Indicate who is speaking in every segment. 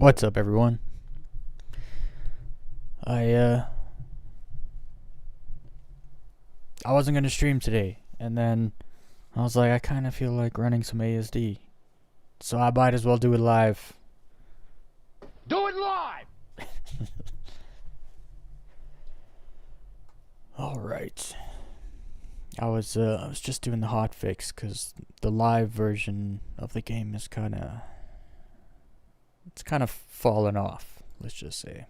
Speaker 1: What's up, everyone? I wasn't gonna stream today, and then I was like, I kind of feel like running some ASD, so I might as well do it live.
Speaker 2: Do it live!
Speaker 1: All right. I was just doing the hotfix because the live version of the game is kind of fallen off. Let's just say.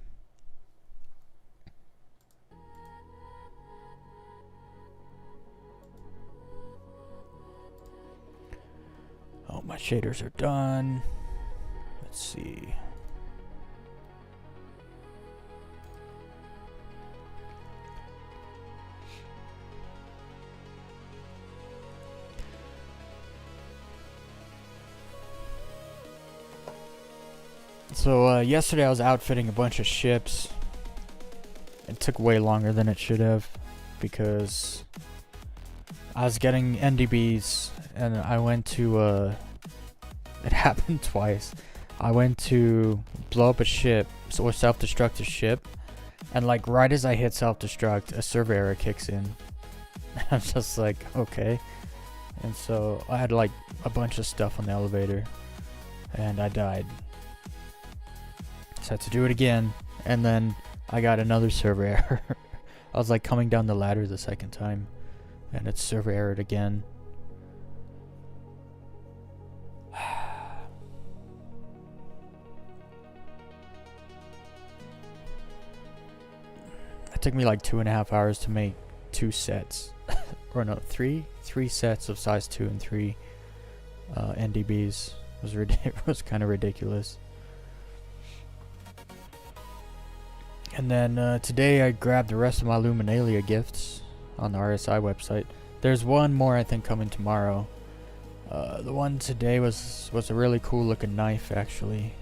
Speaker 1: Oh, my shaders are done. Let's see. So yesterday I was outfitting a bunch of ships. It took way longer than it should have because I was getting NDBs and I went to it happened twice. I went to blow up a ship or self-destruct a ship, and like right as I hit self-destruct, a server error kicks in. I'm just like, okay. And so I had like a bunch of stuff on the elevator and I died. So I had to do it again, and then I got another server error. I was like coming down the ladder the second time, and it's server errored again. It took me like 2.5 hours to make 2 sets, or no, three sets of size 2 and 3 NDBs. It was kind of ridiculous. And then today I grabbed the rest of my Luminalia gifts on the RSI website. There's one more I think coming tomorrow. The one today was a really cool looking knife actually.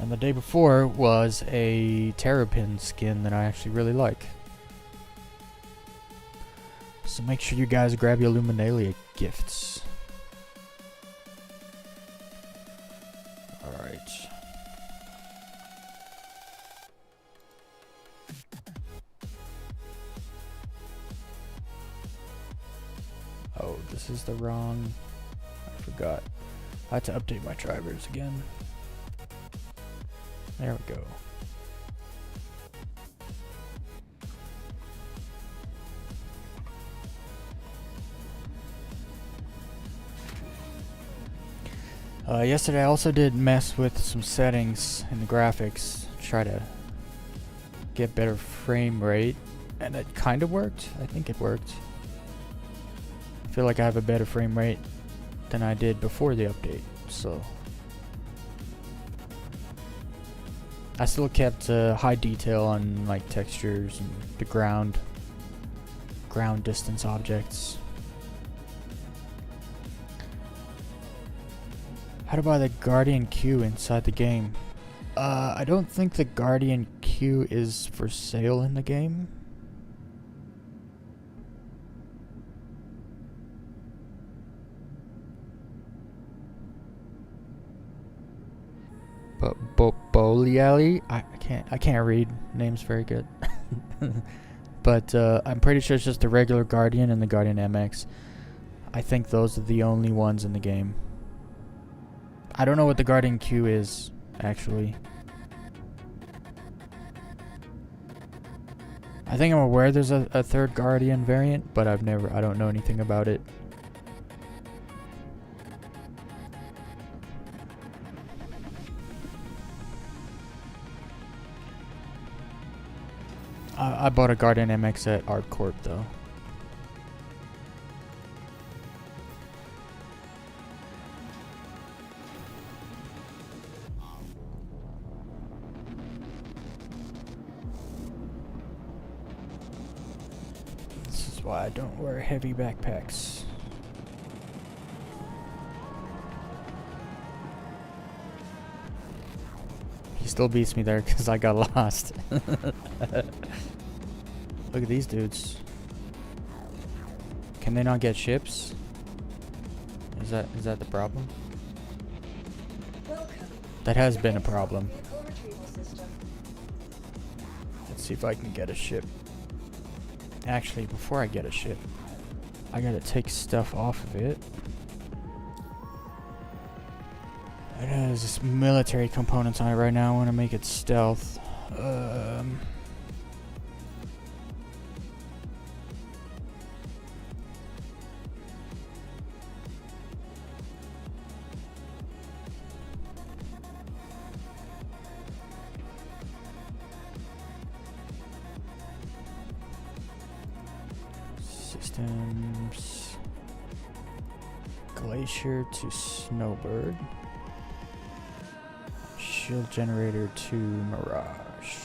Speaker 1: And the day before was a Terrapin skin that I actually really like. So make sure you guys grab your Luminalia gifts. Alright. Oh, this is the wrong... I forgot. I had to update my drivers again. There we go. Yesterday I also did mess with some settings in the graphics, try to get better frame rate, and it kind of worked. I think it worked. I feel like I have a better frame rate than I did before the update, so I still kept high detail on like textures and the ground distance objects. How to buy the Guardian Q inside the game? I don't think the Guardian Q is for sale in the game. But Boliali, I can't read names very good. But I'm pretty sure it's just the regular Guardian and the Guardian MX. I think those are the only ones in the game. I don't know what the Guardian Q is, actually. I think I'm aware there's a third Guardian variant, but I don't know anything about it. I bought a Guardian MX at Art Corp though. This is why I don't wear heavy backpacks. He still beats me there because I got lost. Look at these dudes. Can they not get ships? Is that the problem?
Speaker 3: Welcome
Speaker 1: That has been a problem. Let's see if I can get a ship. Actually, before I get a ship, I gotta take stuff off of it. It has military components on it right now. I want to make it stealth. Systems. Glacier to Snowbird. Shield generator to Mirage.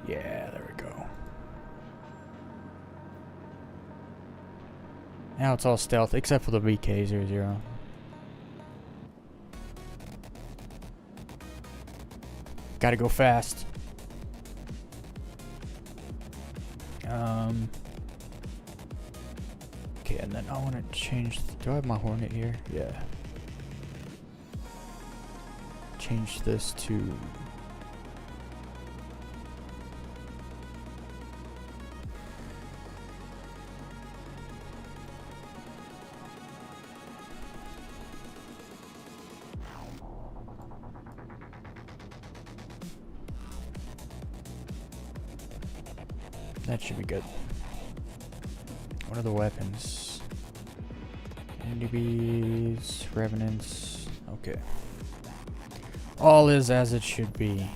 Speaker 1: Yeah, there we go. Now it's all stealth, except for the VK00. Gotta go fast. Okay, and then I want to change. Do I have my Hornet here? Yeah. Change this to that should be good. What are the weapons? NDBs, Revenants. Okay. All is as it should be.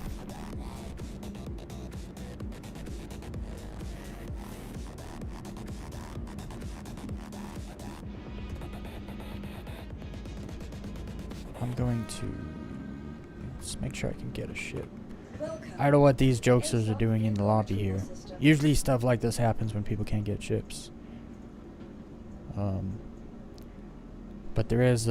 Speaker 1: I'm going to... Let's make sure I can get a ship. I don't know what these jokesters are doing in the lobby here. Usually stuff like this happens when people can't get ships. But there is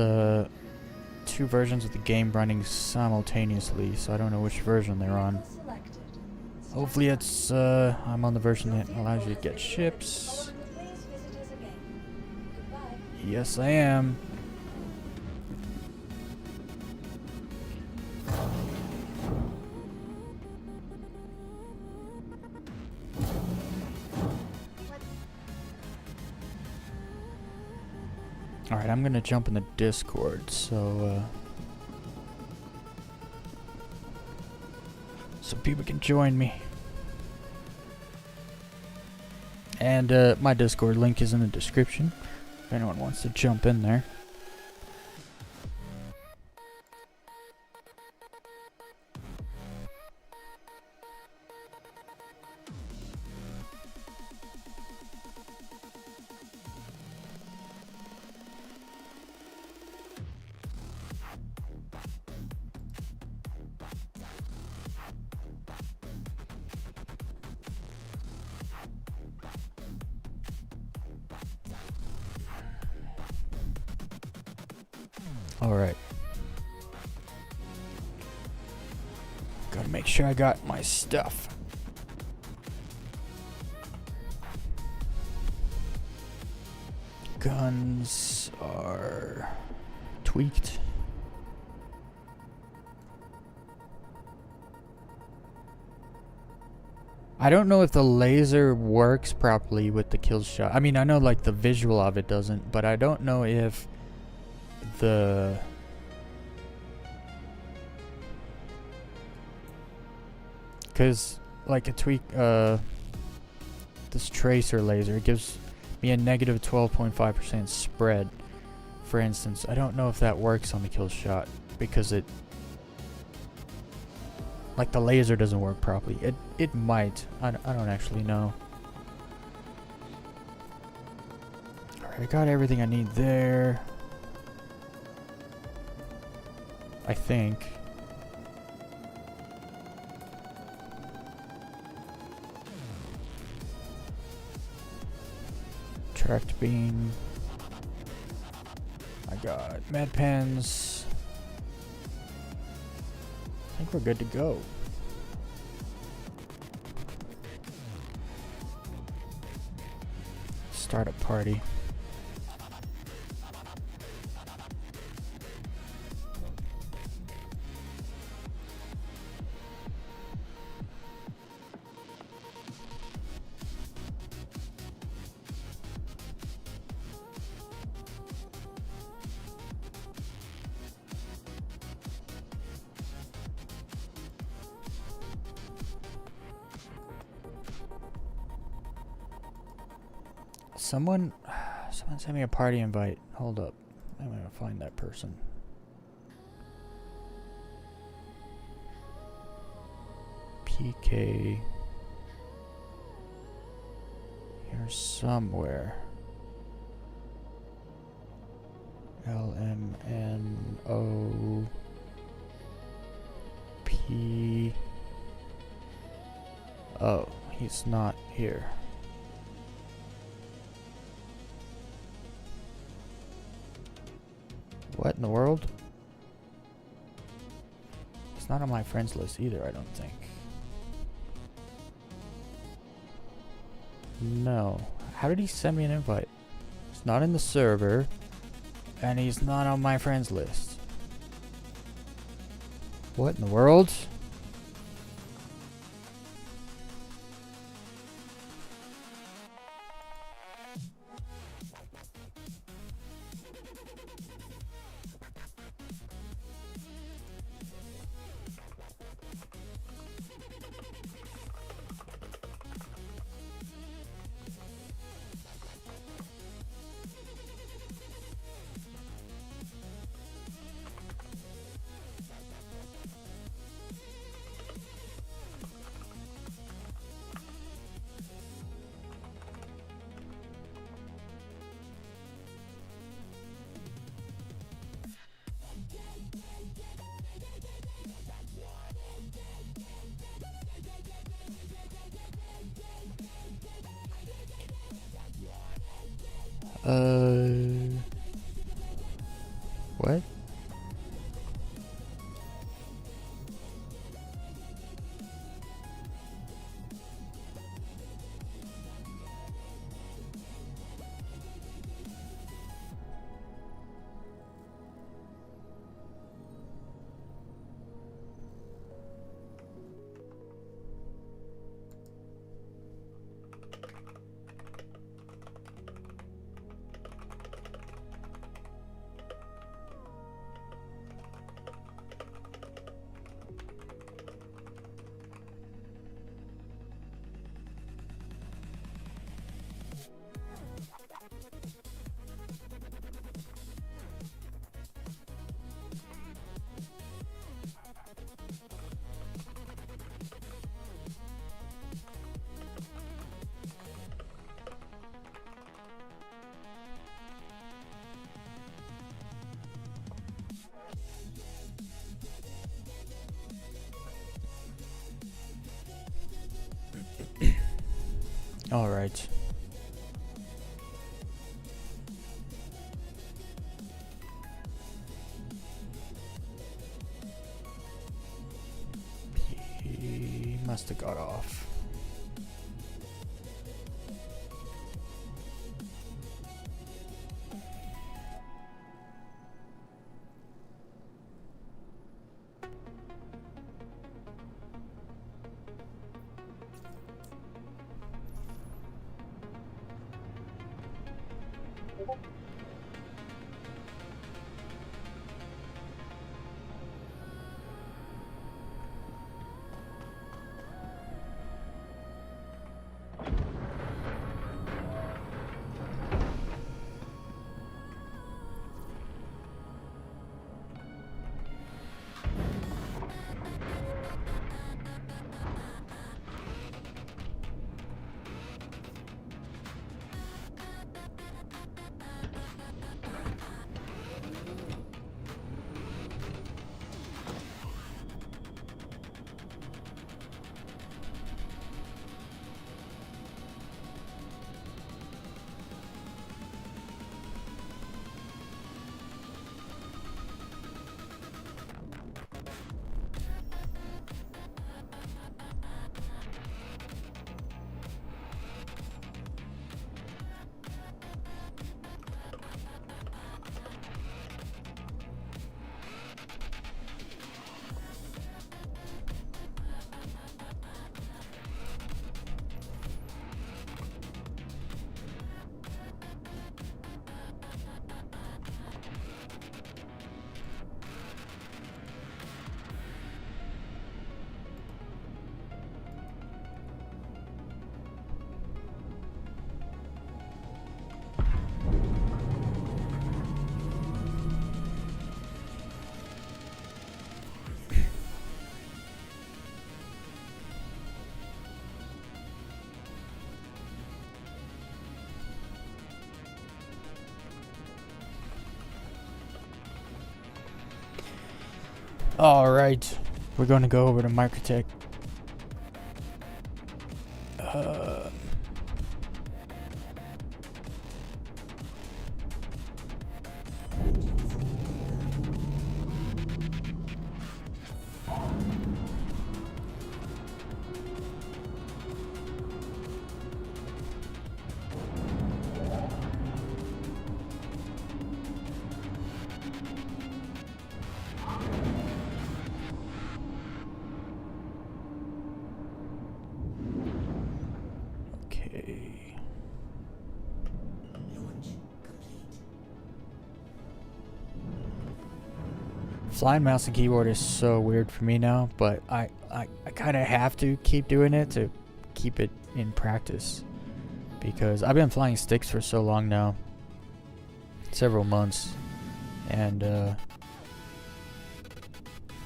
Speaker 1: two versions of the game running simultaneously, so I don't know which version they're on. Hopefully it's I'm on the version that allows you to get ships. Yes, I am. Alright, I'm gonna jump in the Discord, so people can join me. And my Discord link is in the description if anyone wants to jump in there. Alright. Gotta make sure I got my stuff. Guns are tweaked. I don't know if the laser works properly with the kill shot. I mean, I know like the visual of it doesn't, but I don't know if the because like a tweak this tracer laser, it gives me a negative 12.5% spread, for instance. I don't know if that works on the kill shot because it like the laser doesn't work properly. It might. I don't actually know. Alright, I got everything I need there, I think. Tracked beam. I got med pens. I think we're good to go. Start a party. Someone sent me a party invite. Hold up. I'm gonna find that person. PK. Here somewhere. LMNOP. Oh, he's not here. What in the world? He's not on my friends list either, I don't think. No. How did he send me an invite? He's not in the server, and he's not on my friends list. What in the world? What? All right. He must have got off. Alright, we're going to go over to Microtech. Okay. Flying mouse and keyboard is so weird for me now, but I kind of have to keep doing it to keep it in practice, because I've been flying sticks for so long now, several months, and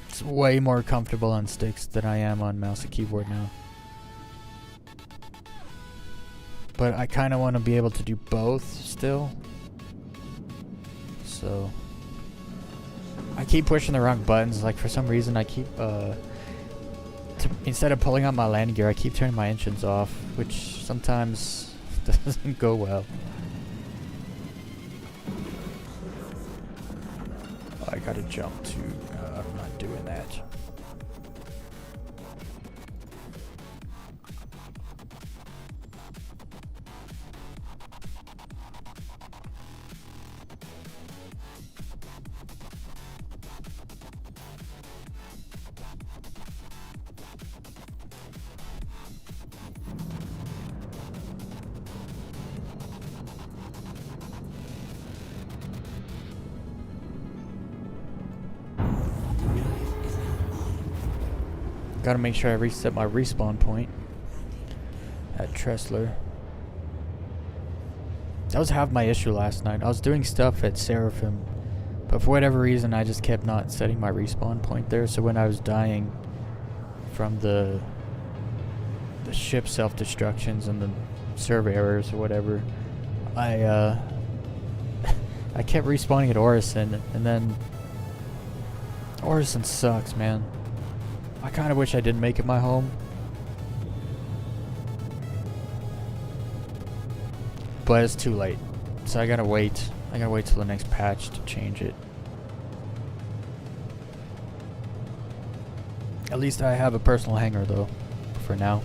Speaker 1: it's way more comfortable on sticks than I am on mouse and keyboard now. But I kind of want to be able to do both still, so I keep pushing the wrong buttons. Like, for some reason I keep instead of pulling out my landing gear, I keep turning my engines off, which sometimes doesn't go well. I gotta jump to I'm not doing that. Gotta make sure I reset my respawn point at Trestler. That was half my issue last night. I was doing stuff at Seraphim, but for whatever reason I just kept not setting my respawn point there, so when I was dying from the ship self-destructions and the server errors or whatever, I kept respawning at Orison, and then Orison sucks, man. I kind of wish I didn't make it my home, but it's too late, so I gotta wait. I gotta wait till the next patch to change it. At least I have a personal hangar though, for now.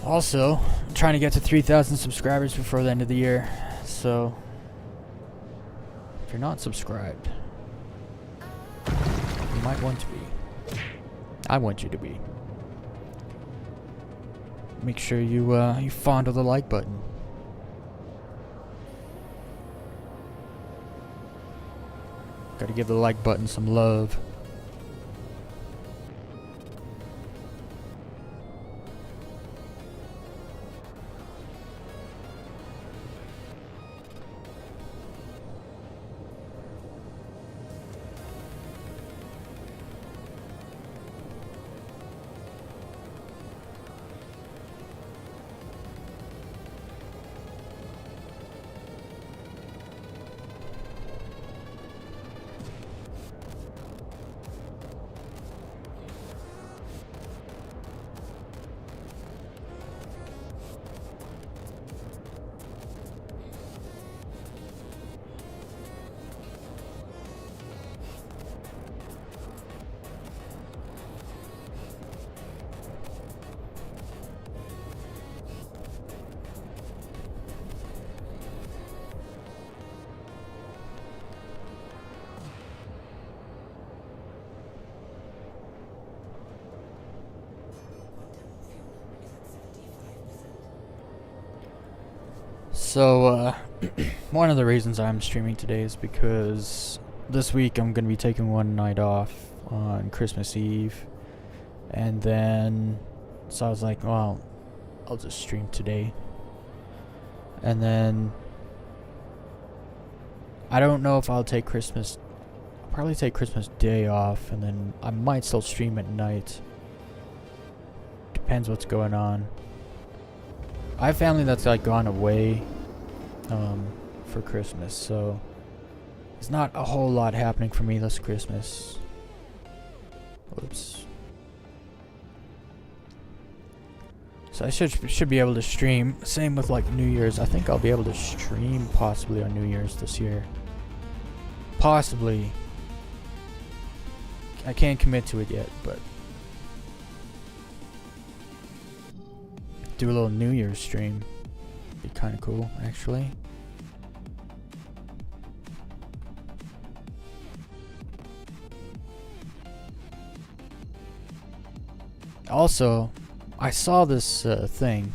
Speaker 1: Also, I'm trying to get to 3,000 subscribers before the end of the year, so if you're not subscribed, you might want to be. I want you to be. Make sure you fondle the like button. Gotta give the like button some love. So, one of the reasons I'm streaming today is because this week I'm going to be taking one night off on Christmas Eve. And then, so I was like, well, I'll just stream today. And then, I don't know if I'll take Christmas, I'll probably take Christmas Day off, and then I might still stream at night. Depends what's going on. I have family that's like gone away for Christmas, so there's not a whole lot happening for me this Christmas. Oops. So I should be able to stream. Same with like New Year's. I think I'll be able to stream possibly on New Year's this year. Possibly. I can't commit to it yet, but do a little New Year's stream. Be kind of cool, actually. Also, I saw this thing.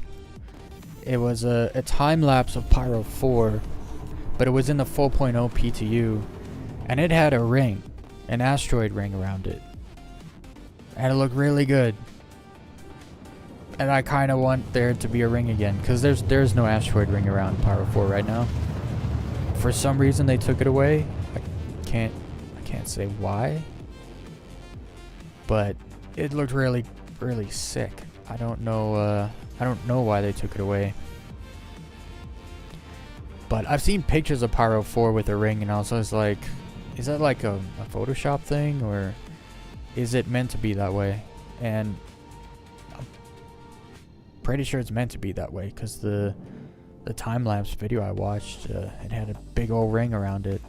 Speaker 1: It was a time lapse of Pyro 4, but it was in the 4.0 PTU, and it had a ring, an asteroid ring around it, and it looked really good. And I kind of want there to be a ring again, because there's no asteroid ring around Pyro 4 right now. For some reason they took it away. I can't say why, but it looked really sick. I don't know why they took it away. But I've seen pictures of Pyro 4 with a ring, and I was like, is that like a Photoshop thing, or is it meant to be that way? And I'm pretty sure it's meant to be that way, because the time-lapse video I watched, it had a big old ring around it.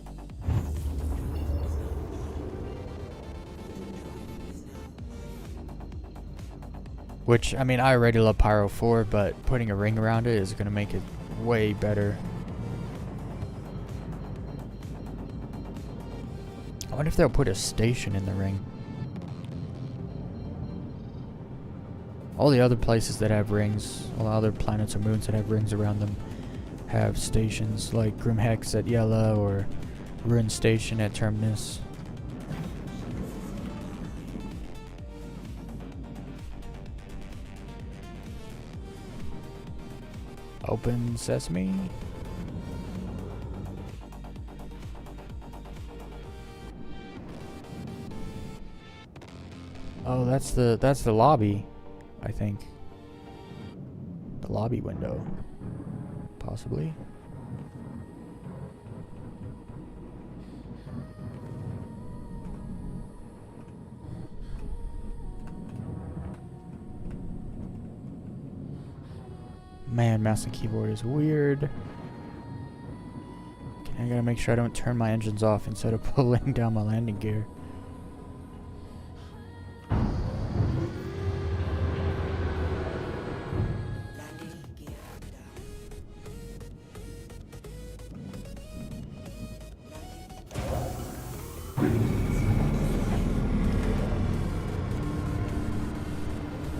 Speaker 1: Which, I mean, I already love Pyro 4, but putting a ring around it is going to make it way better. I wonder if they'll put a station in the ring. All the other places that have rings, all the other planets or moons that have rings around them, have stations like Grimhex at Yella or Ruin Station at Terminus. Open sesame. Oh, that's the lobby, I think. The lobby window, possibly. Man, mouse and keyboard is weird. Okay, I gotta make sure I don't turn my engines off instead of pulling down my landing gear.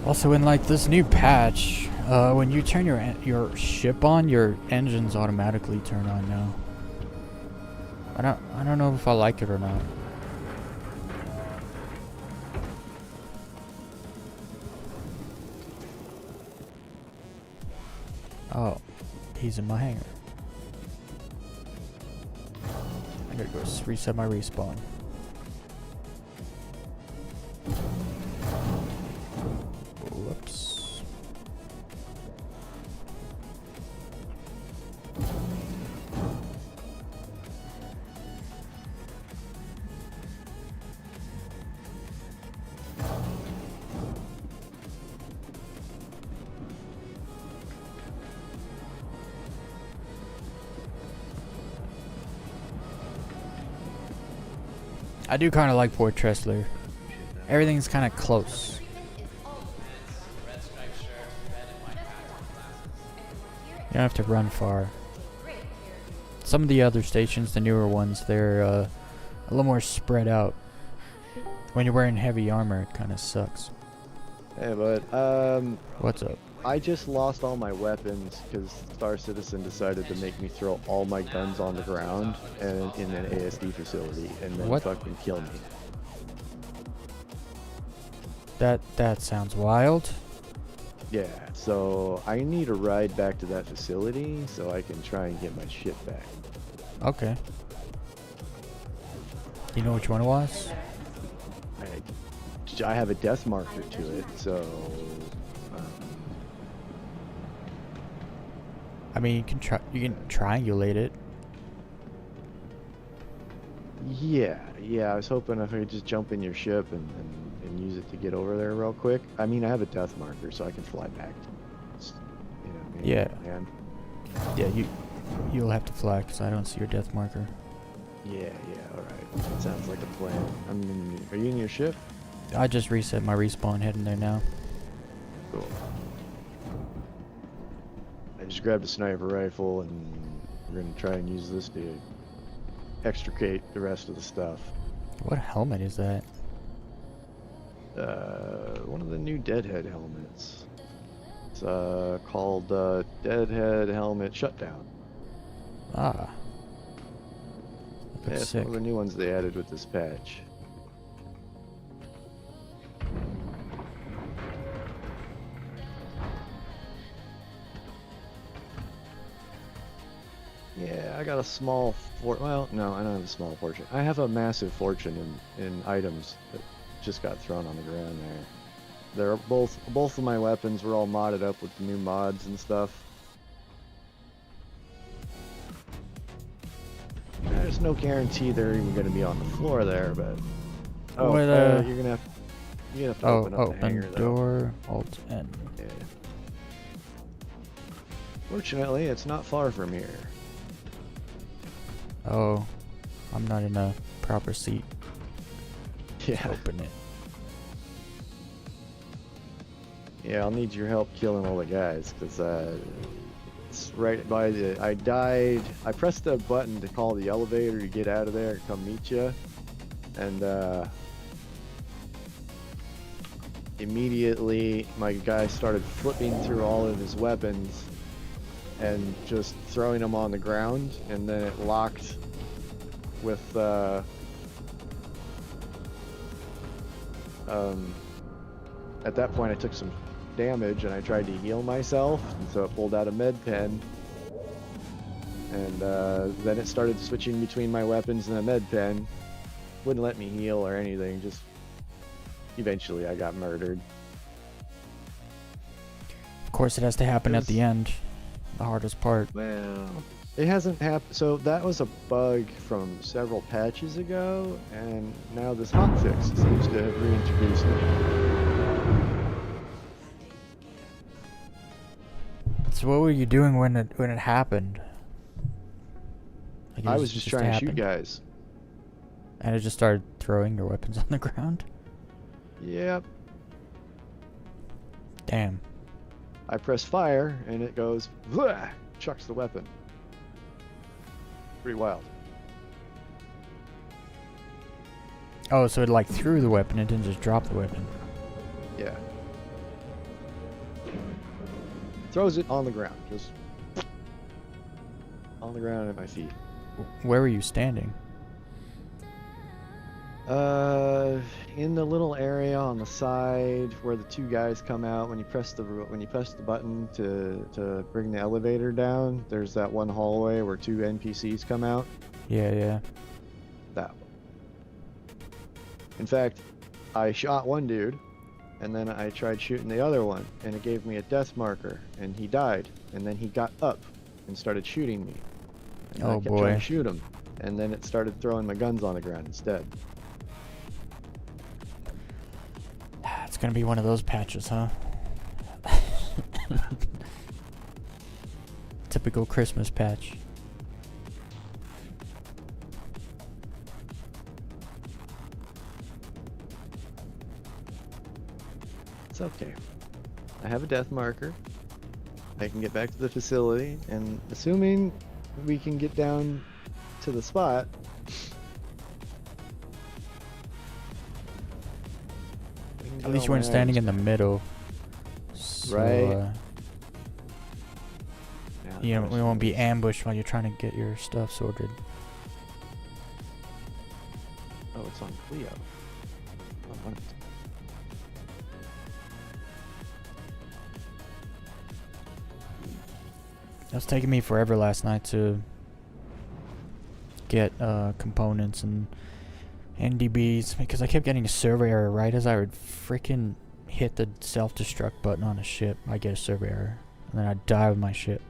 Speaker 1: Also, in like this new patch, when you turn your ship on, your engines automatically turn on now. I don't know if I like it or not. Oh, he's in my hangar. I gotta go reset my respawn. Whoops. I do kind of like Port Trestler. Everything's kind of close. You don't have to run far. Some of the other stations, the newer ones, they're a little more spread out. When you're wearing heavy armor, it kind of sucks.
Speaker 3: Hey, bud.
Speaker 1: What's up?
Speaker 3: I just lost all my weapons because Star Citizen decided to make me throw all my guns on the ground and in an ASD facility and then
Speaker 1: What?
Speaker 3: fucking kill me.
Speaker 1: That sounds wild.
Speaker 3: Yeah, so I need a ride back to that facility so I can try and get my shit back.
Speaker 1: Okay. You know which one it was?
Speaker 3: I have a death marker to it, so
Speaker 1: I mean, you can triangulate it.
Speaker 3: yeah, I was hoping if I could just jump in your ship and use it to get over there real quick. I mean, I have a death marker, so I can fly back. You know what I mean?
Speaker 1: Yeah.
Speaker 3: Man.
Speaker 1: Yeah, you'll have to fly because I don't see your death marker.
Speaker 3: Yeah, alright. That sounds like a plan. Are you in your ship?
Speaker 1: I just reset my respawn, heading there now.
Speaker 3: Cool. I just grabbed a sniper rifle and we're gonna try and use this to extricate the rest of the stuff.
Speaker 1: What helmet is that?
Speaker 3: One of the new Deadhead helmets. It's called Deadhead Helmet Shutdown.
Speaker 1: Ah.
Speaker 3: Yeah,
Speaker 1: Looks
Speaker 3: it's
Speaker 1: sick.
Speaker 3: one of the new ones they added with this patch. Yeah, I got a small well, no, I don't have a small fortune. I have a massive fortune in items that just got thrown on the ground there. They're both of my weapons were all modded up with the new mods and stuff. There's no guarantee they're even going to be on the floor there, but you're gonna have to open up the hangar
Speaker 1: open
Speaker 3: though.
Speaker 1: door, Alt N.
Speaker 3: Yeah. Fortunately, it's not far from here.
Speaker 1: Oh, I'm not in a proper seat to
Speaker 3: Yeah.
Speaker 1: open it.
Speaker 3: Yeah, I'll need your help killing all the guys, because it's right by the... I died... I pressed the button to call the elevator to get out of there and come meet you, and immediately my guy started flipping through all of his weapons and just throwing them on the ground, and then it locked with at that point I took some damage and I tried to heal myself, and so it pulled out a med pen, and then it started switching between my weapons and a med pen. Wouldn't let me heal or anything, just eventually I got murdered.
Speaker 1: Of course, it has to happen at the end. The hardest part.
Speaker 3: Well, it hasn't happened. So that was a bug from several patches ago, and now this hotfix seems to have reintroduced it.
Speaker 1: So what were you doing when it happened? Like
Speaker 3: I was just trying to shoot guys.
Speaker 1: And it just started throwing your weapons on the ground?
Speaker 3: Yep.
Speaker 1: Damn.
Speaker 3: I press fire, and it goes, "Blah!" Chucks the weapon. Pretty wild.
Speaker 1: Oh, so it like threw the weapon, it didn't just drop the weapon.
Speaker 3: Yeah. Throws it on the ground, just on the ground at my feet.
Speaker 1: Where were you standing?
Speaker 3: In the little area on the side where the two guys come out when you press the button to bring the elevator down. There's that one hallway where two NPCs come out.
Speaker 1: Yeah.
Speaker 3: That one. In fact, I shot one dude, and then I tried shooting the other one, and it gave me a death marker, and he died. And then he got up and started shooting me. And I kept trying to shoot him, and then it started throwing my guns on the ground instead.
Speaker 1: It's gonna be one of those patches, huh? Typical Christmas patch.
Speaker 3: It's okay. I have a death marker. I can get back to the facility, and assuming we can get down to the spot,
Speaker 1: At least you weren't standing in the middle. So,
Speaker 3: right.
Speaker 1: You know, we won't be
Speaker 3: Weez.
Speaker 1: ambushed while you're trying to get your stuff sorted.
Speaker 3: Oh, it's on Cleo. Oh, what?
Speaker 1: It was taking me forever last night to get components and NDBs because I kept getting a server error right as I would freaking hit the self-destruct button on a ship. I get a server error, and then I'd die with my ship.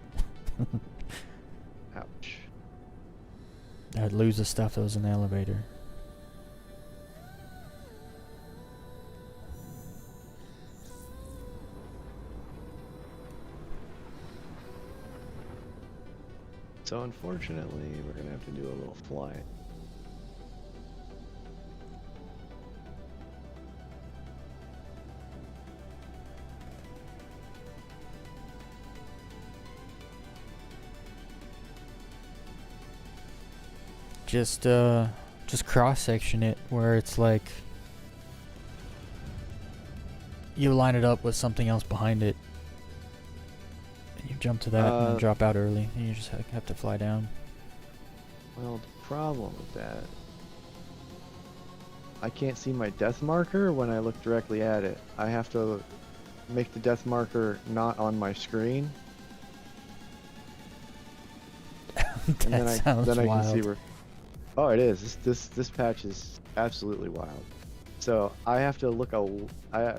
Speaker 3: Ouch.
Speaker 1: I'd lose the stuff that was in the elevator.
Speaker 3: So unfortunately, we're gonna have to do a little flying.
Speaker 1: Just cross-section it where it's like you line it up with something else behind it. And you jump to that and then drop out early. And you just have to fly down.
Speaker 3: Well, the problem with that, I can't see my death marker when I look directly at it. I have to make the death marker not on my screen.
Speaker 1: That
Speaker 3: And then I
Speaker 1: sounds
Speaker 3: can
Speaker 1: wild.
Speaker 3: see where. Oh, it is. This patch is absolutely wild. So I have to look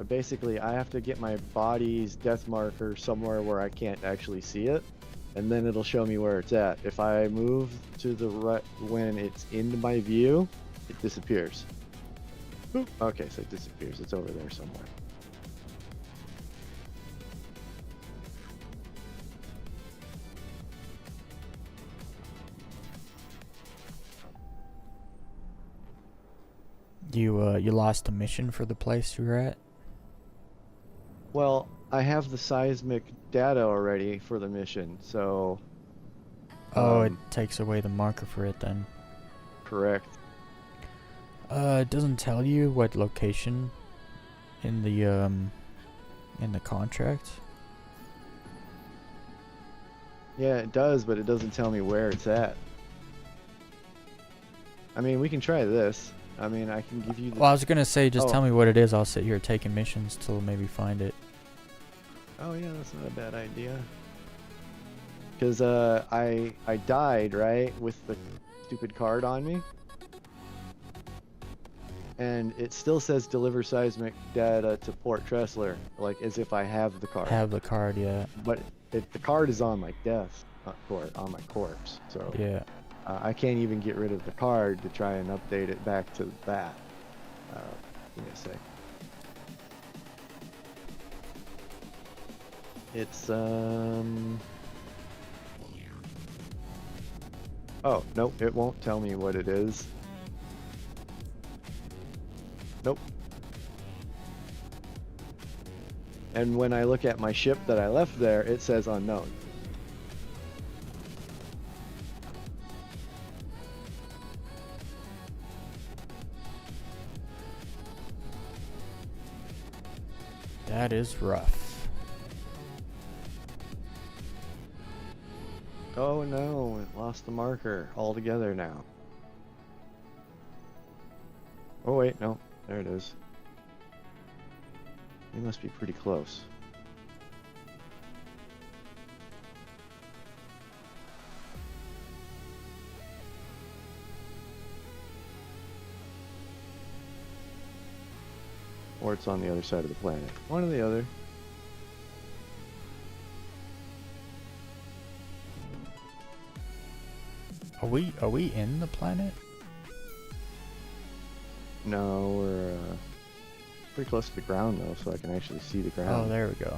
Speaker 3: basically I have to get my body's death marker somewhere where I can't actually see it, and then it'll show me where it's at. If I move to the right when it's in my view, it disappears. Oop. Okay, so it disappears. It's over there somewhere.
Speaker 1: You lost a mission for the place you were at?
Speaker 3: Well, I have the seismic data already for the mission, so.
Speaker 1: Oh, it takes away the marker for it then.
Speaker 3: Correct.
Speaker 1: It doesn't tell you what location in the contract.
Speaker 3: Yeah, it does, but it doesn't tell me where it's at. I mean, we can try this. I mean, I can give you the...
Speaker 1: Well, I was gonna say, just
Speaker 3: Oh.
Speaker 1: tell me what it is. I'll sit here taking missions till maybe find it.
Speaker 3: Oh yeah, that's not a bad idea. Because I died, right, with the stupid card on me. And it still says deliver seismic data to Port Trestler, like as if I have the card.
Speaker 1: Have the card, yeah.
Speaker 3: But the card is on my death, on my corpse. So
Speaker 1: Yeah.
Speaker 3: I can't even get rid of the card to try and update it back to that. Give me a sec. It's Oh, nope, it won't tell me what it is. Nope. And when I look at my ship that I left there, it says unknown.
Speaker 1: That is rough.
Speaker 3: Oh no, it lost the marker altogether now. Oh wait, no, there it is. We must be pretty close. Or it's on the other side of the planet. One or the other.
Speaker 1: Are we in the planet?
Speaker 3: No, we're pretty close to the ground though, so I can actually see the ground.
Speaker 1: Oh, there we go.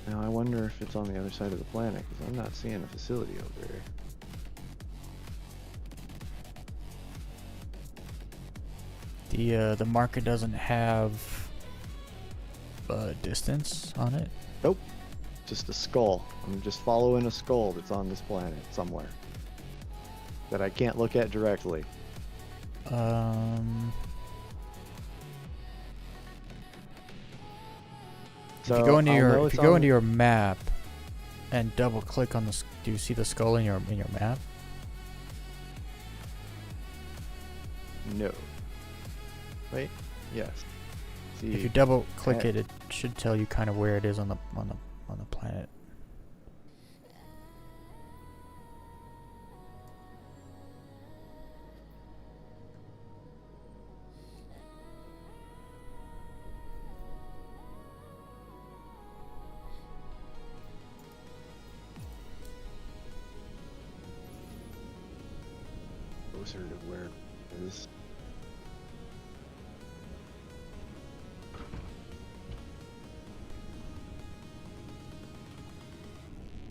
Speaker 3: Now I wonder if it's on the other side of the planet, because I'm not seeing a facility over here.
Speaker 1: The marker doesn't have distance on it?
Speaker 3: Nope. Just a skull. I'm just following a skull that's on this planet somewhere that I can't look at directly.
Speaker 1: If
Speaker 3: So
Speaker 1: you go into
Speaker 3: I'll know
Speaker 1: your
Speaker 3: it's
Speaker 1: if you go
Speaker 3: on-
Speaker 1: into your map and double click on the, do you see the skull in your map?
Speaker 3: No. Wait. Yes. See.
Speaker 1: If you double click
Speaker 3: I-
Speaker 1: it, it should tell you kind of where it is on the planet.
Speaker 3: Closer to where it is.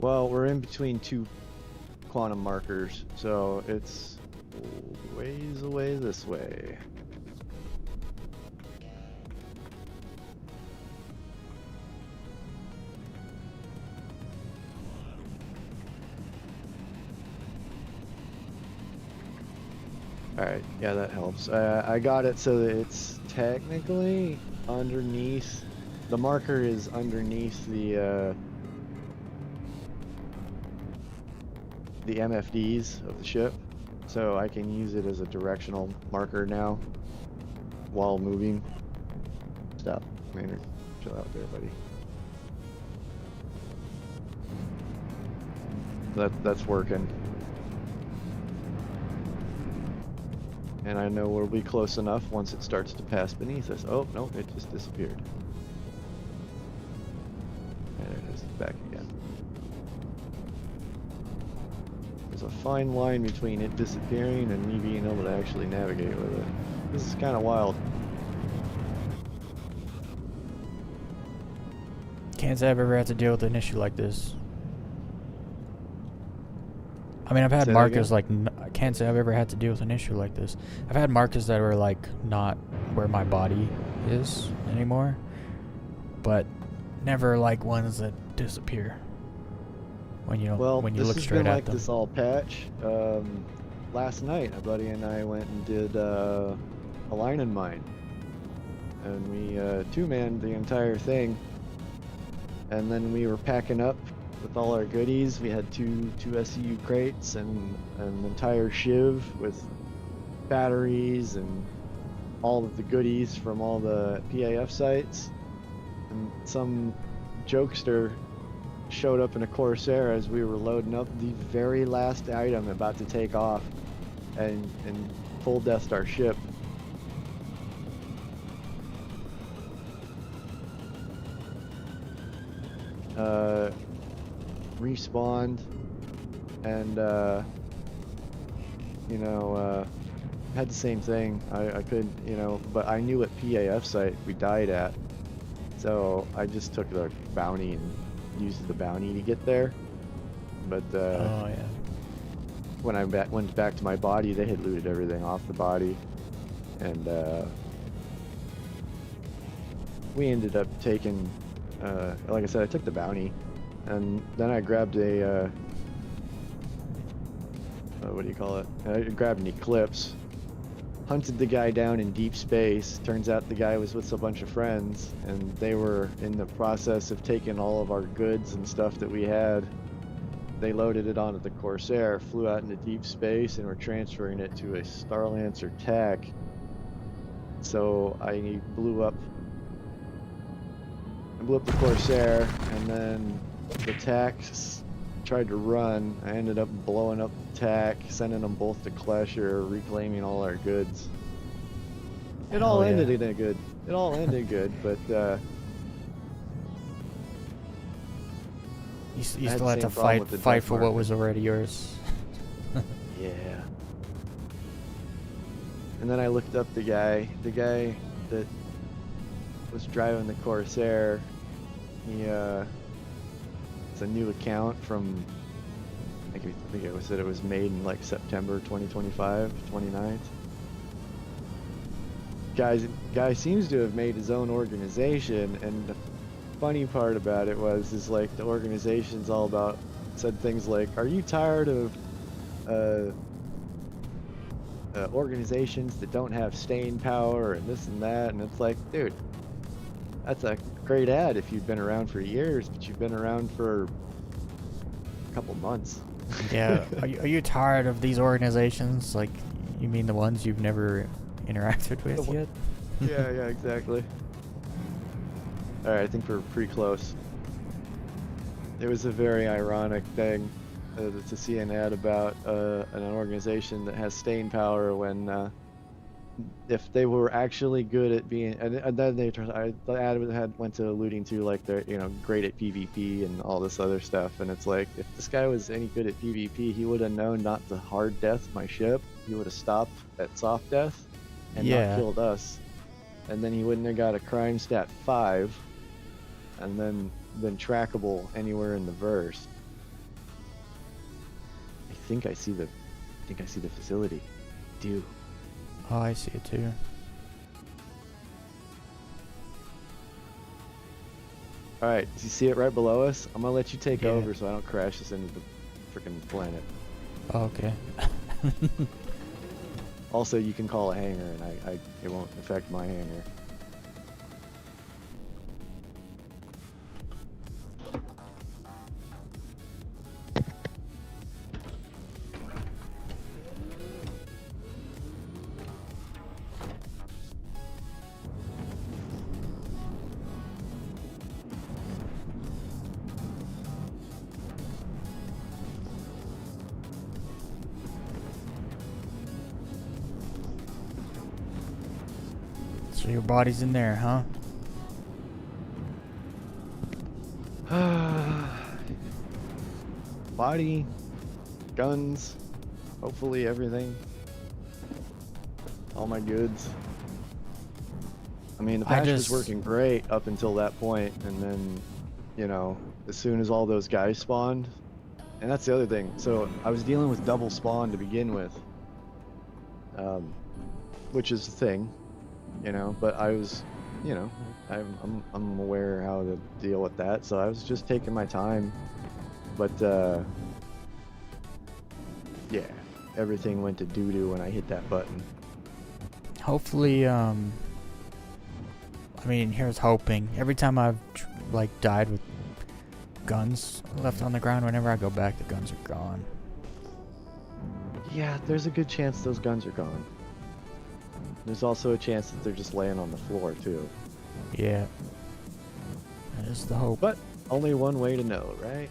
Speaker 3: Well, we're in between two quantum markers, so it's ways away this way. Alright, yeah, that helps. I got it so that it's technically underneath. The marker is underneath the MFDs of the ship, so I can use it as a directional marker now while moving. Stop, Maynard. Chill out there, buddy. That's working. And I know we'll be close enough once it starts to pass beneath us. Oh, no, it just disappeared. And it is back again. There's a fine line between it disappearing and me being able to actually navigate with it. This is kind of wild.
Speaker 1: Can't say I've ever had to deal with an issue like this. I mean, I've had
Speaker 3: Say that
Speaker 1: markers
Speaker 3: again?
Speaker 1: like, I can't say I've ever had to deal with an issue like this. I've had markers that were like not where my body is anymore, but never like ones that disappear when you
Speaker 3: Well,
Speaker 1: when you
Speaker 3: this
Speaker 1: look
Speaker 3: has
Speaker 1: straight
Speaker 3: been
Speaker 1: at
Speaker 3: like
Speaker 1: them.
Speaker 3: this all patch. Last night, a buddy and I went and did a line in mine, and we two-manned the entire thing. And then we were packing up with all our goodies. We had two SCU crates and an entire shiv with batteries and all of the goodies from all the PAF sites. And some jokester showed up in a Corsair as we were loading up the very last item about to take off and full death our ship. Respawned and had the same thing. I could, but I knew what PAF site we died at, so I just took the bounty and used the bounty to get there. But
Speaker 1: Oh yeah.
Speaker 3: when I went back to my body, they had looted everything off the body, and we ended up taking, like I said, I took the bounty, and then I grabbed a, what do you call it? I grabbed an Eclipse, hunted the guy down in deep space. Turns out the guy was with a bunch of friends, and they were in the process of taking all of our goods and stuff that we had. They loaded it onto the Corsair, flew out into deep space, and were transferring it to a Starlancer TAC. So I blew up the Corsair, and then the TAC tried to run. I ended up blowing up the TAC, sending them both to Clasher, reclaiming all our goods. It all
Speaker 1: Hell yeah.
Speaker 3: ended in a good. It all ended good, but
Speaker 1: You
Speaker 3: I had
Speaker 1: still
Speaker 3: the
Speaker 1: had to
Speaker 3: same problem with the
Speaker 1: fight
Speaker 3: death
Speaker 1: for what
Speaker 3: market.
Speaker 1: was already yours.
Speaker 3: yeah. And then I looked up the guy that was driving the Corsair. It's a new account from, I think it said it was made in like September 2025, 29th. Guy seems to have made his own organization, and the funny part about it is like the organization's all about said things like, "Are you tired of organizations that don't have staying power and this and that?" And it's like, dude, that's a great ad if you've been around for years, but you've been around for a couple months.
Speaker 1: Yeah. Are you tired of these organizations? Like, you mean the ones you've never interacted with yet?
Speaker 3: Yeah, exactly. Alright, I think we're pretty close. It was a very ironic thing to see an ad about an organization that has staying power when if they were actually good at being, and then the ad went to alluding to like they're great at PvP and all this other stuff, and it's like, if this guy was any good at PvP, he would have known not to hard death my ship. He would have stopped at soft death and not killed us, and then he wouldn't have got a crime stat 5 and then been trackable anywhere in the verse. I think I see the facility. I do.
Speaker 1: Oh, I see it too.
Speaker 3: Alright, do you see it right below us? I'm gonna let you take
Speaker 1: Yeah.
Speaker 3: over so I don't crash this into the freaking planet.
Speaker 1: Oh, okay.
Speaker 3: Also, you can call a hangar, and it won't affect my hangar.
Speaker 1: So your body's in there, huh?
Speaker 3: Body, guns, hopefully everything. All my goods. I mean, the patch was working great up until that point, and then, as soon as all those guys spawned, and that's the other thing. So I was dealing with double spawn to begin with, which is the thing, but I was, I'm aware how to deal with that, so I was just taking my time. But yeah, everything went to doo-doo when I hit that button.
Speaker 1: Hopefully, I mean, here's hoping. Every time I've died with guns left on the ground, whenever I go back, the guns are gone.
Speaker 3: Yeah, there's a good chance those guns are gone. There's also a chance that they're just laying on the floor too.
Speaker 1: Yeah. That is the hope.
Speaker 3: But only one way to know, right?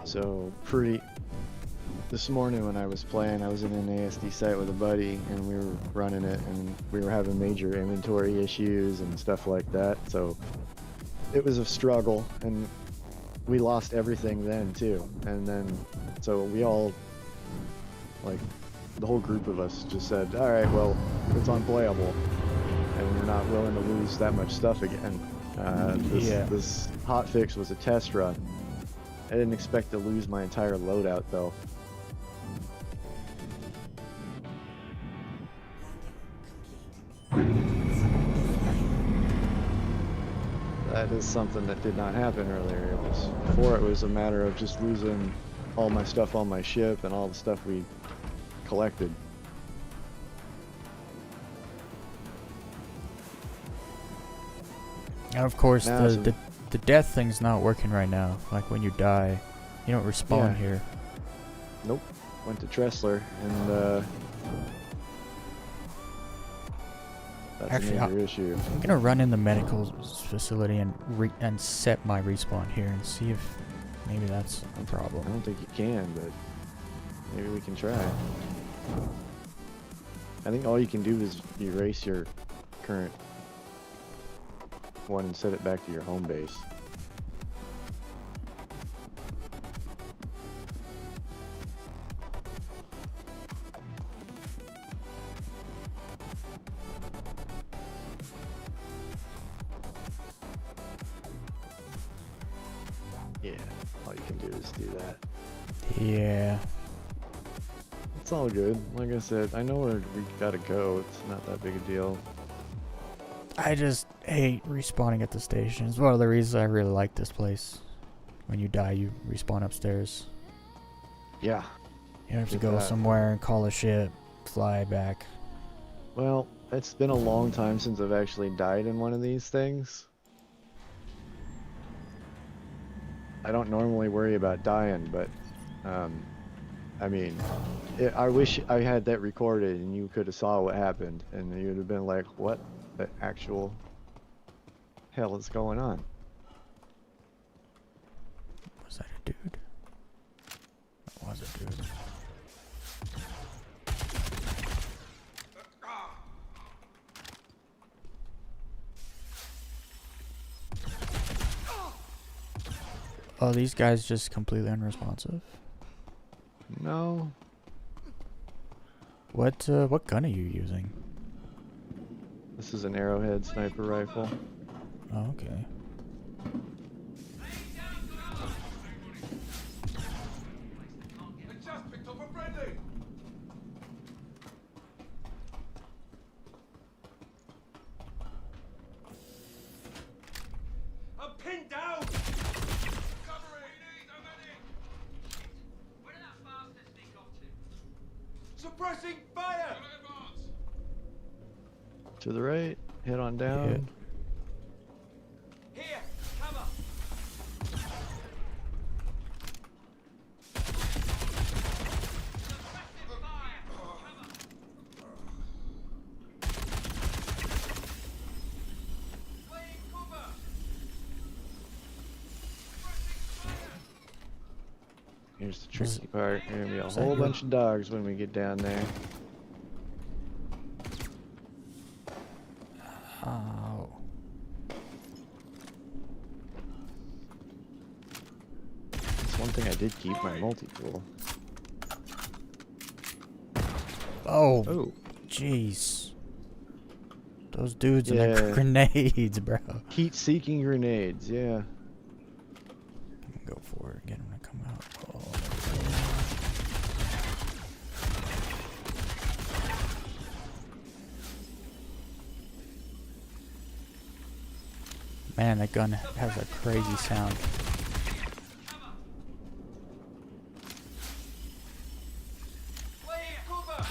Speaker 3: So this morning when I was playing, I was in an ASD site with a buddy, and we were running it, and we were having major inventory issues and stuff like that. So it was a struggle, and we lost everything then too. And then, so we all, the whole group of us just said, all right, well, it's unplayable, and we're not willing to lose that much stuff again. This hotfix was a test run. I didn't expect to lose my entire loadout though. That is something that did not happen earlier. Before it was a matter of just losing all my stuff on my ship and all the stuff we collected.
Speaker 1: And of course,
Speaker 3: Now,
Speaker 1: the death thing's not working right now. Like when you die, you don't respawn here.
Speaker 3: Nope. Went to Trestler, and that's
Speaker 1: Actually,
Speaker 3: a major issue.
Speaker 1: I'm gonna run in the medical facility and set my respawn here and see if maybe that's a problem.
Speaker 3: I don't think you can, but maybe we can try. I think all you can do is erase your current one and set it back to your home base. Yeah, all you can do is do that.
Speaker 1: Yeah.
Speaker 3: It's all good. Like I said, I know where we gotta go. It's not that big a deal.
Speaker 1: I just hate respawning at the station. It's one of the reasons I really like this place. When you die, you respawn upstairs.
Speaker 3: Yeah.
Speaker 1: You don't have to
Speaker 3: Get
Speaker 1: go
Speaker 3: that.
Speaker 1: somewhere and call a ship, fly back.
Speaker 3: Well, it's been a long time since I've actually died in one of these things. I don't normally worry about dying, but, I mean, I wish I had that recorded and you could have saw what happened, and you would have been like, what the actual hell is going on?
Speaker 1: Was that a dude? That was a dude. Oh, these guys just completely unresponsive.
Speaker 3: No.
Speaker 1: What gun are you using?
Speaker 3: This is an arrowhead sniper rifle.
Speaker 1: Oh, okay.
Speaker 2: I'm pinned down! Cover it! Where did that bastard sneak off to? Suppressing fire!
Speaker 3: To the right, head on down.
Speaker 2: Here, cover! Suppressive fire! Cover! Laying cover!
Speaker 3: Here's the tricky part. There's gonna be a
Speaker 1: Is that
Speaker 3: whole
Speaker 1: your-
Speaker 3: bunch of dogs when we get down there.
Speaker 1: Oh.
Speaker 3: That's one thing I did keep, my multi-tool.
Speaker 1: Oh.
Speaker 3: Oh,
Speaker 1: Jeez. Those dudes and
Speaker 3: Yeah.
Speaker 1: the grenades, bro.
Speaker 3: heat-seeking grenades, yeah.
Speaker 1: Go for it. Get him to come out. Oh. Man, that gun has a crazy sound.
Speaker 2: Laying cover!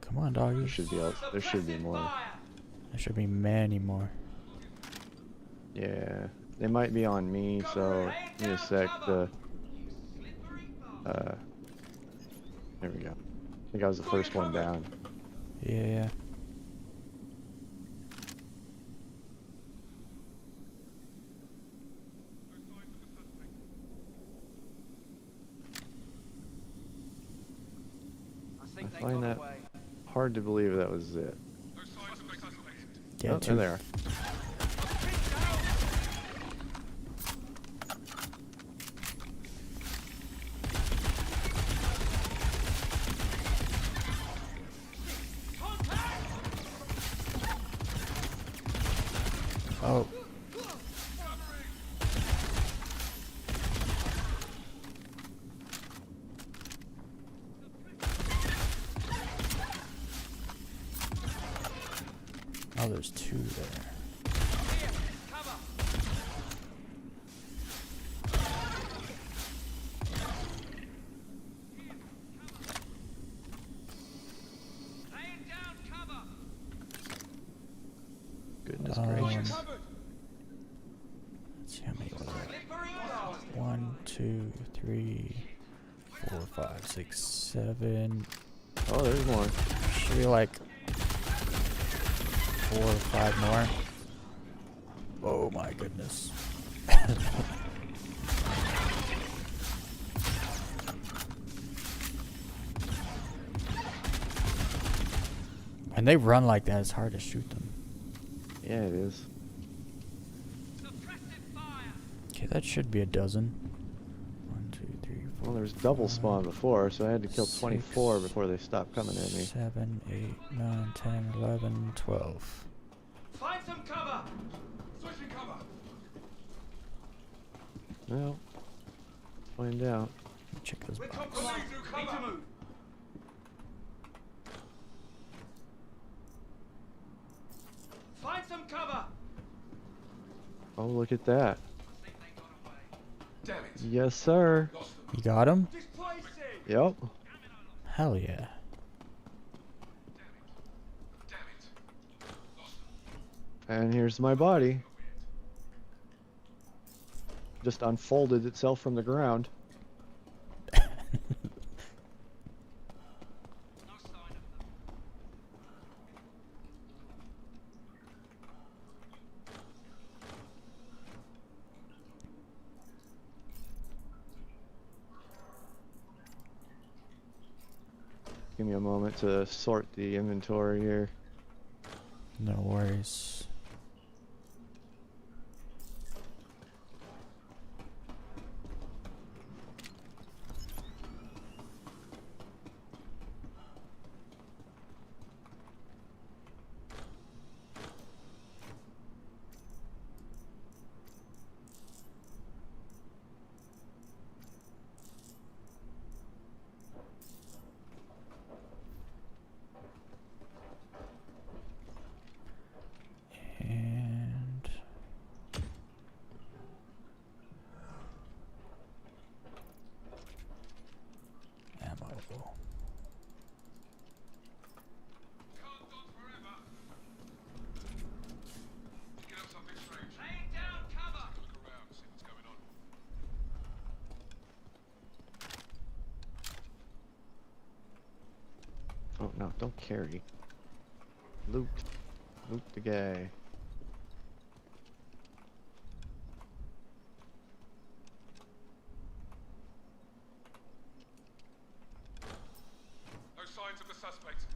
Speaker 1: Come on,
Speaker 3: There
Speaker 1: doggies.
Speaker 3: should be more.
Speaker 1: There should be many more.
Speaker 3: Yeah, they might be on me, so give me a sec. There we go. I think I was the first one down.
Speaker 1: Yeah.
Speaker 3: I find that hard to believe that was it.
Speaker 1: Yeah,
Speaker 3: Oh, there they are.
Speaker 1: Oh. Oh, there's two there.
Speaker 3: Goodness gracious.
Speaker 1: Let's see how many was that. 1, 2, 3, 4, 5, 6, 7.
Speaker 3: Oh, there's more.
Speaker 1: Should be like 4 or 5 more. Oh my goodness. When they run like that, it's hard to shoot them.
Speaker 3: Yeah, it is.
Speaker 1: Okay, that should be a dozen. 1, 2, 3, 4.
Speaker 3: Well, there was double
Speaker 1: 5,
Speaker 3: spawn before, so I had to kill 24
Speaker 1: 6,
Speaker 3: before they stopped coming at me.
Speaker 1: 7, 8, 9, 10, 11, 12.
Speaker 2: Find some cover. Switching cover.
Speaker 3: Well, find out.
Speaker 1: Check this
Speaker 2: We're
Speaker 1: box.
Speaker 2: compromised. Need to move. Find some cover.
Speaker 3: Oh, look at that.
Speaker 2: Damn it.
Speaker 3: Yes, sir.
Speaker 2: Lost them.
Speaker 1: You got him?
Speaker 2: Displacing.
Speaker 3: Yep.
Speaker 1: Hell yeah.
Speaker 2: Damn it. Lost them.
Speaker 3: And here's my body. Just unfolded itself from the ground.
Speaker 2: No sign of them.
Speaker 3: Give me a moment to sort the inventory here.
Speaker 1: No worries. And ammo.
Speaker 2: Can't dodge forever. Get up something strange. Laying down cover. Look around, see what's going on.
Speaker 3: Oh no, don't carry. Loot. Loot the guy.
Speaker 2: No signs of the suspect.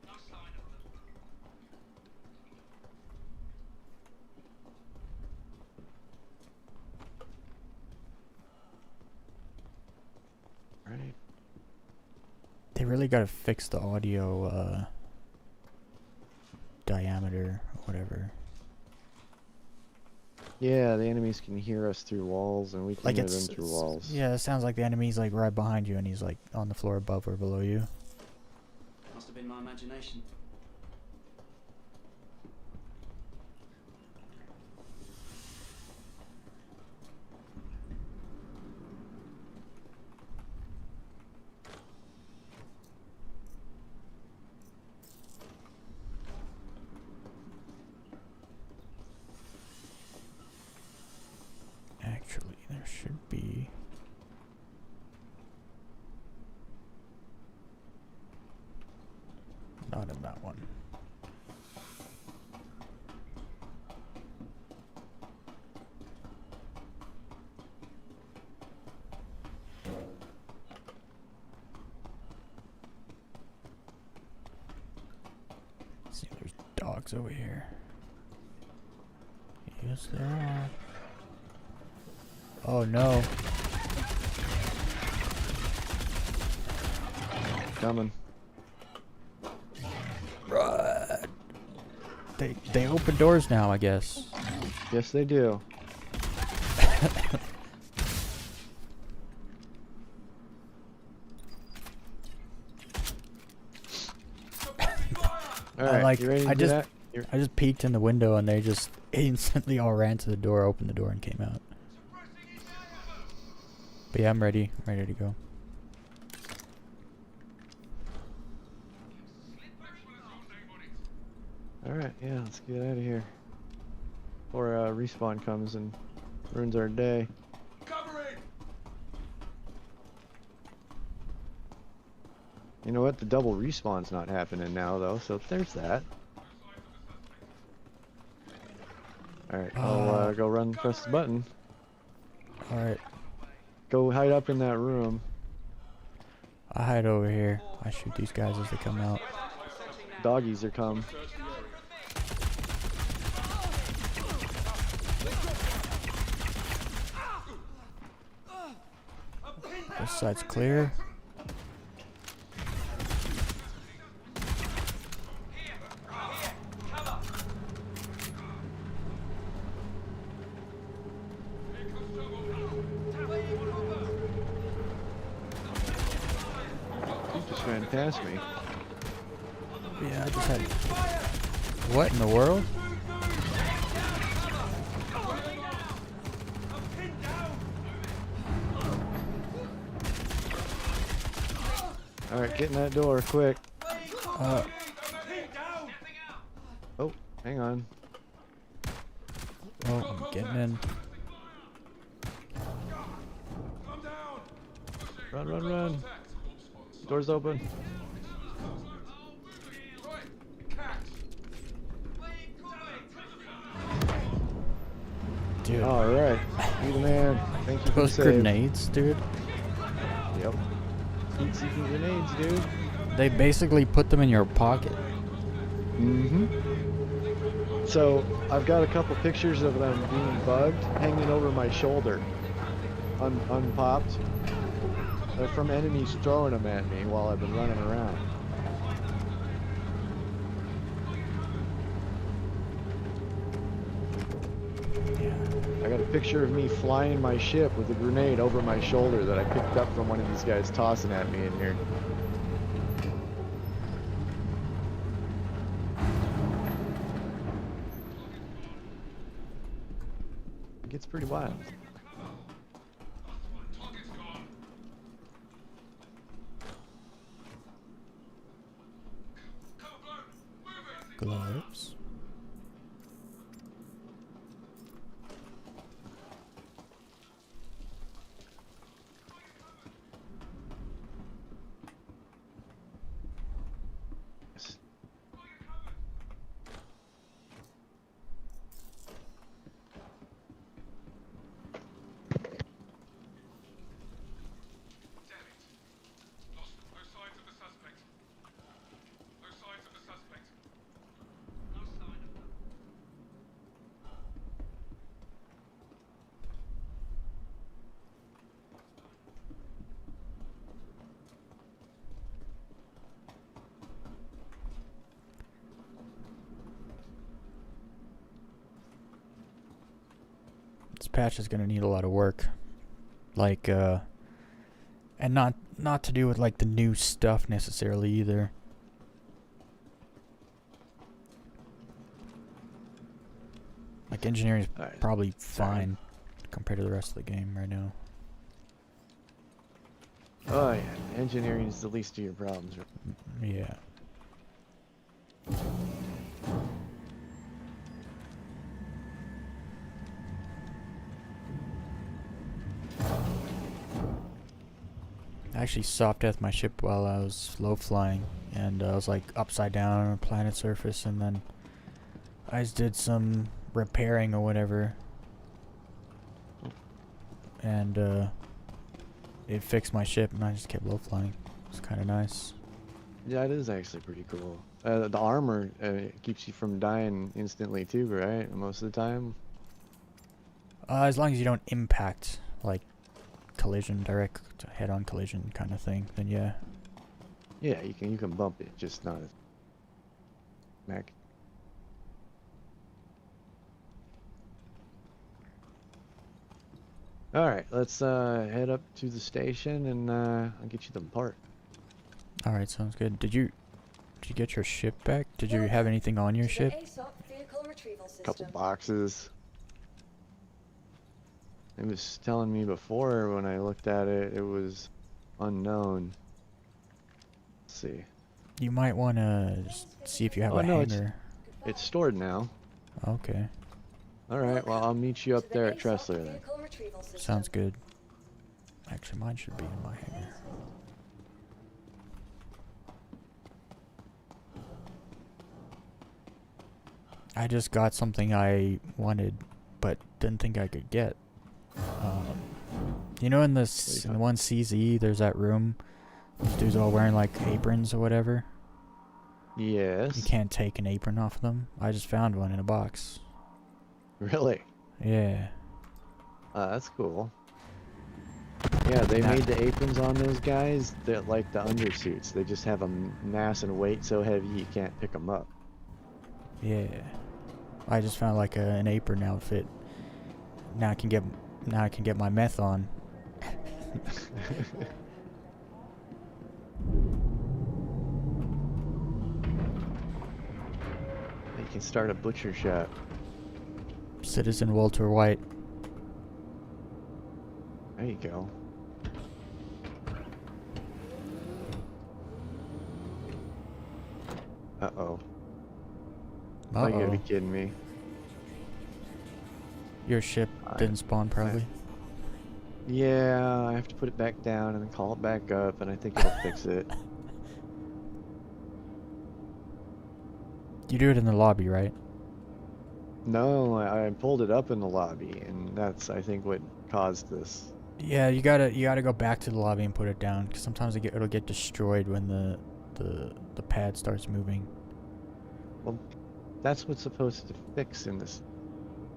Speaker 2: No sign of them.
Speaker 3: Right.
Speaker 1: They really gotta fix the audio diameter or whatever.
Speaker 3: Yeah, the enemies can hear us through walls, and we can
Speaker 1: Like
Speaker 3: hear
Speaker 1: it's
Speaker 3: them through walls.
Speaker 1: yeah, it sounds like the enemy's like right behind you and he's like on the floor above or below you.
Speaker 4: Must have been my imagination.
Speaker 1: Actually, there should be. Not in that one. See, there's dogs over here. Yes, there are. Oh no.
Speaker 3: Coming.
Speaker 1: Run. They open doors now, I guess.
Speaker 3: Yes, they do. Alright,
Speaker 1: like-
Speaker 3: you ready to
Speaker 1: I
Speaker 3: do
Speaker 1: just-
Speaker 3: that? You're-
Speaker 1: I just peeked in the window and they just instantly all ran to the door, opened the door, and came out. But yeah, I'm ready. I'm ready to go.
Speaker 3: Alright, yeah, let's get out of here. Before respawn comes and ruins our day.
Speaker 2: Covering.
Speaker 3: You know what? The double respawn's not happening now, though, so there's that. Alright, I'll go run and press the button.
Speaker 1: Alright,
Speaker 3: Go hide up in that room.
Speaker 1: I hide over here. I shoot these guys as they come out.
Speaker 3: Doggies are come.
Speaker 1: This side's clear.
Speaker 3: just ran past me.
Speaker 1: Yeah, I just had... What in the world?
Speaker 3: Alright, get in that door, quick. Oh, hang on.
Speaker 1: Oh, I'm getting in.
Speaker 3: Run, run, run. Door's open.
Speaker 1: Dude,
Speaker 3: Alright, you the man. Thank you for the
Speaker 1: those
Speaker 3: save.
Speaker 1: grenades, dude.
Speaker 3: Yep. Heat-seeking grenades, dude.
Speaker 1: They basically put them in your pocket.
Speaker 3: Mm-hmm. So, I've got a couple pictures of them being bugged, hanging over my shoulder. Unpopped. They're from enemies throwing them at me while I've been running around. I got a picture of me flying my ship with a grenade over my shoulder that I picked up from one of these guys tossing at me in here. It gets pretty wild.
Speaker 1: Gloves.
Speaker 3: Yes.
Speaker 2: No signs of the suspect. No signs of the suspect. No sign of them.
Speaker 1: This patch is gonna need a lot of work. Like, and not to do with like the new stuff necessarily either. Like engineering is
Speaker 3: Alright.
Speaker 1: probably fine compared to the rest of the game right now.
Speaker 3: Oh yeah, engineering is the least of your problems.
Speaker 1: Yeah. I actually soft deathed my ship while I was low flying, and I was like upside down on a planet surface, and then I just did some repairing or whatever, and it fixed my ship, and I just kept low flying. It's kind of nice.
Speaker 3: Yeah, it is actually pretty cool. The armor keeps you from dying instantly too, right? Most of the time.
Speaker 1: As long as you don't impact, like collision, direct head-on collision kind of thing, then yeah.
Speaker 3: Yeah, you can bump it, just not as Mac. All right, let's head up to the station and I'll get you the part.
Speaker 1: All right, sounds good. Did you get your ship back? Did you have anything on your ship?
Speaker 3: Couple boxes. It was telling me before when I looked at it, it was unknown. Let's see.
Speaker 1: You might want to see if you have
Speaker 3: Oh,
Speaker 1: a
Speaker 3: no,
Speaker 1: hangar.
Speaker 3: It's stored now.
Speaker 1: Okay,
Speaker 3: All right, well, I'll meet you up there at Trestler then.
Speaker 1: sounds good. Actually, mine should be in my hangar. I just got something I wanted, but didn't think I could get. You know, in this in one CZ, there's that room. Those dudes all wearing like aprons or whatever.
Speaker 3: Yes.
Speaker 1: You can't take an apron off of them. I just found one in a box.
Speaker 3: Really?
Speaker 1: Yeah.
Speaker 3: That's cool. Yeah, they made the aprons on those guys. They're like the undersuits. They just have a mass and weight so heavy you can't pick them up.
Speaker 1: Yeah. I just found like an apron outfit. Now I can get my meth on.
Speaker 3: can start a butcher shop.
Speaker 1: Citizen Walter White.
Speaker 3: There you go. Uh-oh. Oh, you gotta be
Speaker 1: Uh-oh.
Speaker 3: kidding me.
Speaker 1: Your ship didn't spawn, probably.
Speaker 3: Yeah, I have to put it back down and then call it back up, and I think it'll fix it.
Speaker 1: You do it in the lobby, right?
Speaker 3: No, I pulled it up in the lobby, and that's, I think, what caused this.
Speaker 1: Yeah, you gotta go back to the lobby and put it down, because sometimes it'll get destroyed when the pad starts moving.
Speaker 3: Well, that's what's supposed to fix in this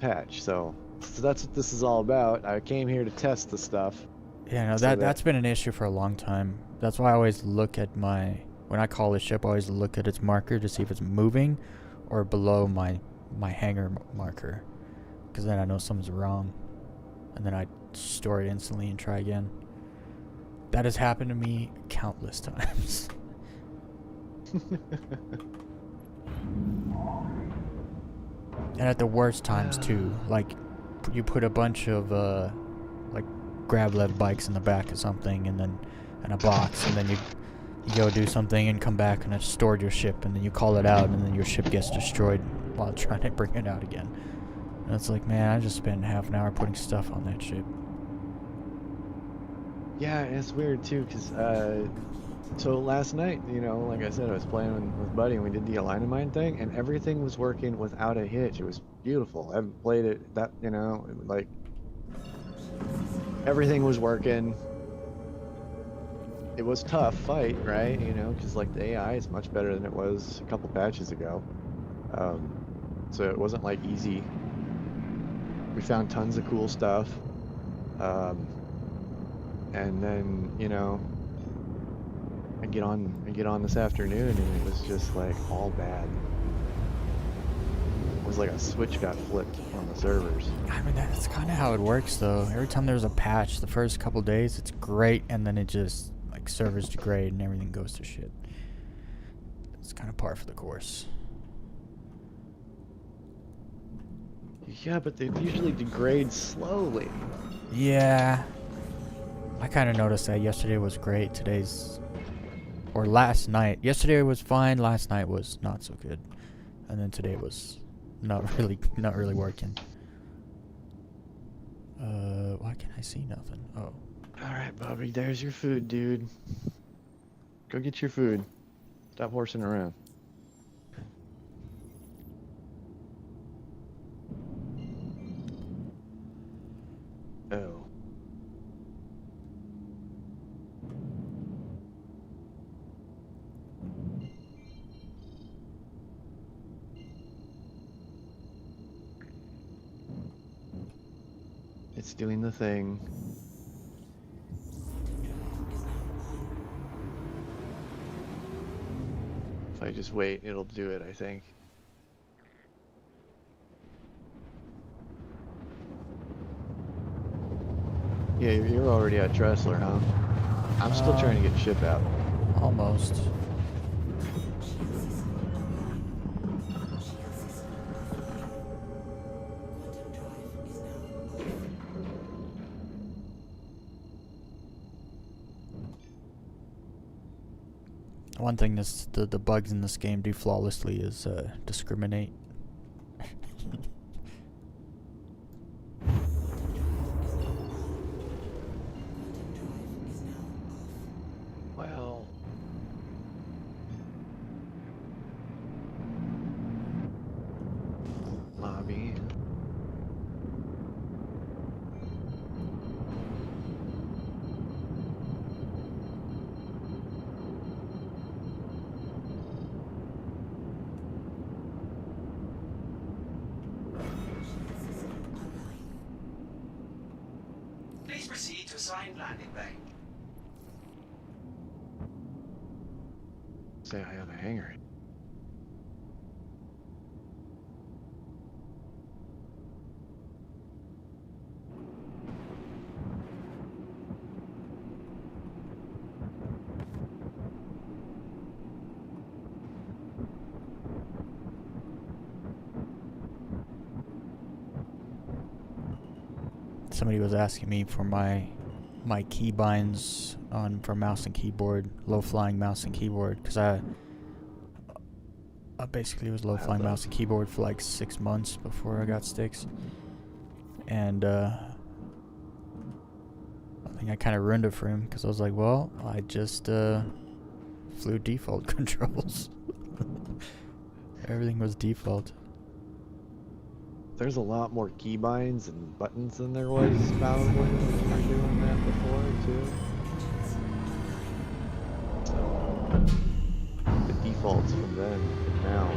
Speaker 3: patch, so that's what this is all about. I came here to test the stuff.
Speaker 1: Yeah, no,
Speaker 3: So
Speaker 1: that's been an issue for a long time. That's why I always look at when I call a ship, I always look at its marker to see if it's moving or below my hangar marker, because then I know something's wrong, and then I store it instantly and try again. That has happened to me countless times. And at the worst times too, like you put a bunch of like grab lev bikes in the back of something, and then in a box, and then you go do something and come back and it's stored your ship, and then you call it out, and then your ship gets destroyed while trying to bring it out again. And it's like, man, I just spent half an hour putting stuff on that ship.
Speaker 3: Yeah, it's weird too, because so last night, you know, like I said, I was playing with Buddy, and we did the Align of Mine thing, and everything was working without a hitch. It was beautiful. I haven't played it that, you know, like everything was working. It was tough fight, right? You know, because like the AI is much better than it was a couple patches ago. So it wasn't like easy. We found tons of cool stuff. And then, you know, I get on this afternoon, and it was just like all bad. It was like a switch got flipped on the servers.
Speaker 1: I mean, that's kind of how it works, though. Every time there's a patch, the first couple days, it's great, and then it just, like, servers degrade and everything goes to shit. It's kind of par for the course.
Speaker 3: Yeah, but they usually degrade slowly.
Speaker 1: Yeah. I kind of noticed that. Yesterday was great. Today's... Or last night. Yesterday was fine. Last night was not so good. And then today was not really working. Why can't I see nothing? Oh.
Speaker 3: Alright, Bobby, there's your food, dude. Go get your food. Stop horsing around. Oh. It's doing the thing. If I just wait, it'll do it, I think. Yeah, you're already at Trestler, huh? I'm still trying to get ship out.
Speaker 1: Almost. One thing the bugs in this game do flawlessly is discriminate.
Speaker 3: Well... Lobby.
Speaker 4: Please proceed to assigned landing bay.
Speaker 3: Say I have a hangar.
Speaker 1: somebody was asking me for my keybinds on for mouse and keyboard, low flying mouse and keyboard, because I basically was low flying mouse and keyboard for like 6 months before I got sticks, and I think I kind of ruined it for him because I was like, well, I just flew default controls. Everything was default.
Speaker 3: There's a lot more keybinds and buttons than there was probably when we were doing that before too. So the defaults from then to now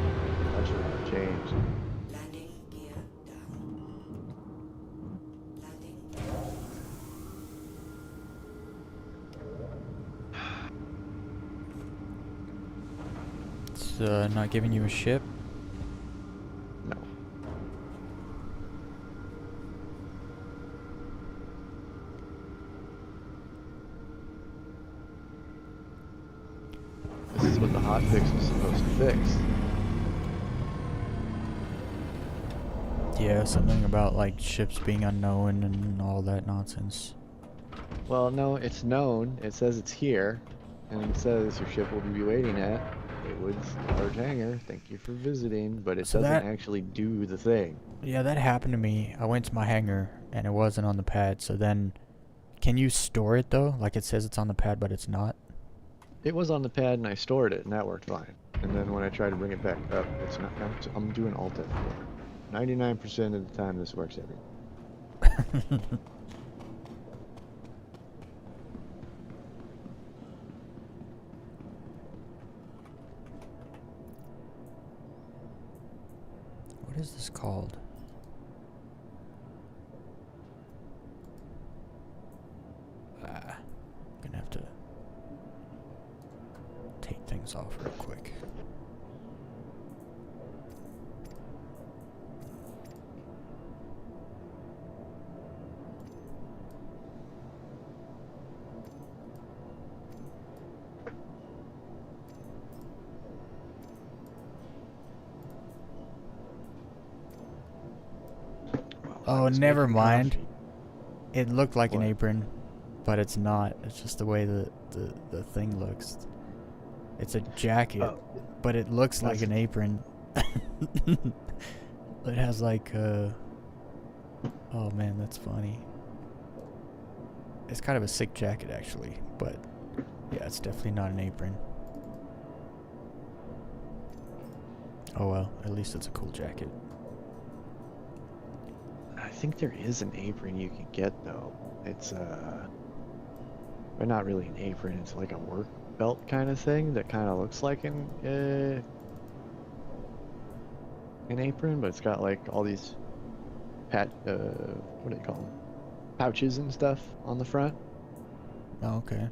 Speaker 3: actually have changed.
Speaker 4: Landing gear down. Landing.
Speaker 1: It's not giving you a ship.
Speaker 3: No. This is what the hotfix was supposed to fix.
Speaker 1: Yeah, something about like ships being unknown and all that nonsense.
Speaker 3: Well, no, it's known. It says it's here, and it says your ship will be waiting at Woods Large Hangar. Thank you for visiting, but it
Speaker 1: So
Speaker 3: doesn't
Speaker 1: that-
Speaker 3: actually do the thing.
Speaker 1: Yeah, that happened to me. I went to my hangar and it wasn't on the pad. So then, can you store it though? Like it says it's on the pad, but it's not.
Speaker 3: It was on the pad, and I stored it, and that worked fine. And then when I tried to bring it back up, it's not. I'm doing Alt F4. 99% of the time, this works every.
Speaker 1: What is this called? Gonna have to take things off real quick. Oh,
Speaker 3: I was
Speaker 1: never
Speaker 3: making
Speaker 1: mind.
Speaker 3: coffee.
Speaker 1: It looked like an
Speaker 3: What?
Speaker 1: apron, but it's not. It's just the way the thing looks. It's a jacket,
Speaker 3: Oh,
Speaker 1: but it looks like
Speaker 3: that's-
Speaker 1: an apron. It has like oh man, that's funny. It's kind of a sick jacket actually, but yeah, it's definitely not an apron. Oh well, at least it's a cool jacket.
Speaker 3: I think there is an apron you can get though. It's but not really an apron. It's like a work belt kind of thing that kind of looks like an apron, but it's got like all these what do they call them? Pouches and stuff on the front.
Speaker 1: Oh, okay.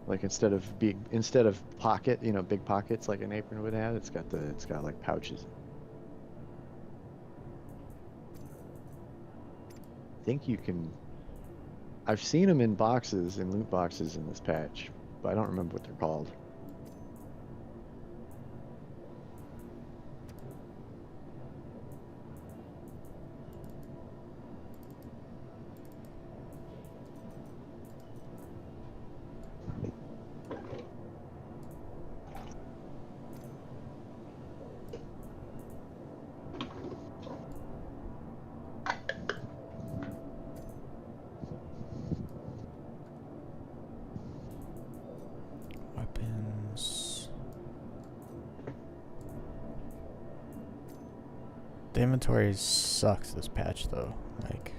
Speaker 3: Like instead of pocket, big pockets like an apron would have, it's got like pouches. I think you can. I've seen them in boxes, in loot boxes in this patch, but I don't remember what they're called.
Speaker 1: Weapons. The inventory sucks this patch though. Like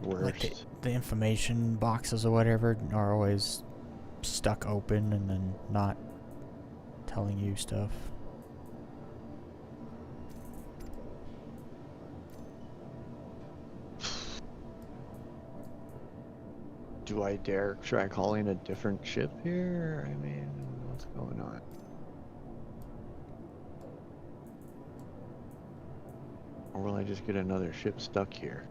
Speaker 3: Worst.
Speaker 1: the information boxes or whatever are always stuck open and then not telling you stuff.
Speaker 3: Do I dare try calling a different ship here? I mean, what's going on? Or will I just get another ship stuck here?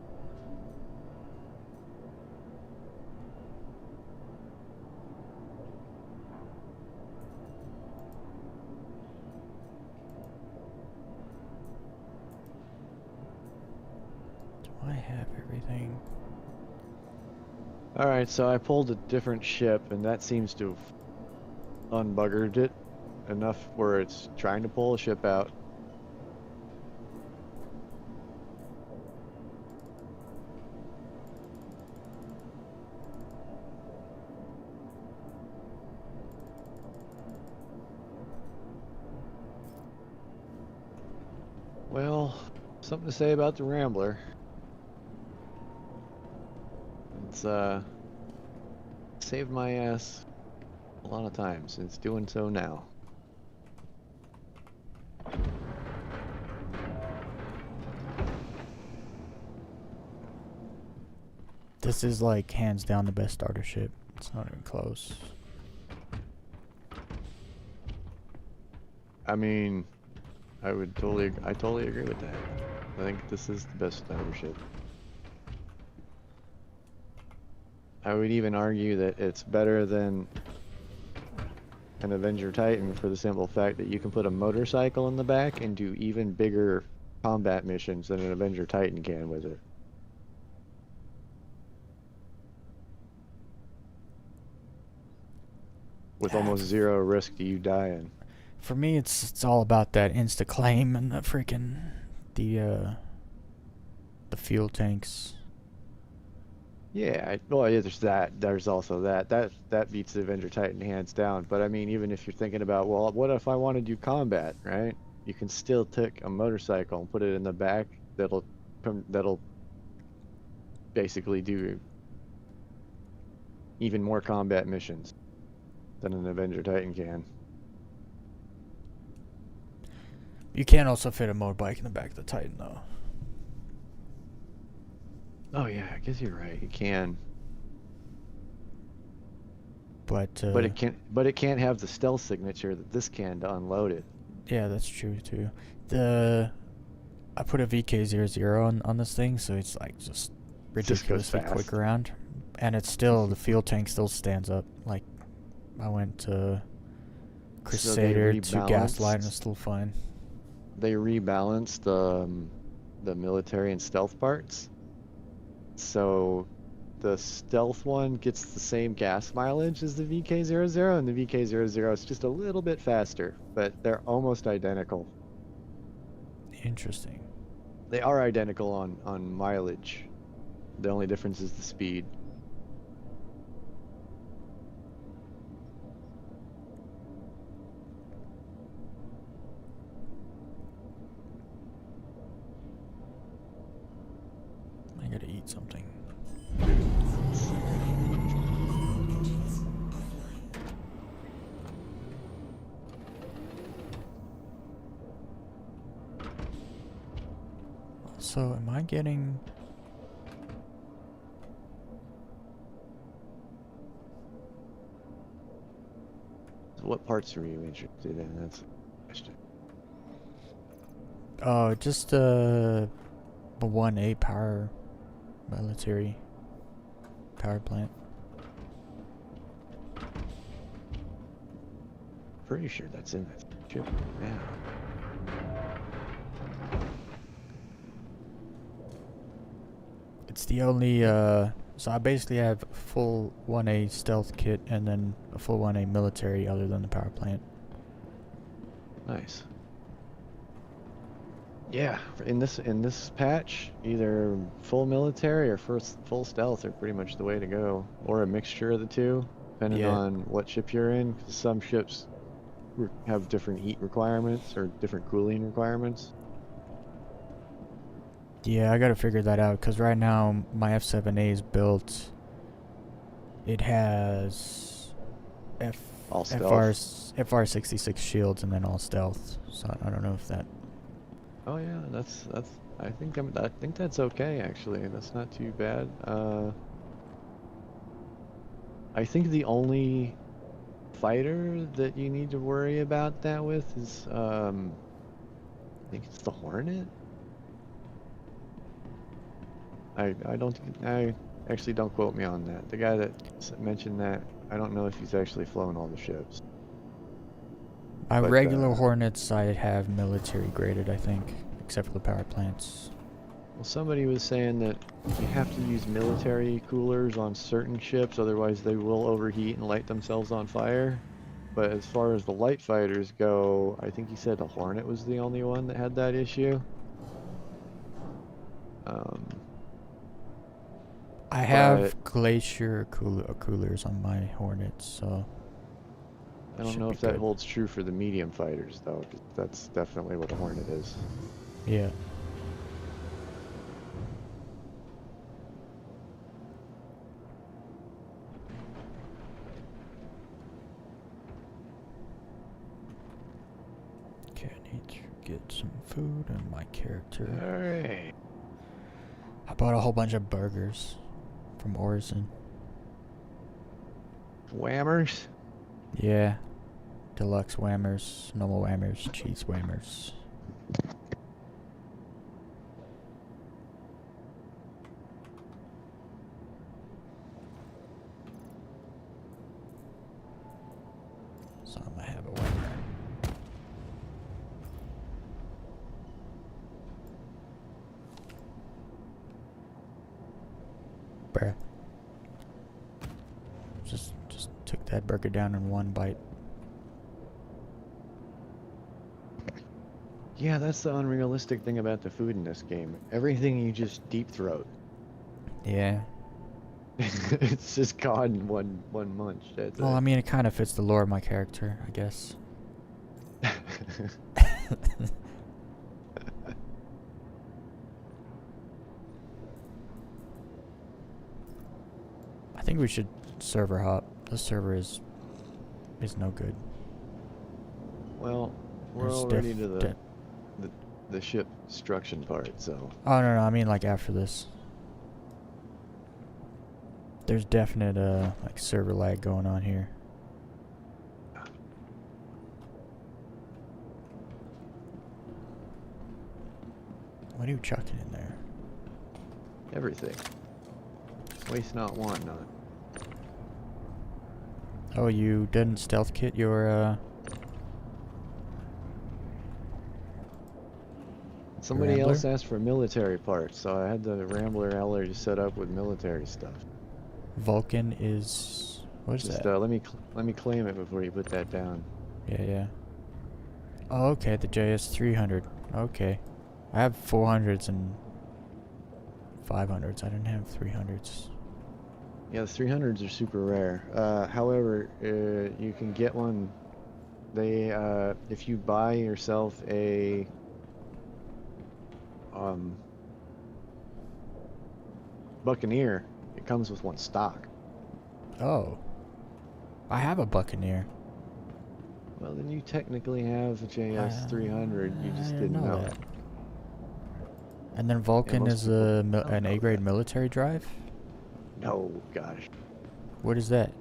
Speaker 1: everything.
Speaker 3: Alright, so I pulled a different ship, and that seems to have unbuggered it enough where it's trying to pull a ship out. Well, something to say about the Rambler. It's saved my ass a lot of times, and it's doing so now.
Speaker 1: This is like hands down the best starter ship. It's not even close.
Speaker 3: I mean, I totally agree with that. I think this is the best starter ship. I would even argue that it's better than an Avenger Titan for the simple fact that you can put a motorcycle in the back and do even bigger combat missions than an Avenger Titan can with it. With almost zero risk to you dying.
Speaker 1: For me, it's all about that insta claim and the freaking the fuel tanks.
Speaker 3: Yeah, well, yeah, there's that. There's also that. That beats the Avenger Titan hands down. But I mean, even if you're thinking about, well, what if I want to do combat, right? You can still take a motorcycle and put it in the back. That'll basically do even more combat missions than an Avenger Titan can.
Speaker 1: You can also fit a motorbike in the back of the Titan, though.
Speaker 3: Oh yeah, I guess you're right. You can,
Speaker 1: But
Speaker 3: it can't have the stealth signature that this can to unload it.
Speaker 1: yeah, that's true too. I put a VK00 on this thing, so it's like just
Speaker 3: Just goes
Speaker 1: ridiculously quick
Speaker 3: fast.
Speaker 1: around, and it's still the fuel tank still stands up. Like I went to Crusader to Gaslight, and it's still fine.
Speaker 3: They rebalanced the military and stealth parts. So the stealth one gets the same gas mileage as the VK00, and the VK00 is just a little bit faster, but they're almost identical.
Speaker 1: Interesting.
Speaker 3: They are identical on mileage. The only difference is the speed.
Speaker 1: I gotta eat something.
Speaker 4: Engines offline.
Speaker 1: So am I getting?
Speaker 3: What parts are you interested in? That's the question.
Speaker 1: Oh, just a 1A power military power plant.
Speaker 3: Pretty sure that's in that ship now.
Speaker 1: It's the only so I basically have a full 1A stealth kit and then a full 1A military other than the power plant.
Speaker 3: Nice. Yeah, in this patch, either full military or full stealth are pretty much the way to go, or a mixture of the two, depending
Speaker 1: Yeah.
Speaker 3: on what ship you're in. 'Cause some ships have different heat requirements or different cooling requirements.
Speaker 1: Yeah, I gotta figure that out because right now my F7A is built. It has
Speaker 3: All stealth.
Speaker 1: FR66 shields and then all stealth. So I don't know if that.
Speaker 3: Oh yeah, that's. I think that's okay actually. That's not too bad. I think the only fighter that you need to worry about that with is I think it's the Hornet. I actually don't quote me on that. The guy that mentioned that, I don't know if he's actually flown all the ships.
Speaker 1: My
Speaker 3: But,
Speaker 1: regular Hornets I have military graded, I think, except for the power plants.
Speaker 3: Well, somebody was saying that you have to use military coolers on certain ships, otherwise they will overheat and light themselves on fire. But as far as the light fighters go, I think he said the Hornet was the only one that had that issue.
Speaker 1: I have glacier coolers on my Hornets, so
Speaker 3: I don't
Speaker 1: should
Speaker 3: know
Speaker 1: be
Speaker 3: if that
Speaker 1: good.
Speaker 3: holds true for the medium fighters, though, 'cause that's definitely what a Hornet is.
Speaker 1: Yeah. Okay, I need to get some food and my character.
Speaker 3: Alright.
Speaker 1: I bought a whole bunch of burgers from Orison.
Speaker 3: Whammers?
Speaker 1: Yeah. Deluxe whammers, normal whammers, cheese whammers. So I'm gonna have a whammer. Bruh. Just took that burger down in one bite.
Speaker 3: Yeah, that's the unrealistic thing about the food in this game. Everything you just deep throat.
Speaker 1: Yeah.
Speaker 3: It's just gone in one munch. That's
Speaker 1: Well,
Speaker 3: it.
Speaker 1: I mean, it kind of fits the lore of my character, I guess. I think we should server hop. This server is no good.
Speaker 3: Well, we're
Speaker 1: There's
Speaker 3: already to the ship construction part, so
Speaker 1: Oh no, I mean like after this. There's definite like server lag going on here. What are you chucking in there?
Speaker 3: everything. Waste not, want not.
Speaker 1: Oh, you didn't stealth kit your
Speaker 3: Somebody
Speaker 1: Rambler?
Speaker 3: else asked for military parts, so I had the Rambler already set up with military stuff.
Speaker 1: Vulcan is what is
Speaker 3: Just
Speaker 1: that?
Speaker 3: let me claim it before you put that down.
Speaker 1: Yeah. Oh, okay, the JS 300. Okay. I have 400s and 500s. I didn't have 300s.
Speaker 3: Yeah, the 300s are super rare. However, you can get one. They if you buy yourself a Buccaneer, it comes with one stock.
Speaker 1: Oh. I have a Buccaneer.
Speaker 3: Well, then you technically have a JS 300. You just
Speaker 1: I
Speaker 3: didn't know.
Speaker 1: that. And then Vulcan
Speaker 3: most
Speaker 1: is
Speaker 3: people
Speaker 1: a
Speaker 3: don't
Speaker 1: an
Speaker 3: know
Speaker 1: A-grade
Speaker 3: that.
Speaker 1: military drive?
Speaker 3: No, gosh.
Speaker 1: What is that?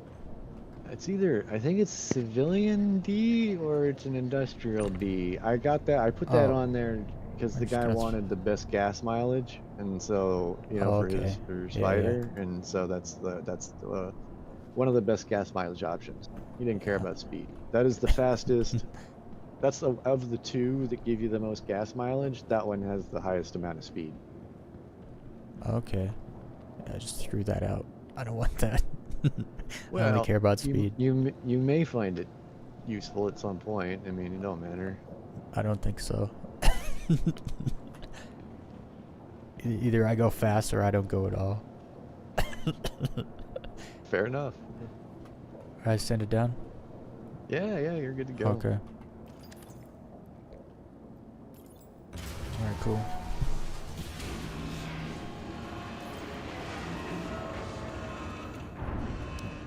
Speaker 3: It's either, I think it's civilian D or it's an industrial D. I got that, I put that
Speaker 1: Oh.
Speaker 3: on there because the guy
Speaker 1: That's-
Speaker 3: wanted the best gas mileage, and so, you know,
Speaker 1: Oh,
Speaker 3: for his
Speaker 1: okay.
Speaker 3: for his
Speaker 1: Yeah, yeah.
Speaker 3: fighter, and so that's one of the best gas mileage options. He didn't care about speed. That is the fastest. That's of the two that give you the most gas mileage. That one has the highest amount of speed.
Speaker 1: Okay. I just threw that out. I don't want that. I
Speaker 3: Well,
Speaker 1: only care about
Speaker 3: you-
Speaker 1: speed.
Speaker 3: You may find it useful at some point. I mean, it don't matter.
Speaker 1: I don't think so. Either I go fast or I don't go at all.
Speaker 3: Fair enough.
Speaker 1: I send it down?
Speaker 3: Yeah, you're good to go.
Speaker 1: Okay. Alright, cool.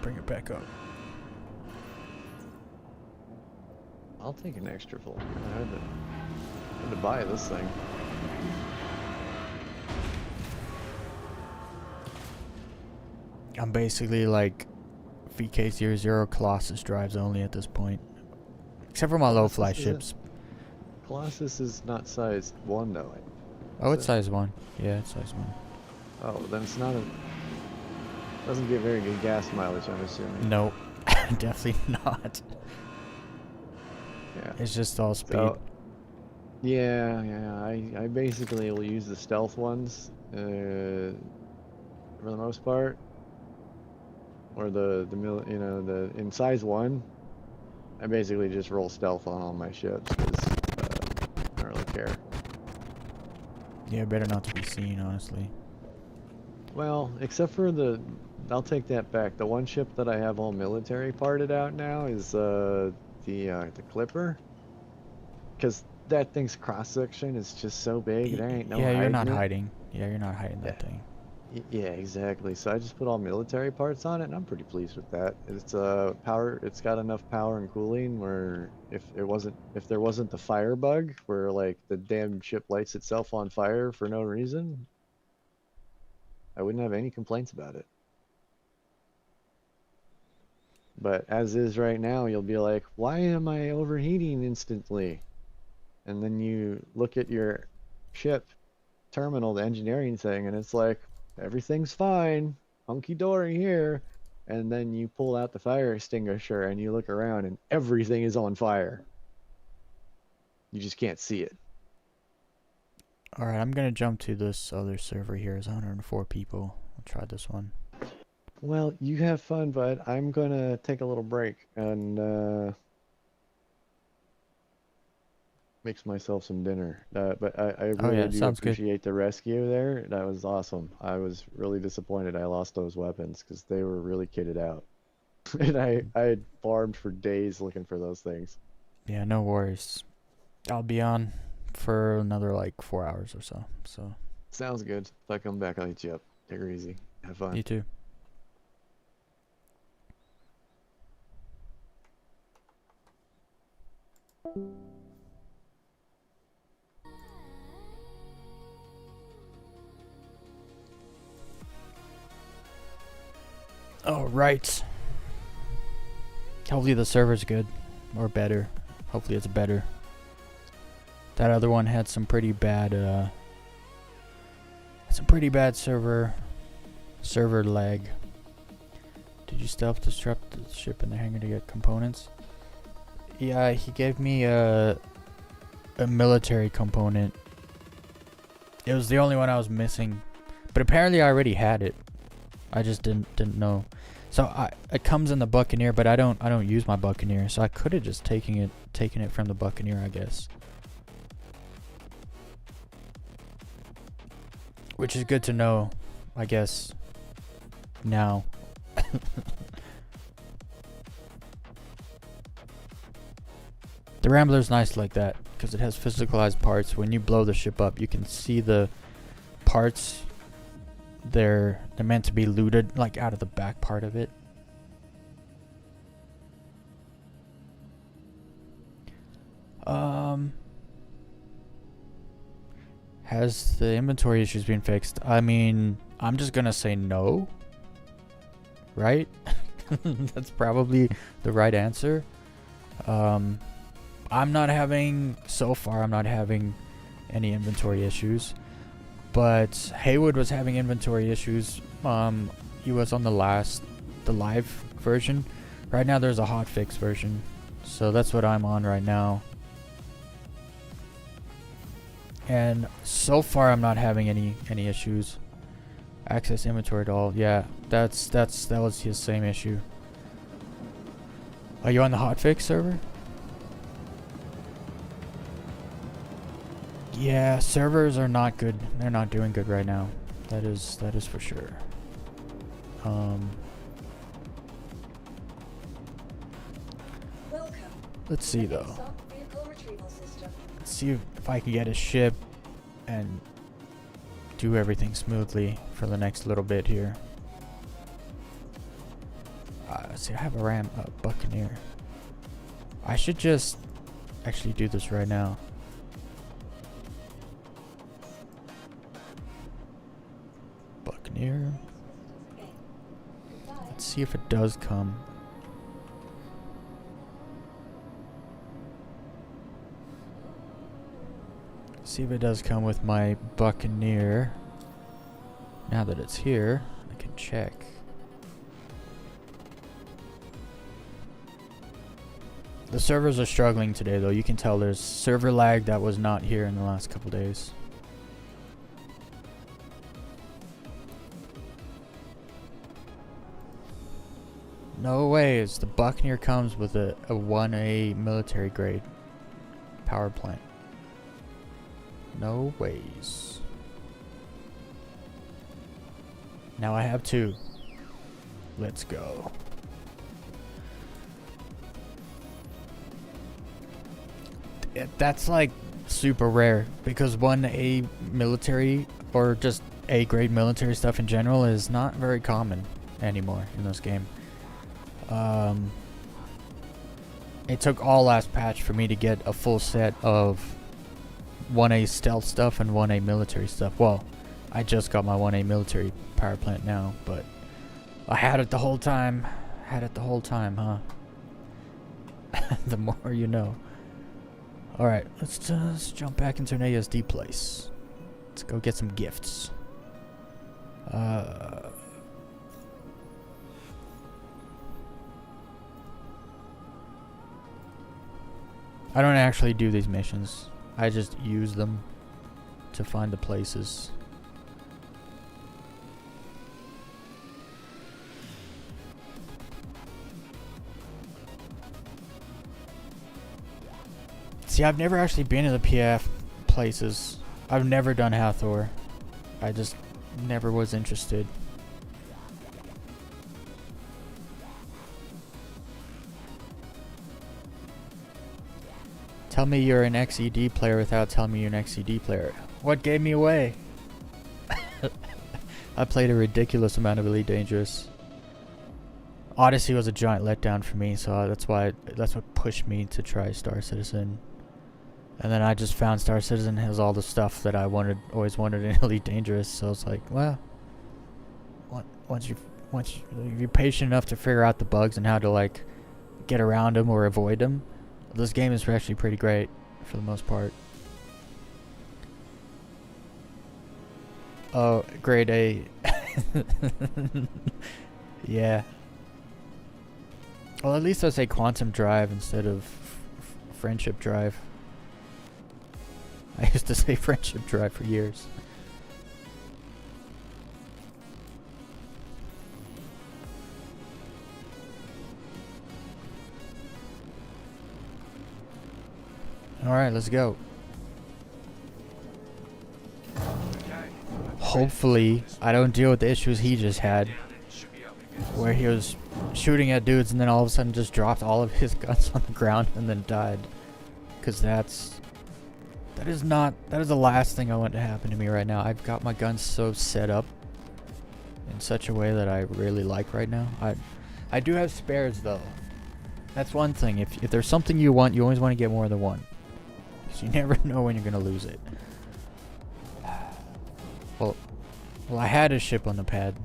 Speaker 1: Bring it back up.
Speaker 3: I'll take an extra full. I had to buy this thing.
Speaker 1: I'm basically like VK00 Colossus drives only at this point. Except for my low fly
Speaker 3: Colossus isn't-
Speaker 1: ships.
Speaker 3: Colossus is not size 1 though.
Speaker 1: Oh, it's
Speaker 3: it?
Speaker 1: size 1. Yeah, it's size 1.
Speaker 3: Oh, then it's not a. Doesn't get very good gas mileage, I'm assuming.
Speaker 1: Nope. Definitely not.
Speaker 3: Yeah.
Speaker 1: It's just all speed.
Speaker 3: So, Yeah. I basically will use the stealth ones for the most part, or the in size 1. I basically just roll stealth on all my ships because I don't really care.
Speaker 1: Yeah, better not to be seen, honestly.
Speaker 3: Well, except for I'll take that back. The one ship that I have all military parted out now is the Clipper, because that thing's cross section is just so big there ain't no
Speaker 1: Yeah, you're
Speaker 3: hiding
Speaker 1: not
Speaker 3: it.
Speaker 1: hiding. Yeah, you're not hiding
Speaker 3: Yeah,
Speaker 1: that thing.
Speaker 3: yeah, exactly. So I just put all military parts on it, and I'm pretty pleased with that. It's power. It's got enough power and cooling where if there wasn't the fire bug where like the damn ship lights itself on fire for no reason, I wouldn't have any complaints about it. But as is right now, you'll be like, why am I overheating instantly? And then you look at your ship terminal, the engineering thing, and it's like, everything's fine, hunky dory here. And then you pull out the fire extinguisher and you look around and everything is on fire. You just can't see it.
Speaker 1: Alright, I'm gonna jump to this other server here. There's 104 people. I'll try this one.
Speaker 3: Well, you have fun, bud. I'm gonna take a little break and mix myself some dinner. But I
Speaker 1: Oh
Speaker 3: really
Speaker 1: yeah,
Speaker 3: do
Speaker 1: sounds good.
Speaker 3: appreciate the rescue there. That was awesome. I was really disappointed I lost those weapons because they were really kitted out. And I had farmed for days looking for those things.
Speaker 1: Yeah, no worries. I'll be on for another like 4 hours or so. So
Speaker 3: Sounds good. If I come back, I'll hit you up. Take her easy. Have fun.
Speaker 1: you too. Alright. Hopefully the server's good. Or better. Hopefully it's better. That other one had some pretty bad server lag. Did you self-destruct the ship in the hangar to get components? Yeah, he gave me a military component. It was the only one I was missing, but apparently I already had it. I just didn't know. So it comes in the Buccaneer, but I don't use my Buccaneer, so I could have just taken it from the Buccaneer, I guess. Which is good to know, I guess. Now. The Rambler's nice like that because it has physicalized parts. When you blow the ship up, you can see the parts. They're meant to be looted, like out of the back part of it. Has the inventory issues been fixed? I mean, I'm just gonna say no. Right? That's probably the right answer. So far I'm not having any inventory issues. But Haywood was having inventory issues. He was on the live version. Right now there's a hotfix version. So that's what I'm on right now. And so far I'm not having any issues. Access inventory at all. Yeah, that was his same issue. Are you on the hotfix server? Yeah, servers are not good. They're not doing good right now. That is for sure. Let's see though. Let's see if I can get a ship and do everything smoothly for the next little bit here. See, I have a Buccaneer. I should just actually do this right now. Buccaneer. Let's see if it does come. See if it does come with my Buccaneer. Now that it's here, I can check. The servers are struggling today though. You can tell there's server lag that was not here in the last couple days. No ways. The Buccaneer comes with a 1A military grade power plant. No ways. Now I have 2. Let's go. That's like super rare because 1A military or just A grade military stuff in general is not very common anymore in this game. It took all last patch for me to get a full set of 1A stealth stuff and 1A military stuff. Well, I just got my 1A military power plant now, but I had it the whole time. Had it the whole time, huh? The more you know. Alright, let's just jump back into an ASD place. Let's go get some gifts. I don't actually do these missions. I just use them to find the places. See, I've never actually been to the PF places. I've never done Hathor. I just never was interested. Tell me you're an XED player without telling me you're an XED player. What gave me away? I played a ridiculous amount of Elite Dangerous. Odyssey was a giant letdown for me, so that's what pushed me to try Star Citizen. And then I just found Star Citizen has all the stuff that I always wanted in Elite Dangerous. So it's like, well, once you're patient enough to figure out the bugs and how to like get around them or avoid them, this game is actually pretty great for the most part. Oh, grade A. Yeah. Well, at least I say Quantum Drive instead of Friendship Drive. I used to say Friendship Drive for years. Alright, let's go. Hopefully, I don't deal with the issues he just had. Where he was shooting at dudes and then all of a sudden just dropped all of his guns on the ground and then died. Because that is the last thing I want to happen to me right now. I've got my guns so set up in such a way that I really like right now. I do have spares though. That's one thing. If there's something you want, you always want to get more than one. Because you never know when you're going to lose it. Well, I had a ship on the pad.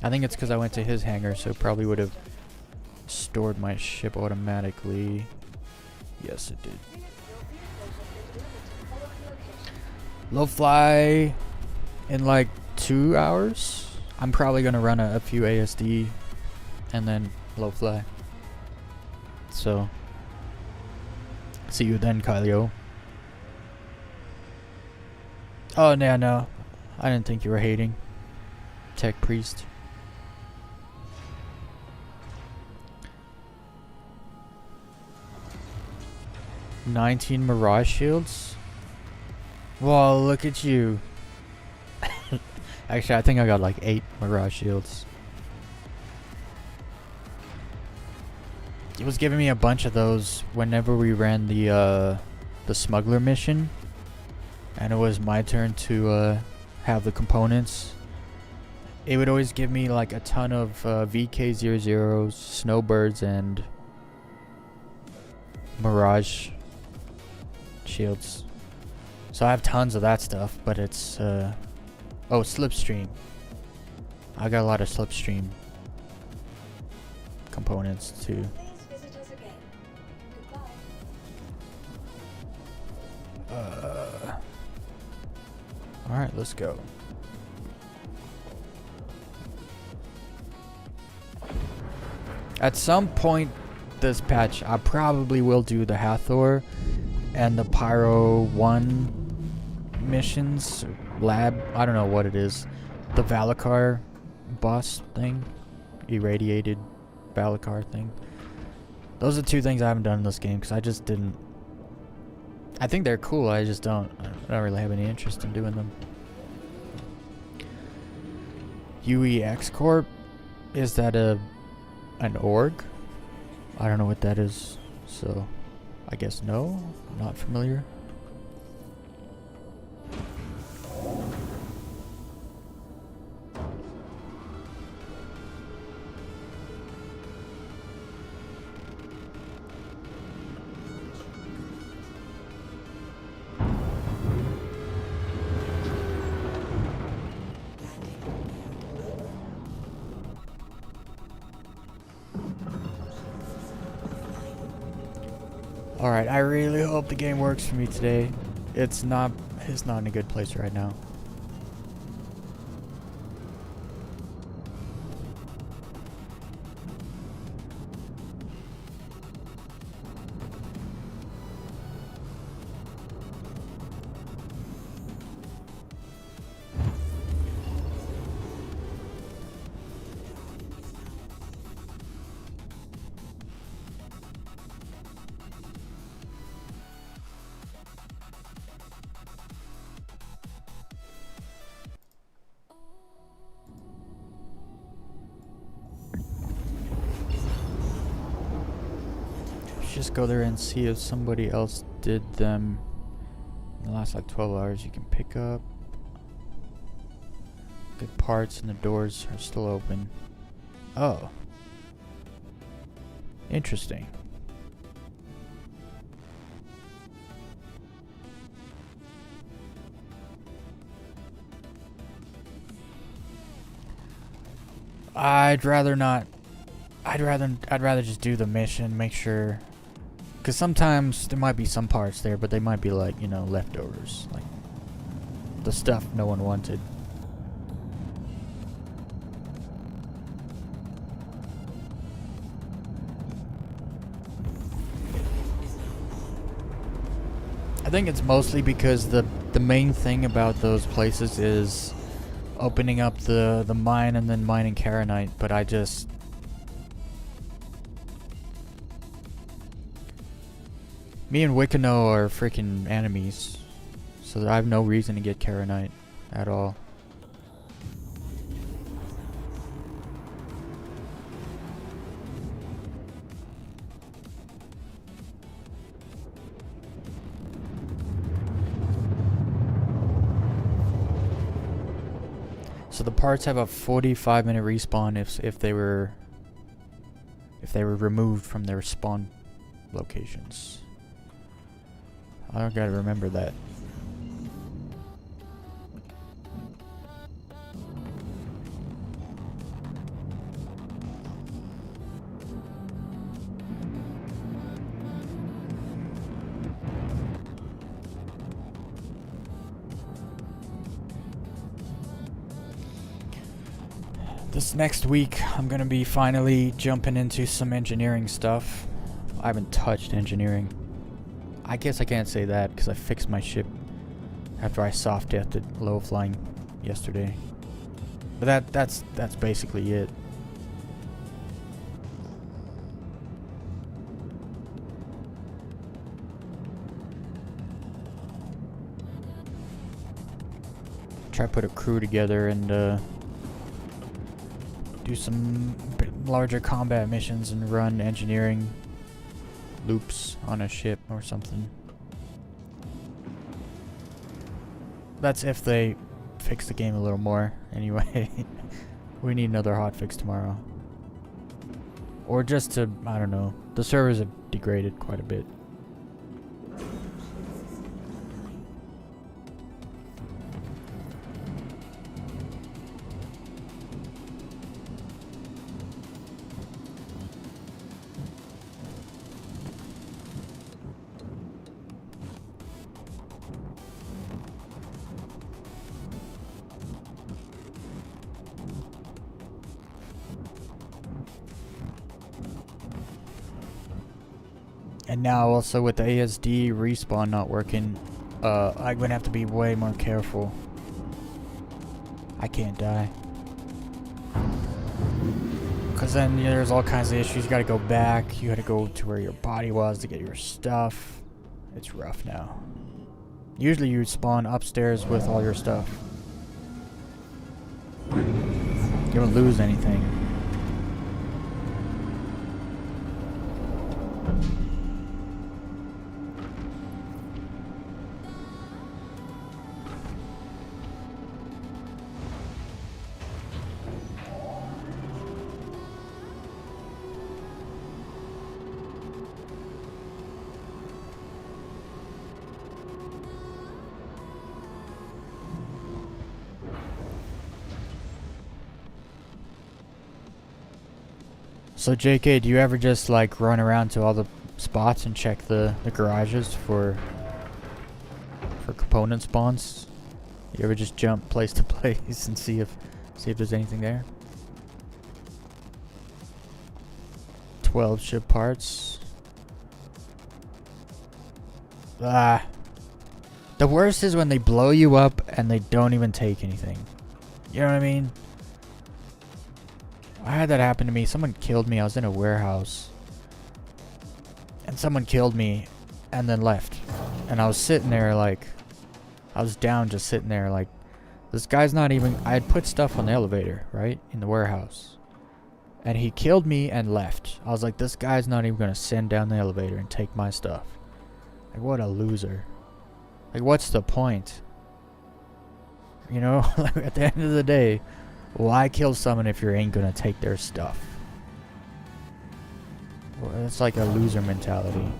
Speaker 1: I think it's because I went to his hangar, so probably would have stored my ship automatically. Yes, it did. Low fly in like 2 hours. I'm probably gonna run a few ASD and then low fly. So, see you then, Kylio. Oh, no. I didn't think you were hating. Tech Priest. $19 Mirage Shields? Whoa, look at you. Actually, I think I got like 8 Mirage Shields. It was giving me a bunch of those whenever we ran the smuggler mission. And it was my turn to have the components. It would always give me like a ton of VK00s, Snowbirds, and Mirage Shields. So I have tons of that stuff, but it's oh, Slipstream. I got a lot of Slipstream components too. Alright, let's go. At some point this patch, I probably will do the Hathor and the Pyro 1 missions, lab, I don't know what it is. The Valakar boss thing. Irradiated Valakar thing. Those are two things I haven't done in this game because I just didn't. I think they're cool, I just don't really have any interest in doing them. ONYX Corp? Is that an org? I don't know what that is, so I guess no, not familiar. Alright, I really hope the game works for me today. It's not in a good place right now. Just go there and see if somebody else did them in the last like 12 hours. You can pick up good parts and the doors are still open. Oh, interesting. I'd rather not. I'd rather just do the mission, make sure. Because sometimes there might be some parts there, but they might be like, you know, leftovers. Like, the stuff no one wanted. I think it's mostly because the main thing about those places is opening up the mine and then mining Karenite, but I just... Me and Wicano are freaking enemies, so I have no reason to get Karenite at all. So the parts have a 45-minute respawn if they were removed from their spawn locations. I gotta remember that. This next week, I'm gonna be finally jumping into some engineering stuff. I haven't touched engineering. I guess I can't say that because I fixed my ship after I soft deathed it low flying yesterday. But that's basically it. Try to put a crew together and do some larger combat missions and run engineering loops on a ship or something. That's if they fix the game a little more. Anyway, we need another hotfix tomorrow. Or just to, I don't know, the servers have degraded quite a bit. And now also with the ASD respawn not working, I'm gonna have to be way more careful. I can't die. Cause then there's all kinds of issues. You gotta go back. You gotta go to where your body was to get your stuff. It's rough now. Usually you spawn upstairs with all your stuff. You don't lose anything. So JK, do you ever just like run around to all the spots and check the garages for component spawns? You ever just jump place to place and see if there's anything there? 12 ship parts. Ah. The worst is when they blow you up and they don't even take anything. You know what I mean? I had that happen to me. Someone killed me. I was in a warehouse. And someone killed me and then left. And I was sitting there like... I was down just sitting there like... This guy's not even... I had put stuff on the elevator, right? In the warehouse. And he killed me and left. I was like, this guy's not even going to send down the elevator and take my stuff. Like, what a loser. Like, what's the point? You know? Like, at the end of the day... Why kill someone if you ain't gonna take their stuff? Well, it's like a loser mentality.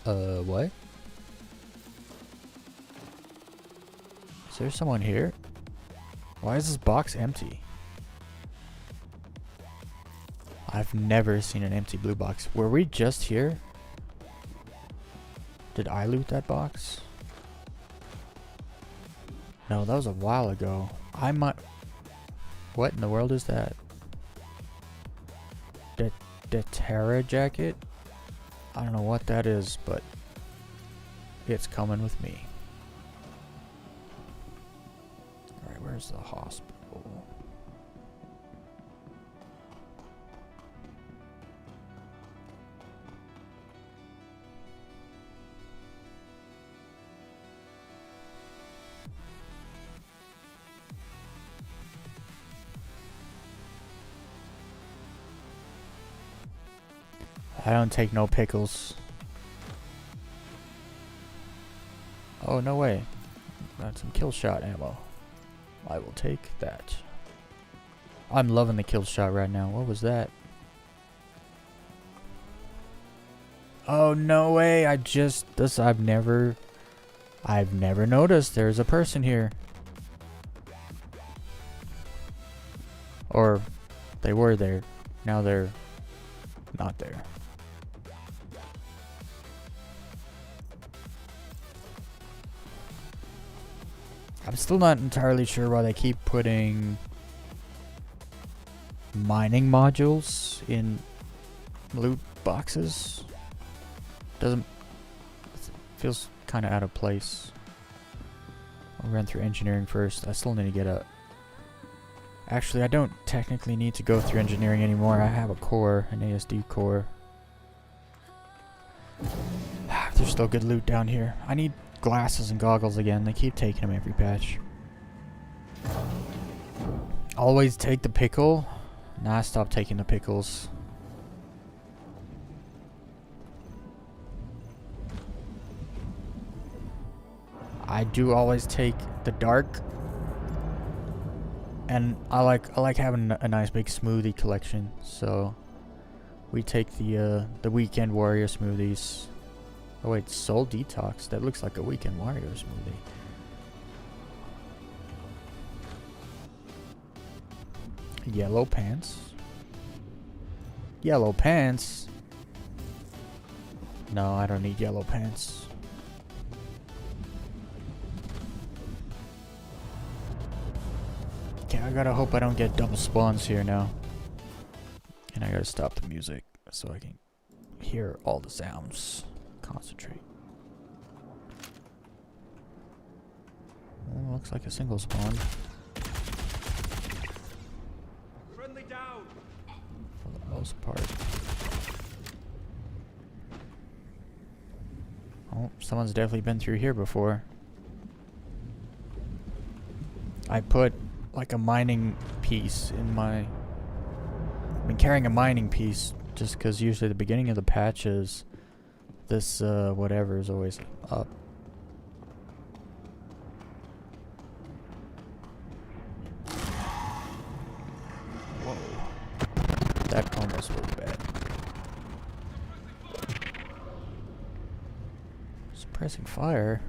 Speaker 1: What? Is there someone here? Why is this box empty? I've never seen an empty blue box. Were we just here? Did I loot that box? No, that was a while ago. I might... What in the world is that? The Terra jacket? I don't know what that is, but... It's coming with me. Alright, where's the hospital? I don't take no pickles. Oh, no way. Got some kill shot ammo. I will take that. I'm loving the kill shot right now. What was that? Oh, no way. I've never noticed there's a person here. Or they were there. Now they're not there. I'm still not entirely sure why they keep putting mining modules in loot boxes. Feels kind of out of place. I'll run through engineering first. I still need to get a... Actually, I don't technically need to go through engineering anymore. I have a core, an ASD core. There's still good loot down here. I need glasses and goggles again. They keep taking them every patch. Always take the pickle. Nah, stop taking the pickles. I do always take the dark. And I like having a nice big smoothie collection. So we take the Weekend Warrior smoothies. Oh wait, Soul Detox. That looks like a Weekend Warrior smoothie. Yellow pants. Yellow pants? No, I don't need yellow pants. I gotta hope I don't get double spawns here now. And I gotta stop the music so I can hear all the sounds. Concentrate. Well, looks like a single spawn.
Speaker 2: Friendly down.
Speaker 1: For the most part. Oh, someone's definitely been through here before. I put like a mining piece in my... I've been carrying a mining piece just because usually the beginning of the patches, this whatever is always up. Whoa. That almost was bad. Suppressing fire?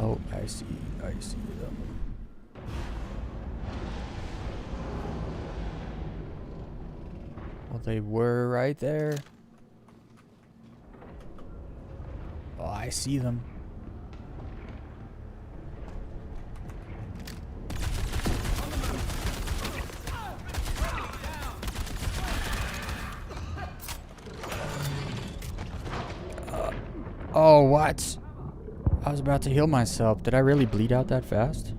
Speaker 1: Oh, I see them. Well, they were right there. Oh, I see them. Oh, what? I was about to heal myself. Did I really bleed out that fast?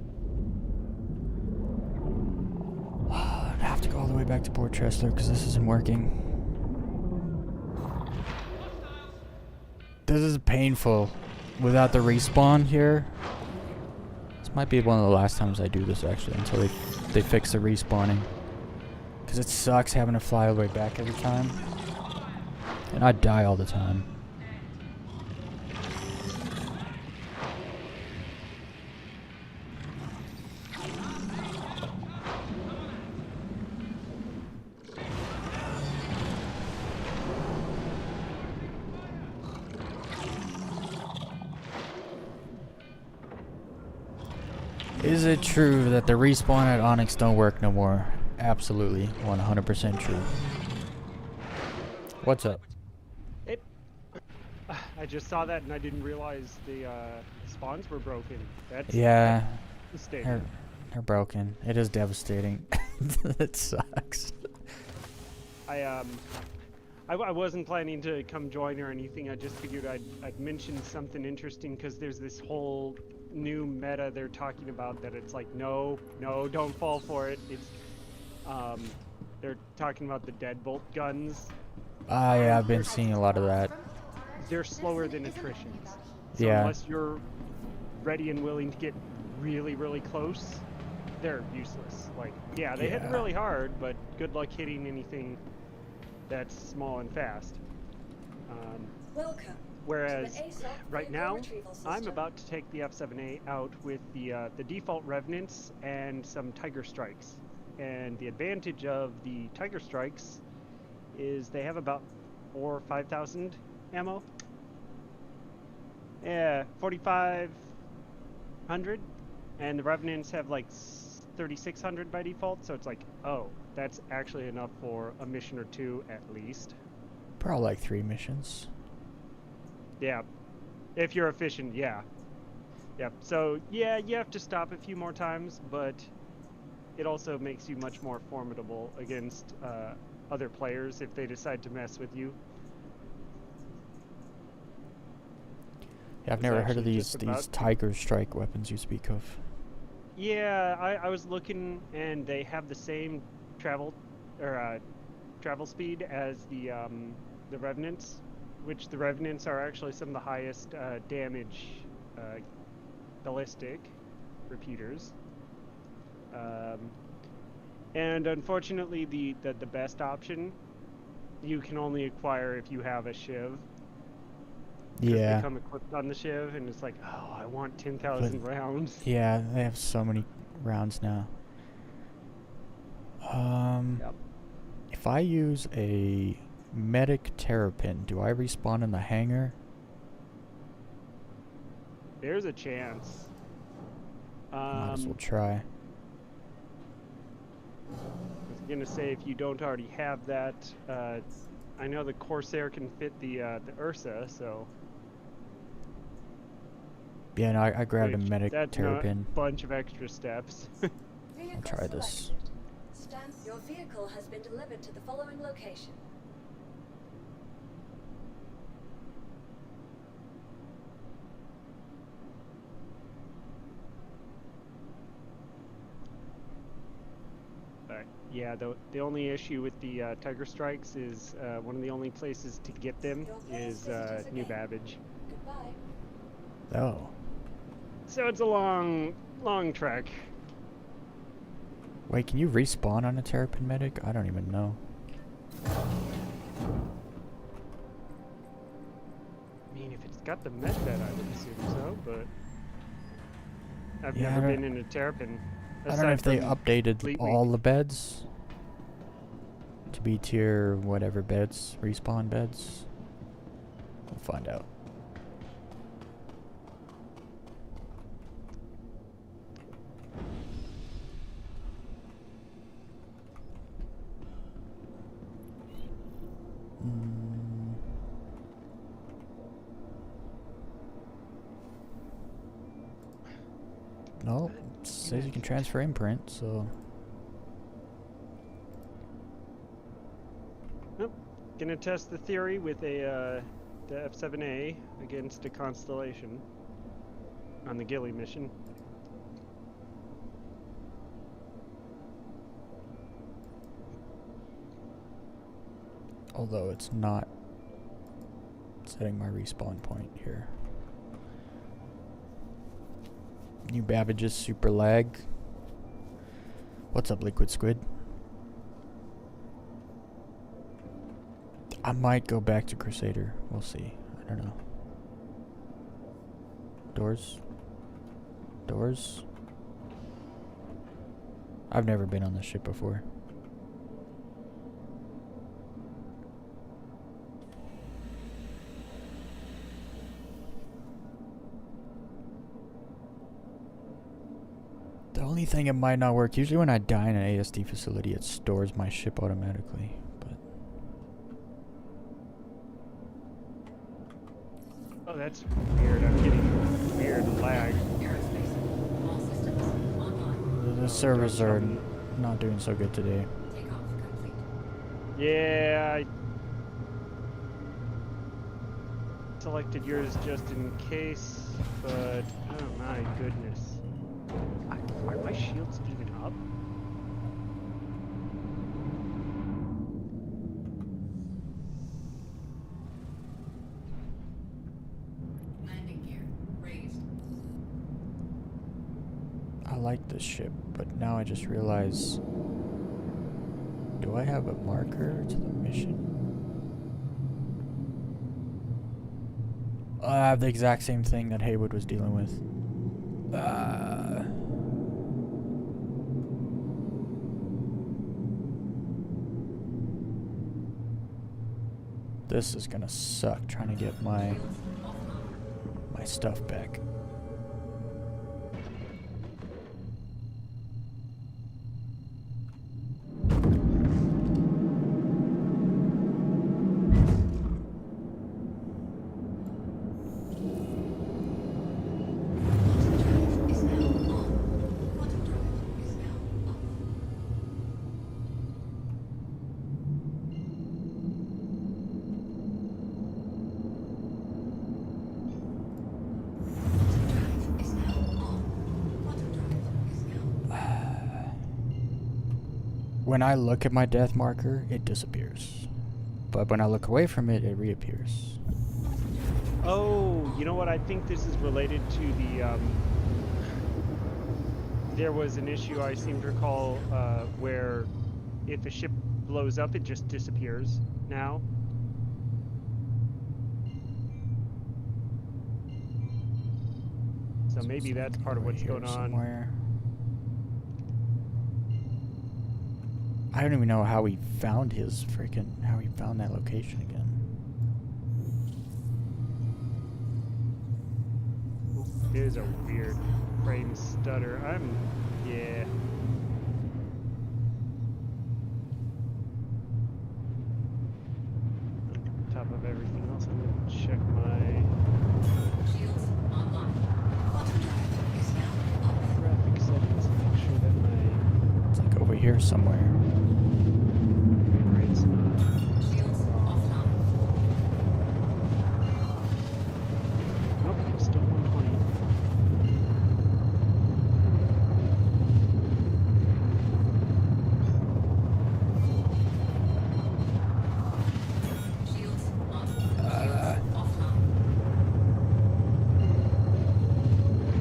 Speaker 1: I'd have to go all the way back to Port Trestler because this isn't working. This is painful without the respawn here. This might be one of the last times I do this actually until they fix the respawning. Because it sucks having to fly all the way back every time. And I die all the time. Is it true that the respawn at ONYX don't work no more? Absolutely, 100% true. What's up?
Speaker 5: I just saw that and I didn't realize the spawns were broken. That's
Speaker 1: Yeah,
Speaker 5: devastating.
Speaker 1: they're broken. It is devastating. It sucks.
Speaker 5: I wasn't planning to come join or anything. I just figured I'd mention something interesting because there's this whole new meta they're talking about that it's like no, don't fall for it. It's they're talking about the deadbolt guns.
Speaker 1: Ah, yeah, I've been seeing a lot of that.
Speaker 5: They're slower than attritions. So
Speaker 1: Yeah.
Speaker 5: unless you're ready and willing to get really, really close, they're useless. Like, yeah, they hit
Speaker 1: Yeah.
Speaker 5: really hard, but good luck hitting anything that's small and fast.
Speaker 6: Welcome.
Speaker 5: Whereas right now,
Speaker 6: Retrieval
Speaker 5: I'm
Speaker 6: system.
Speaker 5: about to take the F7A out with the default Revenants and some Tiger Strikes. And the advantage of the Tiger Strikes is they have about 4,000 or 5,000 ammo. Yeah, 4,500, and the Revenants have like 3,600 by default. So it's like, oh, that's actually enough for a mission or two at least.
Speaker 1: Probably like 3 missions.
Speaker 5: Yeah, if you're efficient, yeah. Yep. So yeah, you have to stop a few more times, but it also makes you much more formidable against other players if they decide to mess with you.
Speaker 1: Yeah, I've
Speaker 5: It's
Speaker 1: never heard of
Speaker 5: actually
Speaker 1: these
Speaker 5: just about-
Speaker 1: Tiger Strike weapons you speak of.
Speaker 5: Yeah, I was looking, and they have the same travel speed as the Revenants, which the Revenants are actually some of the highest damage ballistic repeaters. And unfortunately, the best option you can only acquire if you have a Shiv. 'Cause
Speaker 1: Yeah.
Speaker 5: they come equipped on the Shiv, and it's like, oh, I want 10,000 rounds.
Speaker 1: Yeah, they have so many rounds now.
Speaker 5: Yep.
Speaker 1: If I use a medic terrapin, do I respawn in the hangar?
Speaker 5: There's a chance.
Speaker 1: Might as well try.
Speaker 5: I was gonna say if you don't already have that, I know the Corsair can fit the Ursa, so
Speaker 1: Yeah, no, I grabbed a
Speaker 5: Which,
Speaker 1: medic
Speaker 5: that's
Speaker 1: terrapin.
Speaker 5: a bunch of extra steps.
Speaker 6: Vehicle
Speaker 1: try this.
Speaker 6: selected. Stamp, your vehicle has been delivered to the following location.
Speaker 5: But yeah, the only issue with the Tiger Strikes is one of the only places to get them is New Babbage.
Speaker 6: Goodbye.
Speaker 1: Oh.
Speaker 5: So it's a long trek.
Speaker 1: Wait, can you respawn on a terrapin medic? I don't even know.
Speaker 5: I mean, if it's got the med bed, I would assume so, but I've
Speaker 1: Yeah,
Speaker 5: never
Speaker 1: I
Speaker 5: been in a terrapin.
Speaker 1: don't know if they
Speaker 5: aside from
Speaker 1: updated
Speaker 5: Fleet
Speaker 1: all
Speaker 5: Week.
Speaker 1: the beds to be tier whatever beds, respawn beds. We'll find out. No, it says you can transfer imprint, so
Speaker 5: Nope. Gonna test the theory with a the F7A against a Constellation on the Gilly mission.
Speaker 1: although it's not setting my respawn point here. New Babbage's super lag. What's up, Liquid Squid? I might go back to Crusader. We'll see. I don't know. Doors? Doors? I've never been on this ship before. The only thing it might not work, usually when I die in an ASD facility, it stores my ship automatically. But
Speaker 5: Oh, that's weird. I'm getting weird lag.
Speaker 6: Aerospace. All systems online.
Speaker 1: the servers are
Speaker 5: something.
Speaker 1: not doing so good today.
Speaker 6: Takeoff complete.
Speaker 5: Yeah, I selected yours just in case, but oh my goodness. Are my shields even up?
Speaker 6: Landing gear raised.
Speaker 1: I like this ship, but now I just realize, do I have a marker to the mission? I have the exact same thing that Haywood was dealing with. This is gonna suck trying to get my stuff back.
Speaker 6: Is now on. Quantum drive is now up. Drive is now on. Quantum drive is now
Speaker 1: When I look at my death marker, it disappears. But when I look away from it, it reappears.
Speaker 5: Oh, you know what? I think this is related to the, there was an issue I seem to recall, where if a ship blows up, it just disappears now. So maybe that's part of
Speaker 1: Over
Speaker 5: what's
Speaker 1: here
Speaker 5: going on.
Speaker 1: somewhere. I don't even know how he found how he found that location again.
Speaker 5: There's a weird frame stutter. Yeah. On top of everything else, I'm gonna check my.
Speaker 6: shields online.
Speaker 1: here somewhere.
Speaker 5: It's not.
Speaker 6: Shields offline.
Speaker 5: Nope, still 120.
Speaker 6: Shields on. Shields offline.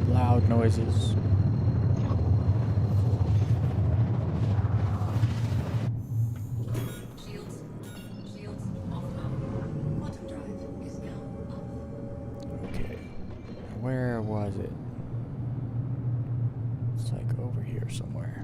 Speaker 1: Loud noises.
Speaker 6: Shields. Shields offline. Quantum drive is now up.
Speaker 1: Okay. Where was it? It's like over here somewhere.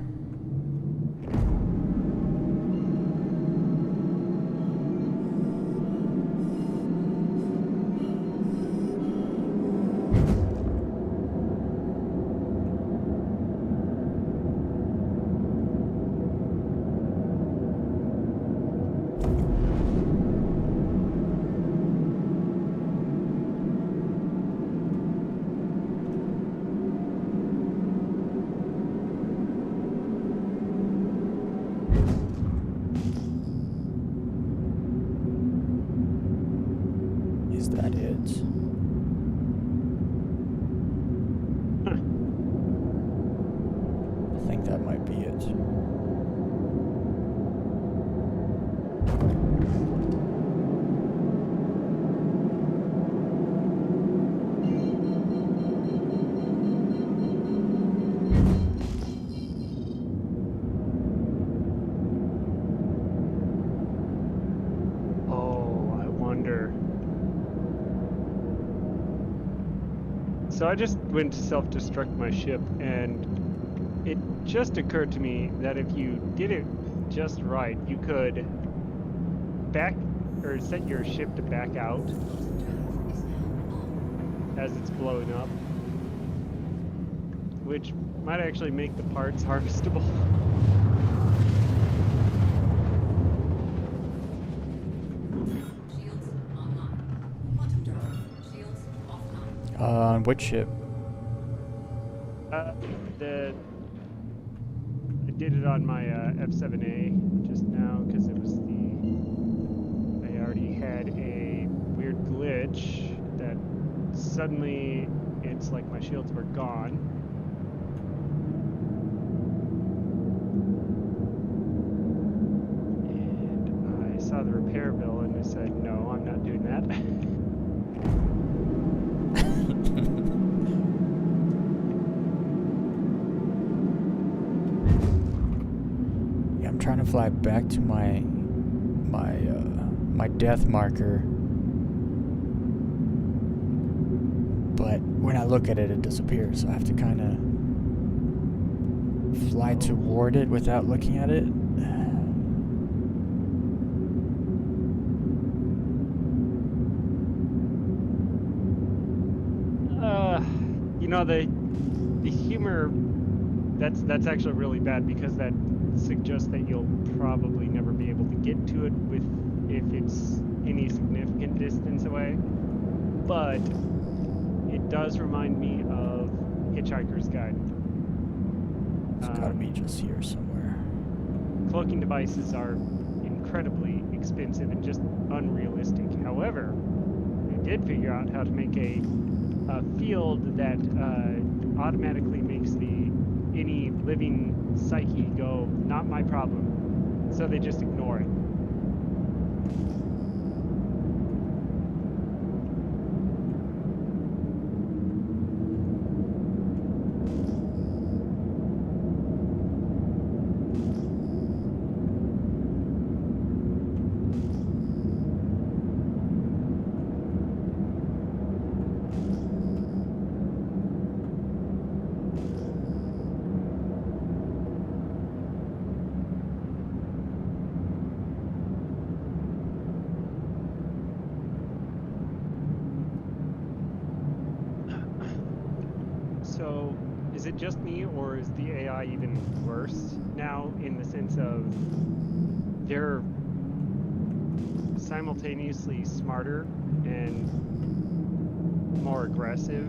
Speaker 1: Is that it? I think that might be it.
Speaker 5: Oh, I wonder. So I just went to self-destruct my ship, and it just occurred to me that if you did it just right, you could back or set your ship to back out
Speaker 6: Drive is now on.
Speaker 5: as it's blowing up, which might actually make the parts harvestable.
Speaker 6: Shields online. Quantum drive. Shields offline.
Speaker 1: On which ship?
Speaker 5: I did it on my F7A just now because it was I already had a weird glitch that suddenly it's like my shields were gone. And I saw the repair bill and I said, no, I'm not doing that.
Speaker 1: Yeah, I'm trying to fly back to my death marker, but when I look at it, it disappears. So I have to kind of fly toward it without looking at it.
Speaker 5: You know, the humor, that's actually really bad because that suggests that you'll probably never be able to get to it if it's any significant distance away. But it does remind me of Hitchhiker's Guide.
Speaker 1: It's gotta be just here somewhere.
Speaker 5: Cloaking devices are incredibly expensive and just unrealistic. However, they did figure out how to make a field that automatically makes any living psyche go, not my problem. So they just ignore it. So, is it just me, or is the AI even worse now in the sense of they're simultaneously smarter and more aggressive,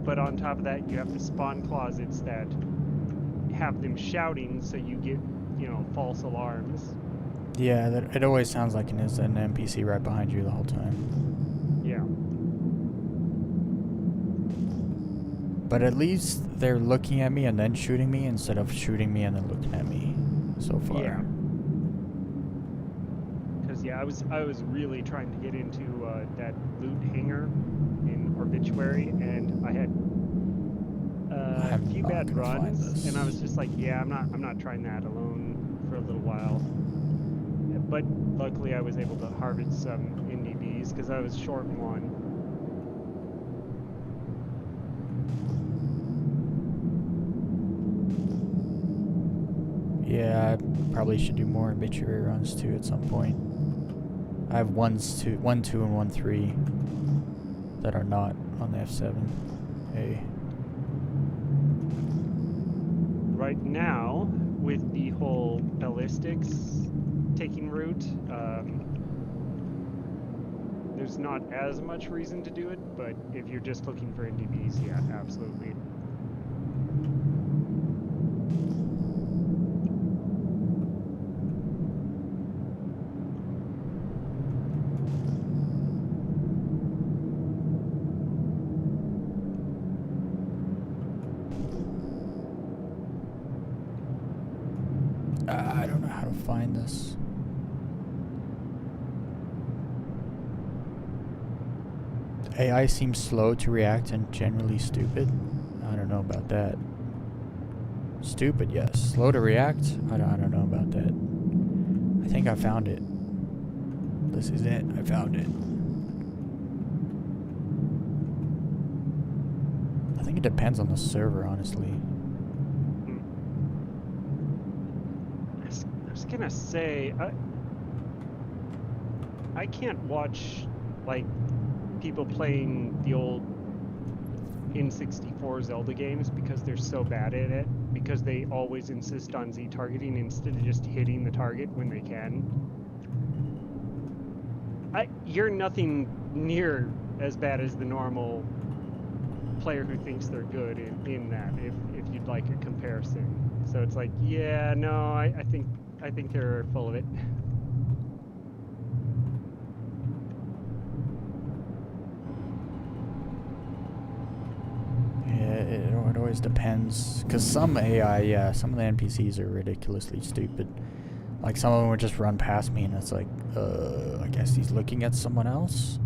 Speaker 5: but on top of that, you have to spawn closets that have them shouting, so you get you know, false alarms.
Speaker 1: Yeah, that it always sounds like an NPC right behind you the whole time.
Speaker 5: Yeah.
Speaker 1: But at least they're looking at me and then shooting me instead of shooting me and then looking at me so far.
Speaker 5: Yeah. Because yeah, I was really trying to get into that loot hangar in Obituary, and I had a
Speaker 1: I'm
Speaker 5: few
Speaker 1: not
Speaker 5: bad
Speaker 1: gonna find
Speaker 5: runs,
Speaker 1: this.
Speaker 5: and I was just like, yeah, I'm not trying that alone for a little while. But luckily, I was able to harvest some NDBs because I was short one.
Speaker 1: Yeah, I probably should do more obituary runs too at some point. I have 1, 2, and 1, 3 that are not on the F7. Hey.
Speaker 5: Right now, with the whole ballistics taking root, there's not as much reason to do it, but if you're just looking for NDBs, yeah, absolutely.
Speaker 1: I don't know how to find this. AI seems slow to react and generally stupid. I don't know about that. Stupid, yes. Slow to react? I don't know about that. I think I found it. This is it. I found it. I think it depends on the server, honestly.
Speaker 5: I was gonna say, I can't watch, like, people playing the old N64 Zelda games because they're so bad at it, because they always insist on Z targeting instead of just hitting the target when they can. You're nothing near as bad as the normal player who thinks they're good in that, if you'd like a comparison. So it's like, yeah, no, I think they're full of it.
Speaker 1: It always depends. Because some AI, yeah, some of the NPCs are ridiculously stupid. Like, some of them would just run past me, and it's like, I guess he's looking at someone else?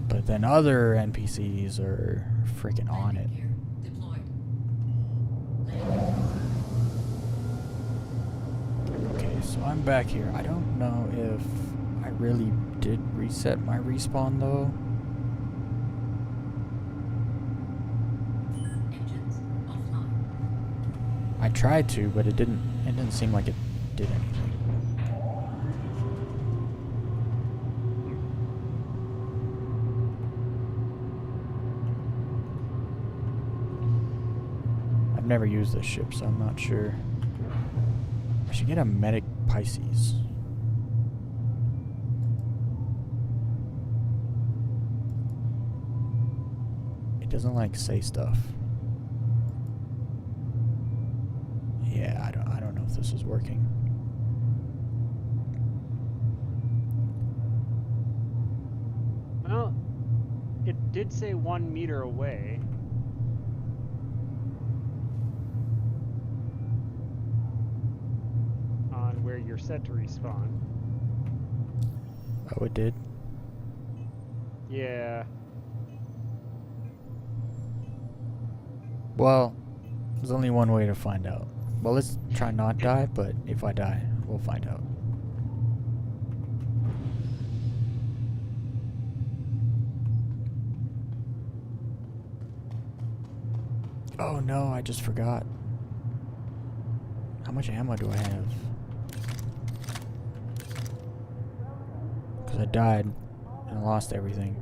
Speaker 1: But then other NPCs are freaking on it.
Speaker 6: Gear deployed.
Speaker 1: Okay, so I'm back here. I don't know if I really did reset my respawn, though.
Speaker 6: Engines offline.
Speaker 1: I tried to, but it didn't seem like it did anything. I've never used this ship, so I'm not sure. I should get a medic Pisces. It doesn't like say stuff. Yeah, I don't know if this is working.
Speaker 5: Well, it did say 1 meter away. On where you're set to respawn.
Speaker 1: Oh, it did?
Speaker 5: Yeah.
Speaker 1: Well, there's only one way to find out. Well, let's try not die, but if I die, we'll find out. Oh no, I just forgot. How much ammo do I have? Because I died and I lost everything.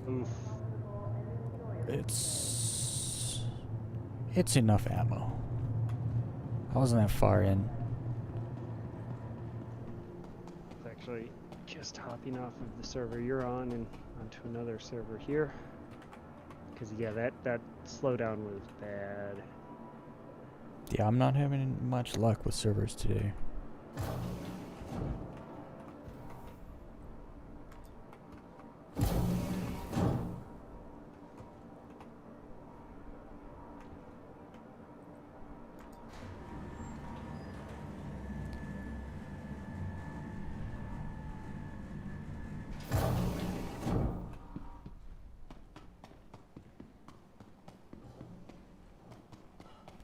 Speaker 5: Oof.
Speaker 1: It's enough ammo. I wasn't that far in.
Speaker 5: It's actually just hopping off of the server you're on and onto another server here. Because yeah, that slowdown was bad.
Speaker 1: Yeah, I'm not having much luck with servers today.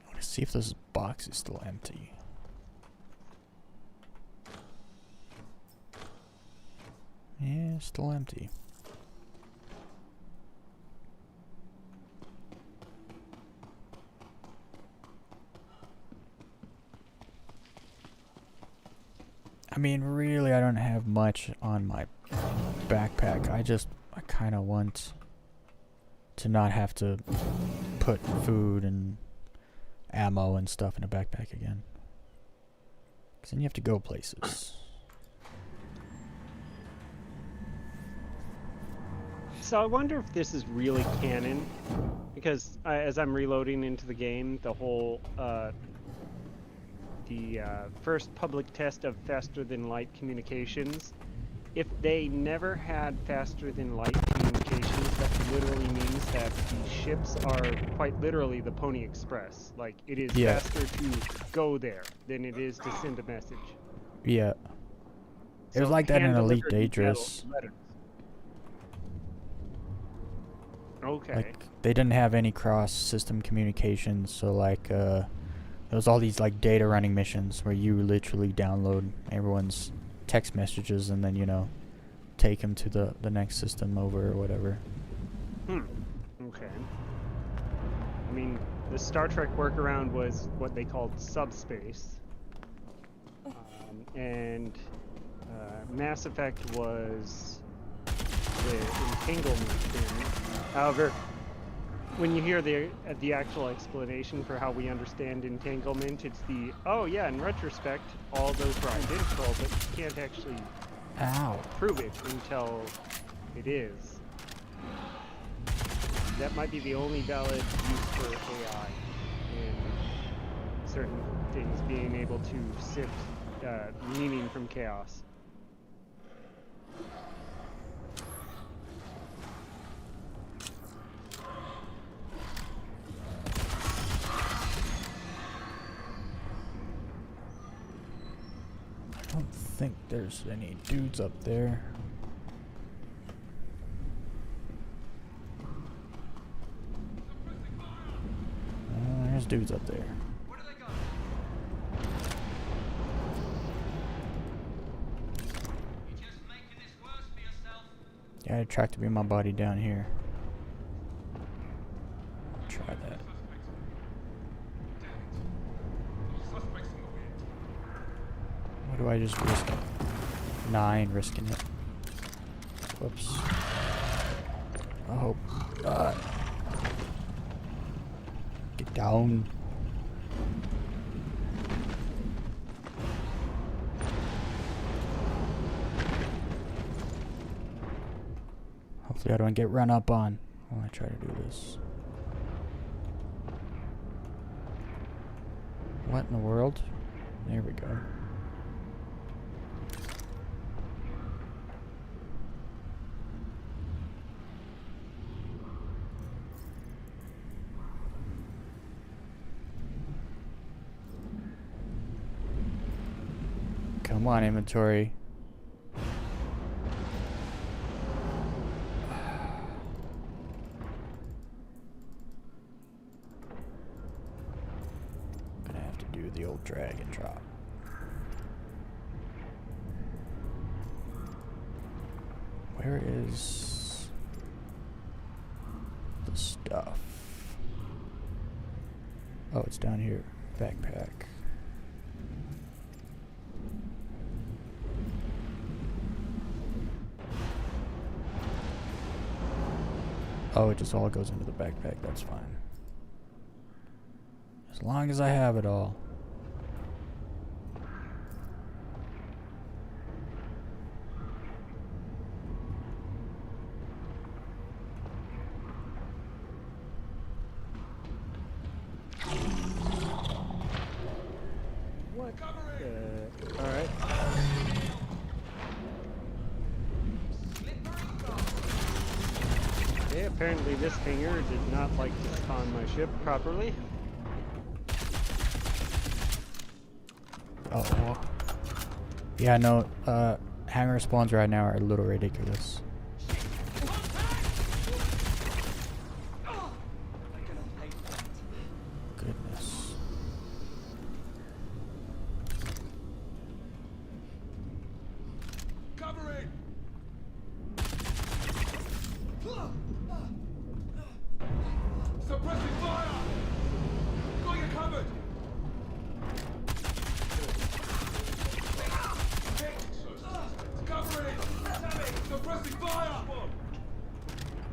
Speaker 1: I want to see if this box is still empty. Yeah, still empty. I mean, really, I don't have much on my backpack. I kind of want to not have to put food and ammo and stuff in a backpack again. Because then you have to go places.
Speaker 5: So I wonder if this is really canon, because as I'm reloading into the game, the whole first public test of faster than light communications, if they never had faster than light communications, that literally means that the ships are quite literally the Pony Express. Like, it is
Speaker 1: Yeah.
Speaker 5: faster to go there than it is to send a message.
Speaker 1: Yeah. It was
Speaker 5: So
Speaker 1: like that in Elite
Speaker 5: hand-delivered
Speaker 1: Dangerous.
Speaker 5: letters. Okay.
Speaker 1: Like, they didn't have any cross-system communication, so like, there was all these like data running missions where you literally download everyone's text messages and then, you know, take them to the next system over or whatever.
Speaker 5: Okay. I mean, the Star Trek workaround was what they called subspace. And Mass Effect was the entanglement thing. However, when you hear the actual explanation for how we understand entanglement, it's oh yeah, in retrospect, all those were identical, but you can't actually
Speaker 1: Ow.
Speaker 5: prove it until it is. That might be the only valid use for AI in certain things, being able to sift meaning from chaos.
Speaker 1: I don't think there's any dudes up there. There's dudes up there.
Speaker 2: Where do they go? You're just making this worse for yourself.
Speaker 1: Yeah, I tried to bring my body down here. Try that.
Speaker 2: Suspect. Damn it. Those suspects in the way.
Speaker 1: What do I just risk it? 9 risking it. Whoops. Oh. Get down. Hopefully I don't get run up on when I try to do this. What in the world? There we go. Come on, inventory. Gonna have to do the old drag and drop. Where is the stuff? Oh, it's down here. Backpack. Oh, it just all goes into the backpack. That's fine. As long as I have it all.
Speaker 5: What? Alright. Okay, apparently this hangar did not like to spawn my ship properly.
Speaker 1: Oh. Yeah, no, hangar spawns right now are a little ridiculous. Goodness.
Speaker 2: Cover it! Suppressing fire! Got you covered! Cover it! Suppressing fire!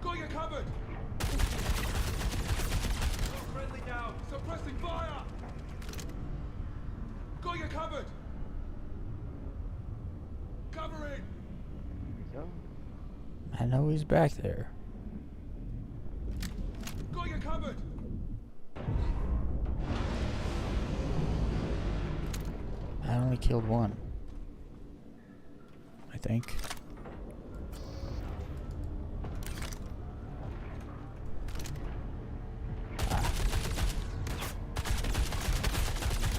Speaker 2: Got you covered! Friendly down! Suppressing fire! Got you covered! Cover it!
Speaker 5: There we go.
Speaker 1: I know he's back there.
Speaker 2: Got you covered!
Speaker 1: I only killed one. I think.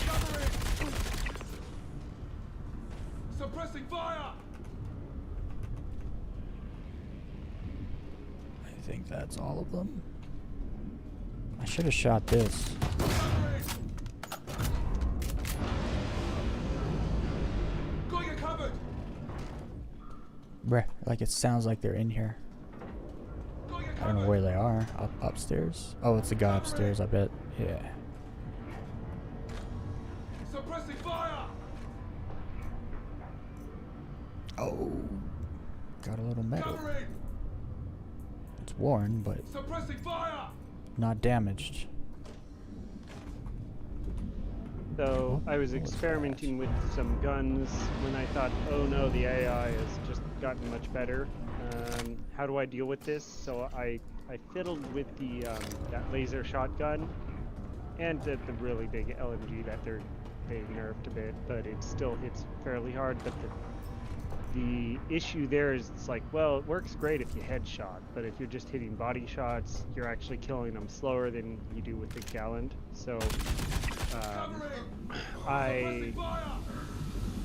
Speaker 2: Cover it! Suppressing fire!
Speaker 1: I think that's all of them. I should have shot this.
Speaker 2: Cover it! Got you covered!
Speaker 1: Bruh, like it sounds like they're in here.
Speaker 2: Got you
Speaker 1: I don't know
Speaker 2: covered!
Speaker 1: where they are. Upstairs? Oh, it's the guy upstairs, I bet. Yeah.
Speaker 2: Suppressing fire!
Speaker 1: Oh. Got a little metal.
Speaker 2: Cover it!
Speaker 1: It's worn, but
Speaker 2: Suppressing fire!
Speaker 1: not damaged.
Speaker 5: So I was experimenting with some guns when I thought, oh no, the AI has just gotten much better. How do I deal with this? So I fiddled with the that laser shotgun and the really big LMG that they nerfed a bit, but it still hits fairly hard. But the issue there is it's like, well, it works great if you headshot, but if you're just hitting body shots, you're actually killing them slower than you do with the Gallant. So I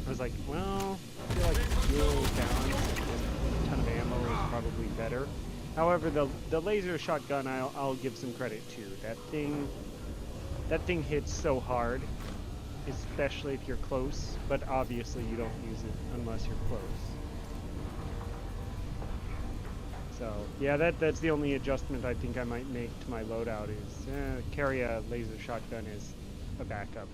Speaker 5: was like, well, I feel like dual balance with a ton of ammo is probably better. However, the laser shotgun I'll give some credit to. That thing hits so hard, especially if you're close, but obviously you don't use it unless you're close. So yeah, that's the only adjustment I think I might make to my loadout is carry a laser shotgun as a backup.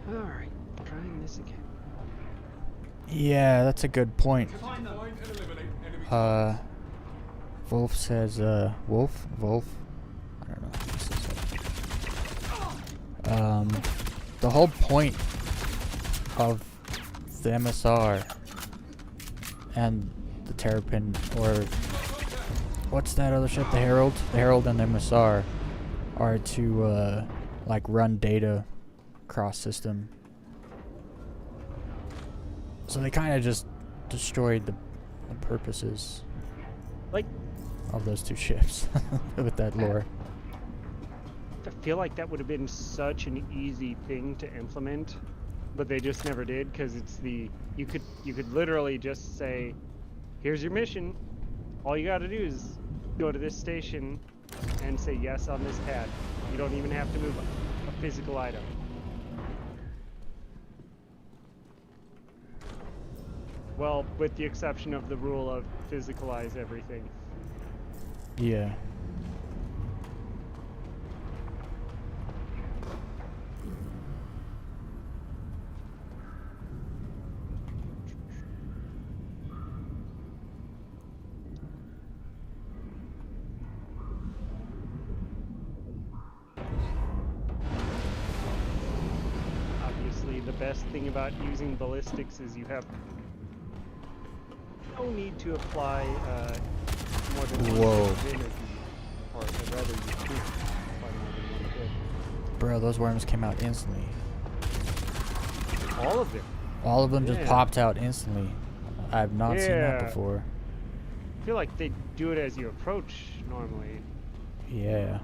Speaker 5: Alright, trying this again.
Speaker 1: Yeah, that's a good point.
Speaker 2: Find and eliminate enemy
Speaker 1: Wolf says, Wolf? I don't know. The whole point of the MSR and the Terrapin, or what's that other ship? The Herald? The Herald and the MSR are to, like, run data cross-system. So they kind of just destroyed the purposes
Speaker 5: Like,
Speaker 1: of those two ships with that lore.
Speaker 5: I feel like that would have been such an easy thing to implement, but they just never did because it's the you could literally just say, here's your mission. All you got to do is go to this station and say yes on this pad. You don't even have to move a physical item. Well, with the exception of the rule of physicalize everything.
Speaker 1: Yeah.
Speaker 5: Obviously, the best thing about using ballistics is you have no need to apply more than
Speaker 1: Whoa.
Speaker 5: one vinegar, or rather you can't apply more than one hit.
Speaker 1: Bro, those worms came out instantly.
Speaker 5: All of them.
Speaker 1: All of them just
Speaker 5: Yeah.
Speaker 1: popped out instantly. I've not seen that
Speaker 5: Yeah.
Speaker 1: before.
Speaker 5: I feel like they do it as you approach normally.
Speaker 1: Yeah.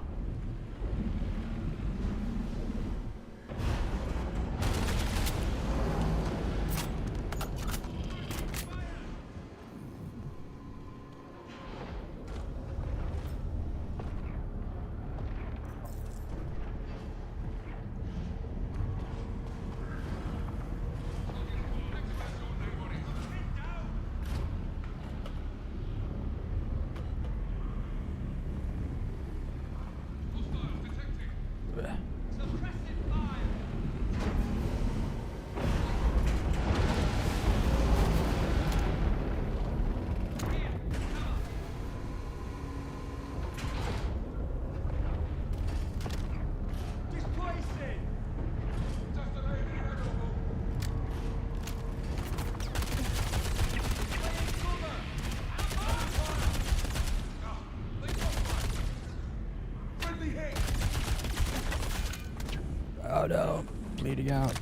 Speaker 1: Oh no, bleeding out.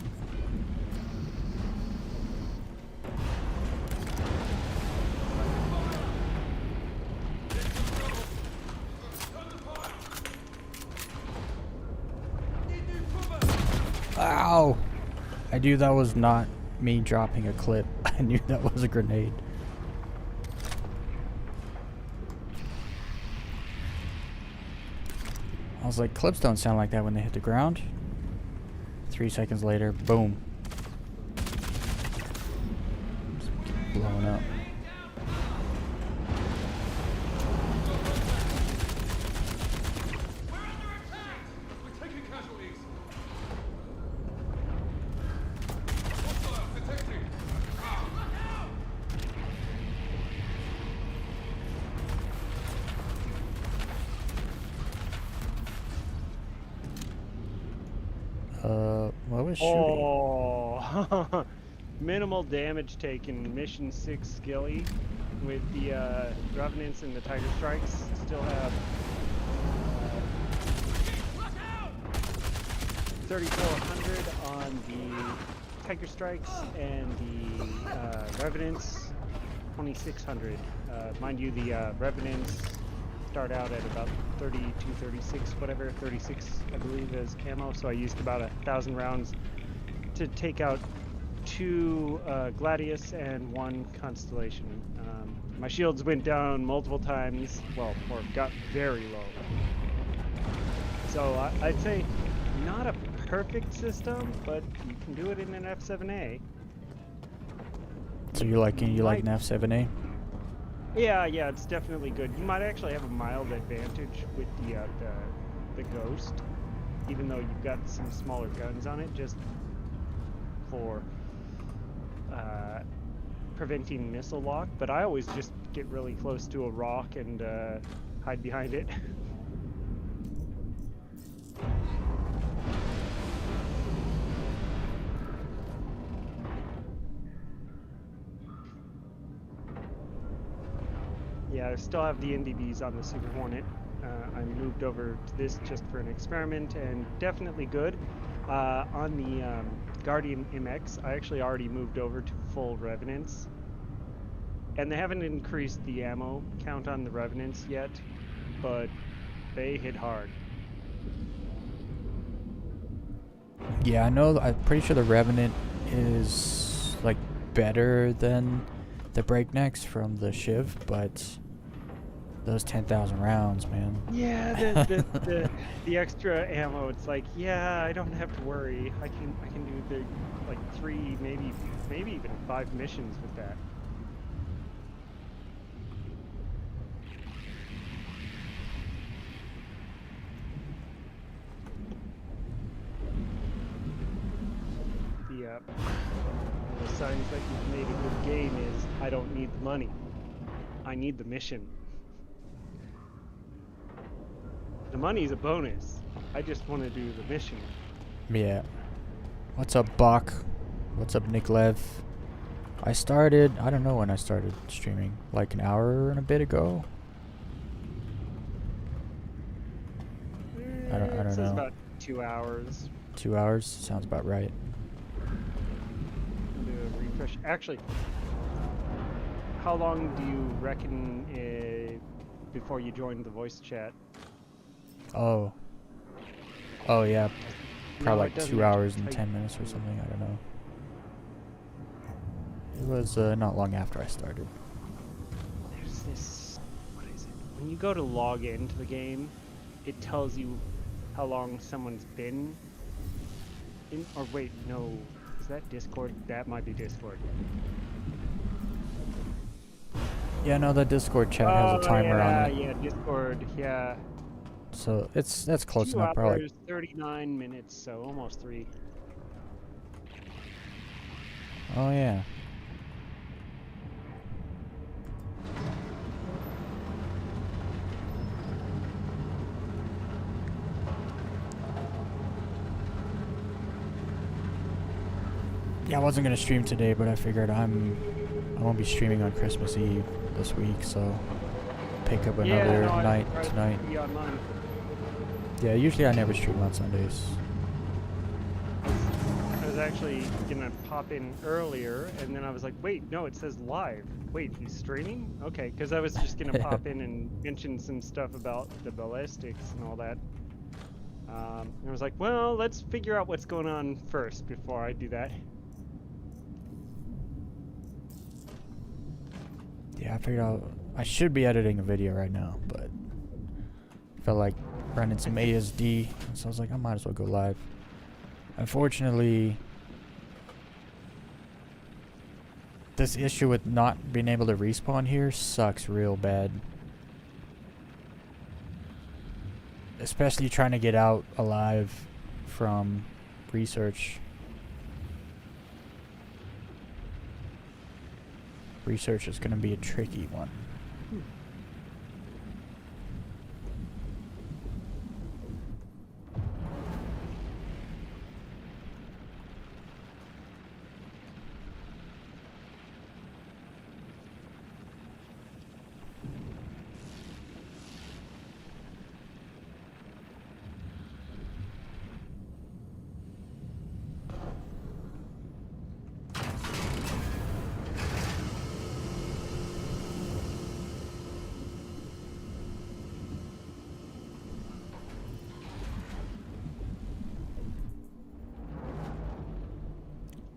Speaker 1: Ow! I knew that was not me dropping a clip. I knew that was a grenade. I was like, clips don't sound like that when they hit the ground. 3 seconds later, boom. Just blowing up.
Speaker 2: We're taking casualties. Hostile detected.
Speaker 1: What was shooting?
Speaker 5: Oh, minimal damage taken. Mission 6 Skilly with the Revenants and the Tiger Strikes still have 3,400 on the Tiger Strikes and the Revenants 2,600. Mind you, the Revenants start out at about 32, 36, whatever, 36 I believe is camo, so I used about 1,000 rounds to take out 2 Gladius and 1 Constellation. My shields went down multiple times, well, or got very low. So I'd say not a perfect system, but you can do it in an F7A.
Speaker 1: So you like an
Speaker 5: Might-
Speaker 1: F7A?
Speaker 5: Yeah, it's definitely good. You might actually have a mild advantage with the Ghost, even though you've got some smaller guns on it, just for preventing missile lock. But I always just get really close to a rock and hide behind it. Yeah, I still have the NDBs on the Super Hornet. I moved over to this just for an experiment, and definitely good. On the Guardian MX, I actually already moved over to full Revenants. And they haven't increased the ammo count on the Revenants yet, but they hit hard.
Speaker 1: Yeah, I know. I'm pretty sure the Revenant is like better than the Breaknecks from the Shiv, but those 10,000 rounds, man.
Speaker 5: Yeah, the extra ammo. It's like, yeah, I don't have to worry. I can do the like 3, maybe even 5 missions with that. The signs that you've made a good game is I don't need the money. I need the mission. The money's a bonus. I just want to do the mission.
Speaker 1: Yeah. What's up, Bach? What's up, Niklev? I don't know when I started streaming, like an hour and a bit ago. I
Speaker 5: It
Speaker 1: don't
Speaker 5: says
Speaker 1: know.
Speaker 5: about 2 hours.
Speaker 1: 2 hours? Sounds about right.
Speaker 5: Do a refresh. Actually, how long do you reckon before you join the voice chat?
Speaker 1: Oh. Oh, yeah.
Speaker 5: No,
Speaker 1: Probably
Speaker 5: it
Speaker 1: like
Speaker 5: doesn't
Speaker 1: 2
Speaker 5: actually
Speaker 1: hours and
Speaker 5: tell
Speaker 1: 10
Speaker 5: you.
Speaker 1: minutes or something. I don't know. It was not long after I started.
Speaker 5: There's this. What is it? When you go to log into the game, it tells you how long someone's been in. Or wait, no. Is that Discord? That might be Discord.
Speaker 1: Yeah, no, the Discord chat has a timer on it.
Speaker 5: Yeah, Discord. Yeah.
Speaker 1: So that's close
Speaker 5: 2
Speaker 1: enough. Probably.
Speaker 5: hours, 39 minutes, so almost 3.
Speaker 1: Oh, yeah. Yeah, I wasn't gonna stream today, but I figured I won't be streaming on Christmas Eve this week, so pick up another night tonight.
Speaker 5: Be online.
Speaker 1: Yeah, usually I never stream on Sundays.
Speaker 5: I was actually gonna pop in earlier, and then I was like, wait, no, it says live. Wait, he's streaming? Okay, because I was just gonna pop in and mention some stuff about the ballistics and all that. And I was like, well, let's figure out what's going on first before I do that.
Speaker 1: Yeah, I figured I should be editing a video right now, but felt like running some ASD, so I was like, I might as well go live. Unfortunately, this issue with not being able to respawn here sucks real bad. Especially trying to get out alive from research. Research is going to be a tricky one.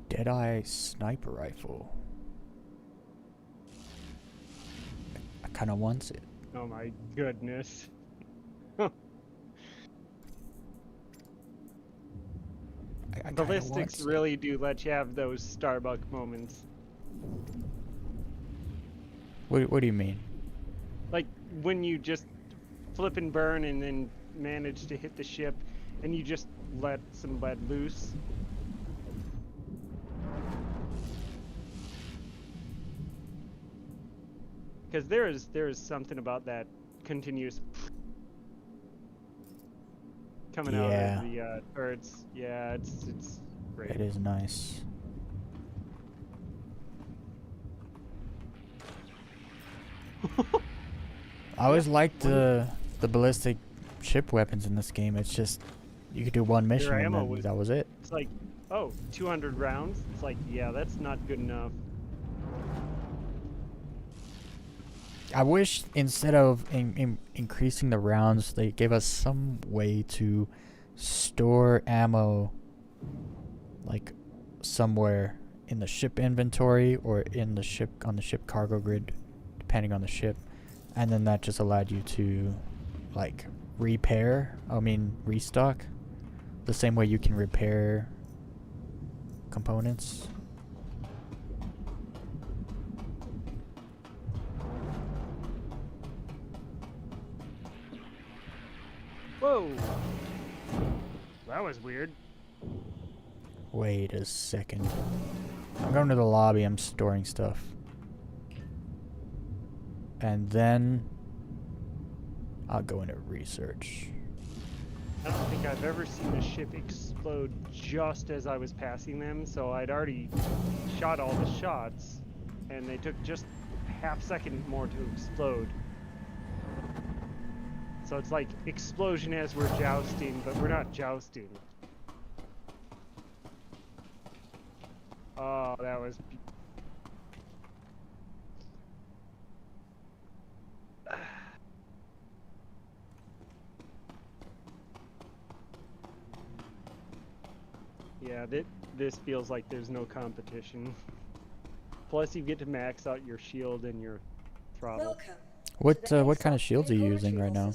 Speaker 1: Deadeye sniper rifle. I kind of wants it.
Speaker 5: Oh my goodness.
Speaker 1: I kinda
Speaker 5: Ballistics
Speaker 1: wants it.
Speaker 5: really do let you have those Starbuck moments.
Speaker 1: What do you mean?
Speaker 5: Like when you just flip and burn and then manage to hit the ship and you just let some lead loose. Because there is something about that continuous coming out
Speaker 1: Yeah.
Speaker 5: of the turrets. Yeah, it's great.
Speaker 1: It is nice. I always liked the ballistic ship weapons in this game. It's just you could do one mission and
Speaker 5: ammo
Speaker 1: then
Speaker 5: was-
Speaker 1: that was it.
Speaker 5: It's like, oh, 200 rounds? It's like, yeah, that's not good enough.
Speaker 1: I wish instead of increasing the rounds, they gave us some way to store ammo, like somewhere in the ship inventory or in the ship on the ship cargo grid, depending on the ship, and then that just allowed you to, like, restock, the same way you can repair components.
Speaker 5: Whoa! That was weird.
Speaker 1: Wait a second. I'm going to the lobby, I'm storing stuff. And then I'll go into research.
Speaker 5: I don't think I've ever seen a ship explode just as I was passing them, so I'd already shot all the shots, and they took just half second more to explode. So it's like explosion as we're jousting, but we're not jousting. Oh, that was... Yeah, this feels like there's no competition. Plus, you get to max out your shield and your throttle.
Speaker 6: Welcome.
Speaker 1: What kind of shields are you using right now?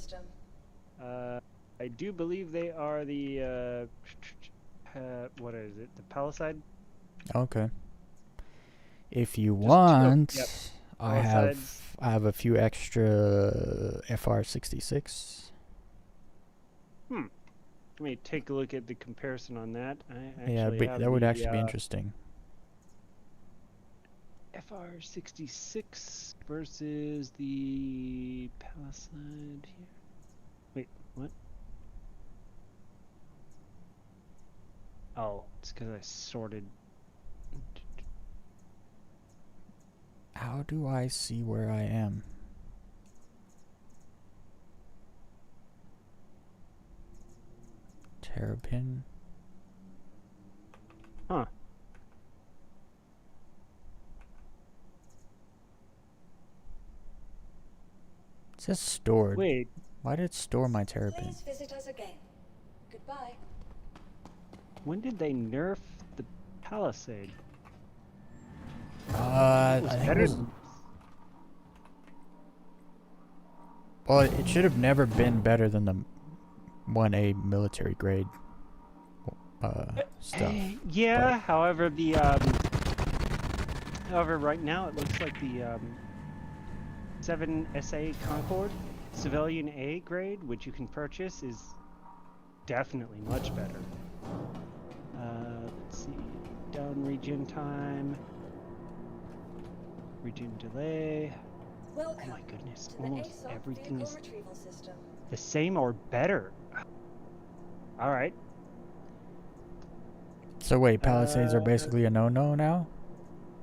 Speaker 5: I do believe they are the what is it? The Palisade?
Speaker 1: Okay. If you
Speaker 5: Just
Speaker 1: want,
Speaker 5: yep.
Speaker 1: I have a few extra FR66.
Speaker 5: Let me take a look at the comparison on that. I
Speaker 1: Yeah,
Speaker 5: actually
Speaker 1: but
Speaker 5: have
Speaker 1: that would
Speaker 5: the,
Speaker 1: actually be interesting.
Speaker 5: FR66 versus the Palisade here. Wait, what? Oh, it's because I sorted.
Speaker 1: How do I see where I am? Terrapin.
Speaker 5: Huh.
Speaker 1: It says stored.
Speaker 5: Wait,
Speaker 1: Why did it store my terrapin?
Speaker 6: Please visit us again. Goodbye.
Speaker 5: when did they nerf the Palisade?
Speaker 1: I
Speaker 5: It was
Speaker 1: think it
Speaker 5: better
Speaker 1: was.
Speaker 5: than...
Speaker 1: Well, it should have never been better than the 1A military grade stuff.
Speaker 5: Yeah, however, however, right now it looks like the 7SA Concorde civilian A grade, which you can purchase, is definitely much better. Let's see, down regen time, regen delay. Oh
Speaker 6: Welcome
Speaker 5: my goodness,
Speaker 6: to the
Speaker 5: almost
Speaker 6: ASD
Speaker 5: everything
Speaker 6: vehicle
Speaker 5: is
Speaker 6: retrieval system.
Speaker 5: the same or better. All right.
Speaker 1: So wait, Palisades are basically a no-no now?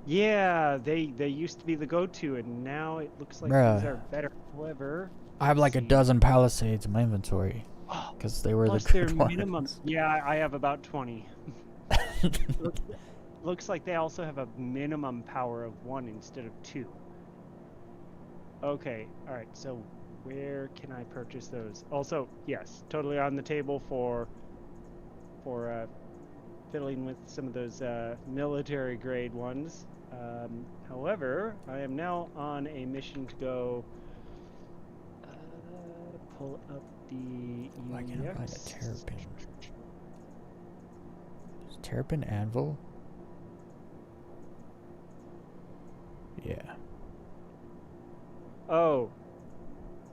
Speaker 5: Yeah, they used to be the go-to, and now it looks like
Speaker 1: Bruh.
Speaker 5: these are better. However,
Speaker 1: I have like a
Speaker 5: see.
Speaker 1: dozen Palisades in my inventory
Speaker 5: Oh,
Speaker 1: because they were
Speaker 5: plus
Speaker 1: the
Speaker 5: their
Speaker 1: good ones.
Speaker 5: minimum. Yeah, I have about 20. Looks like they also have a minimum power of 1 instead of 2. Okay, all right. So where can I purchase those? Also, yes, totally on the table for fiddling with some of those military grade ones. However, I am now on a mission to go pull up the
Speaker 1: I can't find a
Speaker 5: ONYX.
Speaker 1: terrapin. Is terrapin anvil? Yeah.
Speaker 5: Oh,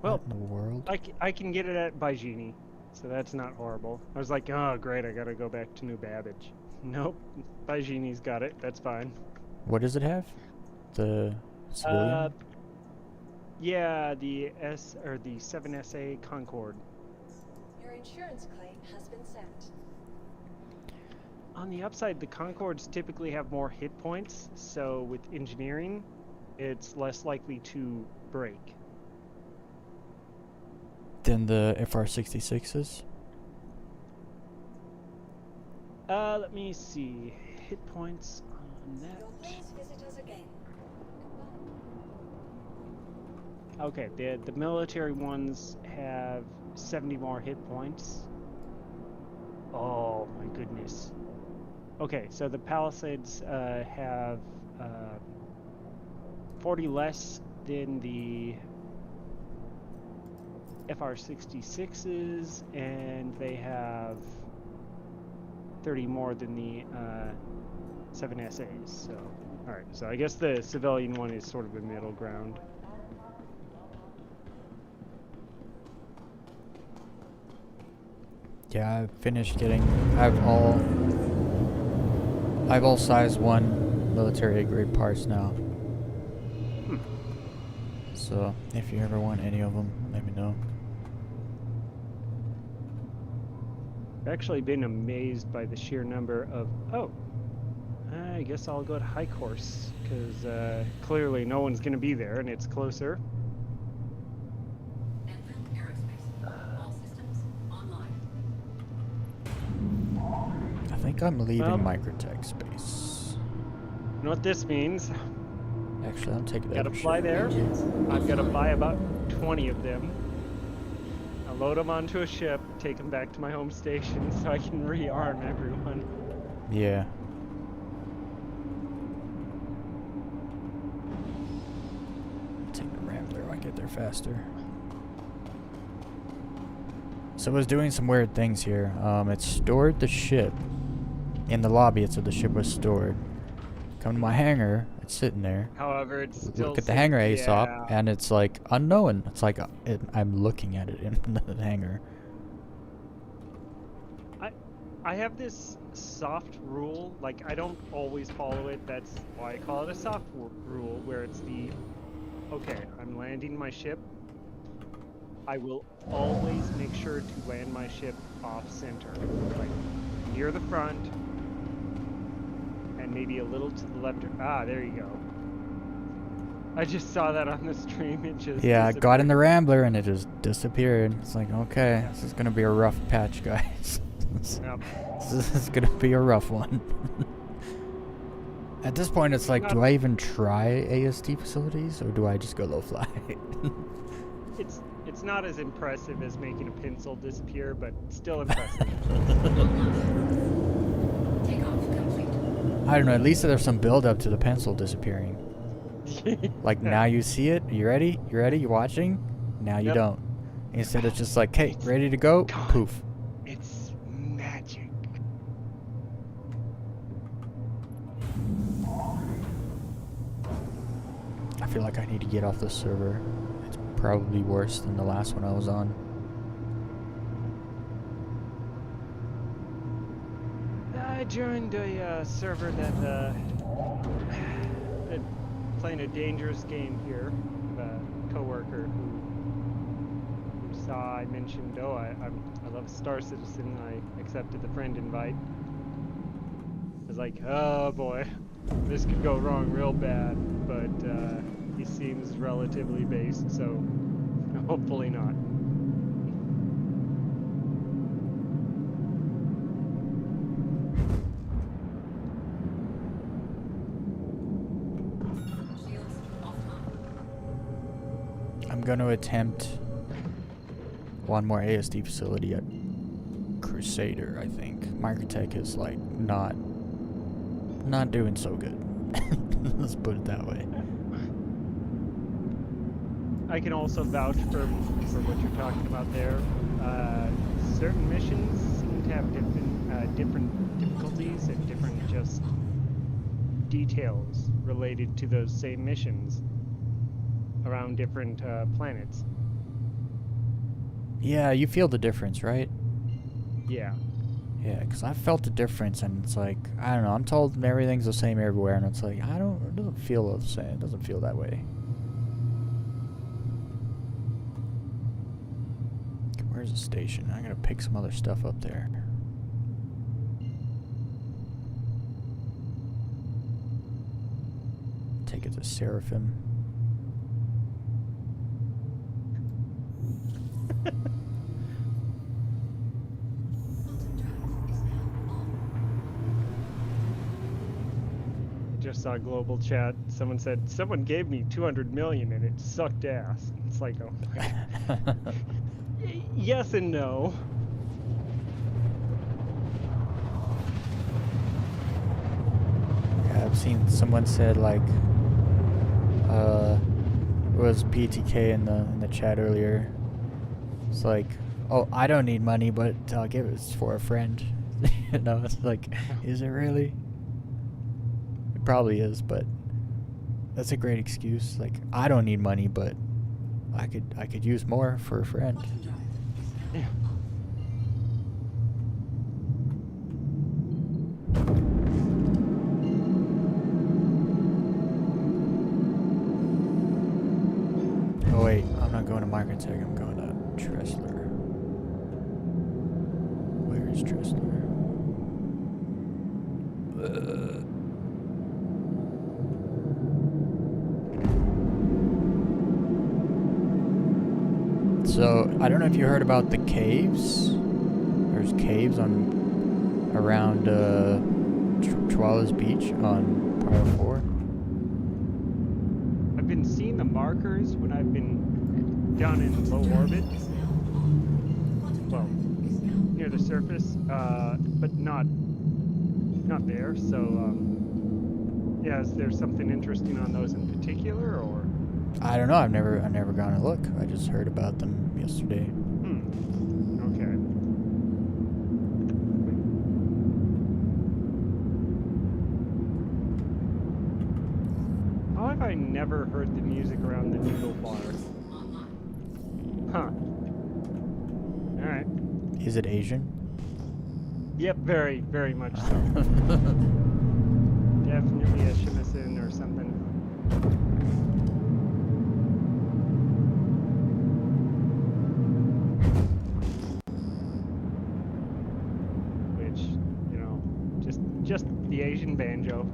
Speaker 5: well,
Speaker 1: What in the world?
Speaker 5: I can get it at Baijini, so that's not horrible. I was like, oh great, I gotta go back to New Babbage. Nope, Baijini's got it. That's fine.
Speaker 1: What does it have? The civilian?
Speaker 5: Yeah, the 7SA Concorde.
Speaker 6: Your insurance claim has been sent.
Speaker 5: On the upside, the Concords typically have more hit points, so with engineering, it's less likely to break.
Speaker 1: Then the FR66s?
Speaker 5: Let me see. Hit points on
Speaker 6: You'll
Speaker 5: that.
Speaker 6: please visit us again.
Speaker 5: Okay, the military ones have 70 more hit points. Oh my goodness. Okay, so the Palisades have 40 less than the FR66s, and they have 30 more than the 7SAs. So, all right. So I guess the civilian one is sort of a middle ground.
Speaker 1: Yeah, I've finished getting. I have all size 1 military grade parts now. So if you ever want any of them, let me know.
Speaker 5: I've actually been amazed by the sheer number of... Oh, I guess I'll go to high course, because clearly no one's going to be there, and it's closer.
Speaker 6: Enfield Aerospace. All systems online.
Speaker 1: I think I'm leaving
Speaker 5: Well-
Speaker 1: Microtech space.
Speaker 5: You know what this means?
Speaker 1: Actually, I'm taking that.
Speaker 5: Gotta fly there. I've got to buy about 20 of them. I'll load them onto a ship, take them back to my home station so I can rearm everyone.
Speaker 1: Yeah. Take the Rambler, I get there faster. So it was doing some weird things here. It stored the ship in the lobby. It said the ship was stored. Come to my hangar. It's sitting there.
Speaker 5: However, it's still...
Speaker 1: Look at the hangar ASOP,
Speaker 5: yeah.
Speaker 1: and it's like unknown. It's like I'm looking at it in the hangar.
Speaker 5: I have this soft rule, like I don't always follow it, that's why I call it a soft rule, where it's the, okay, I'm landing my ship, I will always make sure to land my ship off center, like near the front, and maybe a little to the left, there you go. I just saw that on the stream, it just
Speaker 1: Yeah, I got in the
Speaker 5: disappeared.
Speaker 1: Rambler and it just disappeared. It's like, okay, this is gonna be a rough patch, guys.
Speaker 5: Yep.
Speaker 1: This is gonna be a rough one. At this point, it's like, do I even try ASD facilities or do I just go low fly?
Speaker 5: It's not as impressive as making a pencil disappear, but still impressive.
Speaker 6: Takeoff complete.
Speaker 1: I don't know. At least there's some build up to the pencil disappearing. Like now you see it. You ready? You ready? You watching? Now you
Speaker 5: Yep.
Speaker 1: don't. Instead, it's just like, hey, ready to go?
Speaker 5: Gone.
Speaker 1: Poof.
Speaker 5: It's magic.
Speaker 1: I feel like I need to get off this server. It's probably worse than the last one I was on.
Speaker 5: I joined a server that playing a dangerous game here. A coworker who saw I mentioned, oh, I love Star Citizen. I accepted the friend invite. I was like, oh boy, this could go wrong real bad. But he seems relatively based, so hopefully not.
Speaker 6: Shields offline.
Speaker 1: I'm going to attempt one more ASD facility at Crusader, I think. Microtech is like not doing so good. Let's put it that way.
Speaker 5: I can also vouch for what you're talking about there. Certain missions seem to have different difficulties and different just details related to those same missions around different planets.
Speaker 1: Yeah, you feel the difference, right?
Speaker 5: Yeah.
Speaker 1: Yeah, because I felt the difference, and it's like, I don't know, I'm told everything's the same everywhere, and it's like, it doesn't feel the same. It doesn't feel that way. Where's the station? I gotta pick some other stuff up there. Take it to Seraphim.
Speaker 6: Quantum drive is now on.
Speaker 5: I just saw global chat. Someone said, someone gave me 200 million and it sucked ass. It's like, oh my God. Yes and no.
Speaker 1: Yeah, I've seen someone said like, it was PTK in the chat earlier. It's like, oh, I don't need money, but I'll give it for a friend. You know, it's like, is it really? It probably is, but that's a great excuse. Like, I don't need money, but I could use more for a friend.
Speaker 6: Quantum drive is now
Speaker 5: Yeah.
Speaker 1: Oh wait, I'm not going to Microtech. I'm going to Trestler. Where There's Trestler. So I don't know if you heard about the caves. There's caves on around Chihuahua's Beach on Part 4.
Speaker 5: I've been seeing the markers when I've been down in low orbit. Well, near the surface, but not there. So, yeah, is there something interesting on those in particular, or?
Speaker 1: I don't know. I've never gone to look. I just heard about them yesterday.
Speaker 5: Okay. How have I never heard the music around the noodle bar? Huh. All right.
Speaker 1: Is it Asian?
Speaker 5: Yep, very, very much so. Definitely a Shimisin or something. Which, you know, just the Asian banjo.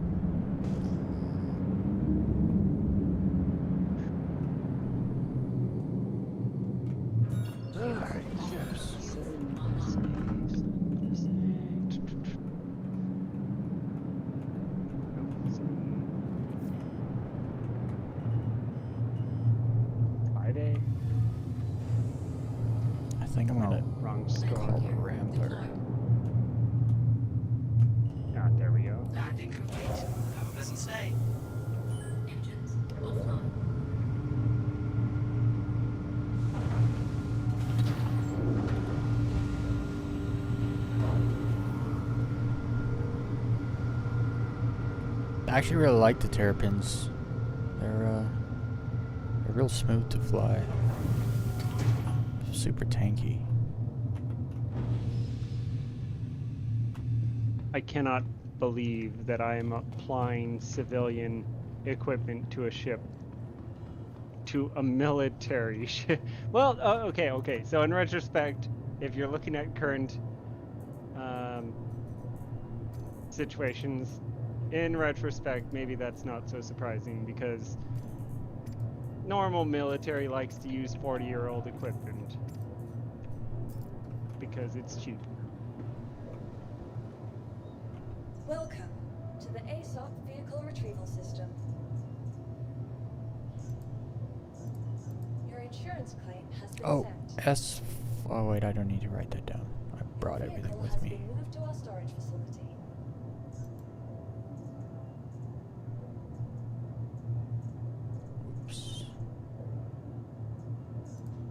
Speaker 1: Alright.
Speaker 5: Friday.
Speaker 1: I think I'm gonna
Speaker 5: Wrong
Speaker 1: call
Speaker 5: score.
Speaker 1: the Rambler.
Speaker 5: Ah, there we go.
Speaker 6: Landing complete. Have a pleasant stay. Engines offline.
Speaker 1: I actually really like the Terrapins. They're real smooth to fly. Super tanky.
Speaker 5: I cannot believe that I am applying civilian equipment to a ship, to a military ship. Well, okay. So in retrospect, if you're looking at current situations, in retrospect, maybe that's not so surprising because normal military likes to use 40-year-old equipment because it's cheap.
Speaker 7: Welcome to the ASOP Vehicle Retrieval System. Your insurance claim has been
Speaker 1: Oh,
Speaker 7: sent.
Speaker 1: Oh wait, I don't need to write that down. I brought
Speaker 7: Your
Speaker 1: everything
Speaker 7: vehicle
Speaker 1: with
Speaker 7: has
Speaker 1: me.
Speaker 7: been moved to our storage facility.
Speaker 1: Oops.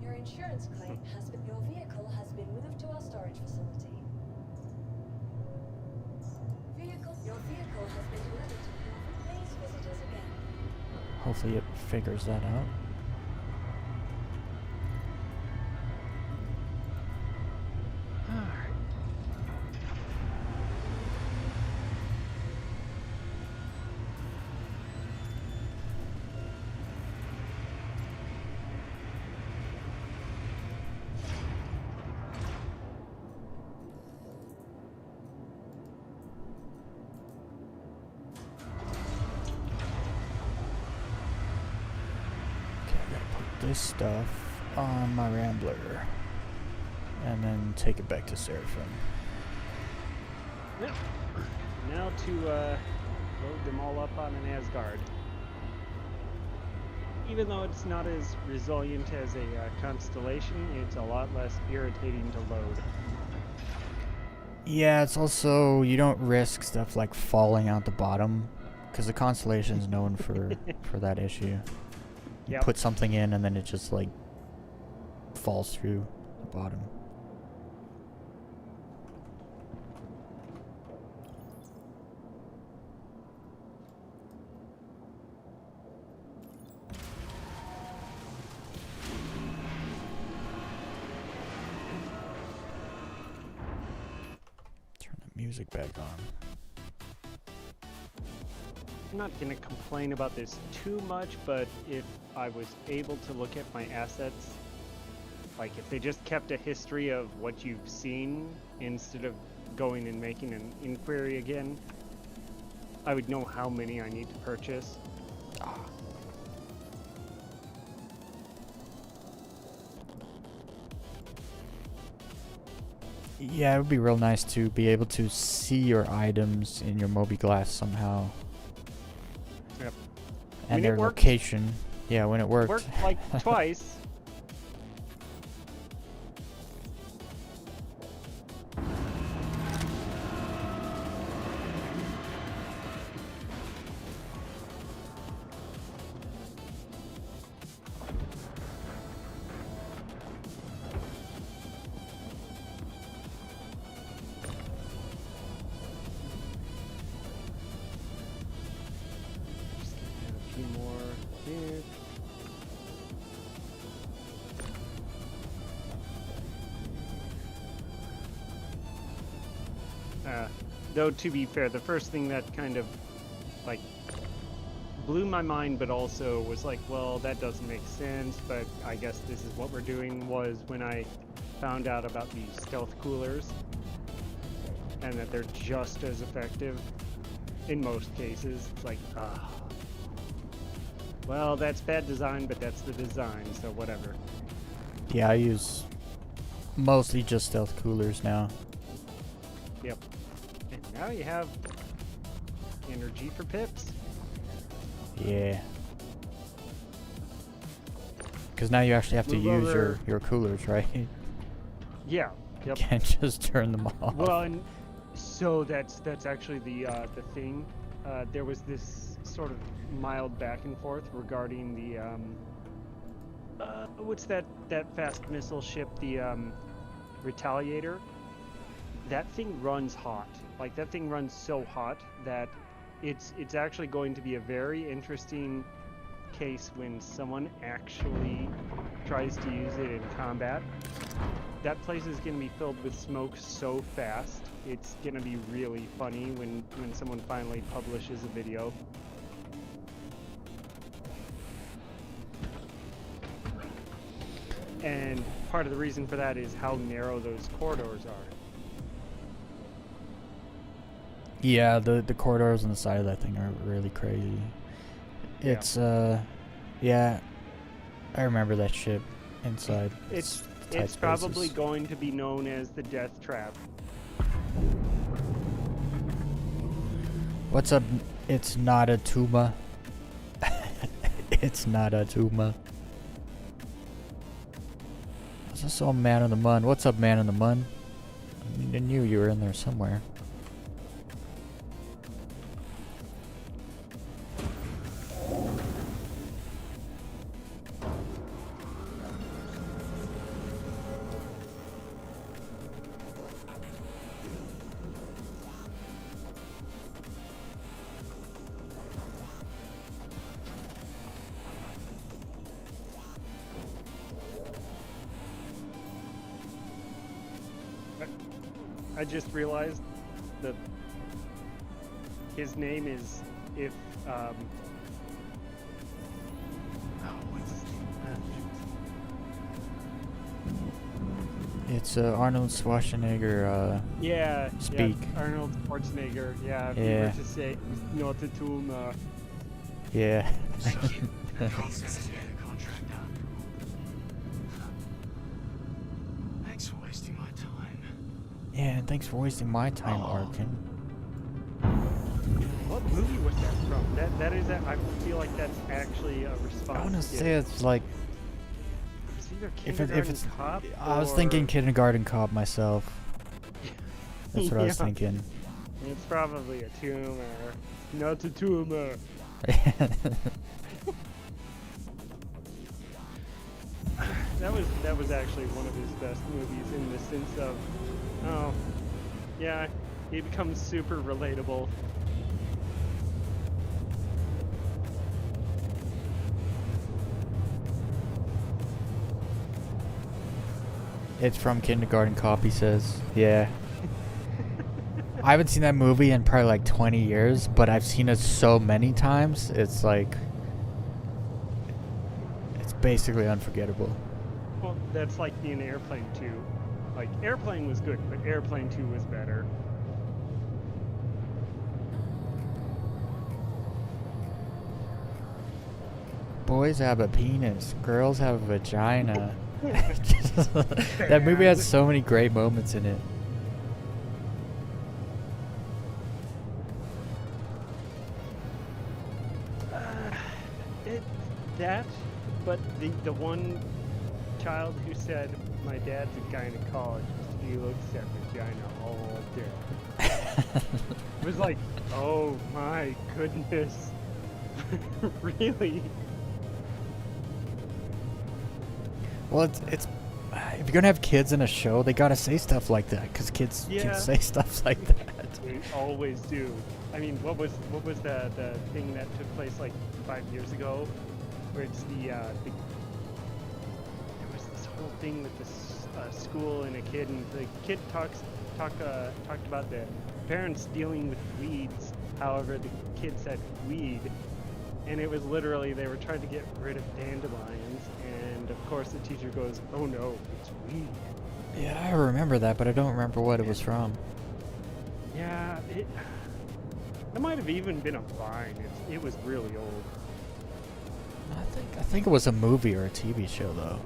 Speaker 7: Your insurance claim has been. Your vehicle has been moved to our storage facility. Your vehicle has been delivered to you. Please visit us again.
Speaker 1: Hopefully it figures that out. Okay, I gotta put this stuff on my Rambler and then take it back to Seraphim.
Speaker 5: Yep. Now to load them all up on an Asgard. Even though it's not as resilient as a Constellation, it's a lot less irritating to load.
Speaker 1: Yeah, it's also, you don't risk stuff like falling out the bottom, because the Constellation's known for that issue. You
Speaker 5: Yep.
Speaker 1: put something in and then it just like falls through the bottom. Turn the music back on.
Speaker 5: I'm not going to complain about this too much, but if I was able to look at my assets Like, if they just kept a history of what you've seen instead of going and making an inquiry again, I would know how many I need to purchase.
Speaker 1: Yeah, it would be real nice to be able to see your items in your Moby Glass somehow.
Speaker 5: Yep.
Speaker 1: And
Speaker 5: mean,
Speaker 1: their
Speaker 5: it worked.
Speaker 1: location. Yeah, when it worked.
Speaker 5: Worked like twice. Just gonna add a few more here. Though to be fair, the first thing that kind of like blew my mind, but also was like, well, that doesn't make sense, but I guess this is what we're doing, was when I found out about these stealth coolers and that they're just as effective in most cases. It's like, well, that's bad design, but that's the design, so whatever.
Speaker 1: Yeah, I use mostly just stealth coolers now.
Speaker 5: Yep. And now you have energy for pips.
Speaker 1: Yeah. Because now you actually have to
Speaker 5: Move
Speaker 1: use
Speaker 5: over.
Speaker 1: your coolers, right?
Speaker 5: Yeah. Yep.
Speaker 1: Can't just turn them off.
Speaker 5: Well, and so that's actually the thing. There was this sort of mild back and forth regarding the what's that fast missile ship, the Retaliator. That thing runs hot. Like, that thing runs so hot that it's actually going to be a very interesting case when someone actually tries to use it in combat. That place is going to be filled with smoke so fast. It's going to be really funny when someone finally publishes a video. And part of the reason for that is how narrow those corridors are.
Speaker 1: Yeah, the corridors on the side of that thing are really crazy.
Speaker 5: Yeah.
Speaker 1: It's yeah, I remember that ship inside.
Speaker 5: It's
Speaker 1: tight
Speaker 5: probably
Speaker 1: spaces.
Speaker 5: going to be known as the Death Trap.
Speaker 1: What's up? It's not a Tuma. It's not a Tuma. I saw Man in the Mun. What's up, Man in the Mun? I knew you were in there somewhere.
Speaker 5: I just realized that his name is
Speaker 1: It's Arnold Schwarzenegger.
Speaker 5: yeah,
Speaker 1: Speak.
Speaker 5: Yeah, Arnold Schwarzenegger. Yeah, if you
Speaker 1: Yeah.
Speaker 5: were to say not a tumor.
Speaker 1: Yeah.
Speaker 4: Thanks for wasting my time.
Speaker 1: Yeah, and thanks for wasting my time, Arkin.
Speaker 5: What movie was that from? That is I feel like that's actually a response.
Speaker 1: I want to
Speaker 5: given.
Speaker 1: say it's like
Speaker 5: It's either
Speaker 1: if
Speaker 5: Kindergarten
Speaker 1: it's
Speaker 5: Cop
Speaker 1: I was
Speaker 5: or-
Speaker 1: thinking Kindergarten Cop myself. That's what I was
Speaker 5: Yeah.
Speaker 1: thinking.
Speaker 5: It's probably a tumor. Not a tumor. That was actually one of his best movies in the sense of, oh, yeah, he becomes super relatable.
Speaker 1: It's from Kindergarten Cop, he says. Yeah. I haven't seen that movie in probably like 20 years, but I've seen it so many times, it's like... It's basically unforgettable.
Speaker 5: Well, that's like being Airplane 2. Like, Airplane was good, but Airplane 2 was better.
Speaker 1: Boys have a penis, girls have a vagina. That movie has so many great moments in it.
Speaker 5: That, but the one child who said, my dad's a gynecologist, he looks at vagina all day. Was like, oh my goodness. Really?
Speaker 1: Well, it's if you're gonna have kids in a show, they gotta say stuff like that, because kids
Speaker 5: Yeah.
Speaker 1: can say stuff like that.
Speaker 5: They always do. I mean, what was the thing that took place like 5 years ago, where it's there was this whole thing with this school and a kid, and the kid talked about the parents dealing with weeds. However, the kid said weed, and it was literally they were trying to get rid of dandelions, and of course the teacher goes, "Oh no, it's weed."
Speaker 1: Yeah, I remember that, but I don't remember what it was from.
Speaker 5: Yeah, it might have even been a Vine. It was really old.
Speaker 1: I think it was a movie or a TV show though.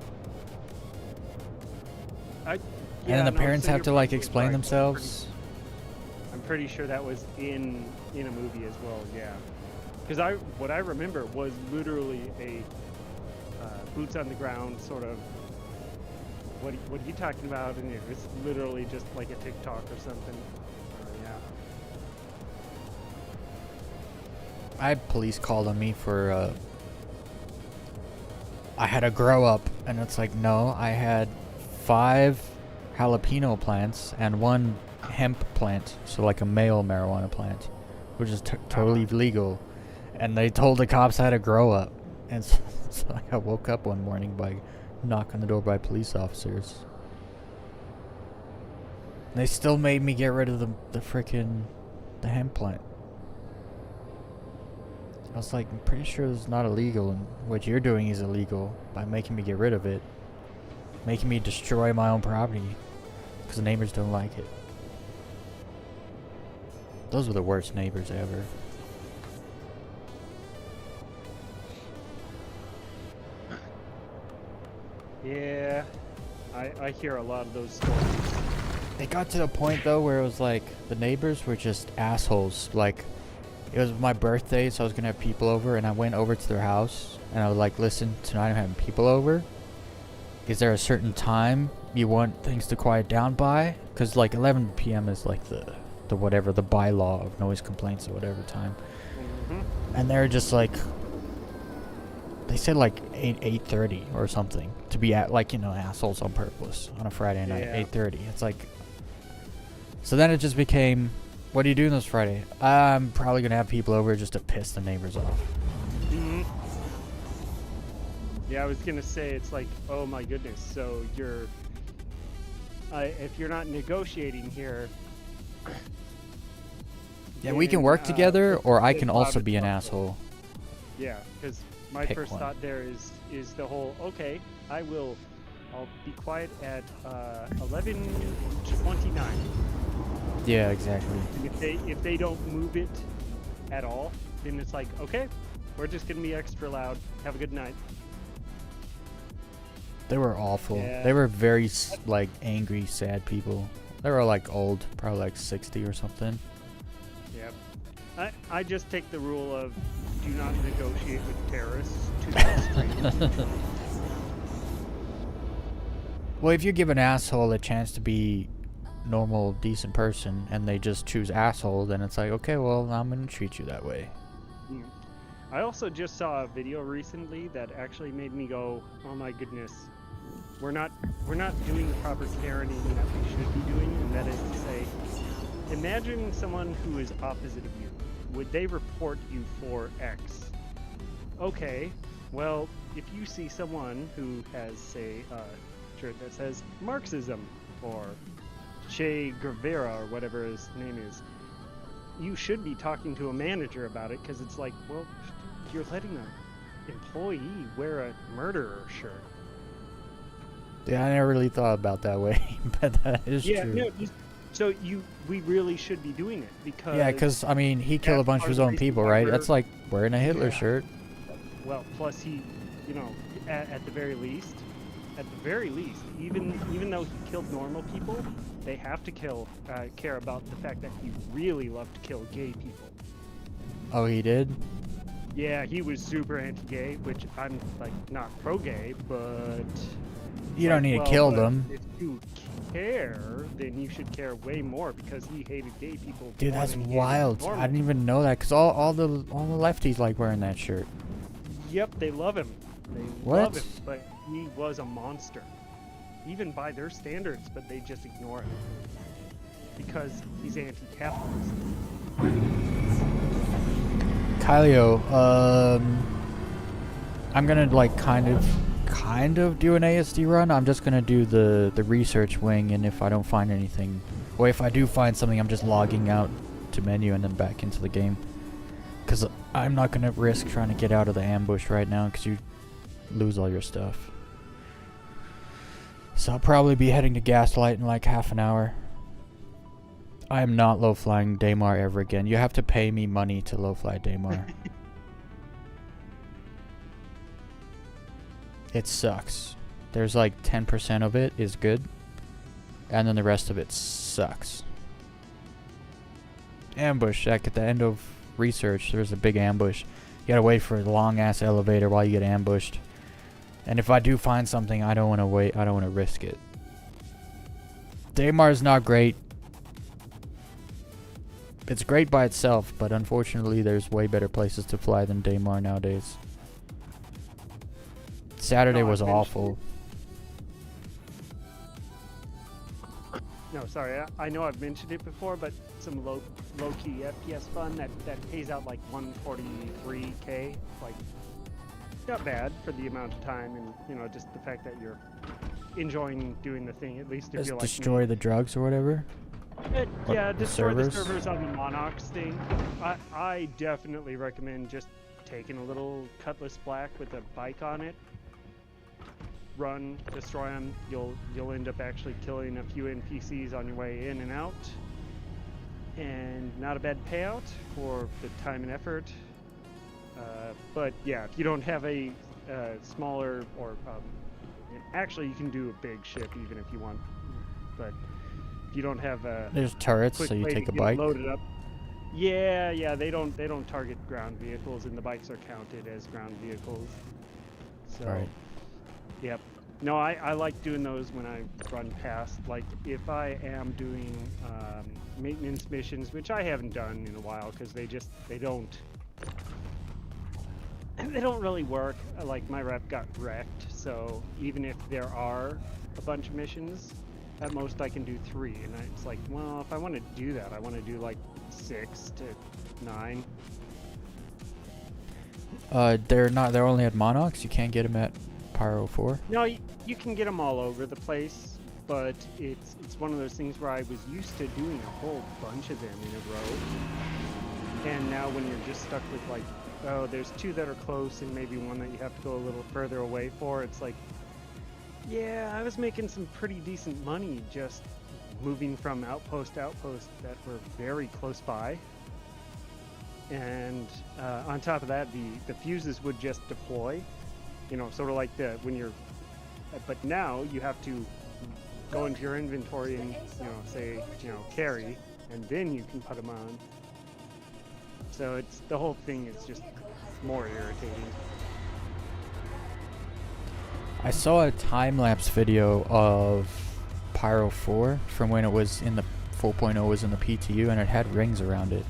Speaker 5: And
Speaker 1: And then the parents have to like explain themselves.
Speaker 5: I'm pretty sure that was in a movie as well. Yeah, because what I remember was literally a boots on the ground sort of. What are you talking about? And it was literally just like a TikTok or something. Yeah.
Speaker 1: I had police called on me for I had a grow up, and it's like, no, I had 5 jalapeno plants and 1 hemp plant, so like a male marijuana plant, which is totally legal. And they told the cops I had a grow up, and so I woke up one morning by knock on the door by police officers. They still made me get rid of the hemp plant. I was like, I'm pretty sure it's not illegal, and what you're doing is illegal by making me get rid of it. Making me destroy my own property because the neighbors don't like it. Those were the worst neighbors ever.
Speaker 5: Yeah, I hear a lot of those stories.
Speaker 1: It got to the point though where it was like the neighbors were just assholes. Like, it was my birthday, so I was gonna have people over, and I went over to their house and I was like, listen, tonight I'm having people over. Is there a certain time you want things to quiet down by? Because like 11 p.m. is like the whatever, the bylaw of noise complaints or whatever time.
Speaker 5: Mm-hmm.
Speaker 1: And they're just like, they said like 8:30 or something to be at, like, you know, assholes on purpose on a Friday night.
Speaker 5: Yeah.
Speaker 1: 8:30. It's like, so then it just became, what are you doing this Friday? I'm probably gonna have people over just to piss the neighbors off.
Speaker 5: Mm-hmm. Yeah, I was gonna say, it's like, oh my goodness. So you're, if you're not negotiating here.
Speaker 1: Yeah, we can
Speaker 5: then,
Speaker 1: work together, or I
Speaker 5: it's
Speaker 1: can
Speaker 5: loud
Speaker 1: also
Speaker 5: as
Speaker 1: be an
Speaker 5: possible.
Speaker 1: asshole.
Speaker 5: Yeah, because my
Speaker 1: Pick
Speaker 5: first
Speaker 1: one.
Speaker 5: thought there is the whole, okay, I'll be quiet at 11:29.
Speaker 1: Yeah, exactly.
Speaker 5: And if they don't move it at all, then it's like, okay, we're just gonna be extra loud. Have a good night.
Speaker 1: They were awful.
Speaker 5: Yeah.
Speaker 1: They were very like angry, sad people. They were like old, probably like 60 or something.
Speaker 5: Yep. I just take the rule of do not negotiate with terrorists to the extreme.
Speaker 1: Well, if you give an asshole a chance to be normal, decent person, and they just choose asshole, then it's like, okay, well, I'm gonna treat you that way.
Speaker 5: I also just saw a video recently that actually made me go, oh my goodness, we're not doing the proper parenting that we should be doing, and that is to say, imagine someone who is opposite of you. Would they report you for X? Okay, well, if you see someone who has, say, a shirt that says Marxism or Che Guevara or whatever his name is, you should be talking to a manager about it, because it's like, well, you're letting an employee wear a murderer shirt.
Speaker 1: Yeah, I never really thought about that way, but that is
Speaker 5: Yeah,
Speaker 1: true.
Speaker 5: no. So we really should be doing it because
Speaker 1: Yeah, because, I mean, he killed a
Speaker 5: that's
Speaker 1: bunch
Speaker 5: part
Speaker 1: of his
Speaker 5: the
Speaker 1: own
Speaker 5: reason
Speaker 1: people,
Speaker 5: why
Speaker 1: right?
Speaker 5: we're-
Speaker 1: That's like wearing a Hitler
Speaker 5: Yeah.
Speaker 1: shirt.
Speaker 5: Well, plus he, you know, at the very least, even though he killed normal people, they have to care about the fact that he really loved to kill gay people.
Speaker 1: Oh, he did?
Speaker 5: Yeah, he was super anti-gay, which I'm like not pro-gay, but
Speaker 1: You don't
Speaker 5: like,
Speaker 1: need to
Speaker 5: well,
Speaker 1: kill
Speaker 5: but
Speaker 1: them.
Speaker 5: If you care, then you should care way more because he hated gay people.
Speaker 1: Dude,
Speaker 5: more
Speaker 1: that's
Speaker 5: than he hated
Speaker 1: wild.
Speaker 5: normal
Speaker 1: I didn't even know that, because all the lefties like wearing that shirt.
Speaker 5: Yep, they love him. They
Speaker 1: What?
Speaker 5: love him, but he was a monster. Even by their standards, but they just ignore him. Because he's anti-capitalist.
Speaker 1: Kylio, I'm gonna like kind of do an ASD run. I'm just gonna do the research wing, and if I don't find anything, or if I do find something, I'm just logging out to menu and then back into the game. Cause I'm not gonna risk trying to get out of the ambush right now, cause you lose all your stuff. So I'll probably be heading to Gaslight in like half an hour. I am not low flying Daymar ever again. You have to pay me money to low fly Daymar. It sucks. There's like 10% of it is good, and then the rest of it sucks. Ambush, like at the end of research, there's a big ambush. You gotta wait for a long ass elevator while you get ambushed. And if I do find something, I don't wanna wait, I don't wanna risk it. Daymar's not great. It's great by itself, but unfortunately there's way better places to fly than Daymar nowadays. Saturday
Speaker 5: No,
Speaker 1: was
Speaker 5: I've mentioned
Speaker 1: awful.
Speaker 5: No, sorry, I know I've mentioned it before, but some low-key FPS fun that pays out like 143k, like not bad for the amount of time, and you know, just the fact that you're enjoying doing the thing, at least if
Speaker 1: Just
Speaker 5: you're like
Speaker 1: destroy
Speaker 5: me.
Speaker 1: the drugs or whatever.
Speaker 5: Yeah,
Speaker 1: the
Speaker 5: destroy the
Speaker 1: servers?
Speaker 5: servers on the ONYX thing. I definitely recommend just taking a little Cutlass Black with a bike on it. Run, destroy them. You'll end up actually killing a few NPCs on your way in and out, and not a bad payout for the time and effort. But yeah, if you don't have a smaller or actually you can do a big ship even if you want, but if you don't have a
Speaker 1: There's turrets,
Speaker 5: quick
Speaker 1: so you
Speaker 5: way
Speaker 1: take
Speaker 5: to
Speaker 1: a
Speaker 5: get
Speaker 1: bike.
Speaker 5: loaded up. Yeah, they don't target ground vehicles, and the bikes are counted as ground vehicles. So,
Speaker 1: Right.
Speaker 5: yep. No, I like doing those when I run past. Like if I am doing maintenance missions, which I haven't done in a while because they don't really work. Like my rep got wrecked, so even if there are a bunch of missions, at most I can do 3, and it's like, well, if I want to do that, I want to do like 6 to 9.
Speaker 1: They're only at Monox. You can't get them at Pyro 4.
Speaker 5: No, you can get them all over the place, but it's one of those things where I was used to doing a whole bunch of them in a row, and now when you're just stuck with like, oh, there's 2 that are close and maybe one that you have to go a little further away for, it's like, yeah, I was making some pretty decent money just moving from outpost to outpost that were very close by. And on top of that, the fuses would just deploy, you know, sort of like when you're, but now you have to go into your inventory and, you know, say, you know, carry, and then you can put them on. So the whole thing is just more irritating.
Speaker 1: I saw a time-lapse video of Pyro 4 from when it was in the 4.0 was in the PTU, and it had rings around it.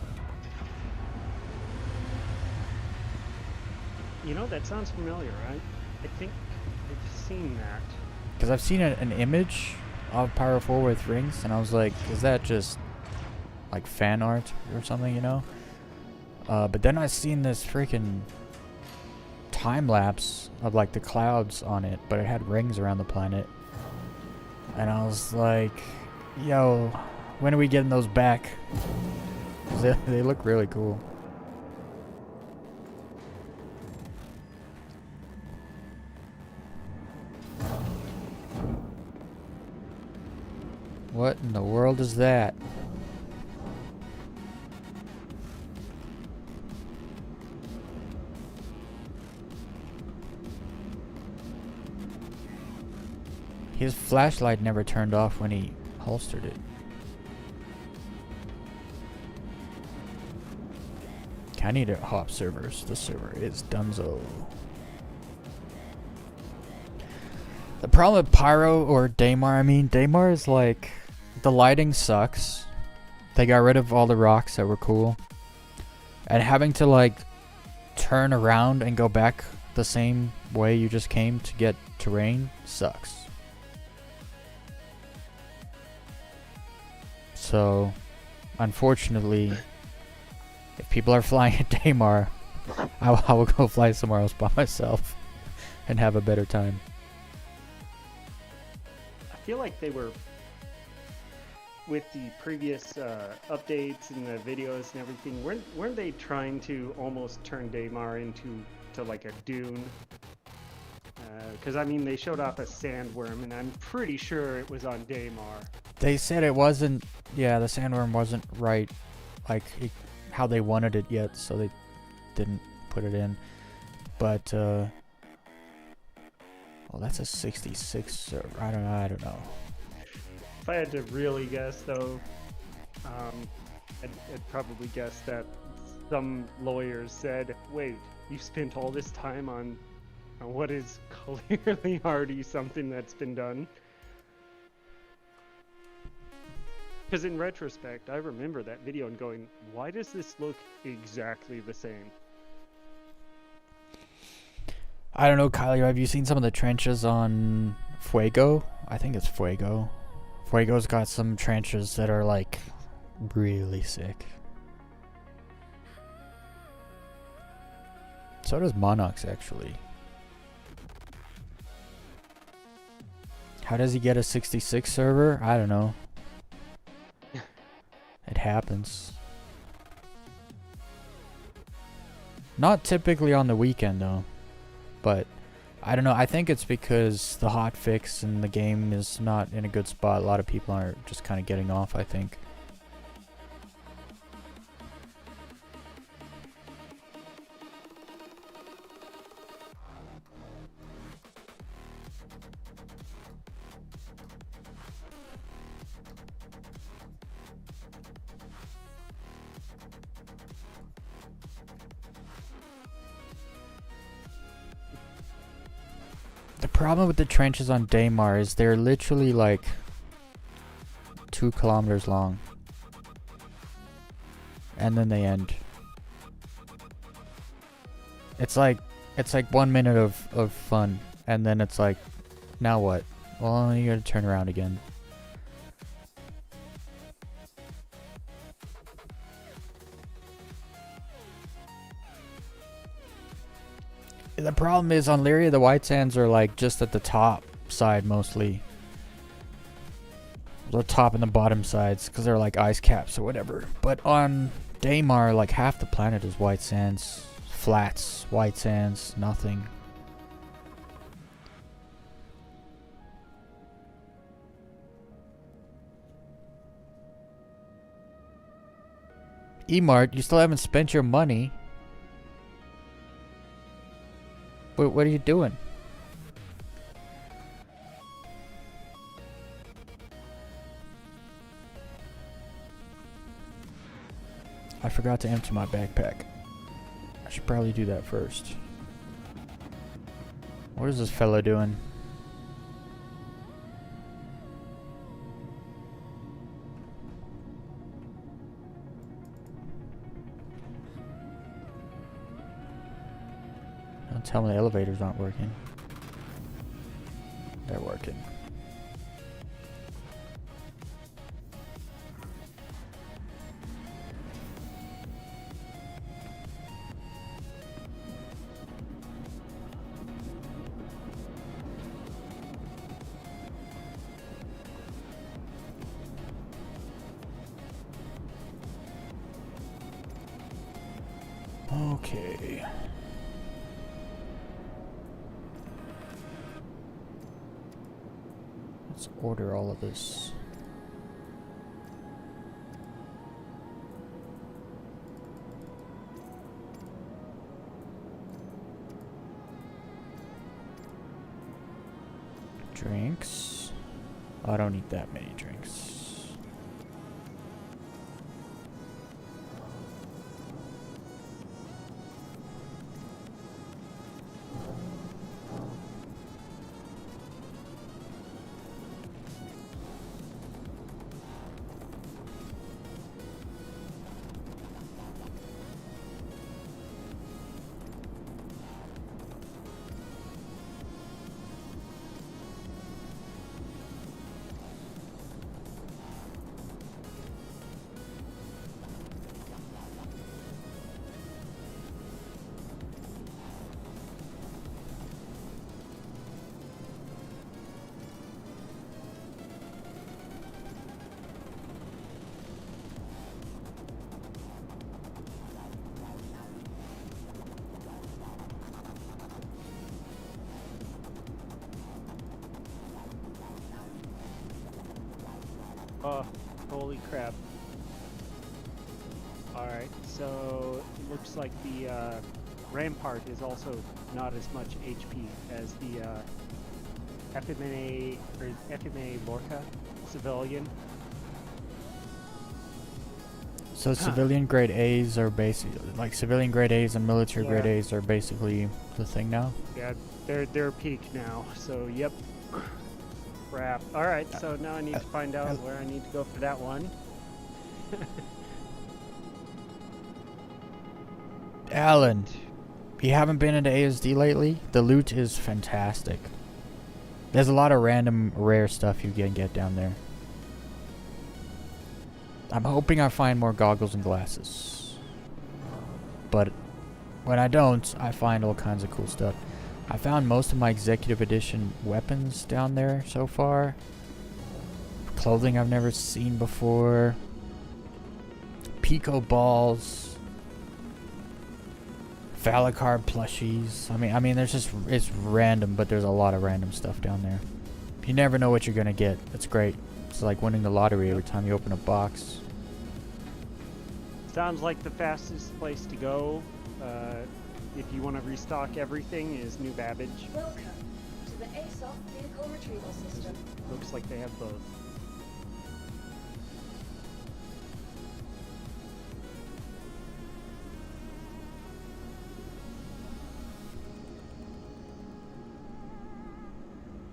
Speaker 5: You know, that sounds familiar. I think I've seen that.
Speaker 1: Because I've seen an image of Pyro 4 with rings, and I was like, is that just like fan art or something, you know? But then I seen this freaking time lapse of like the clouds on it, but it had rings around the planet, and I was like, yo, when are we getting those back? 'Cause they look really cool. What in the world is that? His flashlight never turned off when he holstered it. I need to hop servers. The server is donezo. The problem with Pyro or Daymar, I mean, Daymar is like, the lighting sucks. They got rid of all the rocks that were cool. And having to like turn around and go back the same way you just came to get terrain sucks. So, unfortunately, if people are flying at Daymar, I will go fly somewhere else by myself and have a better time.
Speaker 5: I feel like they were, with the previous updates and the videos and everything, weren't they trying to almost turn Daymar into like a dune? Because I mean, they showed off a sandworm, and I'm pretty sure it was on Daymar.
Speaker 1: They said it wasn't, yeah, the sandworm wasn't right, like how they wanted it yet, so they didn't put it in. But, well, that's a 66 server. I don't know.
Speaker 5: If I had to really guess, though, I'd probably guess that some lawyers said, wait, you spent all this time on what is clearly already something that's been done. Because in retrospect, I remember that video and going, why does this look exactly the same?
Speaker 1: I don't know, Kylie, have you seen some of the trenches on Fuego? I think it's Fuego. Fuego's got some trenches that are like really sick. So does ONYX actually. How does he get a 66 server? I don't know. It happens. Not typically on the weekend though. But I don't know. I think it's because the hotfix and the game is not in a good spot. A lot of people are just kind of getting off, I think. The problem with the trenches on Daymar is they're literally like 2 kilometers long. And then they end. It's like 1 minute of fun, and then it's like, now what? Well, you gotta turn around again. The problem is on Lyria, the white sands are like just at the top side mostly. The top and the bottom sides, because they're like ice caps or whatever. But on Daymar, like half the planet is white sands. Flats, white sands, nothing. Emart, you still haven't spent your money. What are you doing? I forgot to empty my backpack. I should probably do that first. What is this fella doing? Don't tell me the elevators aren't working. They're working. Okay. Let's order all of this. Drinks. I don't need that many drinks.
Speaker 5: Oh, holy crap. Alright, so it looks like the Rampart is also not as much HP as the FMA or FMA Lorca civilian.
Speaker 1: So civilian grade A's are basically like civilian grade A's and military grade
Speaker 5: Yeah.
Speaker 1: A's are basically the thing now.
Speaker 5: Yeah, they're peak now. So yep. Crap. Alright, so now I need to find out where I need to go for that one.
Speaker 1: Alan, you haven't been into ASD lately? The loot is fantastic. There's a lot of random rare stuff you can get down there. I'm hoping I find more goggles and glasses. But when I don't, I find all kinds of cool stuff. I found most of my executive edition weapons down there so far. Clothing I've never seen before. Pico balls. Valakar plushies. I mean, there's just, it's random, but there's a lot of random stuff down there. You never know what you're gonna get. It's great. It's like winning the lottery every time you open a box.
Speaker 5: Sounds like the fastest place to go if you want to restock everything is New Babbage.
Speaker 7: Welcome to the ASOP vehicle retrieval system.
Speaker 5: Looks like they have both.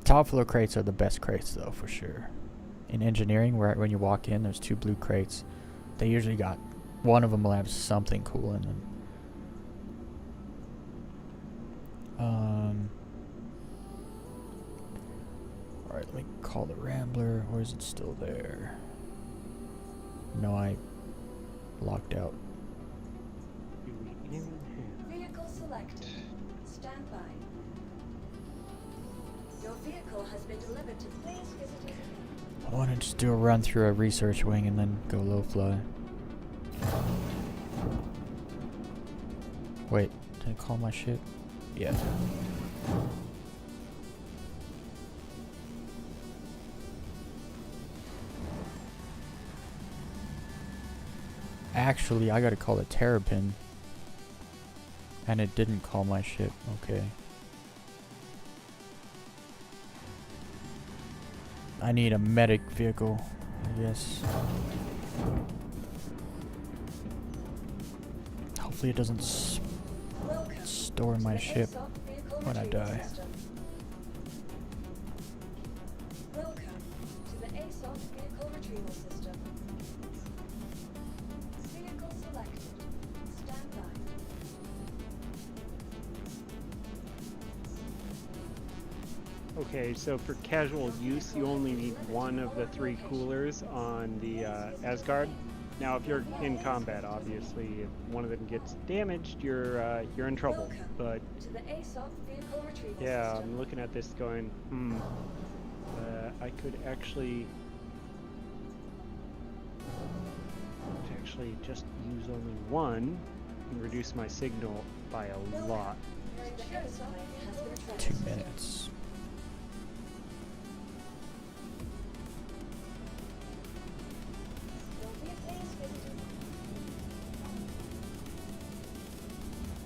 Speaker 1: Top floor crates are the best crates though, for sure. In engineering, where when you walk in, there's 2 blue crates. They usually got, one of them will have something cool in them. Alright, let me call the Rambler, or is it still there? No, I locked out.
Speaker 7: Vehicle selected. Stand by. Your vehicle has been delivered to please visit.
Speaker 1: I want to just do a run through a research wing and then go low fly. Wait, did I call my shit? Yeah. Actually, I gotta call the Terrapin. And it didn't call my shit. Okay. I need a medic vehicle, I guess. Hopefully it doesn't store my ship when I die.
Speaker 7: Welcome to the ASOP vehicle retrieval system. Vehicle selected. Stand by.
Speaker 5: Okay, so for casual use, you only need 1 of the 3 coolers on the Asgard. Now, if you're in combat, obviously, if one of them gets damaged, you're in trouble.
Speaker 7: Welcome
Speaker 5: But
Speaker 7: to the ASOP vehicle retrieval
Speaker 5: yeah,
Speaker 7: system.
Speaker 5: I'm looking at this going, I could actually just use only 1 and reduce my signal by a lot.
Speaker 7: The ASOP has been
Speaker 1: 2
Speaker 7: transferred.
Speaker 1: minutes.
Speaker 7: Will be please visit.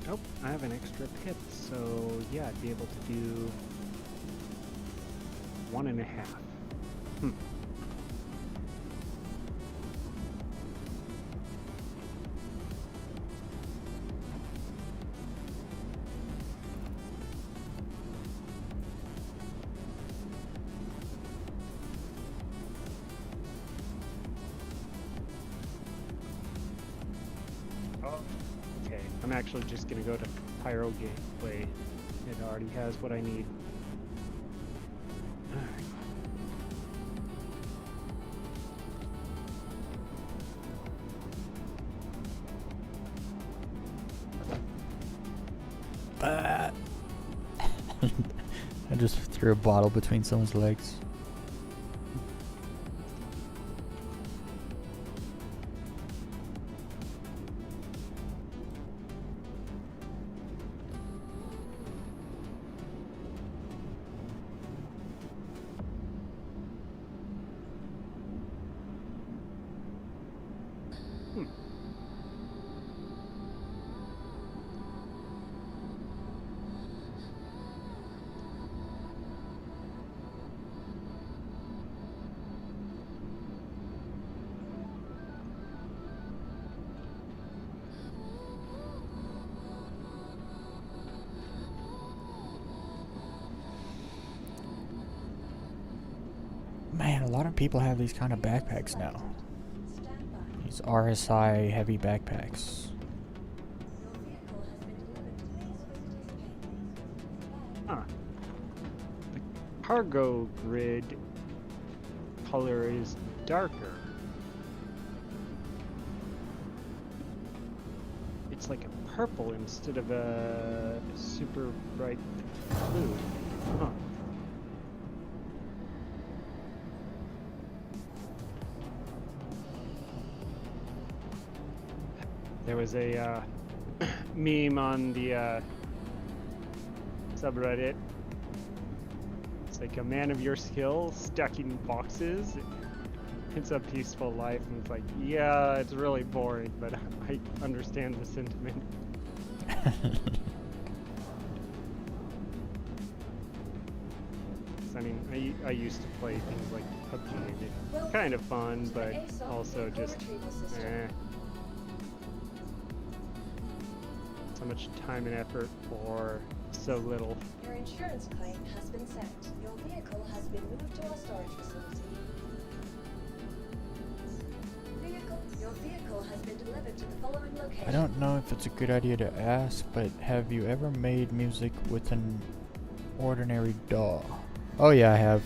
Speaker 5: Oh, I have an extra pit, so yeah, I'd be able to do 1.5. Hmm. Oh, okay. I'm actually just gonna go to Pyro Gateway. It already has what I need. Alright.
Speaker 1: I just threw a bottle between someone's legs. Man, a lot of people have these kind of backpacks now.
Speaker 7: Stand by.
Speaker 1: These RSI heavy backpacks.
Speaker 7: Your vehicle has been delivered to base visitors.
Speaker 5: Huh. The cargo grid color is darker. It's like a purple instead of a super bright blue. Huh. There was a meme on the subreddit. It's like a man of your skill stuck in boxes. It's a peaceful life, and it's like, yeah, it's really boring, but I understand the sentiment. I mean, I used to play things like PUBG, and it's kind of fun, but also just, eh. So much time and effort for so little.
Speaker 7: Your insurance claim has been sent. Your vehicle has been moved to our storage facility. Your vehicle has been delivered to the following location.
Speaker 1: I don't know if it's a good idea to ask, but have you ever made music with an ordinary DAW? Oh yeah, I have.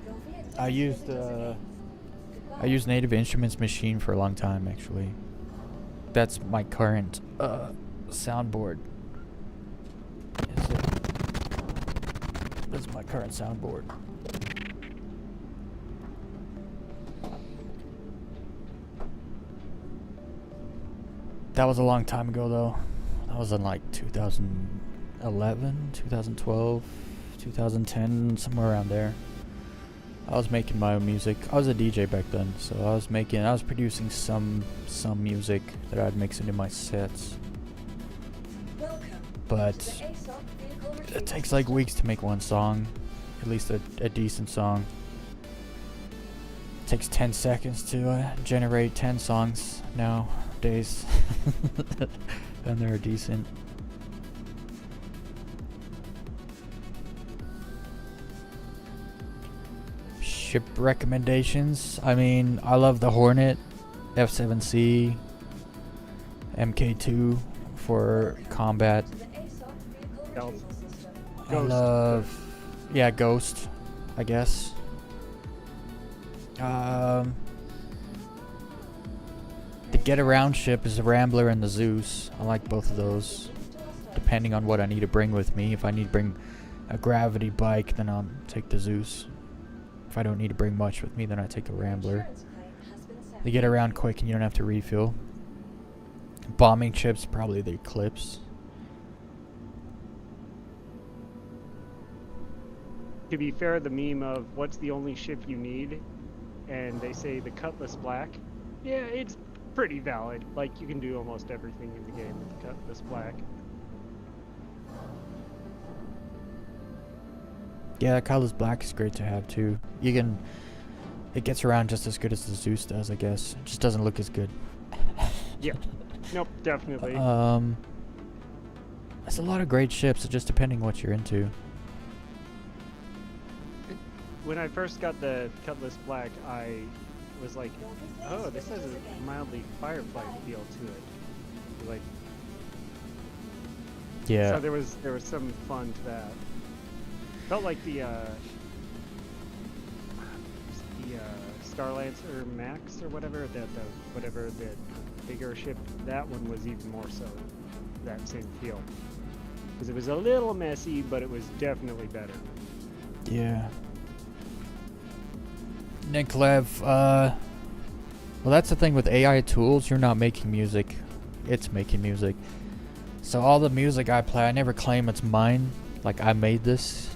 Speaker 7: Your vehicle
Speaker 1: I
Speaker 7: has
Speaker 1: used
Speaker 7: been designated.
Speaker 1: I used Native Instruments Machine for a long time, actually. That's my current soundboard. That's my current soundboard. That was a long time ago, though. That was in like 2011, 2012, 2010, somewhere around there. I was making my own music. I was a DJ back then, so I was producing some music that I'd mix into my sets.
Speaker 7: Welcome
Speaker 1: But
Speaker 7: to the ASOC vehicle
Speaker 1: it
Speaker 7: retrieval
Speaker 1: takes like
Speaker 7: system.
Speaker 1: weeks to make one song, at least a decent song. It takes 10 seconds to generate 10 songs nowadays, and they're decent. Ship recommendations. I mean, I love the Hornet, F7C, MK2 for combat.
Speaker 7: To the ASOC vehicle
Speaker 5: Stealth.
Speaker 7: retrieval system.
Speaker 1: I
Speaker 5: Ghost.
Speaker 1: love, yeah, Ghost, I guess. The get around ship is the Rambler and the Zeus. I like both of those, depending on what I need to bring with me. If I need to bring a gravity bike, then I'll take the Zeus. If I don't need to bring much with me, then I take a Rambler.
Speaker 7: Insurance claim has been sent.
Speaker 1: They get around quick and you don't have to refill. Bombing chips, probably the Eclipse.
Speaker 5: To be fair, the meme of what's the only ship you need, and they say the Cutlass Black, yeah, it's pretty valid. Like, you can do almost everything in the game with the Cutlass Black.
Speaker 1: Yeah, colorless black is great to have too. You can, it gets around just as good as the Zeus does, I guess. It just doesn't look as good.
Speaker 5: Yeah. Nope, definitely.
Speaker 1: There's a lot of great ships, just depending what you're into.
Speaker 5: When I first got the Cutlass Black, I was like, oh, this has a mildly Firefly feel to it. Like,
Speaker 1: Yeah.
Speaker 5: so there was some fun to that. Felt like the Starlancer Max or whatever, the bigger ship, that one was even more so that same feel. Because it was a little messy, but it was definitely better.
Speaker 1: Yeah. Nick Lev, well, that's the thing with AI tools. You're not making music. It's making music. So all the music I play, I never claim it's mine. Like, I made this.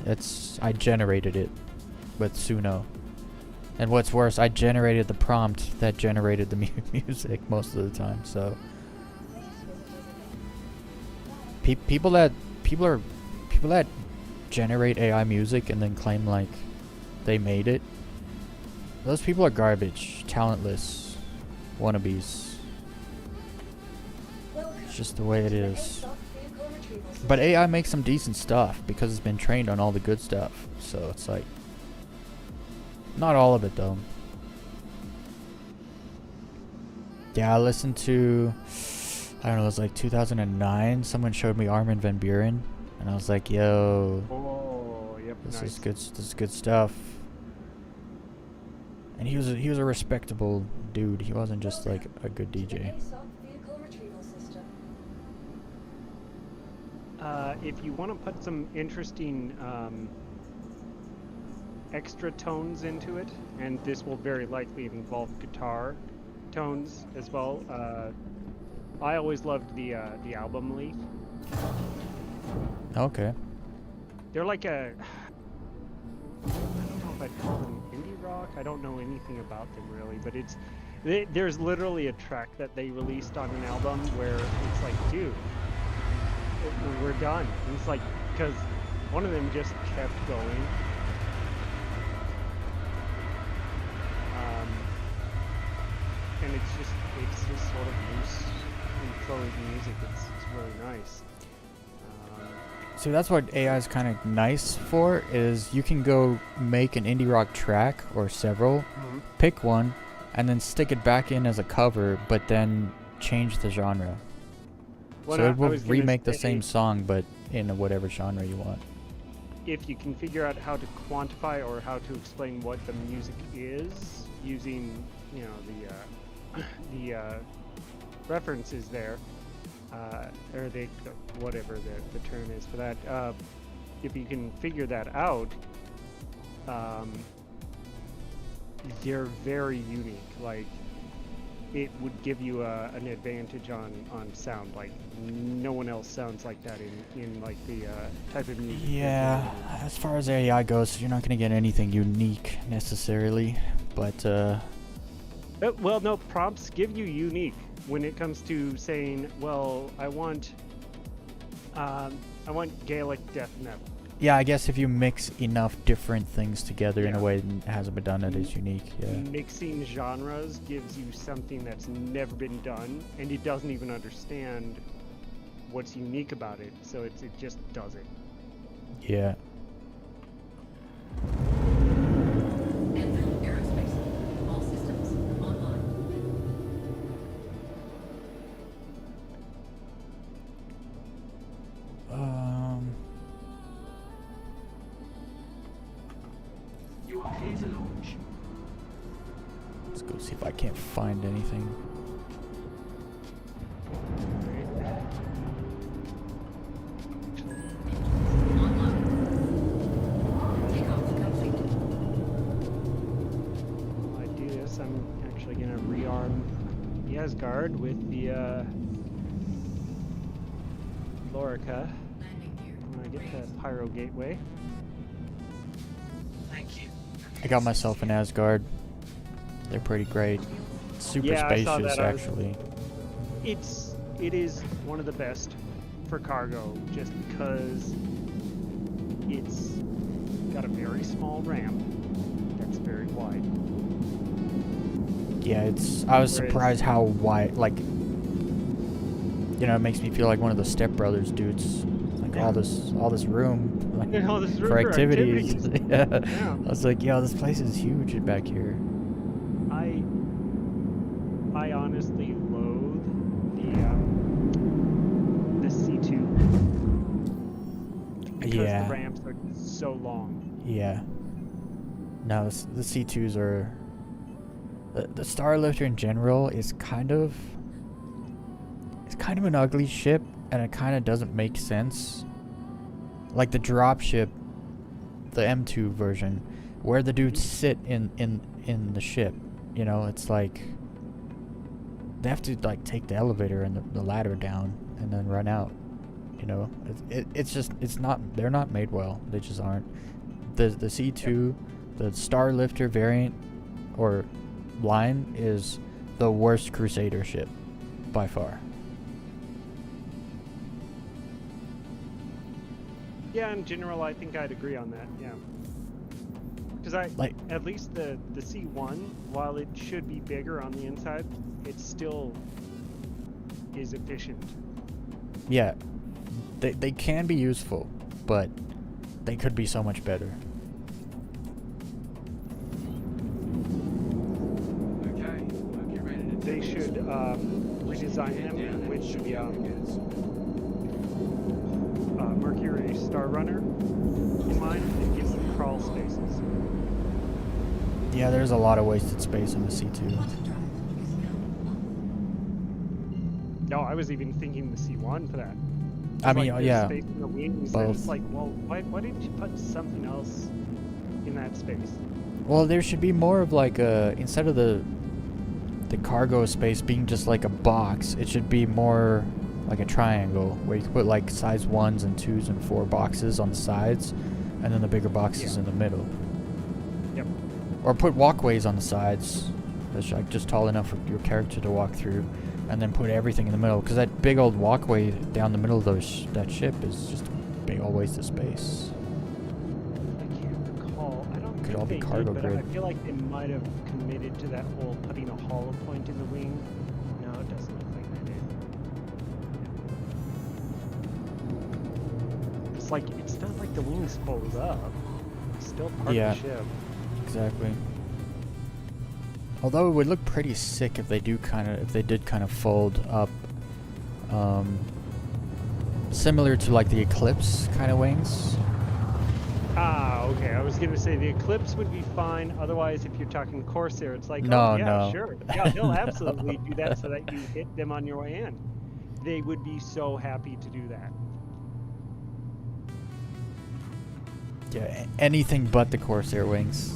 Speaker 1: I generated it with Suno. And what's worse, I generated the prompt that generated the music most of the time. So people that generate AI music and then claim like they made it, those people are garbage, talentless, wannabes. It's just the way it is. But AI makes some decent stuff because it's been trained on all the good stuff. So it's like, not all of it though. Yeah, I listened to, I don't know, it was like 2009. Someone showed me Armin van Buuren, and I was like, yo,
Speaker 5: Oh, yep,
Speaker 1: this
Speaker 5: nice.
Speaker 1: is good. This is good stuff. And he was a respectable dude. He wasn't just like a good DJ.
Speaker 5: If you want to put some interesting extra tones into it, and this will very likely involve guitar tones as well. I always loved the album leaf.
Speaker 1: Okay.
Speaker 5: They're like a, I don't know if I'd call them indie rock. I don't know anything about them really, but there's literally a track that they released on an album where it's like, dude, we're done. And it's like, because one of them just kept going. And it's just sort of loose and flowing music. It's really nice.
Speaker 1: So that's what AI is kind of nice for, is you can go make an indie rock track or several, pick one, and then stick it back in as a cover, but then change the genre. So it will remake the same song, but in whatever genre you want.
Speaker 5: If you can figure out how to quantify or how to explain what the music is using, you know, the references there, or whatever the term is for that. If you can figure that out, they're very unique. Like, it would give you an advantage on sound. Like, no one else sounds like that in like the type of music.
Speaker 1: Yeah, as far as AI goes, you're not going to get anything unique necessarily, but
Speaker 5: well, no, prompts give you unique when it comes to saying, well, I want Gaelic death metal.
Speaker 1: yeah, I guess if you mix enough different things together in a way that hasn't been done, it is unique. Yeah.
Speaker 5: Mixing genres gives you something that's never been done, and it doesn't even understand what's unique about it, so it just does it.
Speaker 1: Yeah.
Speaker 6: Aerospace. All systems online.
Speaker 4: You are clear to launch.
Speaker 1: Let's go see if I can't find anything.
Speaker 5: While I do this, I'm actually going to rearm the Asgard with the Lorica. When I get the Pyro Gateway.
Speaker 4: Thank you.
Speaker 1: I got myself an Asgard. They're pretty great. Super
Speaker 5: Yeah, I saw
Speaker 1: spacious,
Speaker 5: that.
Speaker 1: actually.
Speaker 5: It is one of the best for cargo, just because it's got a very small ramp that's very wide.
Speaker 1: Yeah, I was
Speaker 5: Whereas-
Speaker 1: surprised how wide, like, you know, it makes me feel like one of the Step Brothers dudes. Like all this room, like,
Speaker 5: And all this room
Speaker 1: for activities. Yeah.
Speaker 5: Yeah.
Speaker 1: I was like, yo, this place is huge back here.
Speaker 5: I honestly loathe the C2 because
Speaker 1: Yeah.
Speaker 5: the ramps are so long.
Speaker 1: Yeah. No, the C2s are... The Star Lifter in general is kind of... It's kind of an ugly ship, and it kind of doesn't make sense. Like the drop ship, the M2 version, where the dudes sit in the ship. You know, it's like... They have to, like, take the elevator and the ladder down and then run out. You know, it's just, it's not, they're not made well. They just aren't. The C2, the Star Lifter variant or line is the worst Crusader ship by far.
Speaker 5: Yeah, in general, I think I'd agree on that. Yeah, because at least the C1, while it should be bigger on the inside, it still is efficient.
Speaker 1: Yeah, they can be useful, but they could be so much better.
Speaker 2: Okay, hope you're ready to
Speaker 5: They should redesign them with the Mercury Star Runner in mind and give them crawl spaces.
Speaker 1: Yeah, there's a lot of wasted space in the C2.
Speaker 6: Quantum drive is now on.
Speaker 5: No, I was even thinking the C1 for that.
Speaker 1: I mean,
Speaker 5: Like, there's
Speaker 1: yeah,
Speaker 5: space in the wings,
Speaker 1: both.
Speaker 5: and it's like, well, why didn't you put something else in that space?
Speaker 1: Well, there should be more of like a, instead of the cargo space being just like a box, it should be more like a triangle where you can put like size 1s and 2s and 4 boxes on the sides, and then the bigger boxes in the middle.
Speaker 5: Yep.
Speaker 1: Or put walkways on the sides that's like just tall enough for your character to walk through, and then put everything in the middle, because that big old walkway down the middle of that ship is just a big old waste of space.
Speaker 5: I can't recall. I don't
Speaker 1: Could
Speaker 5: think
Speaker 1: all be
Speaker 5: they
Speaker 1: cargo
Speaker 5: did, but
Speaker 1: grid.
Speaker 5: I feel like they might have committed to that whole putting a hollow point in the wing. No, it doesn't look like they did. It's like, it's not like the wings fold up. It's still part
Speaker 1: Yeah.
Speaker 5: of the ship.
Speaker 1: Exactly. Although it would look pretty sick if they did kind of fold up, similar to like the Eclipse kind of wings.
Speaker 5: Ah, okay. I was gonna say the Eclipse would be fine. Otherwise, if you're talking Corsair, it's like,
Speaker 1: No,
Speaker 5: oh yeah,
Speaker 1: no.
Speaker 5: sure. Yeah, they'll absolutely do that so that you hit them on your way in. They would be so happy to do that.
Speaker 1: Yeah, anything but the Corsair wings.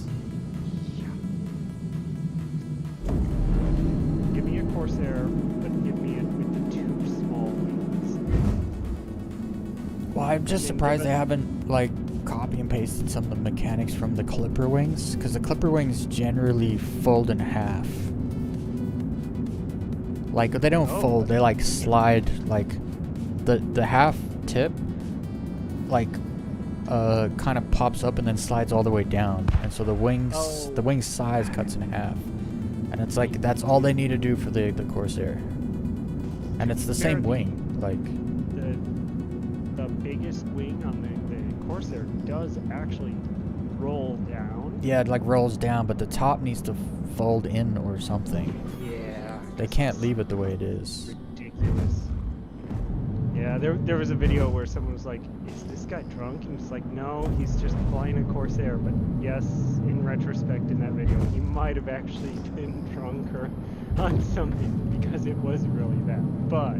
Speaker 5: Give me a Corsair, but give me it with the 2 small wings.
Speaker 1: Well, I'm just
Speaker 5: I mean,
Speaker 1: surprised they
Speaker 5: but-
Speaker 1: haven't like copy and pasted some of the mechanics from the Clipper wings, because the Clipper wings generally fold in half. Like they don't
Speaker 5: Oh.
Speaker 1: fold, they like slide, like the half tip like kind of pops up and then slides all the way down, and so the wings
Speaker 5: Oh.
Speaker 1: the wing size cuts in half, and it's like that's all they need to do for the Corsair, and it's the same
Speaker 5: Apparently-
Speaker 1: wing, like
Speaker 5: The biggest wing on the Corsair does actually roll down.
Speaker 1: yeah, it like rolls down, but the top needs to fold in or something.
Speaker 5: Yeah.
Speaker 1: They can't leave it the way it is.
Speaker 5: Ridiculous. Yeah, there was a video where someone was like, "Is this guy drunk?" And it's like, "No, he's just flying a Corsair." But yes, in retrospect, in that video, he might have actually been drunk or on something because it was really bad. But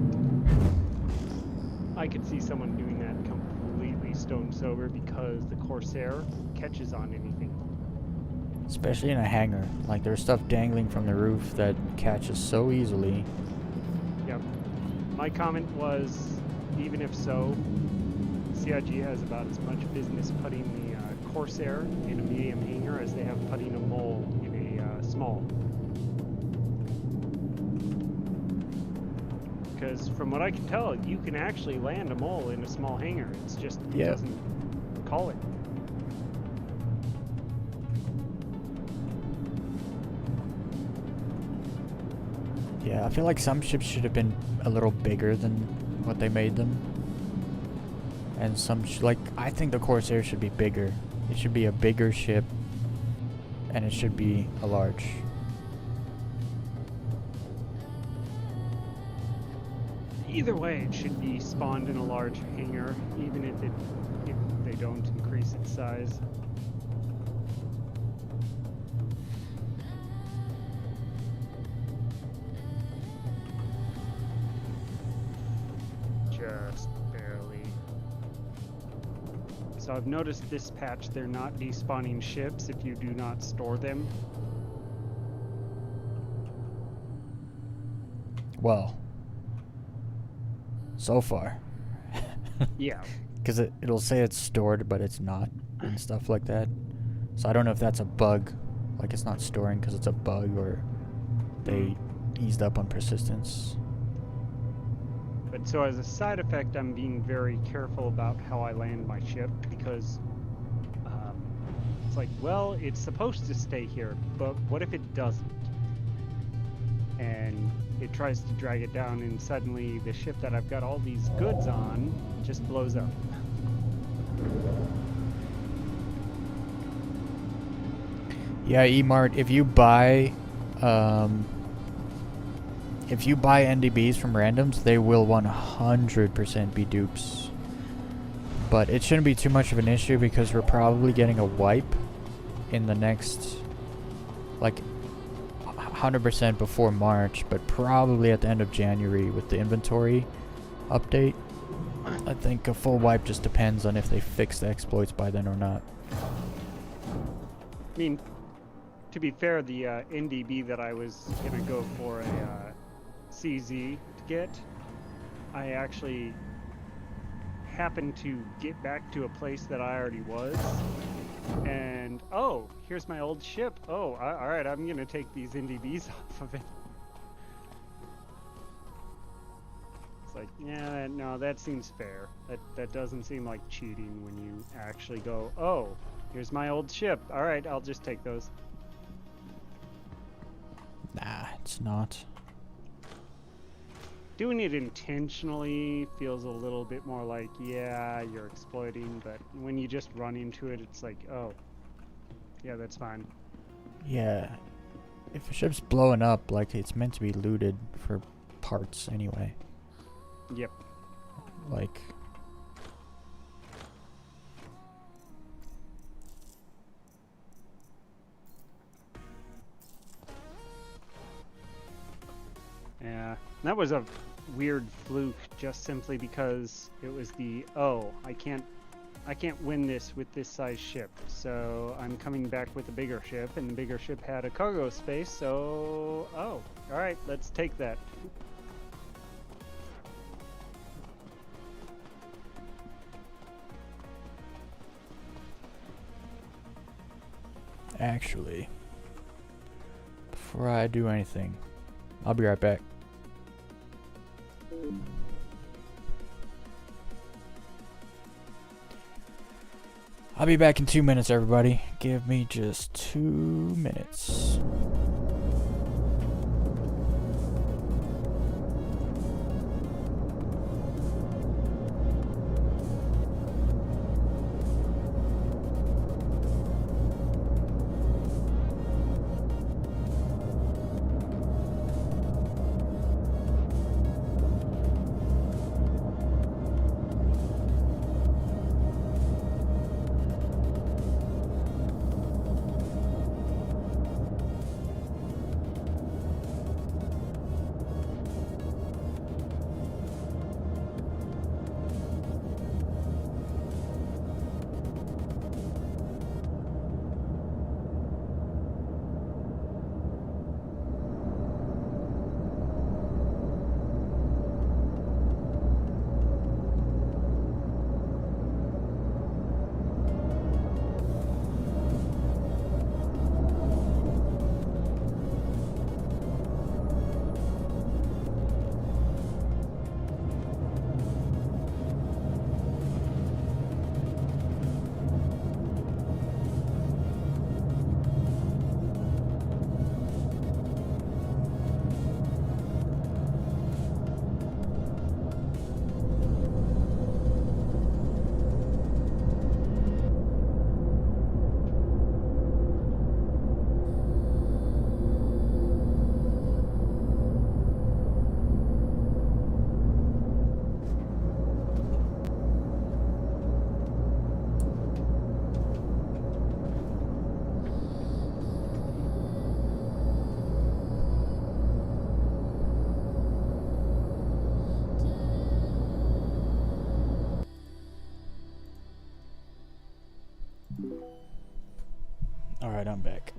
Speaker 5: I could see someone doing that completely stone sober because the Corsair catches on anything.
Speaker 1: Especially in a hangar. Like there's stuff dangling from the roof that catches so easily.
Speaker 5: Yep. My comment was, even if so, CIG has about as much business putting the Corsair in a medium hangar as they have putting a mole in a small. Because from what I can tell, you can actually land a mole in a small hangar. It's just it
Speaker 1: Yeah.
Speaker 5: doesn't call it.
Speaker 1: Yeah, I feel like some ships should have been a little bigger than what they made them. And some, like, I think the Corsair should be bigger. It should be a bigger ship, and it should be a large.
Speaker 5: Either way, it should be spawned in a large hangar, even if they don't increase its size. Just barely. So I've noticed this patch, they're not despawning ships if you do not store them.
Speaker 1: Well, so far.
Speaker 5: Yeah.
Speaker 1: Because it'll say it's stored, but it's not, and stuff like that. So I don't know if that's a bug, like it's not storing because it's a bug, or they eased up on persistence.
Speaker 5: But so as a side effect, I'm being very careful about how I land my ship, because it's like, well, it's supposed to stay here, but what if it doesn't? And it tries to drag it down, and suddenly the ship that I've got all these goods on just blows up.
Speaker 1: Yeah, Emart, if you buy NDBs from randoms, they will 100% be dupes. But it shouldn't be too much of an issue because we're probably getting a wipe in the next, like, 100% before March, but probably at the end of January with the inventory update. I think a full wipe just depends on if they fix the exploits by then or not.
Speaker 5: I mean, to be fair, the NDB that I was gonna go for a CZ to get, I actually happened to get back to a place that I already was, and oh, here's my old ship. Oh, all right, I'm gonna take these NDBs off of it. It's like, yeah, no, that seems fair. That doesn't seem like cheating when you actually go, oh, here's my old ship. All right, I'll just take those.
Speaker 1: Nah, it's not.
Speaker 5: Doing it intentionally feels a little bit more like, yeah, you're exploiting, but when you just run into it, it's like, oh, yeah, that's fine.
Speaker 1: Yeah. If a ship's blowing up, like, it's meant to be looted for parts anyway.
Speaker 5: Yep.
Speaker 1: Like...
Speaker 5: Yeah, that was a weird fluke, just simply because it was the, oh, I can't win this with this size ship, so I'm coming back with a bigger ship, and the bigger ship had a cargo space, so, oh, alright, let's take that.
Speaker 1: Actually, before I do anything, I'll be right back. I'll be back in 2 minutes, everybody. Give me just 2 minutes. Alright, I'm back.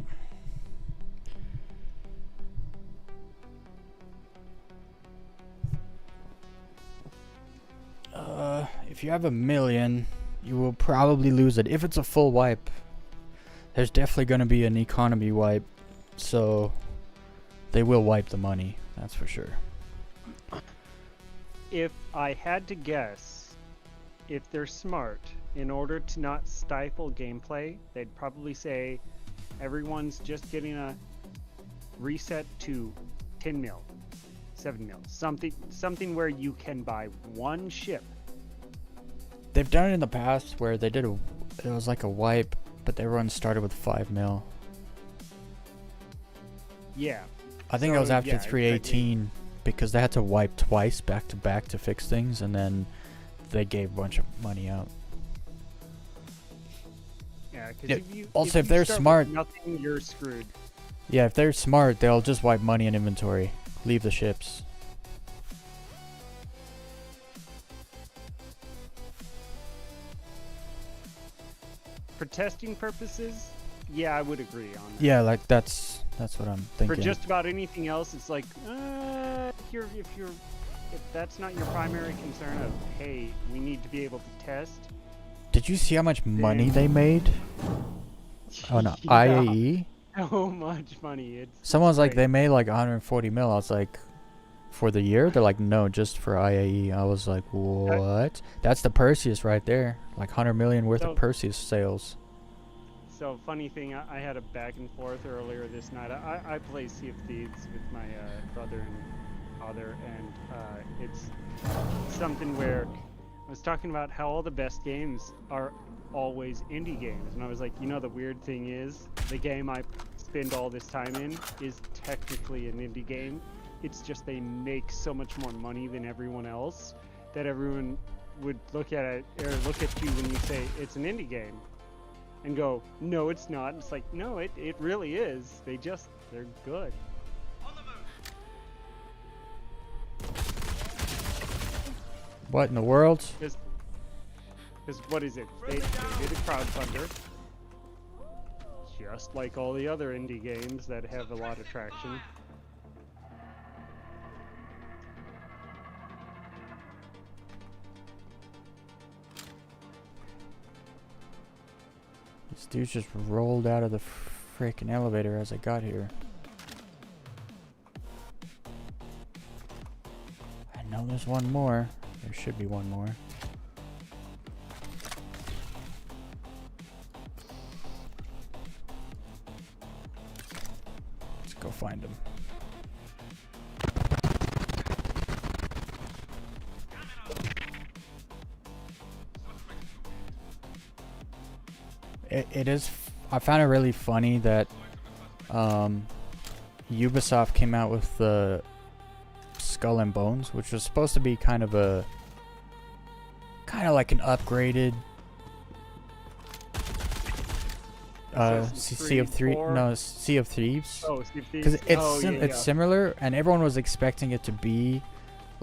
Speaker 1: If you have 1 million, you will probably lose it. If it's a full wipe, there's definitely going to be an economy wipe, so they will wipe the money, that's for sure.
Speaker 5: If I had to guess, if they're smart, in order to not stifle gameplay, they'd probably say everyone's just getting a reset to 10 mil, 7 mil, something where you can buy one ship.
Speaker 1: They've done it in the past where they did it was like a wipe, but everyone started with 5 mil.
Speaker 5: Yeah.
Speaker 1: I think
Speaker 5: So,
Speaker 1: that was after
Speaker 5: yeah,
Speaker 1: 318 because they had to wipe twice back to back to fix things, and then they gave a bunch of money out.
Speaker 5: Yeah, because
Speaker 1: Yeah,
Speaker 5: if you
Speaker 1: also,
Speaker 5: if
Speaker 1: if
Speaker 5: you
Speaker 1: they're
Speaker 5: start with
Speaker 1: smart-
Speaker 5: nothing, you're screwed.
Speaker 1: Yeah, if they're smart, they'll just wipe money and inventory. Leave the ships.
Speaker 5: For testing purposes, yeah, I would agree on that.
Speaker 1: Yeah, like that's what I'm thinking.
Speaker 5: For just about anything else, it's like, if that's not your primary concern of, hey, we need to be able to test.
Speaker 1: Did you see how much money
Speaker 5: Then-
Speaker 1: they made on
Speaker 5: Yeah,
Speaker 1: IAE?
Speaker 5: so much money. It's
Speaker 1: Someone's like,
Speaker 5: great.
Speaker 1: they made like 140 mil. I was like, for the year? They're like, no, just for IAE. I was like, what? That's the Perseus right there. Like 100 million worth
Speaker 5: So-
Speaker 1: of Perseus sales.
Speaker 5: So funny thing, I had a back and forth earlier this night. I play Sea of Thieves with my brother and father, and it's something where I was talking about how all the best games are always indie games, and I was like, you know, the weird thing is, the game I spend all this time in is technically an indie game. It's just they make so much more money than everyone else that everyone would look at it or look at you when you say it's an indie game and go, no, it's not. It's like, no, it really is. They're good.
Speaker 1: What in the world?
Speaker 5: Because what is it? They did a crowdfunder, just like all the other indie games that have a lot of traction.
Speaker 1: This dude just rolled out of the freaking elevator as I got here. I know there's one more. There should be one more. Let's go find him. It is. I found it really funny that Ubisoft came out with the Skull and Bones, which was supposed to be kind of like an upgraded
Speaker 5: Assassin's
Speaker 1: Sea of
Speaker 5: Creed 4?
Speaker 1: Sea of Thieves.
Speaker 5: Oh, Sea of
Speaker 1: Because
Speaker 5: Thieves?
Speaker 1: it's
Speaker 5: Oh, yeah,
Speaker 1: it's
Speaker 5: yeah.
Speaker 1: similar, and everyone was expecting it to be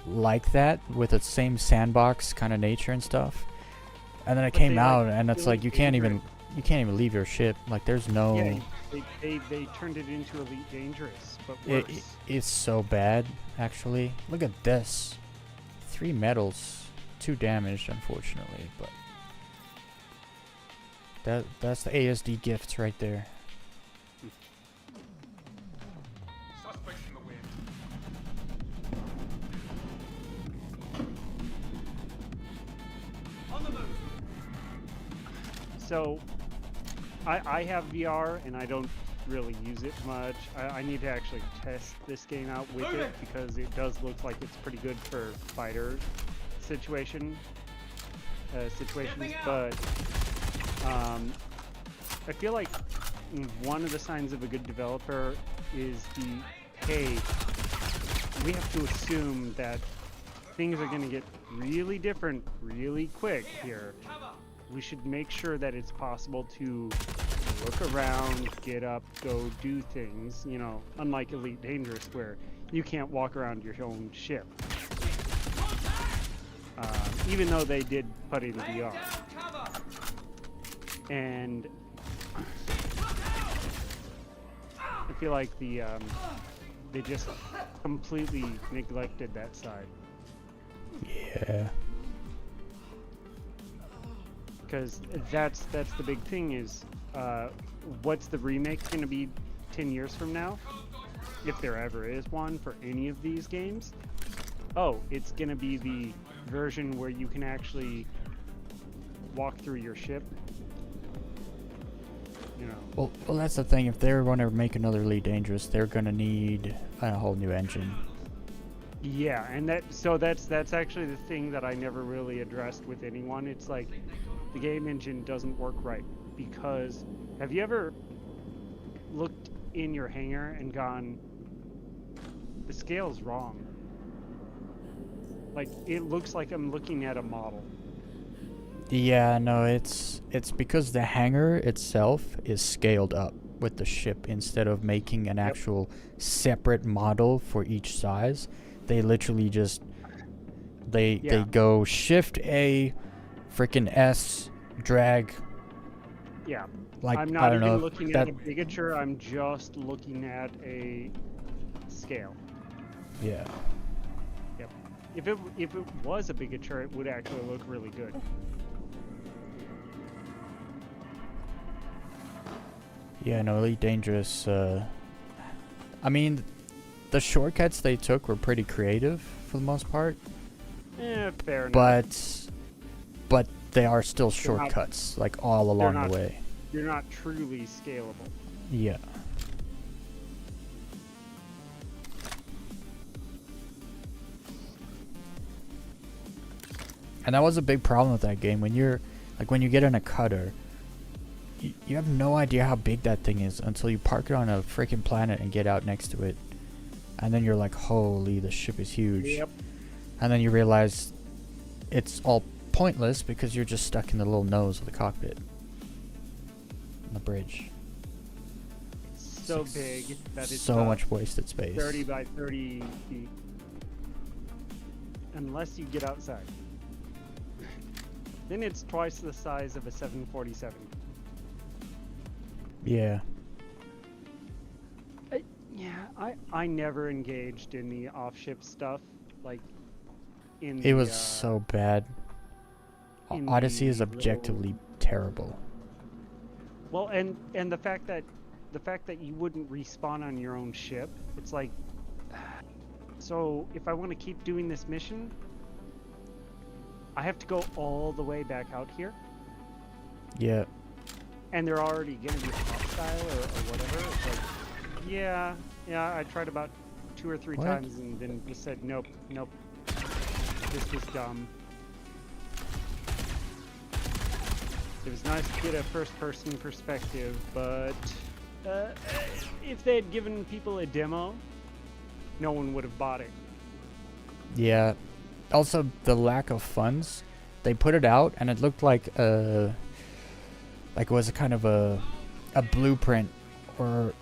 Speaker 1: like that with the same sandbox kind of nature and stuff. And then it
Speaker 5: But
Speaker 1: came
Speaker 5: they,
Speaker 1: out,
Speaker 5: like,
Speaker 1: and it's
Speaker 5: really
Speaker 1: like you can't
Speaker 5: dangerous.
Speaker 1: even leave your ship. Like there's no.
Speaker 5: Yeah, they turned it into Elite Dangerous, but worse.
Speaker 1: It's so bad, actually. Look at this. 3 medals, 2 damaged, unfortunately, but that's the ASD gifts right there.
Speaker 2: Suspects in the wind. On the move.
Speaker 5: So, I have VR and I don't really use it much. I need to actually test this game out with it because it does look like it's pretty good for fighter situations. But I feel like one of the signs of a good developer is hey, we have to assume that things are going to get really different really quick here. We should make sure that it's possible to look around, get up, go do things, you know, unlike Elite Dangerous where you can't walk around your own ship. Even though they did put in VR. and I feel like they just completely neglected that side.
Speaker 1: Yeah.
Speaker 5: Because that's the big thing is, what's the remake going to be 10 years from now? If there ever is one for any of these games. Oh, it's going to be the version where you can actually walk through your ship. You know.
Speaker 1: Well, that's the thing. If they're going to make another Elite Dangerous, they're going to need a whole new engine.
Speaker 5: Yeah, and that's actually the thing that I never really addressed with anyone. It's like the game engine doesn't work right because have you ever looked in your hangar and gone, the scale's wrong? Like it looks like I'm looking at a model.
Speaker 1: Yeah, no, it's because the hangar itself is scaled up with the ship instead of making an actual separate model for each size. They literally just they go Shift A, freaking S, drag.
Speaker 5: Yeah.
Speaker 1: Like
Speaker 5: I'm
Speaker 1: I
Speaker 5: not
Speaker 1: don't
Speaker 5: even
Speaker 1: know
Speaker 5: looking at a bigature, I'm just looking at a scale.
Speaker 1: Yeah.
Speaker 5: Yep. If it was a bigature, it would actually look really good.
Speaker 1: Yeah, no, Elite Dangerous. I mean, the shortcuts they took were pretty creative for the most part.
Speaker 5: Fair enough.
Speaker 1: But they are still
Speaker 5: They're not-
Speaker 1: shortcuts, like all along
Speaker 5: not-
Speaker 1: the way.
Speaker 5: You're not truly scalable.
Speaker 1: Yeah. And that was a big problem with that game. When you're, like, when you get in a cutter, you have no idea how big that thing is until you park it on a freaking planet and get out next to it. And then you're like, holy, the ship is huge.
Speaker 5: Yep.
Speaker 1: And then you realize it's all pointless because you're just stuck in the little nose of the cockpit. On the bridge.
Speaker 5: So big that it's
Speaker 1: so
Speaker 5: about
Speaker 1: much wasted space.
Speaker 5: 30 by 30 feet. Unless you get outside. Then it's twice the size of a 747.
Speaker 1: Yeah.
Speaker 5: I never engaged in the off-ship stuff. Like, in
Speaker 1: It was so bad.
Speaker 5: in
Speaker 1: Odyssey is
Speaker 5: the
Speaker 1: objectively terrible.
Speaker 5: Well, and the fact that you wouldn't respawn on your own ship, it's like, so if I want to keep doing this mission, I have to go all the way back out here,
Speaker 1: Yeah.
Speaker 5: and they're already going to be hostile or whatever. It's like, yeah, I tried about 2 or 3
Speaker 1: What?
Speaker 5: times and then just said, nope, this was dumb. It was nice to get a first-person perspective, but if they had given people a demo, no one would have bought it.
Speaker 1: Yeah. Also, the lack of funds. They put it out, and it looked like it was a kind of a blueprint or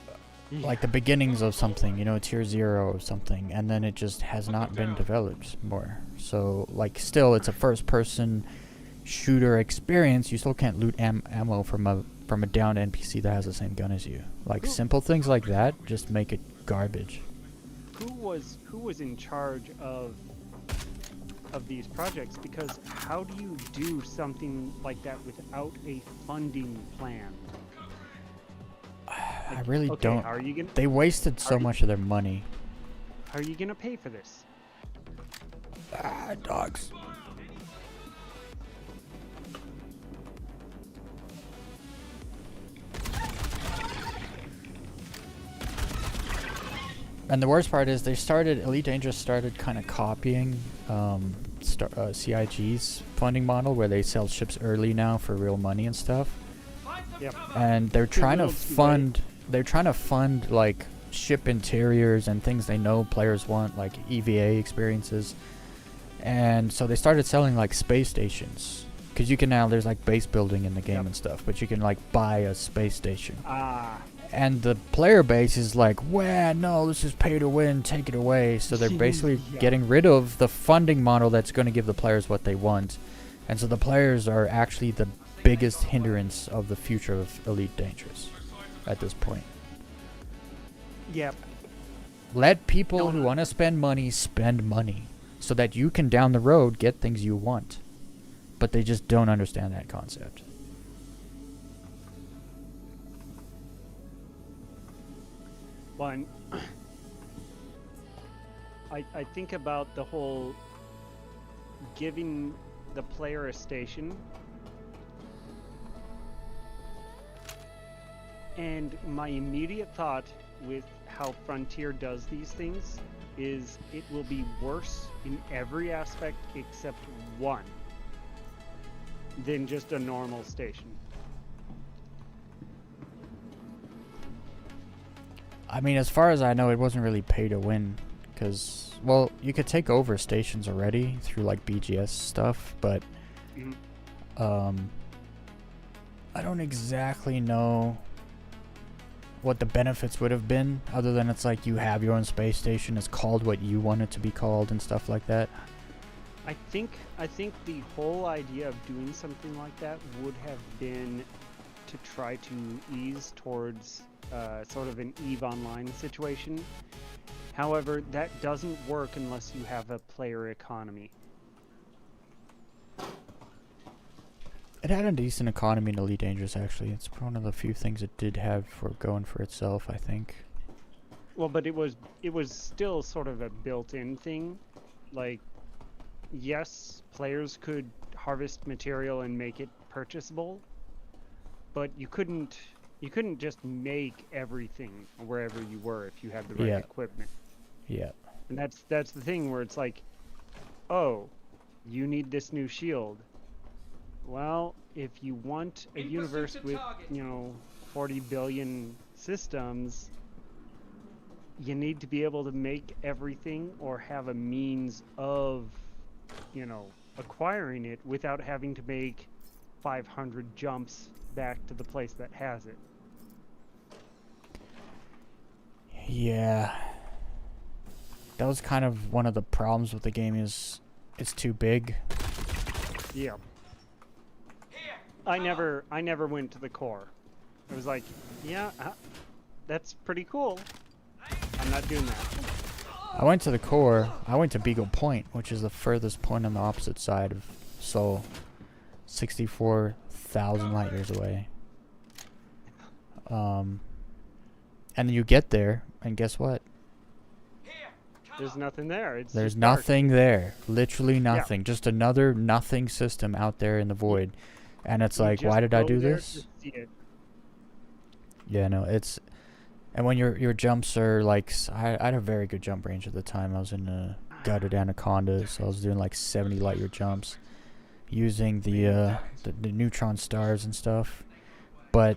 Speaker 1: like the beginnings of something, tier 0 or something, and then it just has not been developed more. So, like, still, it's a first-person shooter experience. You still can't loot ammo from a downed NPC that has the same gun as you. Like, simple things like that just make it garbage.
Speaker 5: Who was in charge of these projects? Because how do you do something like that without a funding plan?
Speaker 1: I really
Speaker 5: okay,
Speaker 1: don't.
Speaker 5: Are you gonna
Speaker 1: They wasted so much of their money.
Speaker 5: How are you gonna pay for this?
Speaker 1: Dogs. And the worst part is Elite Dangerous started kind of copying CIG's funding model where they sell ships early now for real money and stuff.
Speaker 5: Yep.
Speaker 1: And they're trying to
Speaker 5: little too
Speaker 1: fund like ship interiors and things they know players want, like EVA experiences. And so they started selling like space stations, because you can now, there's like base building in the game and stuff, but you can like buy a space station. And the player base is like, well, no, this is pay to win, take it away. So they're basically getting rid of the funding model that's going to give the players what they want. And so the players are actually the biggest hindrance of the future of Elite Dangerous at this point.
Speaker 5: Yep.
Speaker 1: Let people who want to spend money so that you can down the road get things you want. But they just don't understand that concept.
Speaker 5: One, I think about the whole giving the player a station, and my immediate thought with how Frontier does these things is it will be worse in every aspect except one than just a normal station.
Speaker 1: I mean, as far as I know, it wasn't really pay to win. Because, well, you could take over stations already through, like, BGS stuff. But, I don't exactly know what the benefits would have been. Other than it's like you have your own space station. It's called what you want it to be called and stuff like that.
Speaker 5: I think the whole idea of doing something like that would have been to try to ease towards sort of an EVE Online situation. However, that doesn't work unless you have a player economy.
Speaker 1: It had a decent economy in Elite Dangerous, actually. It's one of the few things it did have for going for itself, I think.
Speaker 5: Well, but it was still sort of a built-in thing. Like, yes, players could harvest material and make it purchasable, but you couldn't just make everything wherever you were if you had the right equipment.
Speaker 1: Yeah.
Speaker 5: And that's the thing where it's like, oh, you need this new shield. Well, if you want a universe with, 40 billion systems, you need to be able to make everything or have a means of, acquiring it without having to make 500 jumps back to the place that has it.
Speaker 1: Yeah. That was kind of one of the problems with the game is it's too big.
Speaker 5: Yeah. I never went to the core. I was like, yeah, that's pretty cool. I'm not doing that.
Speaker 1: I went to the core. I went to Beagle Point, which is the furthest point on the opposite side of Seoul. 64,000 light years away. And then you get there, and guess what?
Speaker 5: There's nothing there.
Speaker 1: There's
Speaker 5: just dark.
Speaker 1: nothing there. Literally nothing. Just another nothing system out there in the void. And it's like, why did I do this? Yeah, no, it's... And when your jumps are like... I had a very good jump range at the time. I was in a gutted anaconda, so I was doing like 70 light year jumps. Using the neutron stars and stuff. But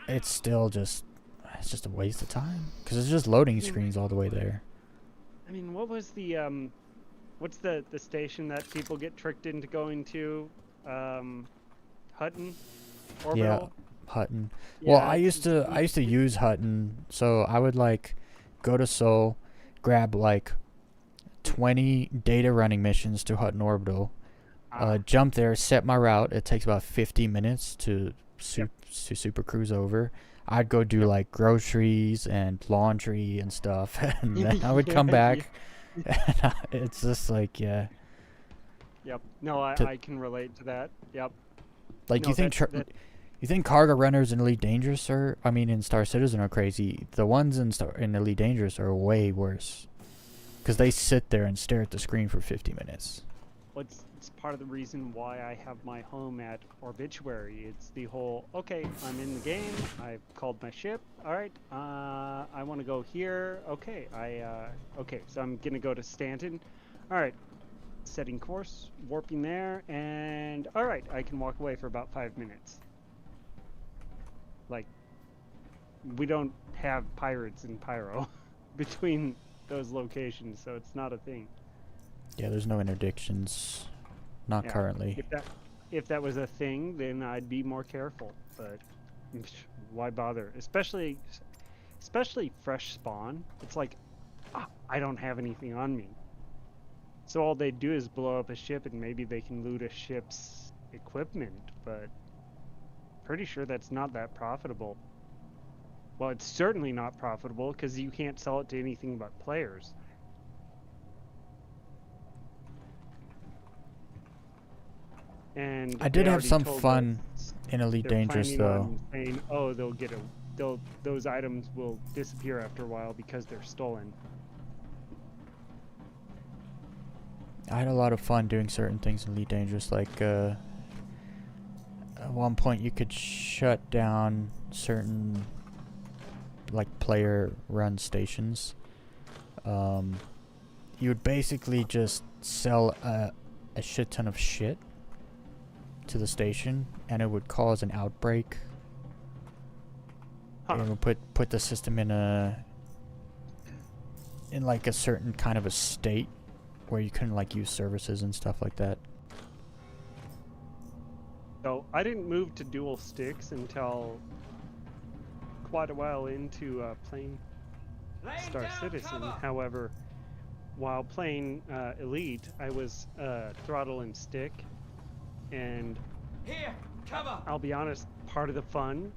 Speaker 1: it's still just... It's just a waste of time. Because it's just loading screens all the way there.
Speaker 5: I mean, what was the what's the station that people get tricked into going to? Hutton? Orbital?
Speaker 1: Yeah, Hutton.
Speaker 5: Yeah,
Speaker 1: Well, I used to use Hutton, so I would like go to Seoul, grab like 20 data running missions to Hutton Orbital, jump there, set my route. It takes about 50 minutes to super cruise over. I'd go do like groceries and laundry and stuff, and then I would come back. And it's just like, yeah.
Speaker 5: Yep. No, I can relate to that. Yep.
Speaker 1: Like,
Speaker 5: No,
Speaker 1: you think cargo runners in Elite Dangerous in Star Citizen are crazy? The ones in Elite Dangerous are way worse, because they sit there and stare at the screen for 50 minutes.
Speaker 5: Well, it's part of the reason why I have my home at Obituary. It's the whole, okay, I'm in the game, I've called my ship, alright, I want to go here, okay, okay, so I'm gonna go to Stanton, alright, setting course, warping there, and alright, I can walk away for about 5 minutes. Like, we don't have pirates in Pyro between those locations, so it's not a thing.
Speaker 1: Yeah, there's no interdictions. Not currently.
Speaker 5: If that was a thing, then I'd be more careful. But why bother? Especially fresh spawn. It's like I don't have anything on me. So all they do is blow up a ship, and maybe they can loot a ship's equipment. but pretty sure that's not that profitable. Well, it's certainly not profitable because you can't sell it to anything but players. And
Speaker 1: I did
Speaker 5: they
Speaker 1: have
Speaker 5: already
Speaker 1: some
Speaker 5: told
Speaker 1: fun
Speaker 5: us
Speaker 1: in Elite
Speaker 5: they're
Speaker 1: Dangerous
Speaker 5: planning
Speaker 1: though.
Speaker 5: on saying, oh, those items will disappear after a while because they're stolen.
Speaker 1: I had a lot of fun doing certain things in Elite Dangerous, like at one point you could shut down certain like player run stations. You would basically just sell a shit ton of shit to the station and it would cause an outbreak. It would put the system in like a certain kind of a state where you couldn't like use services and stuff like that.
Speaker 5: So I didn't move to dual sticks until quite a while into playing Star Citizen. However, while playing Elite, I was throttle and stick, and I'll be honest, part of the fun,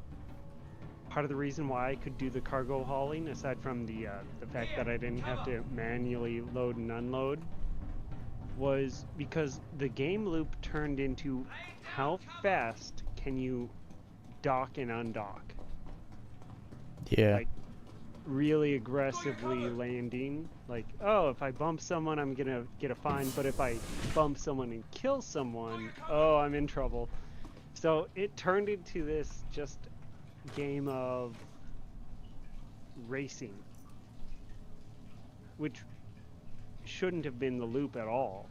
Speaker 5: part of the reason why I could do the cargo hauling, aside from the fact that I didn't have to manually load and unload, was because the game loop turned into how fast can you dock and undock.
Speaker 1: Yeah.
Speaker 5: Like, really aggressively landing. Like, oh, if I bump someone, I'm gonna get a fine, but if I bump someone and kill someone, oh, I'm in trouble. So it turned into this just game of racing, which shouldn't have been the loop at all.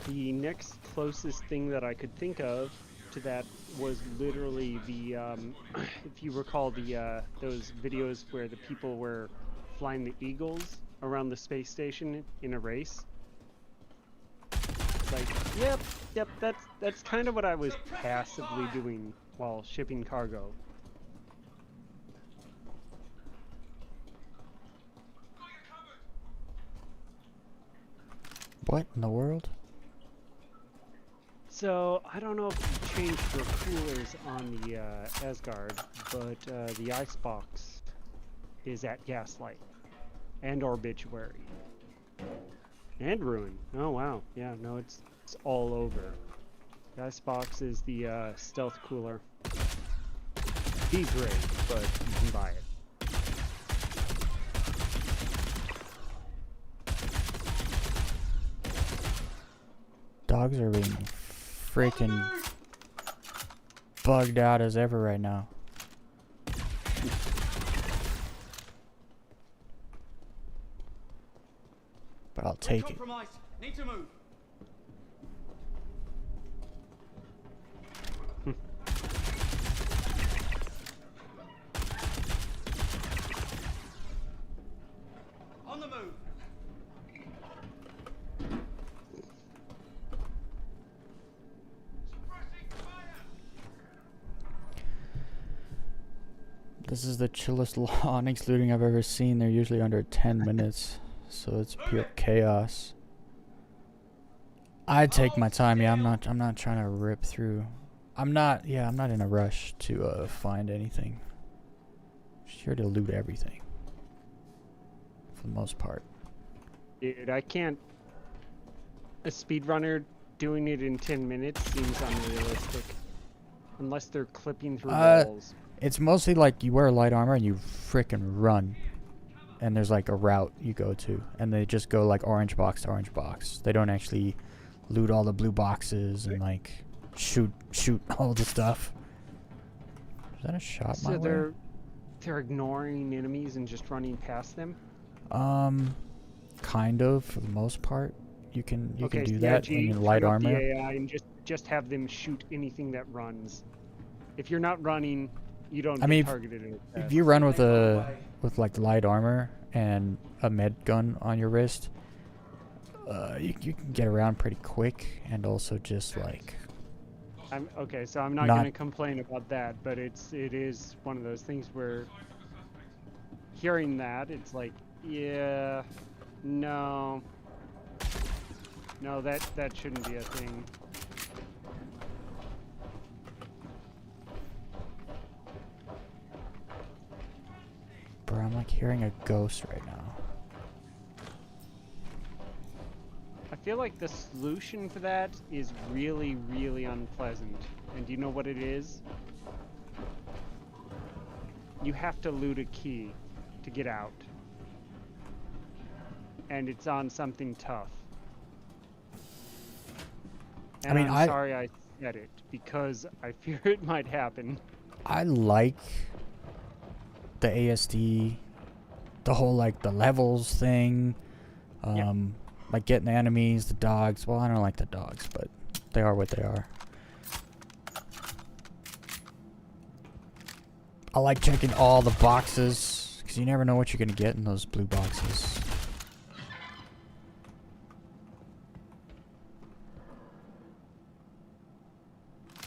Speaker 5: The next closest thing that I could think of to that was literally the, if you recall the those videos where the people were flying the Eagles around the space station in a race. Like, yep, that's kind of what I was passively doing while shipping cargo.
Speaker 1: What in the world?
Speaker 5: So, I don't know if you changed the coolers on the Asgard, but the icebox is at Gaslight. And Obituary. And Ruin. Oh wow. Yeah, no, it's all over. The icebox is the stealth cooler. Be great, but you can buy it.
Speaker 1: Dogs are being freaking bugged out as ever right now. But I'll take it.
Speaker 4: Need to move. On the move.
Speaker 1: This is the chillest ONYX looting I've ever seen. They're usually under 10 minutes, so it's pure chaos. I take my time. Yeah, I'm not trying to rip through. I'm not in a rush to find anything. Sure to loot everything for the most part.
Speaker 5: Dude, I can't. A speedrunner doing it in 10 minutes seems unrealistic. Unless they're clipping through walls.
Speaker 1: It's mostly like you wear light armor and you frickin' run. And there's like a route you go to. And they just go like orange box to orange box. They don't actually loot all the blue boxes and like shoot all the stuff. Is that a shot my way?
Speaker 5: So they're ignoring enemies and just running past them?
Speaker 1: Kind of, for the most part. You can do
Speaker 5: so
Speaker 1: that when you light
Speaker 5: turn up
Speaker 1: armor.
Speaker 5: the AI and just have them shoot anything that runs. If you're not running, you don't get targeted.
Speaker 1: If you run with like light armor and a med gun on your wrist, you can get around pretty quick, and also just like.
Speaker 5: So I'm not going to complain about that, but it is one of those things where hearing that it's like, yeah, No. No, that shouldn't be a thing.
Speaker 1: Bro, I'm like hearing a ghost right now.
Speaker 5: I feel like the solution for that is really, really unpleasant. And do you know what it is? You have to loot a key to get out. And it's on something tough. And
Speaker 1: mean,
Speaker 5: I'm sorry I said it, because I fear it might happen.
Speaker 1: I like the ASD, the whole like the levels thing, like getting the enemies, the dogs. Well, I don't like the dogs, but they are what they are. I like checking all the boxes, because you never know what you're going to get in those blue boxes.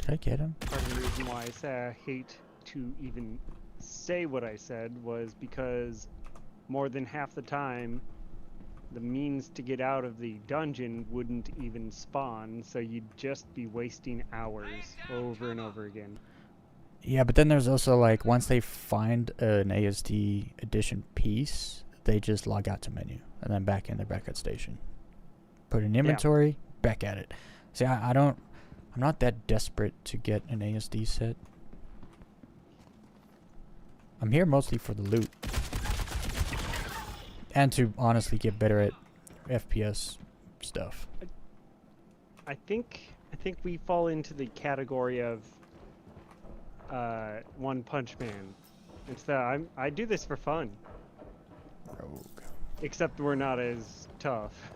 Speaker 1: Did I get him?
Speaker 5: Part of the reason why I say I hate to even say what I said was because more than half the time the means to get out of the dungeon wouldn't even spawn, so you'd just be wasting hours over and over again.
Speaker 1: Yeah, but then there's also like once they find an ASD edition piece, they just log out to menu and then back in their backup station. Put in inventory, back at it. See, I'm not that desperate to get an ASD set. I'm here mostly for the loot. And to honestly get better at FPS stuff.
Speaker 5: I think we fall into the category of One Punch Man. It's that I do this for fun.
Speaker 1: Rogue.
Speaker 5: Except we're not as tough.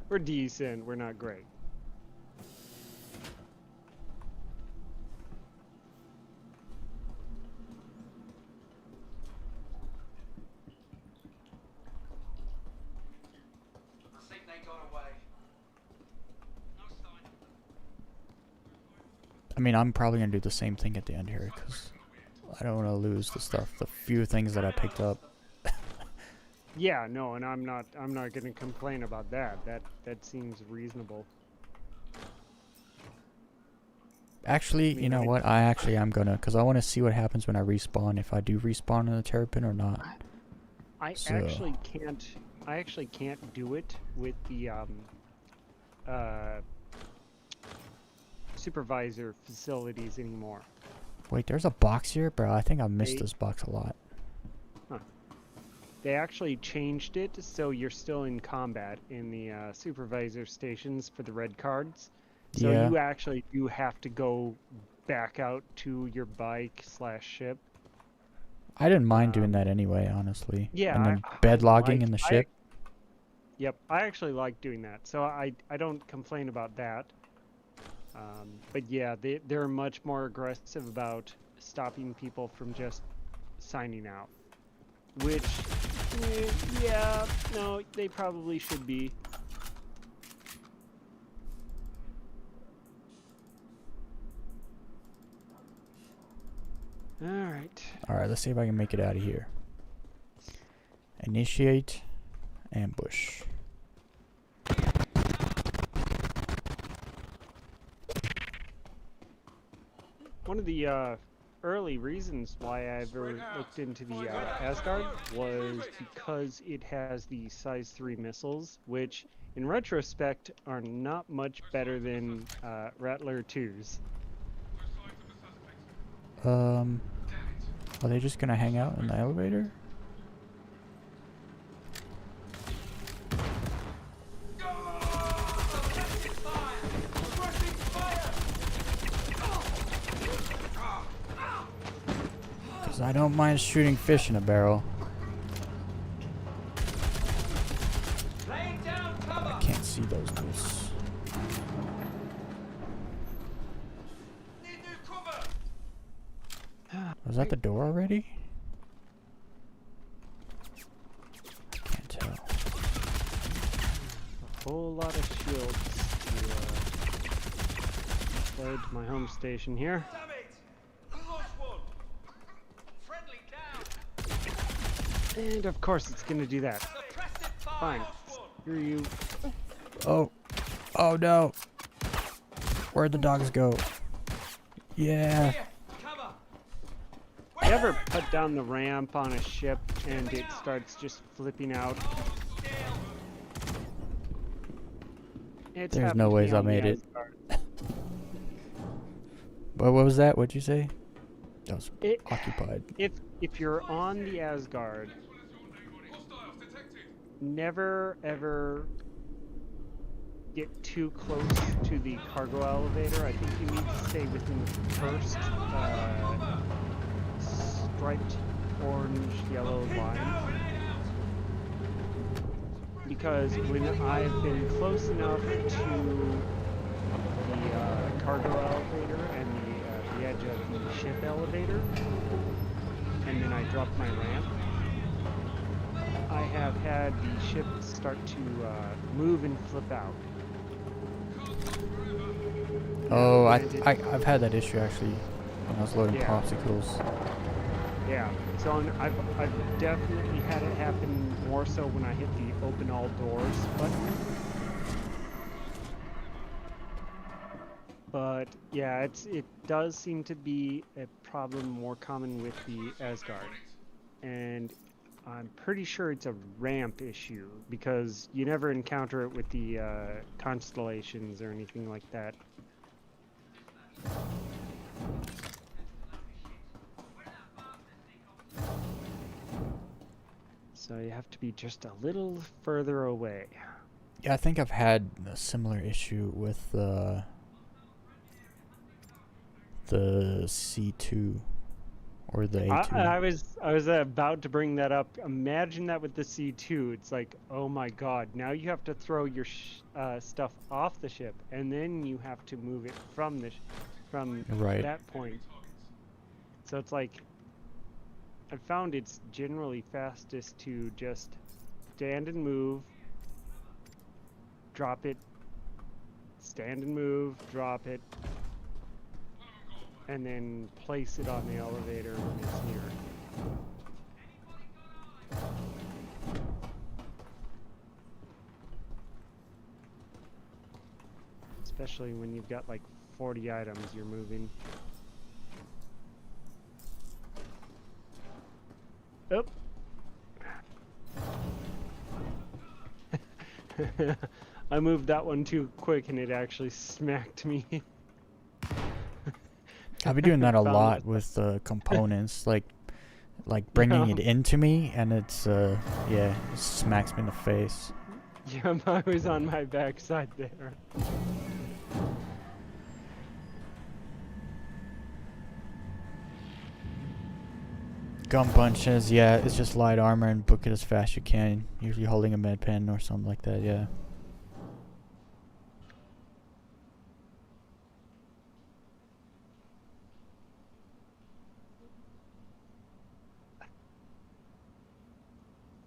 Speaker 5: we're decent. We're not great.
Speaker 4: I think they got away.
Speaker 2: No sign.
Speaker 1: I mean, I'm probably going to do the same thing at the end here, because I don't want to lose the stuff, the few things that I picked up.
Speaker 5: Yeah, no, and I'm not going to complain about that. That seems reasonable.
Speaker 1: Actually,
Speaker 5: I mean,
Speaker 1: you know what? I actually am going to, because I want to see what happens when I respawn, if I do respawn in the terrapin or not.
Speaker 5: I
Speaker 1: So-
Speaker 5: actually can't do it with the supervisor facilities anymore.
Speaker 1: Wait, there's a box here? Bro, I think I missed
Speaker 5: Hey.
Speaker 1: this box a lot.
Speaker 5: They actually changed it so you're still in combat in the supervisor stations for the red cards. So
Speaker 1: Yeah.
Speaker 5: you actually do have to go back out to your bike/ship.
Speaker 1: I didn't mind doing that anyway, honestly.
Speaker 5: Yeah,
Speaker 1: And then
Speaker 5: I
Speaker 1: bed logging
Speaker 5: like-
Speaker 1: in the ship.
Speaker 5: Yep, I actually like doing that, so I don't complain about that. But yeah, they're much more aggressive about stopping people from just signing out. Which, yeah, no, they probably should be. Alright.
Speaker 1: Alright, let's see if I can make it out of here. Initiate ambush.
Speaker 5: One of the early reasons why I ever looked into the Asgard was because it has the size 3 missiles, which in retrospect are not much better than Rattler 2s.
Speaker 1: Are they just gonna hang out in the elevator? Cause I don't mind shooting fish in a barrel.
Speaker 4: Laying down
Speaker 1: I
Speaker 4: cover.
Speaker 1: can't see those dudes.
Speaker 4: Need new cover.
Speaker 1: Was that the door already? I can't tell.
Speaker 5: A whole lot of shields to load to my home station here.
Speaker 4: Damn it. We lost one. Friendly down.
Speaker 5: And of course it's gonna do that.
Speaker 4: Suppressive fire.
Speaker 5: Fine. Screw you.
Speaker 1: Oh. Oh no. Where'd the dogs go? Yeah.
Speaker 4: Here, cover.
Speaker 5: You ever put down the ramp on a ship and it starts just flipping out? It's
Speaker 1: There's
Speaker 5: happened
Speaker 1: no
Speaker 5: to me
Speaker 1: ways I
Speaker 5: on the
Speaker 1: made it.
Speaker 5: Asgard.
Speaker 1: What was that? What'd you say? That was
Speaker 5: It-
Speaker 1: occupied.
Speaker 5: If you're on the Asgard,
Speaker 2: Hostiles detected.
Speaker 5: never ever get too close to the cargo elevator. I think you need to stay within the first striped orange yellow line. Because when I've been close enough to the cargo elevator and the edge of the ship elevator, and then I drop my ramp, I have had the ship start to move and flip out.
Speaker 1: Oh, I've had that issue actually when I was loading
Speaker 5: Yeah.
Speaker 1: popsicles.
Speaker 5: Yeah, so I've definitely had it happen more so when I hit the open all doors button. But yeah, it does seem to be a problem more common with the Asgard. And I'm pretty sure it's a ramp issue because you never encounter it with the constellations or anything like that. So you have to be just a little further away.
Speaker 1: Yeah, I think I've had a similar issue with the C2 or the A2.
Speaker 5: I was about to bring that up. Imagine that with the C2. It's like, oh my god, now you have to throw your stuff off the ship, and then you have to move it from
Speaker 1: Right.
Speaker 5: that point. So it's like, I found it's generally fastest to just stand and move, drop it, stand and move, drop it, and then place it on the elevator when it's near. Especially when you've got like 40 items you're moving. Oh. I moved that one too quick and it actually smacked me.
Speaker 1: I've been doing that a
Speaker 5: Found
Speaker 1: lot
Speaker 5: it.
Speaker 1: with components, like bringing it into me, and it's yeah, it smacks me in the face.
Speaker 5: Yeah, I was on my backside there.
Speaker 1: Gun bunches, yeah, it's just light armor and book it as fast as you can. Usually holding a med pen or something like that, yeah.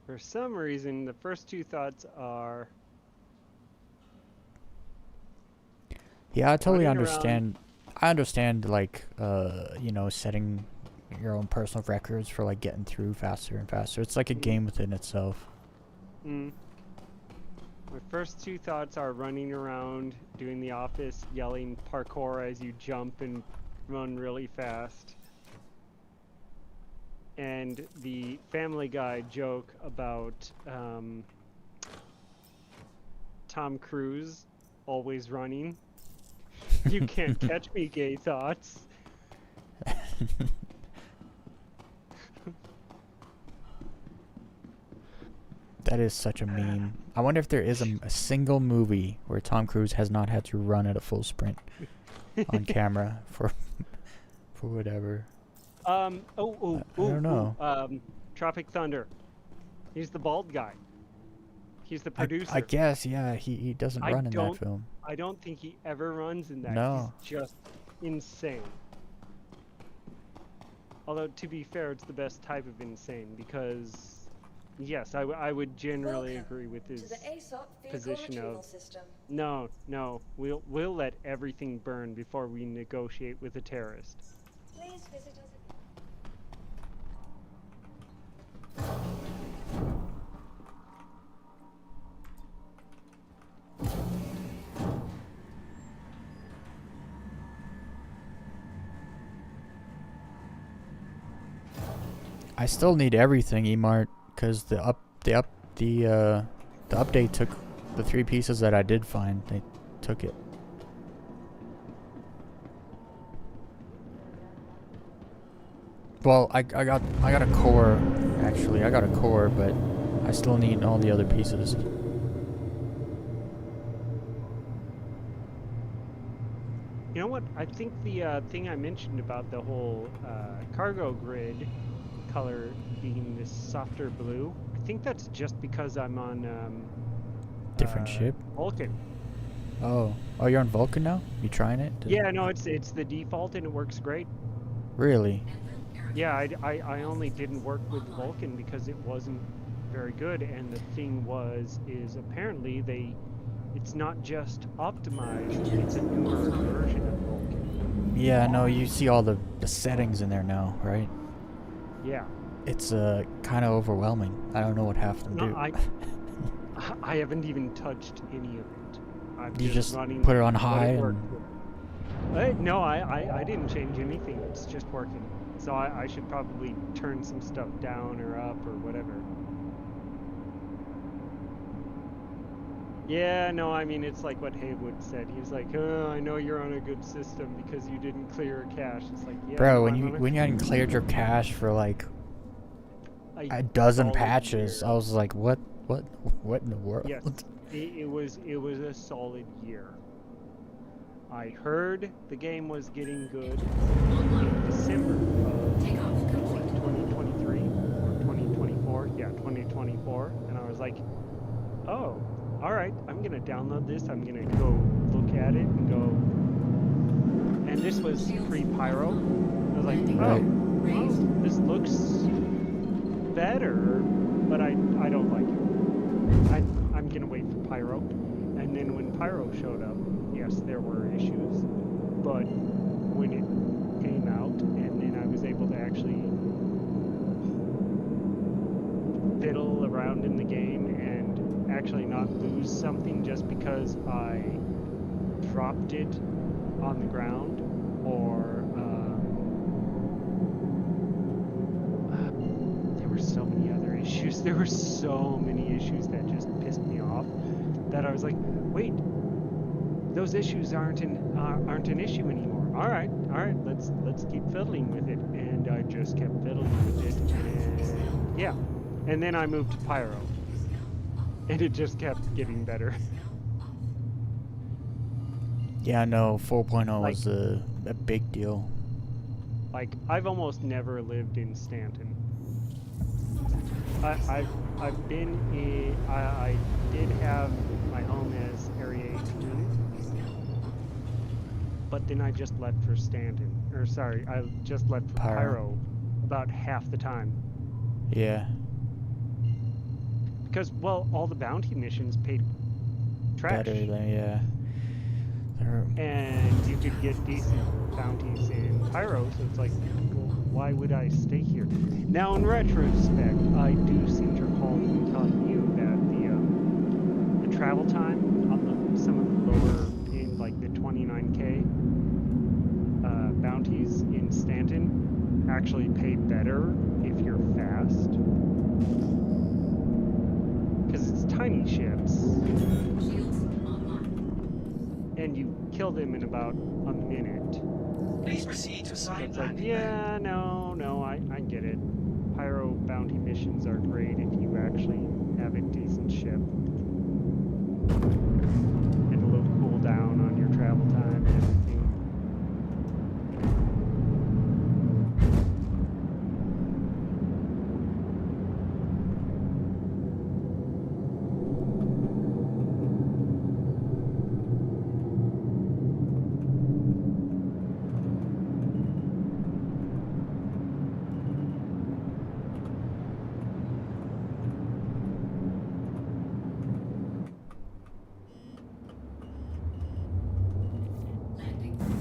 Speaker 5: For some reason, the first two thoughts are
Speaker 1: Yeah, I totally
Speaker 5: running around-
Speaker 1: understand. I understand, like, you know, setting your own personal records for, like, getting through faster and faster. It's like a game within itself.
Speaker 5: my first two thoughts are running around, doing the office, yelling parkour as you jump and run really fast. And the Family Guy joke about Tom Cruise always running. You can't catch me, gay thoughts.
Speaker 1: That is such a meme. I wonder if there is a single movie where Tom Cruise has not had to run at a full sprint on camera for whatever.
Speaker 5: I
Speaker 1: don't know.
Speaker 5: Tropic Thunder. He's the bald guy. He's the producer.
Speaker 1: I guess, yeah, he doesn't
Speaker 5: I
Speaker 1: run in that
Speaker 5: don't-
Speaker 1: film.
Speaker 5: I don't think he ever runs in that.
Speaker 1: No.
Speaker 5: He's just insane. Although, to be fair, it's the best type of insane because, yes, I would generally
Speaker 7: Welcome
Speaker 5: agree with
Speaker 7: to
Speaker 5: his
Speaker 7: the ASOP vehicle
Speaker 5: position
Speaker 7: retrieval
Speaker 5: of
Speaker 7: system.
Speaker 5: no, we'll let everything burn before we negotiate with a terrorist.
Speaker 7: Please visit us.
Speaker 1: I still need everything, Emart, because the update took the 3 pieces that I did find. They took it. Well, I got a core. Actually, I got a core, but I still need all the other pieces.
Speaker 5: You know what? I think the thing I mentioned about the whole cargo grid color being this softer blue, I think that's just because I'm on
Speaker 1: Different ship.
Speaker 5: Vulcan.
Speaker 1: Oh, you're on Vulcan now? You trying it?
Speaker 5: Yeah, no, it's the default and it works great.
Speaker 1: Really?
Speaker 5: Yeah, I only didn't work with Vulcan because it wasn't very good, and the thing is apparently it's not just optimized, it's a newer version of Vulcan.
Speaker 1: Yeah, no, you see all the settings in there now, right?
Speaker 5: Yeah.
Speaker 1: It's kind of overwhelming. I don't know what half of them
Speaker 5: No,
Speaker 1: do.
Speaker 5: I haven't even touched any of it. I'm
Speaker 1: You just
Speaker 5: running
Speaker 1: put it on
Speaker 5: what
Speaker 1: high and
Speaker 5: worked. No, I didn't change anything. It's just working. So I should probably turn some stuff down or up or whatever. Yeah, no, I mean, it's like what Haywood said. He was like, oh, I know you're on a good system because you didn't clear cache. It's like, yeah.
Speaker 1: bro,
Speaker 5: no,
Speaker 1: when you hadn't cleared your cache for like a dozen patches, I was like, what in the world?
Speaker 5: Yes, it was a solid year. I heard the game was getting good in December of 2023 or 2024. Yeah, 2024. And I was like, oh, all right, I'm going to download this. I'm going to go look at it and go. And this was pre-Pyro. I was like, oh, well, this looks better, but I don't like it. I'm going to wait for Pyro. And then when Pyro showed up, yes, there were issues, but when it came out and then I was able to actually fiddle around in the game and actually not lose something just because I dropped it on the ground or there were so many other issues. There were so many issues that just pissed me off that I was like, wait, those issues aren't an issue anymore. All right, let's keep fiddling with it, and I just kept fiddling with it, and yeah, and then I moved to Pyro, and it just kept getting better.
Speaker 1: Yeah, no, 4.0
Speaker 5: Like-
Speaker 1: was a big deal.
Speaker 5: Like I've almost never lived in Stanton. I've been in. I did have my home as Area 18, but then I just left for Stanton. Or sorry, I just left for Pyro about half the time.
Speaker 1: Yeah.
Speaker 5: Because, well, all the bounty missions paid trash.
Speaker 1: Better than, yeah.
Speaker 5: And you could get decent bounties in Pyro, so it's like, well, why would I stay here? Now, in retrospect, I do seem to recall even telling you that the travel time on some of the lower, in like the 29K bounties in Stanton actually pay better if you're fast. Because it's tiny ships. And you kill them in about a minute.
Speaker 4: Please proceed to
Speaker 5: So
Speaker 4: site
Speaker 5: it's like,
Speaker 4: landing.
Speaker 5: yeah, no, I get it. Pyro bounty missions are great if you actually have a decent ship. And a little cooldown on your travel time and everything.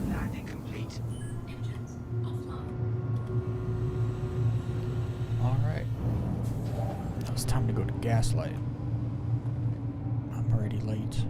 Speaker 4: Landing complete.
Speaker 1: Alright. Now it's time to go to Gaslight. I'm already late.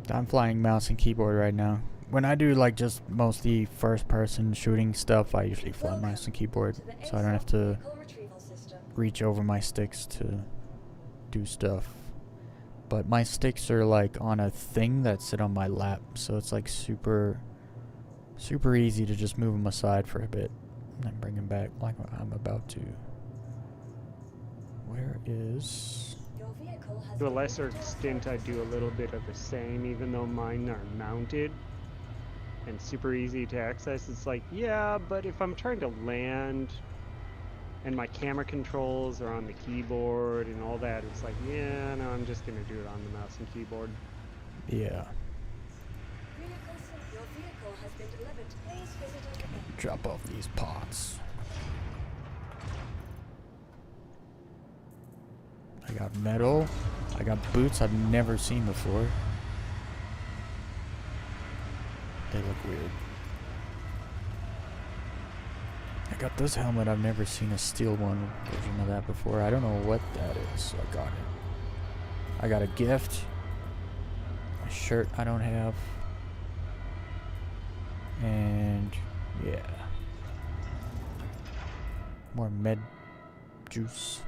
Speaker 1: I'm flying mouse and keyboard right now. When I do like just mostly first person shooting stuff, I usually fly mouse and keyboard,
Speaker 7: To the
Speaker 1: so I don't have to
Speaker 7: vehicle retrieval system.
Speaker 1: reach over my sticks to do stuff. But my sticks are like on a thing that sit on my lap, so it's like super easy to just move them aside for a bit and then bring them back like I'm about to. Where is...
Speaker 7: Your vehicle has
Speaker 5: To a
Speaker 7: been
Speaker 5: lesser
Speaker 7: moved to
Speaker 5: extent, I do a little bit of the same, even though mine are mounted and super easy to access. It's like, yeah, but if I'm trying to land and my camera controls are on the keyboard and all that, it's like, yeah, no, I'm just gonna do it on the mouse and keyboard.
Speaker 1: Yeah.
Speaker 7: Your vehicle has been delivered. Please visit us.
Speaker 1: Drop off these pots. I got metal. I got boots I've never seen before. They look weird. I got this helmet. I've never seen a steel one version of that before. I don't know what that is, so I got it. I got a gift. A shirt I don't have. And yeah. More med juice.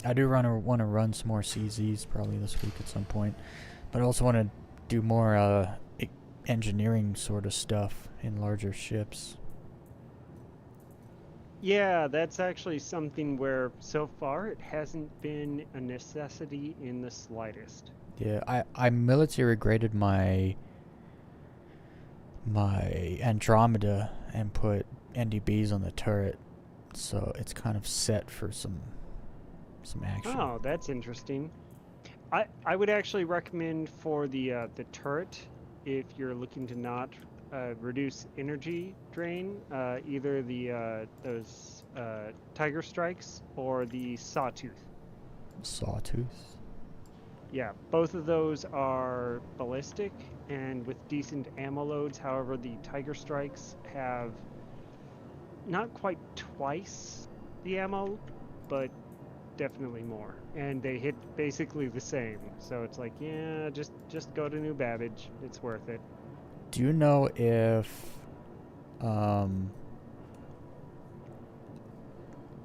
Speaker 1: I do want to run some more CZs probably this week at some point, but I also want to do more engineering sort of stuff in larger ships.
Speaker 5: Yeah, that's actually something where so far it hasn't been a necessity in the slightest.
Speaker 1: Yeah, I military graded my Andromeda and put NDBs on the turret, so it's kind of set for some action.
Speaker 5: Oh, that's interesting. I would actually recommend for the turret, if you're looking to not reduce energy drain, either those Tiger Strikes or the Sawtooth.
Speaker 1: Sawtooth?
Speaker 5: Yeah, both of those are ballistic and with decent ammo loads. However, the Tiger Strikes have not quite twice the ammo, but definitely more, and they hit basically the same. So it's like, yeah, just go to New Babbage. It's worth it.
Speaker 1: Do you know if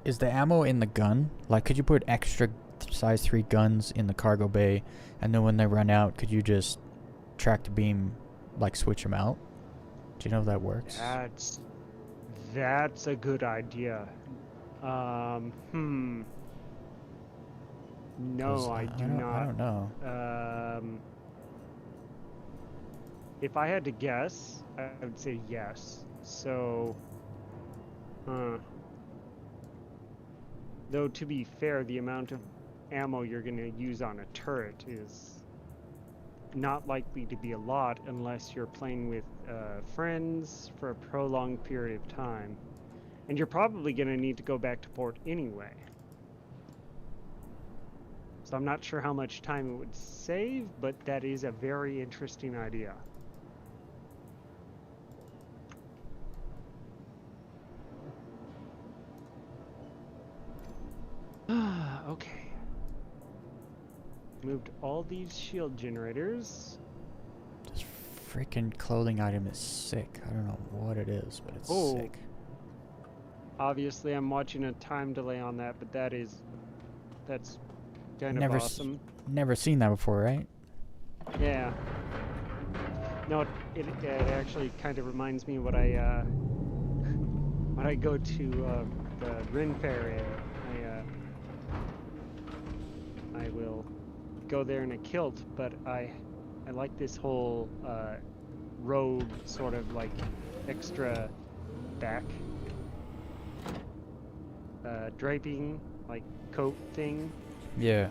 Speaker 1: is the ammo in the gun? Like, could you put extra size 3 guns in the cargo bay, and then when they run out, could you just track the beam, like switch them out? Do you know if that works?
Speaker 5: That's a good idea. No, I do not.
Speaker 1: I don't know.
Speaker 5: If I had to guess, I would say yes. So, though to be fair, the amount of ammo you're going to use on a turret is not likely to be a lot unless you're playing with friends for a prolonged period of time. And you're probably going to need to go back to port anyway. So I'm not sure how much time it would save, but that is a very interesting idea. Okay. Moved all these shield generators.
Speaker 1: This freaking clothing item is sick. I don't know what it is, but it's sick.
Speaker 5: Obviously, I'm watching a time delay on that, but that's kind of awesome.
Speaker 1: Never seen that before, right?
Speaker 5: Yeah. No, it actually kind of reminds me what I when I go to the Ren Fair and I will go there in a kilt, but I like this whole robe sort of like extra back draping, like coat thing.
Speaker 1: Yeah.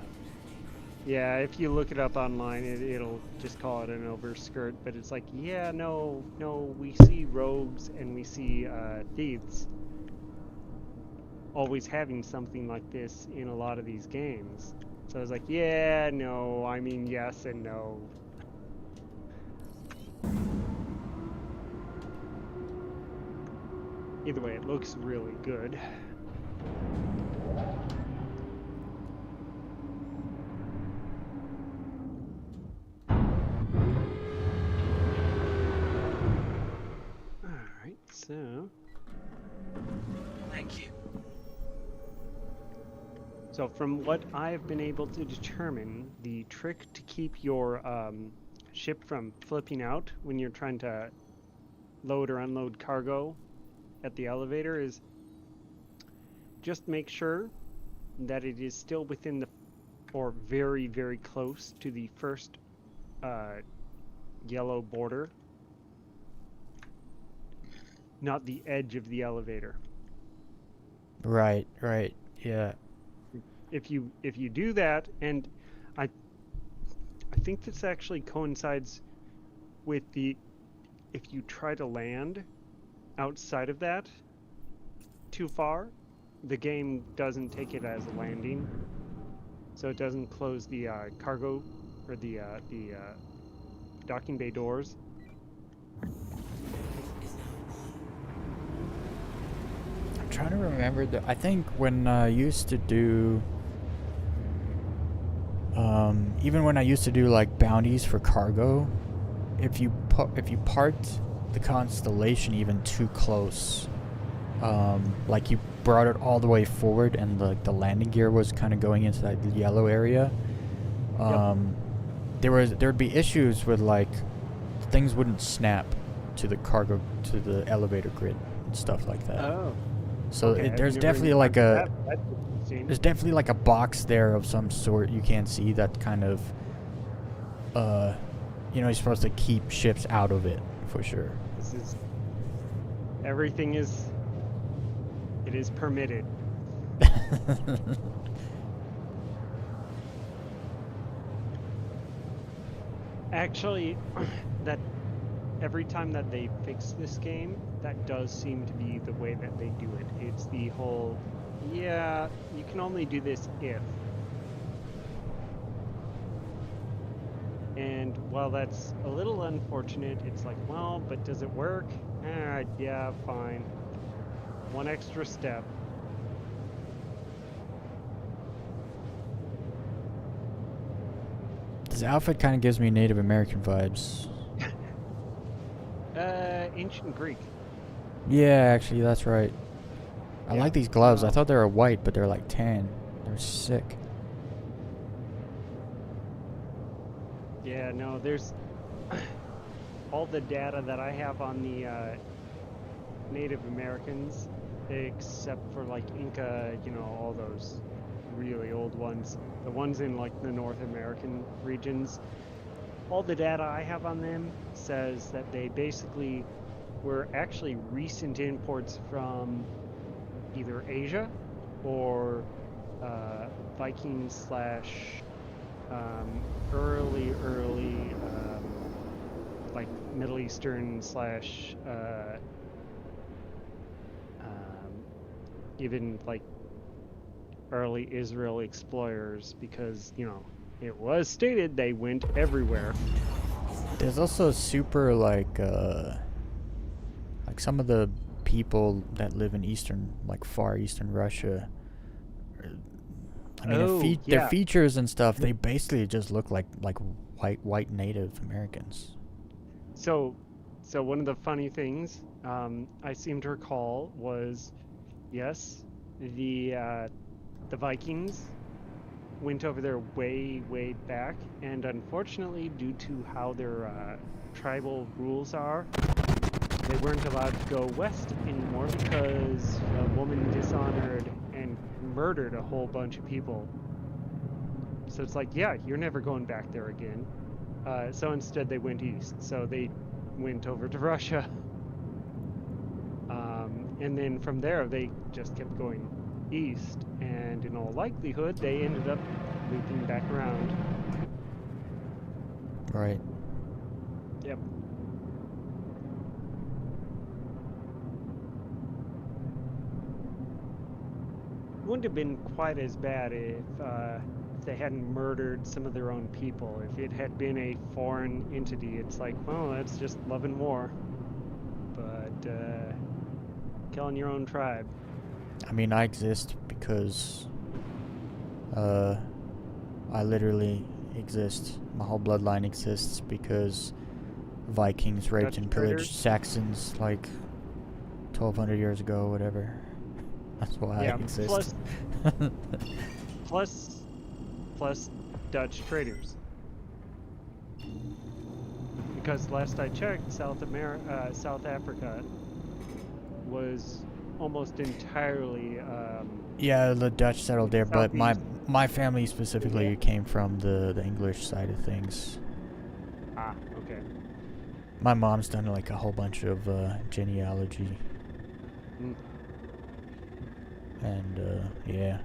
Speaker 5: Yeah, if you look it up online, it'll just call it an overskirt, but it's like, yeah, no, we see rogues and we see thieves always having something like this in a lot of these games. So I was like, yeah, no, I mean yes and no. Either way, it looks really good. So,
Speaker 4: Thank you.
Speaker 5: so from what I've been able to determine, the trick to keep your ship from flipping out when you're trying to load or unload cargo at the elevator is just make sure that it is still within the, or very, very close to the first yellow border, not the edge of the elevator.
Speaker 1: Right, yeah.
Speaker 5: If you do that, and I think this actually coincides with the, if you try to land outside of that too far, the game doesn't take it as a landing, so it doesn't close the cargo or the docking bay doors.
Speaker 1: I'm trying to remember I think when I used to do even when I used to do like bounties for cargo, if you parked the Constellation even too close, like you brought it all the way forward and the landing gear was kind of going into that yellow area, there'd be issues with like things wouldn't snap to the elevator grid and stuff like that.
Speaker 5: Oh.
Speaker 1: So
Speaker 5: Okay, I've
Speaker 1: there's
Speaker 5: never
Speaker 1: definitely
Speaker 5: even
Speaker 1: like
Speaker 5: thought of that. That's interesting.
Speaker 1: there's definitely like a box there of some sort you can't see that kind of you're supposed to keep ships out of it for sure.
Speaker 5: This is, everything is, it is permitted. Actually, that every time that they fix this game, that does seem to be the way that they do it. It's the whole, yeah, you can only do this if. And while that's a little unfortunate, it's like, well, but does it work? Yeah, fine. One extra step.
Speaker 1: This outfit kind of gives me Native American vibes.
Speaker 5: Ancient Greek.
Speaker 1: Yeah, actually, that's right. I
Speaker 5: Yeah,
Speaker 1: like these gloves. I
Speaker 5: no.
Speaker 1: thought they were white, but they're like tan. They're sick.
Speaker 5: Yeah, no, there's all the data that I have on the Native Americans, except for like Inca, all those really old ones, the ones in like the North American regions. All the data I have on them says that they basically were actually recent imports from either Asia or Viking slash early like Middle Eastern slash even like early Israel explorers, because it was stated they went everywhere.
Speaker 1: There's also super like some of the people that live in far eastern Russia. I mean, their features and stuff, they basically just look like white Native Americans.
Speaker 5: So one of the funny things I seem to recall was, yes, the Vikings went over there way back, and unfortunately, due to how their tribal rules are, they weren't allowed to go west anymore because a woman dishonored and murdered a whole bunch of people. So it's like, yeah, you're never going back there again. So instead they went east. So they went over to Russia. And then from there they just kept going east. And in all likelihood, they ended up looping back around.
Speaker 1: Right.
Speaker 5: Yep. Wouldn't have been quite as bad if they hadn't murdered some of their own people. If it had been a foreign entity, it's like, well, that's just love and war. But killing your own tribe.
Speaker 1: I mean, I exist because I literally exist. My whole bloodline exists because Vikings raped
Speaker 5: Dutch
Speaker 1: and pillaged
Speaker 5: traders?
Speaker 1: Saxons like 1,200 years ago, whatever. That's why
Speaker 5: Yeah,
Speaker 1: I exist.
Speaker 5: Plus Dutch traders. Because last I checked, South Africa was almost entirely
Speaker 1: Yeah, the Dutch settled there, but
Speaker 5: Southeast.
Speaker 1: my family specifically came from the English side of things.
Speaker 5: Ah, okay.
Speaker 1: My mom's done like a whole bunch of genealogy,
Speaker 5: Mm.
Speaker 1: and yeah.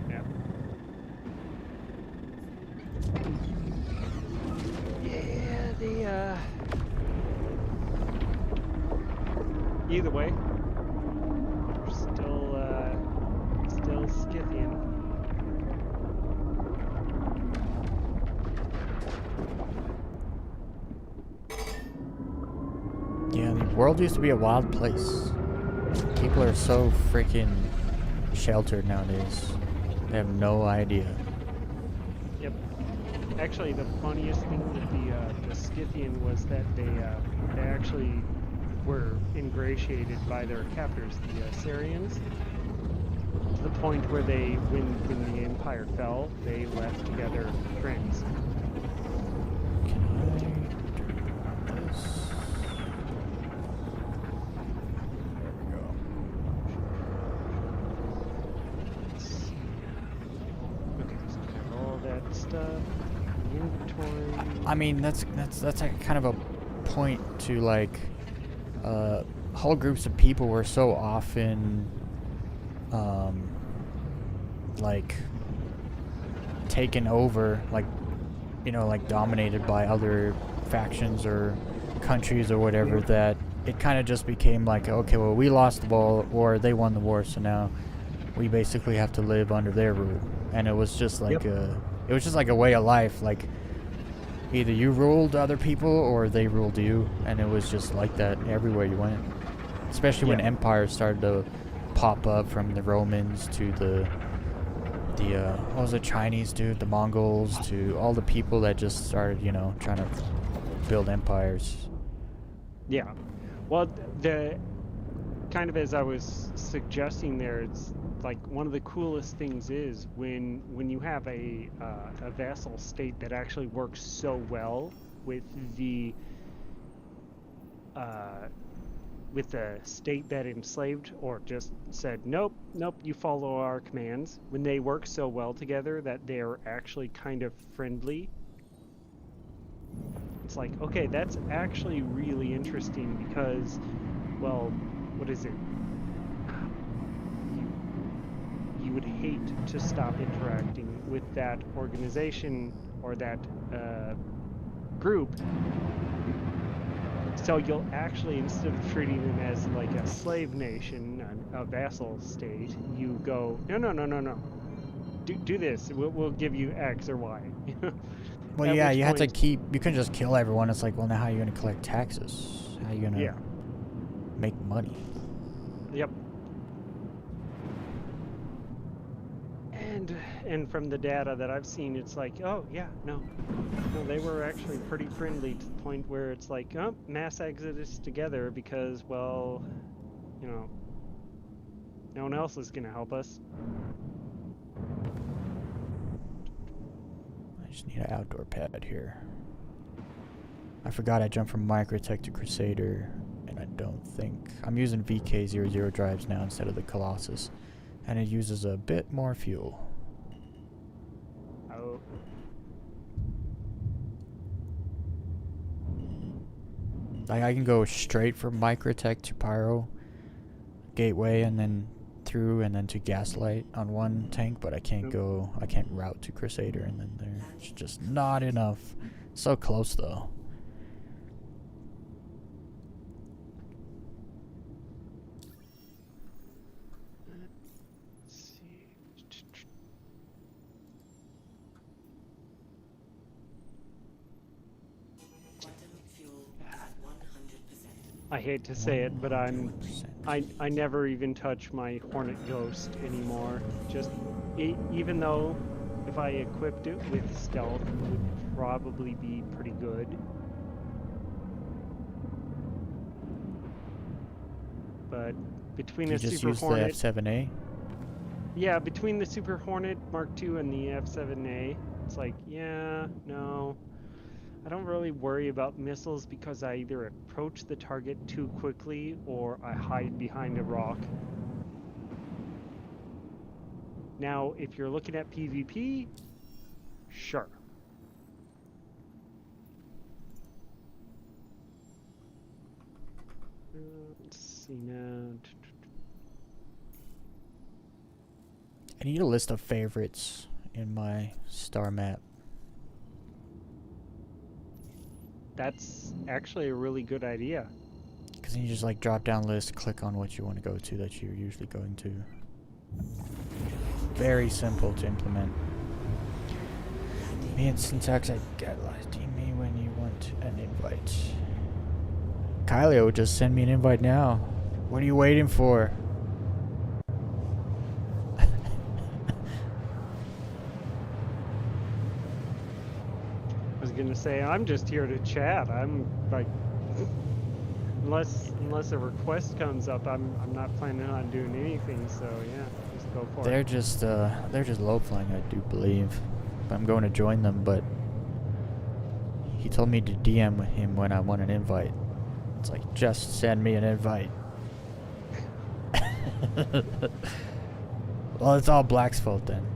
Speaker 5: Yeah. Yeah, the either way, we're still Scythian.
Speaker 1: Yeah, the world used to be a wild place. People are so freaking sheltered nowadays. They have no idea.
Speaker 5: Yep. Actually, the funniest thing with the Scythian was that they actually were ingratiated by their captors, the Syrians, to the point where when the empire fell, they left together friends. Okay, so we have all that stuff, the inventory.
Speaker 1: I mean, that's a kind of a point to like, whole groups of people were so often, like, taken over, like, you know, like dominated by other factions or countries or whatever, that it kind of just became like, okay, well, we lost the war, they won the war, so now we basically have to live under their rule. And it was just like it was just like a way of life, like either you ruled other people or they ruled you, and it was just like that everywhere you went. Especially when empires started to pop up, from the Romans to the what was it, Chinese dude, the Mongols, to all the people that just started, you know, trying to build empires.
Speaker 5: Yeah. Well, the kind of, as I was suggesting there, it's like one of the coolest things is when you have a vassal state that actually works so well with the state that enslaved or just said nope, you follow our commands. When they work so well together that they're actually kind of friendly, it's like, okay, that's actually really interesting because, well, what is it? You would hate to stop interacting with that organization or that group. So you'll actually, instead of treating them as like a slave nation, a vassal state, you go, no. Do this. We'll give you X or Y.
Speaker 1: Well,
Speaker 5: At
Speaker 1: yeah,
Speaker 5: which
Speaker 1: you had to
Speaker 5: point-
Speaker 1: keep. You couldn't just kill everyone. It's like, well, now how are you gonna collect taxes? How are you gonna make money?
Speaker 5: Yep. And from the data that I've seen, it's like, oh yeah, no, they were actually pretty friendly to the point where it's like, oh, mass exodus together because, well, you know, no one else is gonna help us.
Speaker 1: I just need an outdoor pad here. I forgot I jumped from Microtech to Crusader, and I don't think I'm using VK00 drives now instead of the Colossus, and it uses a bit more fuel.
Speaker 5: Oh.
Speaker 1: Like, I can go straight from Microtech to Pyro Gateway and then through and then to Gaslight on one tank, but I can't route to Crusader and then there. It's just not enough. So close though.
Speaker 5: Let's see.
Speaker 6: Quantum fuel is 100%.
Speaker 5: I hate to say it, but I
Speaker 1: 100%.
Speaker 5: never even touch my Hornet Ghost anymore. Just even though if I equipped it with stealth, it would probably be pretty good. but between
Speaker 1: You
Speaker 5: a
Speaker 1: just
Speaker 5: Super
Speaker 1: use the
Speaker 5: Hornet,
Speaker 1: F7A.
Speaker 5: yeah, between the Super Hornet Mark II and the F7A, it's like, yeah, no. I don't really worry about missiles because I either approach the target too quickly or I hide behind a rock. Now, if you're looking at PvP, sure. Let's see now.
Speaker 1: I need a list of favorites in my star map.
Speaker 5: That's actually a really good idea.
Speaker 1: Because then you just like drop down list, click on what you want to go to that you're usually going to. Very simple to implement. Me and Syntax, I catalyzed me when you want an invite. Kylio, just send me an invite now. What are you waiting for?
Speaker 5: I was gonna say I'm just here to chat. I'm like, unless a request comes up, I'm not planning on doing anything. So yeah, just go for
Speaker 1: They're
Speaker 5: it.
Speaker 1: just low flying, I do believe. I'm going to join them, but he told me to DM him when I want an invite. It's like, just send me an invite. Well, it's all Black's fault then.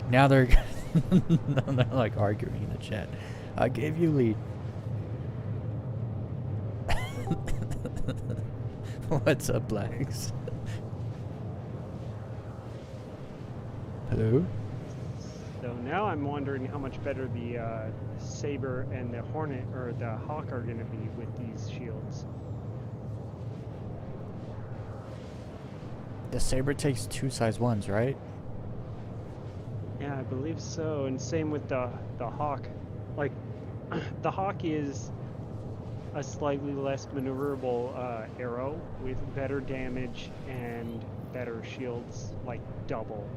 Speaker 1: Now they're they're like arguing in the chat. I gave you lead. What's up, Blacks? Hello?
Speaker 5: So now I'm wondering how much better the Saber and the Hornet or the Hawk are gonna be with these shields.
Speaker 1: The Saber takes 2 size 1s, right?
Speaker 5: Yeah, I believe so. And same with the Hawk. Like, the Hawk is a slightly less maneuverable arrow with better damage and better shields, like double.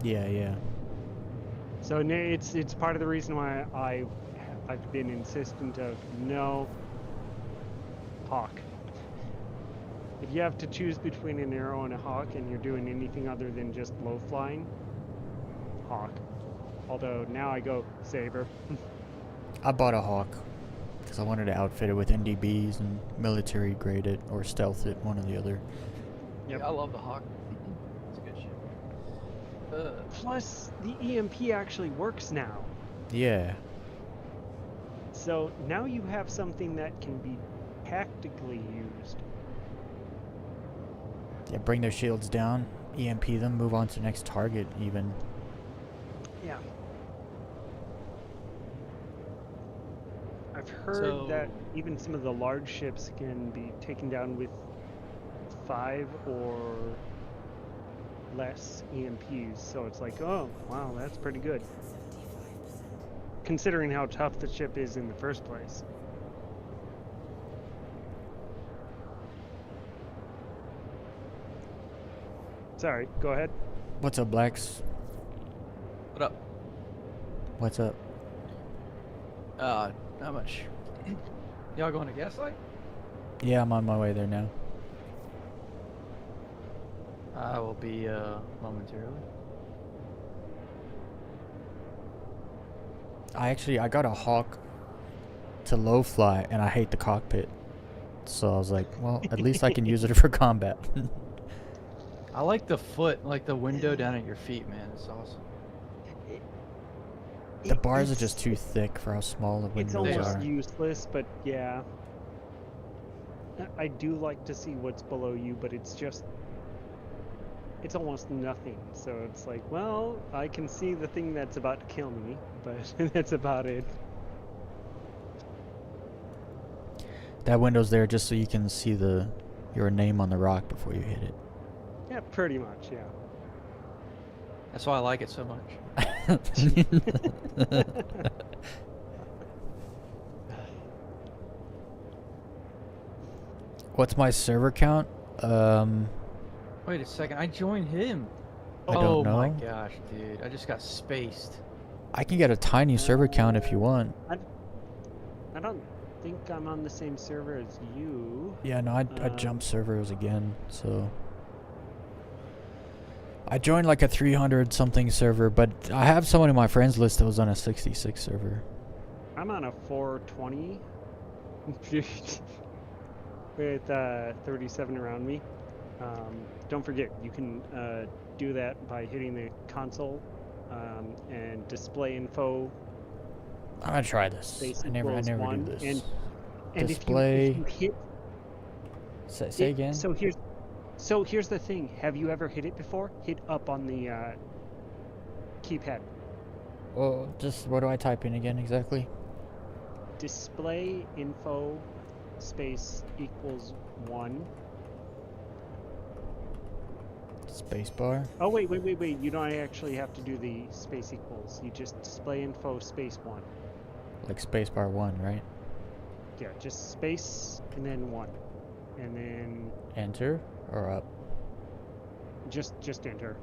Speaker 1: Yeah.
Speaker 5: So it's part of the reason why I've been insistent of no Hawk. If you have to choose between an arrow and a Hawk and you're doing anything other than just low flying, Hawk. Although now I go Saber.
Speaker 1: I bought a Hawk because I wanted to outfit it with NDBs and military grade it or stealth it, one or the other.
Speaker 5: Yep.
Speaker 8: Yeah, I love the Hawk. It's a good ship.
Speaker 5: Plus, the EMP actually works now.
Speaker 1: Yeah.
Speaker 5: So now you have something that can be tactically used.
Speaker 1: Yeah, bring their shields down, EMP them, move on to the next target even.
Speaker 5: Yeah. I've heard that even some of the large ships can be taken down with 5 or less EMPs. So it's like, oh, wow, that's pretty good. Considering how tough the ship is in the first place. Sorry, go ahead.
Speaker 1: What's up, Blacks?
Speaker 8: What up?
Speaker 1: What's up?
Speaker 8: Not much. Y'all going to Gaslight?
Speaker 1: Yeah, I'm on my way there now.
Speaker 8: I will be momentarily.
Speaker 1: I got a Hawk to low fly and I hate the cockpit. So I was like, well, at least I can use it for combat.
Speaker 8: I like the foot, like the window down at your feet, man. It's awesome.
Speaker 1: The bars are just too thick for how small the
Speaker 5: It's
Speaker 1: windows
Speaker 5: almost
Speaker 1: are.
Speaker 5: useless, but yeah. I do like to see what's below you, but it's almost nothing. So it's like, well, I can see the thing that's about to kill me, but that's about it.
Speaker 1: That window's there just so you can see your name on the rock before you hit it.
Speaker 5: Yeah, pretty much, yeah.
Speaker 8: That's why I like it so much.
Speaker 1: What's my server count?
Speaker 8: Wait a second, I joined him.
Speaker 1: I
Speaker 8: Oh
Speaker 1: don't
Speaker 8: my
Speaker 1: know.
Speaker 8: gosh, dude. I just got spaced.
Speaker 1: I can get a tiny server count if you want.
Speaker 5: I don't think I'm on the same server as you.
Speaker 1: Yeah, no, I jumped servers again, so... I joined like a 300 something server, but I have someone in my friends list that was on a 66 server.
Speaker 5: I'm on a 420 with 37 around me. Don't forget, you can do that by hitting the console and display info.
Speaker 1: I'm gonna try this.
Speaker 5: Space
Speaker 1: I never
Speaker 5: equals
Speaker 1: do
Speaker 5: 1,
Speaker 1: this.
Speaker 5: And
Speaker 1: Display.
Speaker 5: if you hit
Speaker 1: Say again.
Speaker 5: So here's the thing. Have you ever hit it before? Hit up on the keypad.
Speaker 1: Well, just what do I type in again exactly?
Speaker 5: Display info space equals 1.
Speaker 1: Spacebar.
Speaker 5: Oh wait. You don't actually have to do the space equals. You just display info space 1.
Speaker 1: Like spacebar 1, right?
Speaker 5: Yeah, just space and then 1. And then
Speaker 1: Enter or up?
Speaker 5: just enter.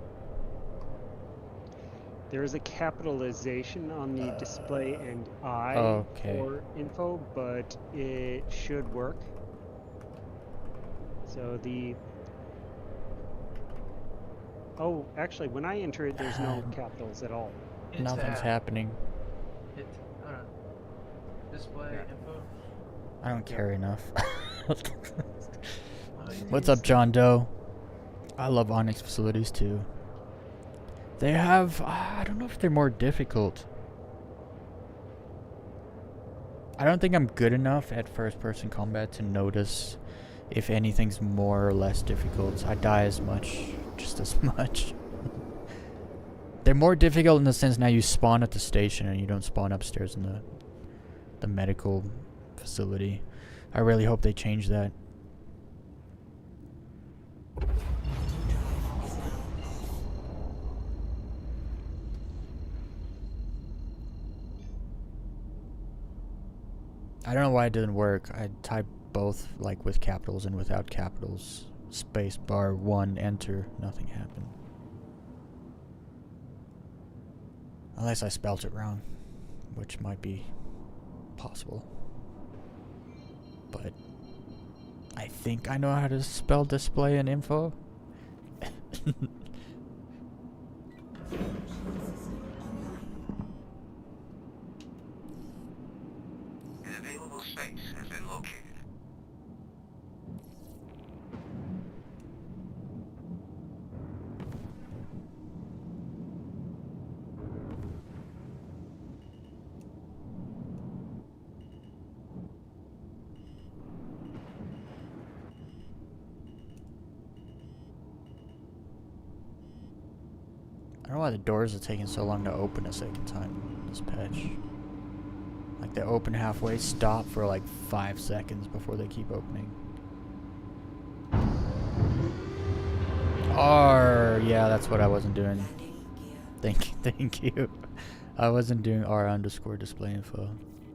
Speaker 5: There is a capitalization on the display and I
Speaker 1: Okay.
Speaker 5: for info, but it should work. So actually, when I enter it, there's no capitals at all.
Speaker 1: Nothing's happening.
Speaker 8: Hit, display info.
Speaker 1: I don't care enough.
Speaker 8: Oh, you
Speaker 1: What's
Speaker 8: need
Speaker 1: up, John Doe? I love ONYX facilities too. They have, I don't know if they're more difficult. I don't think I'm good enough at first-person combat to notice if anything's more or less difficult. I die just as much. They're more difficult in the sense now you spawn at the station and you don't spawn upstairs in the medical facility. I really hope they change that. I don't know why it didn't work. I typed both like with capitals and without capitals. Space bar 1, enter. Nothing happened. Unless I spelt it wrong, which might be possible. But I think I know how to spell display and info.
Speaker 4: An available space has been located.
Speaker 1: I don't know why the doors are taking so long to open a second time in this patch. Like they open halfway, stop for like 5 seconds before they keep opening. Yeah, that's what I wasn't doing. Thank you. I wasn't doing R_display info.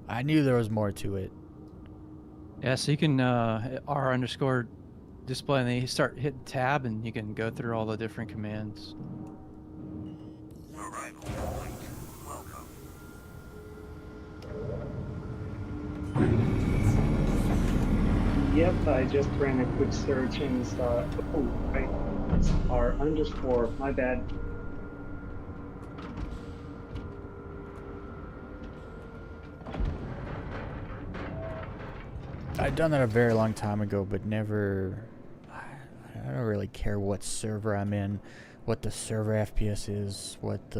Speaker 1: I knew there was more to it.
Speaker 8: Yeah, so you can hit R_display and then you start hitting tab and you can go through all the different commands.
Speaker 4: Arrival point. Welcome.
Speaker 5: Yep, I just ran a quick search and saw. Oh, right. It's R_. My bad.
Speaker 1: I'd done that a very long time ago, but never. I don't really care what server I'm in, what the server FPS is, what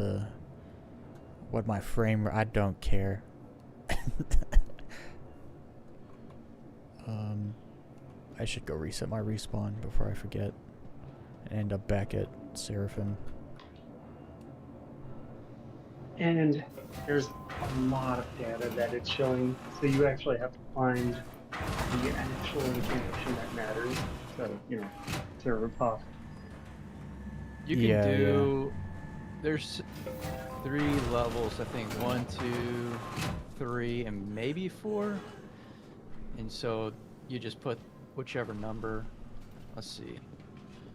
Speaker 1: my frame. I don't care. I should go reset my respawn before I forget and end up back at Seraphim.
Speaker 5: And there's a lot of data that it's showing, so you actually have to find the actual information that matters. So, server path.
Speaker 8: You can do. There's 3 levels, I think. 1, 2, 3, and maybe 4. And so you just put whichever number. Let's see.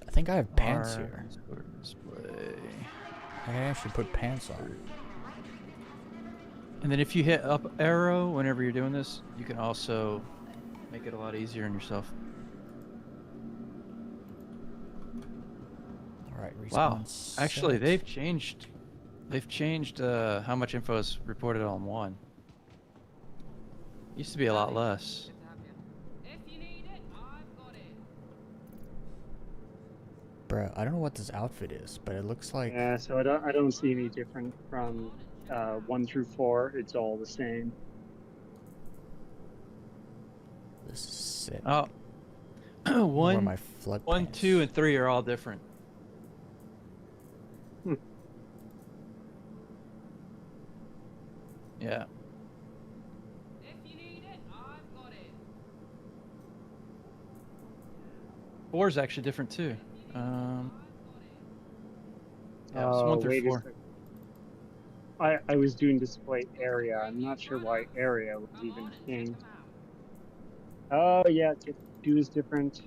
Speaker 1: I think I have pants here.
Speaker 8: Display.
Speaker 1: I actually put pants on.
Speaker 8: And then if you hit up arrow whenever you're doing this, you can also make it a lot easier on yourself.
Speaker 1: All right,
Speaker 8: Wow.
Speaker 1: respawn
Speaker 8: Actually,
Speaker 1: set.
Speaker 8: they've changed how much info is reported on one. Used to be a lot less.
Speaker 1: Bruh, I don't know what this outfit is, but it looks like
Speaker 5: Yeah, so I don't see any different from 1 through 4. It's all the same.
Speaker 1: this is sick.
Speaker 8: Oh,
Speaker 1: Where my
Speaker 8: one,
Speaker 1: flood
Speaker 8: 1, 2, and 3 are all different.
Speaker 5: Hmm.
Speaker 8: Yeah. Four is actually different too. Yeah, it's 1 through
Speaker 5: Wait a
Speaker 8: 4.
Speaker 5: second. I was doing display area. I'm not sure why area was even changed. Oh yeah, 2 is different.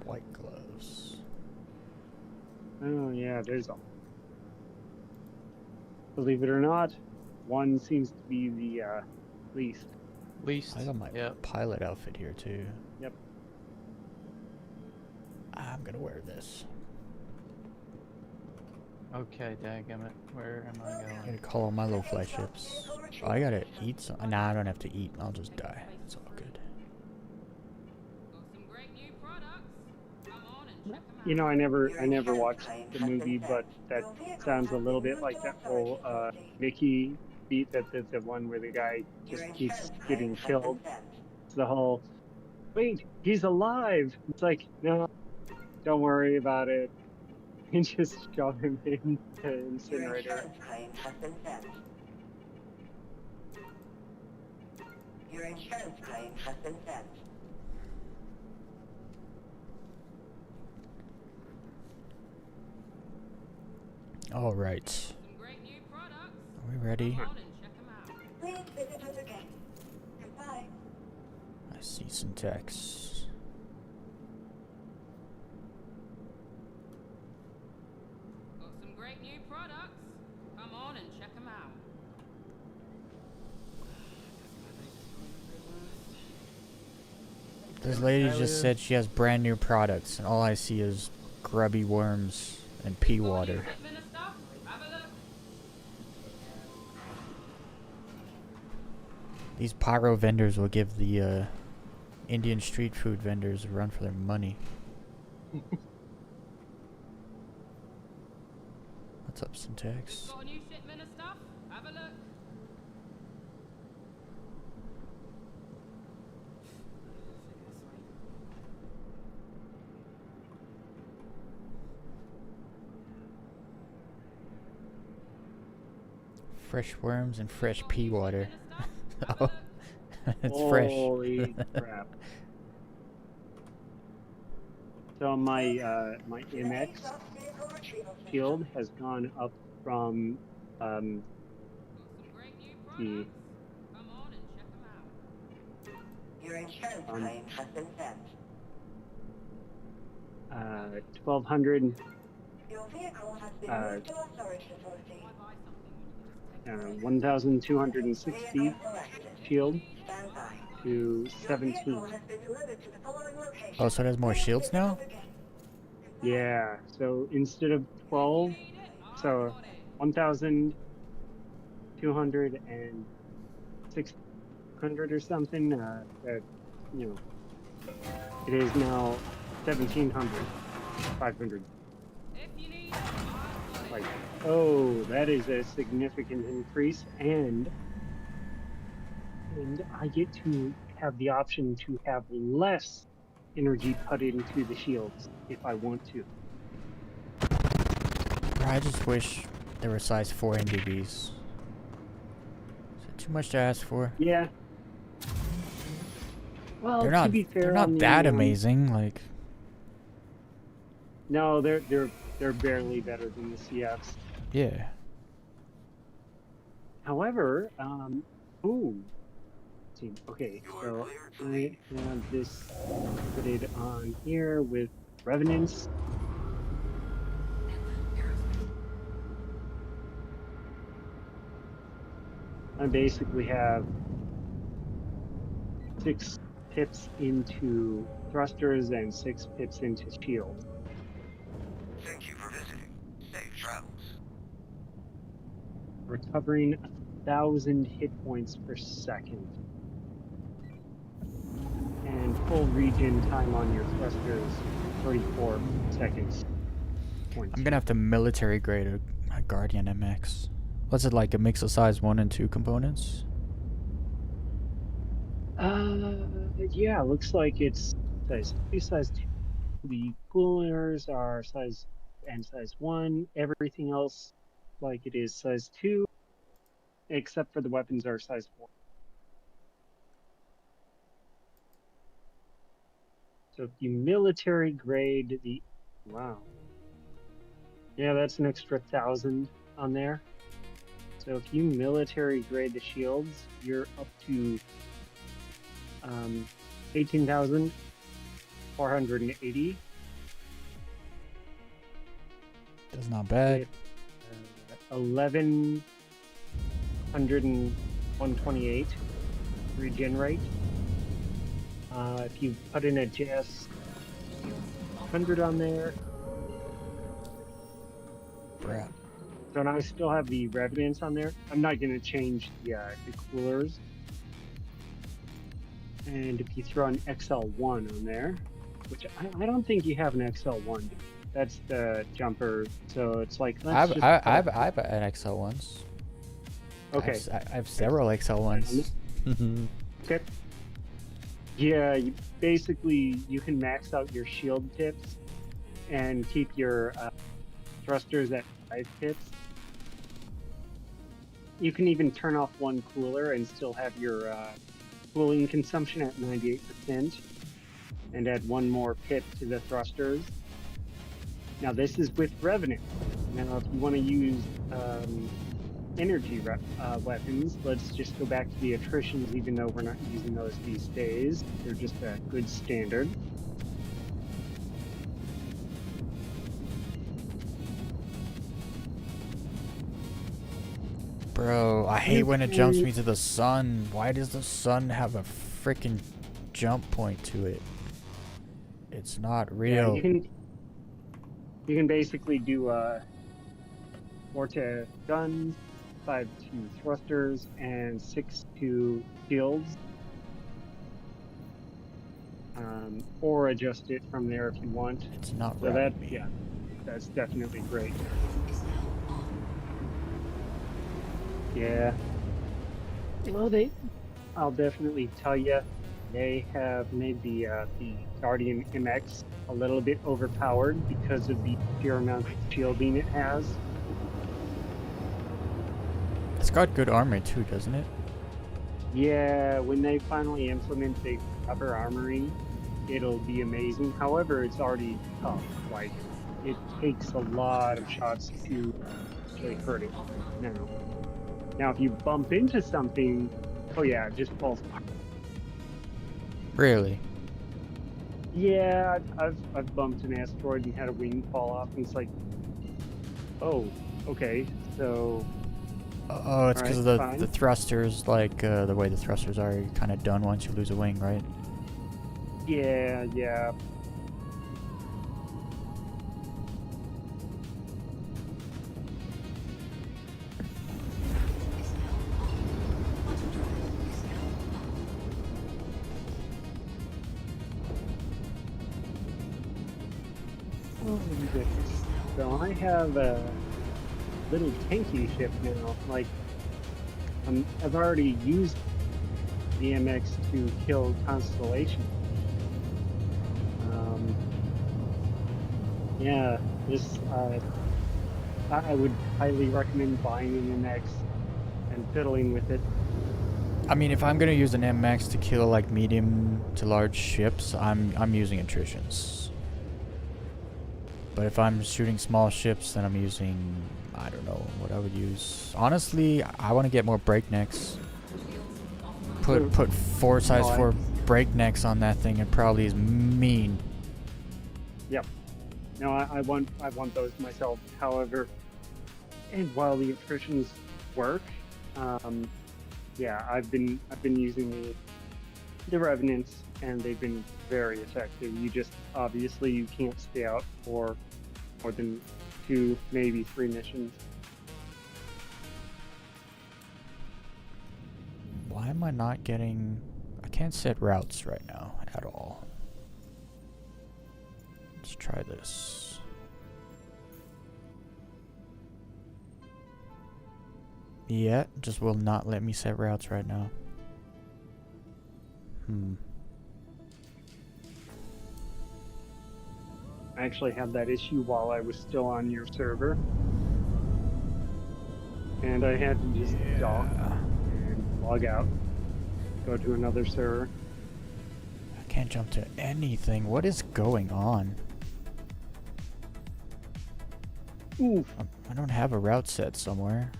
Speaker 1: white gloves.
Speaker 5: Oh yeah, there's a. Believe it or not, 1 seems to be the least.
Speaker 8: Least.
Speaker 1: I got my
Speaker 8: Yep.
Speaker 1: pilot outfit here too.
Speaker 5: Yep.
Speaker 1: I'm gonna wear this.
Speaker 8: Okay, dagummit. Where am I
Speaker 1: I'm
Speaker 8: going?
Speaker 1: gonna call all my low fly ships. Oh, I gotta eat some. Nah, I don't have to eat. I'll just die. It's all good.
Speaker 5: You know, I never watched the movie, but that sounds a little bit like that whole Mickey beat, that the one where the guy just keeps getting killed. It's the whole, wait, he's alive. It's like, no, don't worry about it. And just shove him in the incinerator.
Speaker 7: Your insurance claim has been sent.
Speaker 1: All right. Are we ready?
Speaker 7: Please visit us again. Goodbye.
Speaker 1: I see some text.
Speaker 6: Got some great new products. Come on and check them out.
Speaker 1: This lady just said she has brand new products, and all I see is grubby worms and pea water. These pyro vendors will give the Indian street food vendors a run for their money. What's up, Syntax?
Speaker 6: Got a new shipment of stuff? Have a look.
Speaker 1: Fresh worms and fresh pea water. Oh, it's fresh.
Speaker 5: Holy crap. So my my MX shield has gone up from
Speaker 6: Got some great new
Speaker 5: the
Speaker 6: products. Come on and check them out.
Speaker 7: Your insurance claim has been sent.
Speaker 5: 1200
Speaker 7: Your vehicle has been
Speaker 5: Uh,
Speaker 7: moved to a storage facility.
Speaker 5: 1260 shield
Speaker 7: Stand by.
Speaker 5: to
Speaker 7: Your
Speaker 5: 17.
Speaker 7: vehicle has been delivered to the following location.
Speaker 1: Oh, so it has more
Speaker 7: Please
Speaker 1: shields
Speaker 7: visit
Speaker 1: now?
Speaker 7: us again.
Speaker 5: Yeah, so instead of 12, so 1200 and 600 or something, you know, it is now 1700, 500.
Speaker 6: If you need it, I've got it.
Speaker 5: Like, oh, that is a significant increase, and I get to have the option to have less energy put into the shields if I want to.
Speaker 1: I just wish there were size 4 NDBs. Is it too much to ask for?
Speaker 5: Yeah. Well,
Speaker 1: They're
Speaker 5: to
Speaker 1: not.
Speaker 5: be fair,
Speaker 1: They're
Speaker 5: on
Speaker 1: not
Speaker 5: the,
Speaker 1: that amazing. Like,
Speaker 5: No, they're barely better than the CFs.
Speaker 1: yeah.
Speaker 5: However, ooh, interesting. Okay, so I have this put it on here with revenants. I basically have 6 pips into thrusters and 6 pips into shield.
Speaker 4: Thank you for visiting. Safe travels.
Speaker 5: Recovering 1,000 hit points per second. And full regen time on your thrusters, 34 seconds.
Speaker 1: I'm gonna have to military grade a Guardian MX. What's it like? A mix of size 1 and 2 components?
Speaker 5: Yeah, looks like it's size 2, size 2. The coolers are size 1. Everything else, like it is size 2, except for the weapons are size 4. So if you military grade the, wow. Yeah, that's an extra 1,000 on there. So if you military grade the shields, you're up to 18,480.
Speaker 1: That's not bad.
Speaker 5: With 1,128 regen rate. If you put in a JS 100 on there.
Speaker 1: Bruh.
Speaker 5: So now I still have the revenants on there. I'm not going to change the coolers. And if you throw an XL1 on there, which I don't think you have an XL1. That's the jumper. So it's like
Speaker 1: I've an XL ones.
Speaker 5: Okay.
Speaker 1: I have several XL ones.
Speaker 5: Okay. Yeah, basically you can max out your shield tips and keep your thrusters at 5 tips. You can even turn off one cooler and still have your cooling consumption at 98% and add one more pip to the thrusters. Now this is with Revenant. Now if you want to use energy weapons, let's just go back to the attritions, even though we're not using those these days. They're just a good standard.
Speaker 1: Bro, I hate when it jumps me to the sun. Why does the sun have a freaking jump point to it? It's not real.
Speaker 5: Yeah, you can basically do 4 to guns, 5 to thrusters, and 6 to shields. Or adjust it from there if you want.
Speaker 1: It's not
Speaker 5: So
Speaker 1: right.
Speaker 5: yeah, that's definitely great. Yeah. Well, I'll definitely tell you, they have made the Guardian MX a little bit overpowered because of the sheer amount of shielding it has.
Speaker 1: It's got good armor too, doesn't it?
Speaker 5: Yeah, when they finally implement the rubber armory, it'll be amazing. However, it's already tough. Like, it takes a lot of shots to actually hurt it now, if you bump into something, oh yeah, it just falls apart.
Speaker 1: Really?
Speaker 5: Yeah, I've bumped an asteroid and had a wing fall off, and it's like, oh, okay, so.
Speaker 1: Oh, it's because
Speaker 5: right,
Speaker 1: of the thrusters, like the way the thrusters are kind of done once you lose a wing, right?
Speaker 5: Yeah. Oh my goodness. So I have a little tanky ship now. Like, I've already used the MX to kill Constellation. Yeah, this I would highly recommend buying an MX and fiddling with it.
Speaker 1: I mean, if I'm gonna use an MX to kill like medium to large ships, I'm using attritions. But if I'm shooting small ships, then I'm using, I don't know what I would use. Honestly, I want to get more breaknecks. put 4 size
Speaker 5: Oh,
Speaker 1: 4 breaknecks on that thing. It probably is mean.
Speaker 5: Yep. No, I want those myself. However, and while the attritions work, yeah, I've been using the revenants, and they've been very effective. You just obviously you can't stay out for more than 2, maybe 3 missions.
Speaker 1: Why am I not getting... I can't set routes right now at all. Let's try this. Yeah, just will not let me set routes right now.
Speaker 5: I actually had that issue while I was still on your server, and I had to just dock and log out, go to another server.
Speaker 1: I can't jump to anything. What is going on?
Speaker 5: Oof.
Speaker 1: I don't have a route set somewhere.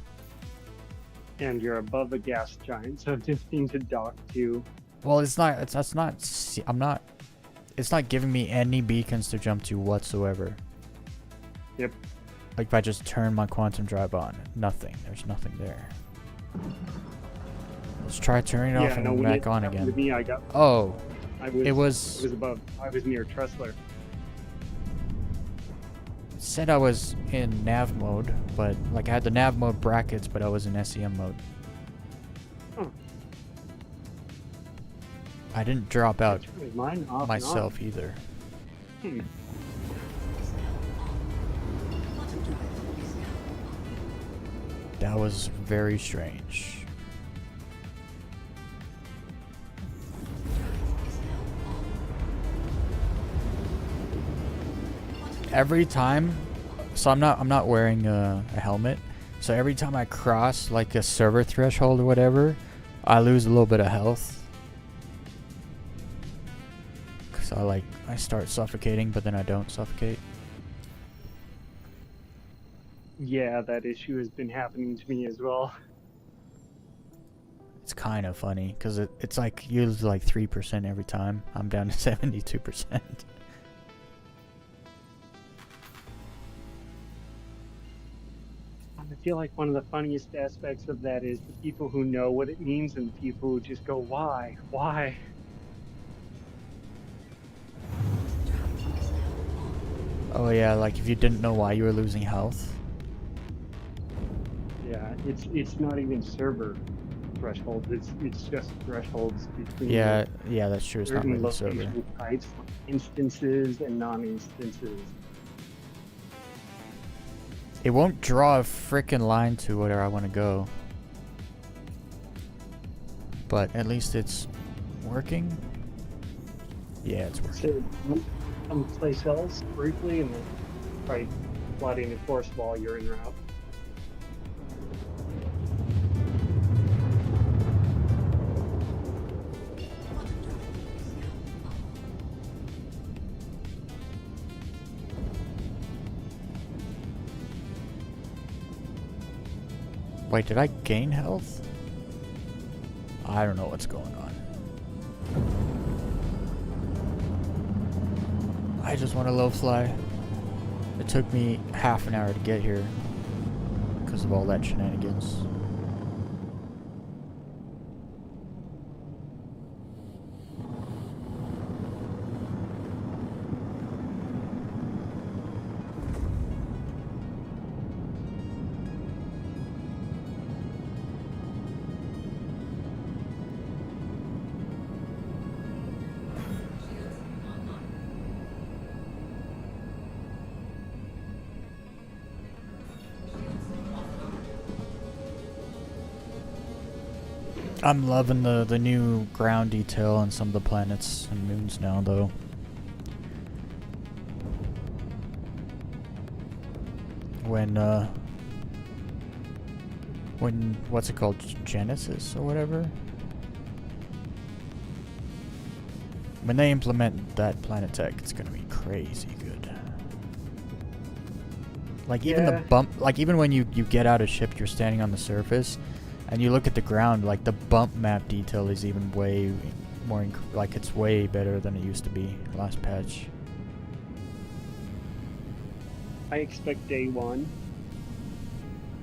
Speaker 5: And you're above a gas giant, so just need to dock to.
Speaker 1: Well, it's not. That's not. I'm not. It's not giving me any beacons to jump to whatsoever.
Speaker 5: Yep.
Speaker 1: Like if I just turn my quantum drive on, nothing. There's nothing there. Let's try turning it off and
Speaker 5: when
Speaker 1: back
Speaker 5: it
Speaker 1: on
Speaker 5: happened
Speaker 1: again.
Speaker 5: to me, I got.
Speaker 1: Oh,
Speaker 5: I was.
Speaker 1: it
Speaker 5: It
Speaker 1: was.
Speaker 5: was above. I was near Trestler.
Speaker 1: Said I was in nav mode, but like I had the nav mode brackets, but I was in SEM mode.
Speaker 5: Oh.
Speaker 1: I didn't drop out
Speaker 5: I turned mine off and
Speaker 1: myself either.
Speaker 5: on.
Speaker 6: Is now on. Quantum drive is now on.
Speaker 1: That was very strange.
Speaker 6: Is now on. Quantum
Speaker 1: Every time, so I'm not wearing a helmet, so every time I cross like a server threshold or whatever, I lose a little bit of health. Cause I start suffocating, but then I don't suffocate.
Speaker 5: Yeah, that issue has been happening to me as well.
Speaker 1: It's kind of funny, cause it's like you lose like 3% every time. I'm down to 72%.
Speaker 5: I feel like one of the funniest aspects of that is the people who know what it means and the people who just go, why? Why?
Speaker 1: Oh yeah, like if you didn't know why you were losing health.
Speaker 5: Yeah, it's not even server thresholds. It's just thresholds between
Speaker 1: Yeah, yeah, that's true. It's not
Speaker 5: certain
Speaker 1: really server.
Speaker 5: location types, like instances and non-instances.
Speaker 1: It won't draw a frickin' line to where I want to go. But at least it's working. Yeah, it's working.
Speaker 5: So someplace else briefly and then try plotting a course while you're en route.
Speaker 1: Wait, did I gain health? I don't know what's going on. I just want to low fly. It took me half an hour to get here because of all that shenanigans. I'm loving the new ground detail on some of the planets and moons now, though. When what's it called, Genesis or whatever? When they implement that planet tech, it's gonna be crazy good. Like even the
Speaker 5: Yeah.
Speaker 1: bump, like even when you get out of ship, you're standing on the surface. And you look at the ground, like the bump map detail is even way more, like it's way better than it used to be last patch.
Speaker 5: I expect day one,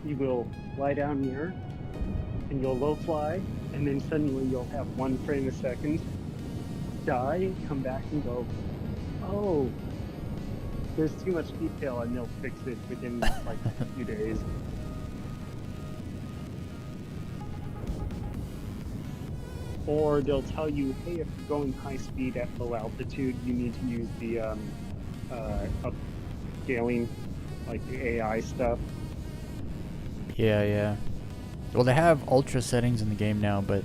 Speaker 5: you will fly down here, and you'll low fly, and then suddenly you'll have 1 frame a second, die, come back and go, oh, there's too much detail, and they'll fix it within like a few days. Or they'll tell you, hey, if you're going high speed at low altitude, you need to use the upscaling, like the AI stuff.
Speaker 1: Yeah, yeah. Well, they have ultra settings in the game now, but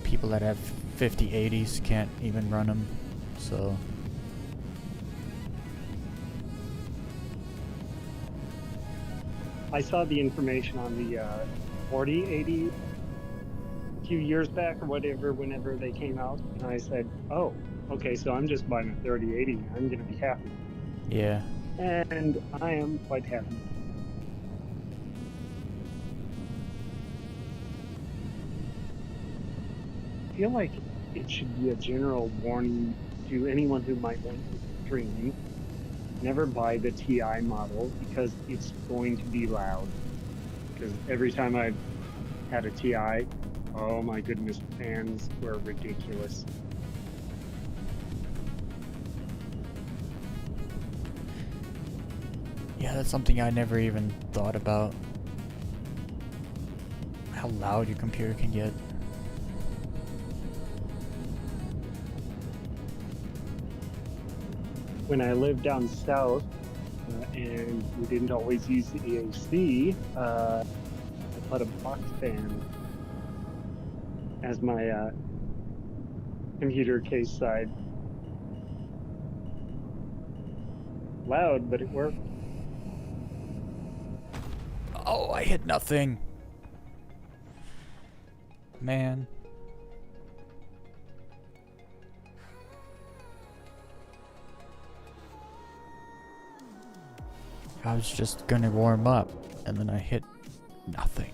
Speaker 1: people that have 5080s can't even run them, so...
Speaker 5: I saw the information on the 4080 a few years back or whatever, whenever they came out, and I said, oh, okay, so I'm just buying a 3080, I'm gonna be happy.
Speaker 1: Yeah.
Speaker 5: And I am quite happy. I feel like it should be a general warning to anyone who might want to stream. Never buy the TI model because it's going to be loud. Because every time I've had a TI, oh my goodness, fans were ridiculous.
Speaker 1: Yeah, that's something I never even thought about. How loud your computer can get.
Speaker 5: When I lived down south and we didn't always use the AC, I put a box fan as my computer case side. Loud, but it worked.
Speaker 1: Oh, I hit nothing. Man. I was just gonna warm up, and then I hit nothing.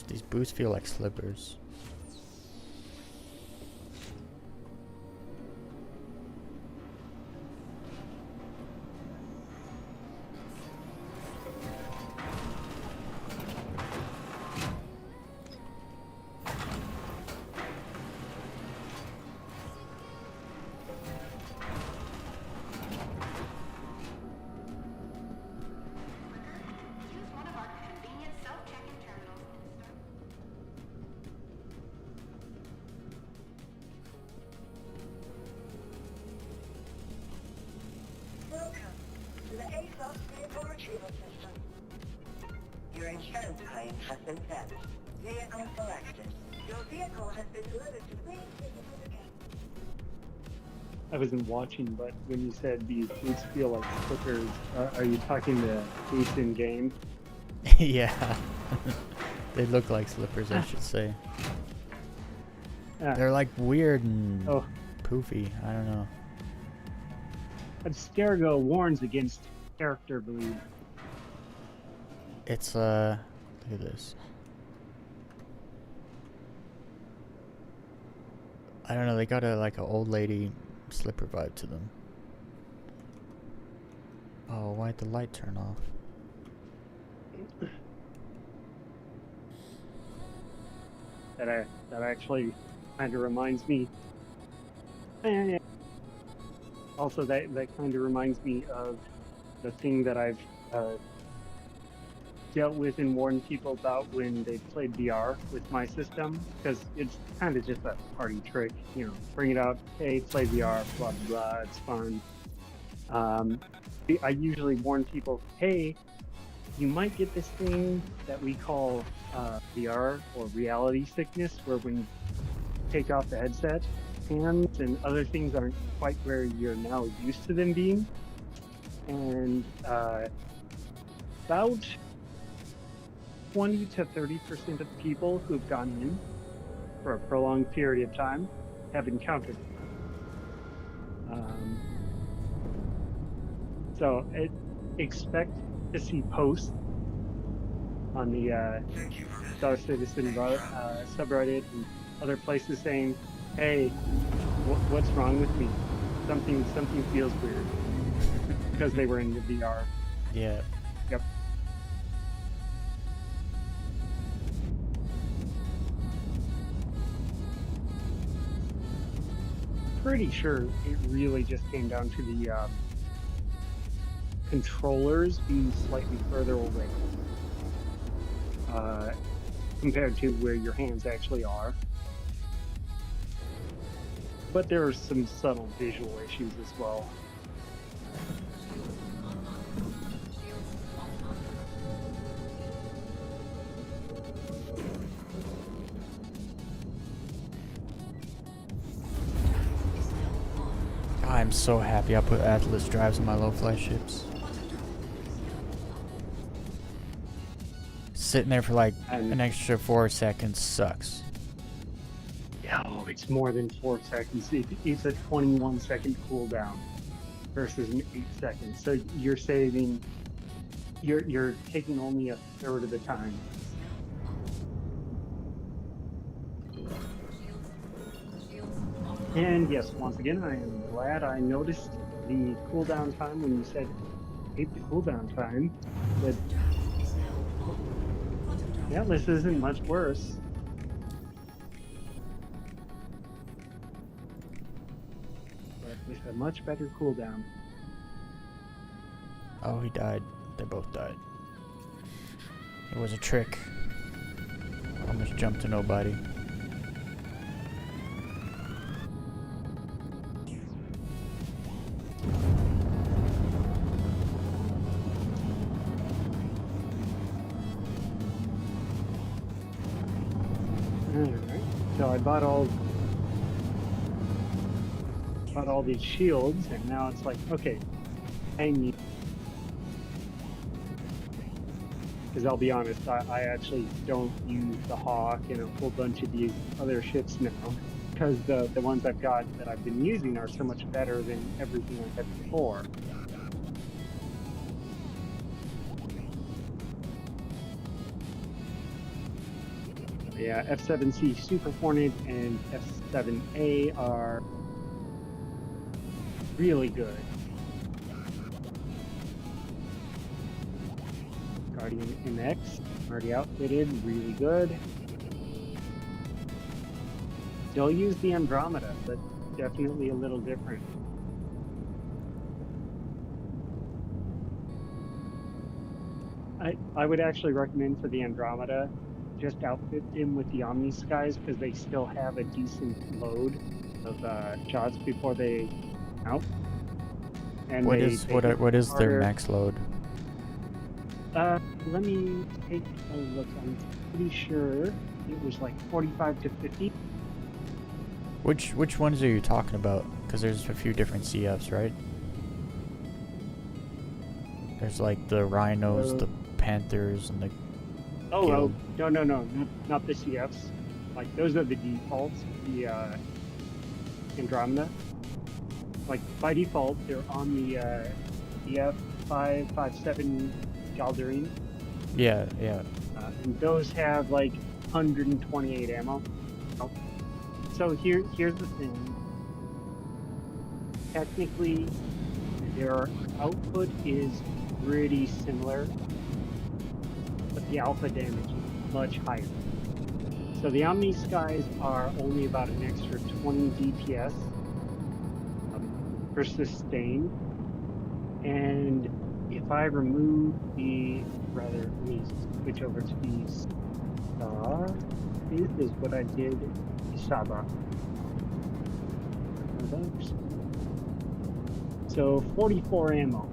Speaker 1: These boots feel like slippers.
Speaker 7: Welcome to the ASD vehicle retrieval system.
Speaker 4: Your insurance claim has been sent.
Speaker 7: Vehicle selected. Your vehicle has been delivered to Weez Physical Account.
Speaker 5: I wasn't watching, but when you said these boots feel like slippers, are you talking the boots in game?
Speaker 1: Yeah. They look like slippers, I should say.
Speaker 5: Ah,
Speaker 1: They're like weird and
Speaker 5: oh,
Speaker 1: poofy. I don't know.
Speaker 5: Abstergo warns against character bleed.
Speaker 1: It's look at this. I don't know, they got a like an old lady slipper vibe to them. Oh, why'd the light turn off?
Speaker 5: That actually kind of reminds me. Also, that kind of reminds me of the thing that I've dealt with and warned people about when they played VR with my system, because it's kind of just a party trick, you know, bring it out, hey, play VR, blah, blah, blah, it's fun. I usually warn people, hey, you might get this thing that we call VR or reality sickness, where when you take off the headset, hands and other things aren't quite where you're now used to them being. And about 20 to 30% of people who've gone in for a prolonged period of time have encountered it. So expect to see posts on the
Speaker 4: Thank you for
Speaker 5: Star
Speaker 4: visiting.
Speaker 5: Citizen
Speaker 4: Safe travels.
Speaker 5: subreddit and other places saying, hey, what's wrong with me? Something feels weird. Because they were in the VR.
Speaker 1: Yeah.
Speaker 5: Yep. Pretty sure it really just came down to the controllers being slightly further away compared to where your hands actually are. But there are some subtle visual issues as well.
Speaker 1: I'm so happy I put Atlas drives in my low-fly ships. Sitting there for like an extra 4 seconds sucks.
Speaker 5: Oh, it's more than 4 seconds. It's a 21-second cooldown versus an 8 seconds. So you're saving. You're taking only a third of the time. And yes, once again, I am glad I noticed the cooldown time when you said 8 the cooldown time. But yeah, this isn't much worse. But with a much better cooldown.
Speaker 1: Oh, he died. They both died. It was a trick. Almost jumped to nobody.
Speaker 5: Alright, so I bought all these shields, and now it's like, okay, I need. Because I'll be honest, I actually don't use the Hawk and a whole bunch of these other ships now, because the ones I've got that I've been using are so much better than everything I've had before. Yeah, F7C Super Hornet and F7A are really good. Guardian MX, already outfitted, really good. Still use the Andromeda, but definitely a little different. I would actually recommend for the Andromeda, just outfit them with the ONYX skies, because they still have a decent load of shots before they out. And
Speaker 1: What
Speaker 5: they
Speaker 1: is
Speaker 5: hit
Speaker 1: their
Speaker 5: harder.
Speaker 1: max load?
Speaker 5: Let me take a look. I'm pretty sure it was like 45 to 50.
Speaker 1: Which ones are you talking about? Because there's a few different CFs, right? There's like the Rhinos, the Panthers, and the
Speaker 5: Oh,
Speaker 1: Guild.
Speaker 5: no, not the CFs. Like, those are the defaults, the Andromeda. Like, by default, they're on the F557 Galderine.
Speaker 1: Yeah.
Speaker 5: And those have like 128 ammo. Oh. So here's the thing. Technically, their output is pretty similar, but the alpha damage is much higher. So the ONYX skies are only about an extra 20 DPS for sustain. And if I remove let me switch over to the Star. This is what I did Saba. So 44 ammo.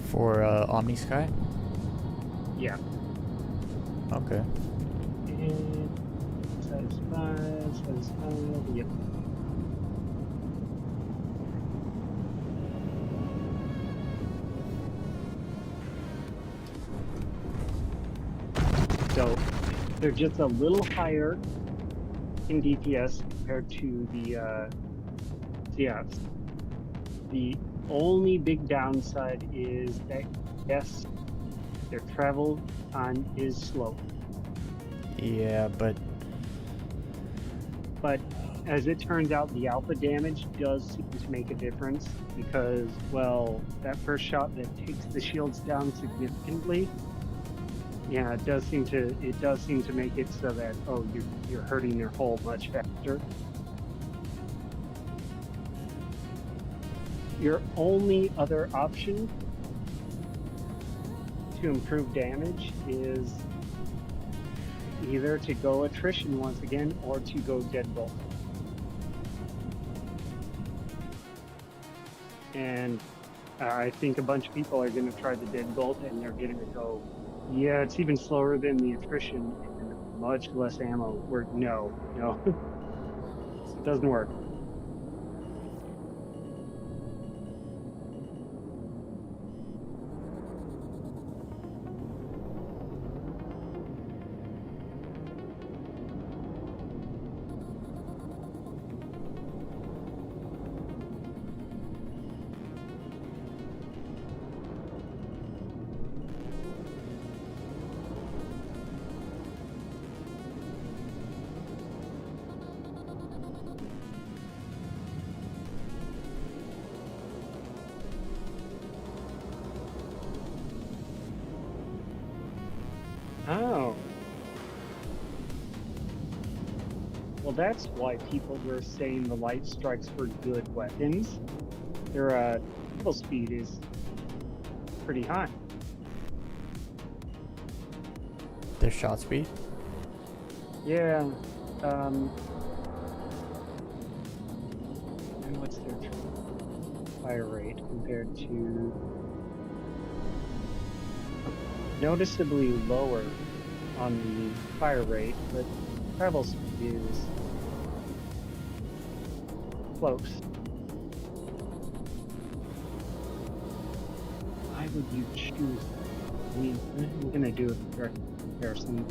Speaker 1: For Omni Sky?
Speaker 5: Yeah.
Speaker 1: Okay.
Speaker 5: And size 5, yep. So they're just a little higher in DPS compared to the CFs. The only big downside is that, yes, their travel time is slow.
Speaker 1: Yeah, but
Speaker 5: But as it turns out, the alpha damage does seem to make a difference because, well, that first shot that takes the shields down significantly, yeah, it does seem to make it so that, oh, you're hurting your hull much faster. Your only other option to improve damage is either to go attrition once again or to go deadbolt. And I think a bunch of people are going to try the deadbolt and they're going to go, yeah, it's even slower than the attrition and much less ammo. No, it doesn't work. Oh. Well, that's why people were saying the light strikes were good weapons. Their travel speed is pretty high.
Speaker 1: their shot speed?
Speaker 5: Yeah. And what's their fire rate compared to noticeably lower on the fire rate, but travel speed is close. Why would you choose that? I mean, I'm gonna do a direct comparison.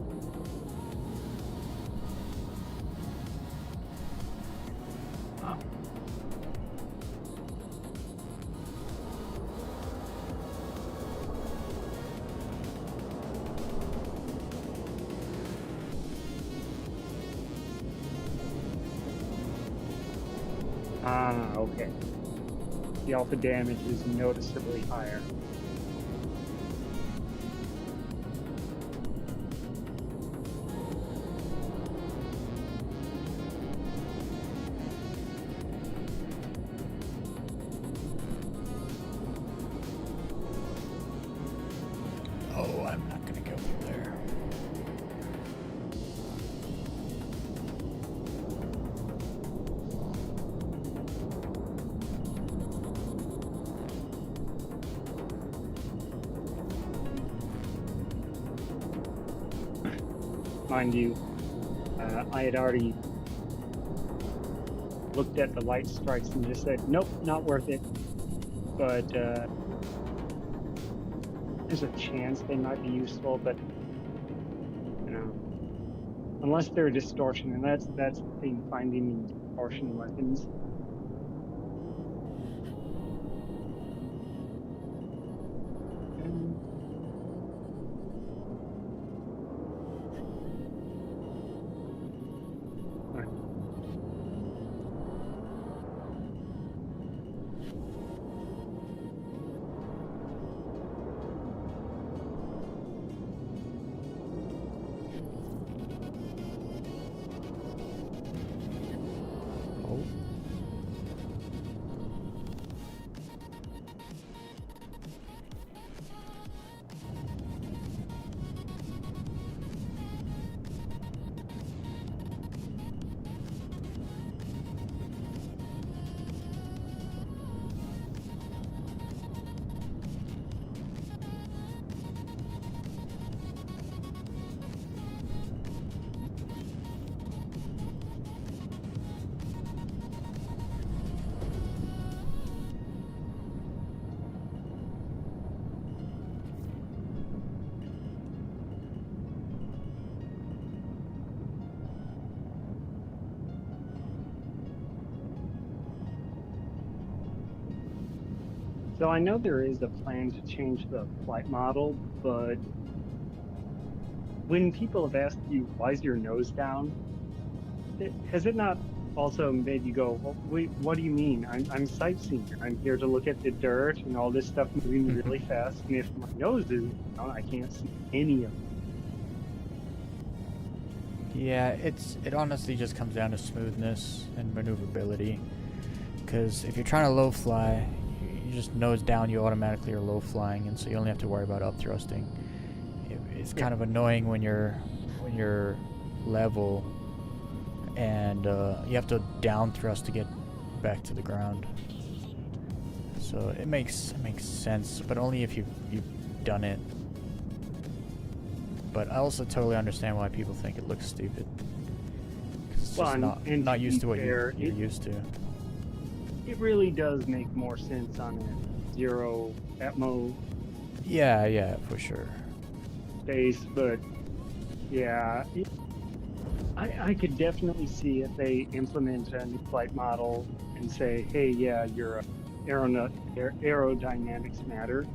Speaker 5: Okay. The alpha damage is noticeably higher.
Speaker 1: Oh, I'm not gonna go through there.
Speaker 5: Mind you, I had already looked at the light strikes and just said, nope, not worth it. But there's a chance they might be useful, but you know, unless they're a distortion, and that's the thing, finding distortion weapons.
Speaker 1: Oh.
Speaker 5: So I know there is a plan to change the flight model, but when people have asked you, why is your nose down? Has it not also made you go, well, wait, what do you mean? I'm sightseeing. I'm here to look at the dirt and all this stuff moving really fast. And if my nose is down, I can't see any of it.
Speaker 1: Yeah, it honestly just comes down to smoothness and maneuverability. Because if you're trying to low fly, you just nose down, you automatically are low flying, and so you only have to worry about up thrusting. It's kind of annoying when you're level, and you have to down thrust to get back to the ground. So it makes sense, but only if you've done it. But I also totally understand why people think it looks stupid. 'Cause it's just not used to what you're used to.
Speaker 5: It really does make more sense on a zero atmo
Speaker 1: Yeah, for sure.
Speaker 5: base, but yeah, I could definitely see if they implement a new flight model and say, hey, yeah, your aerodynamics matter.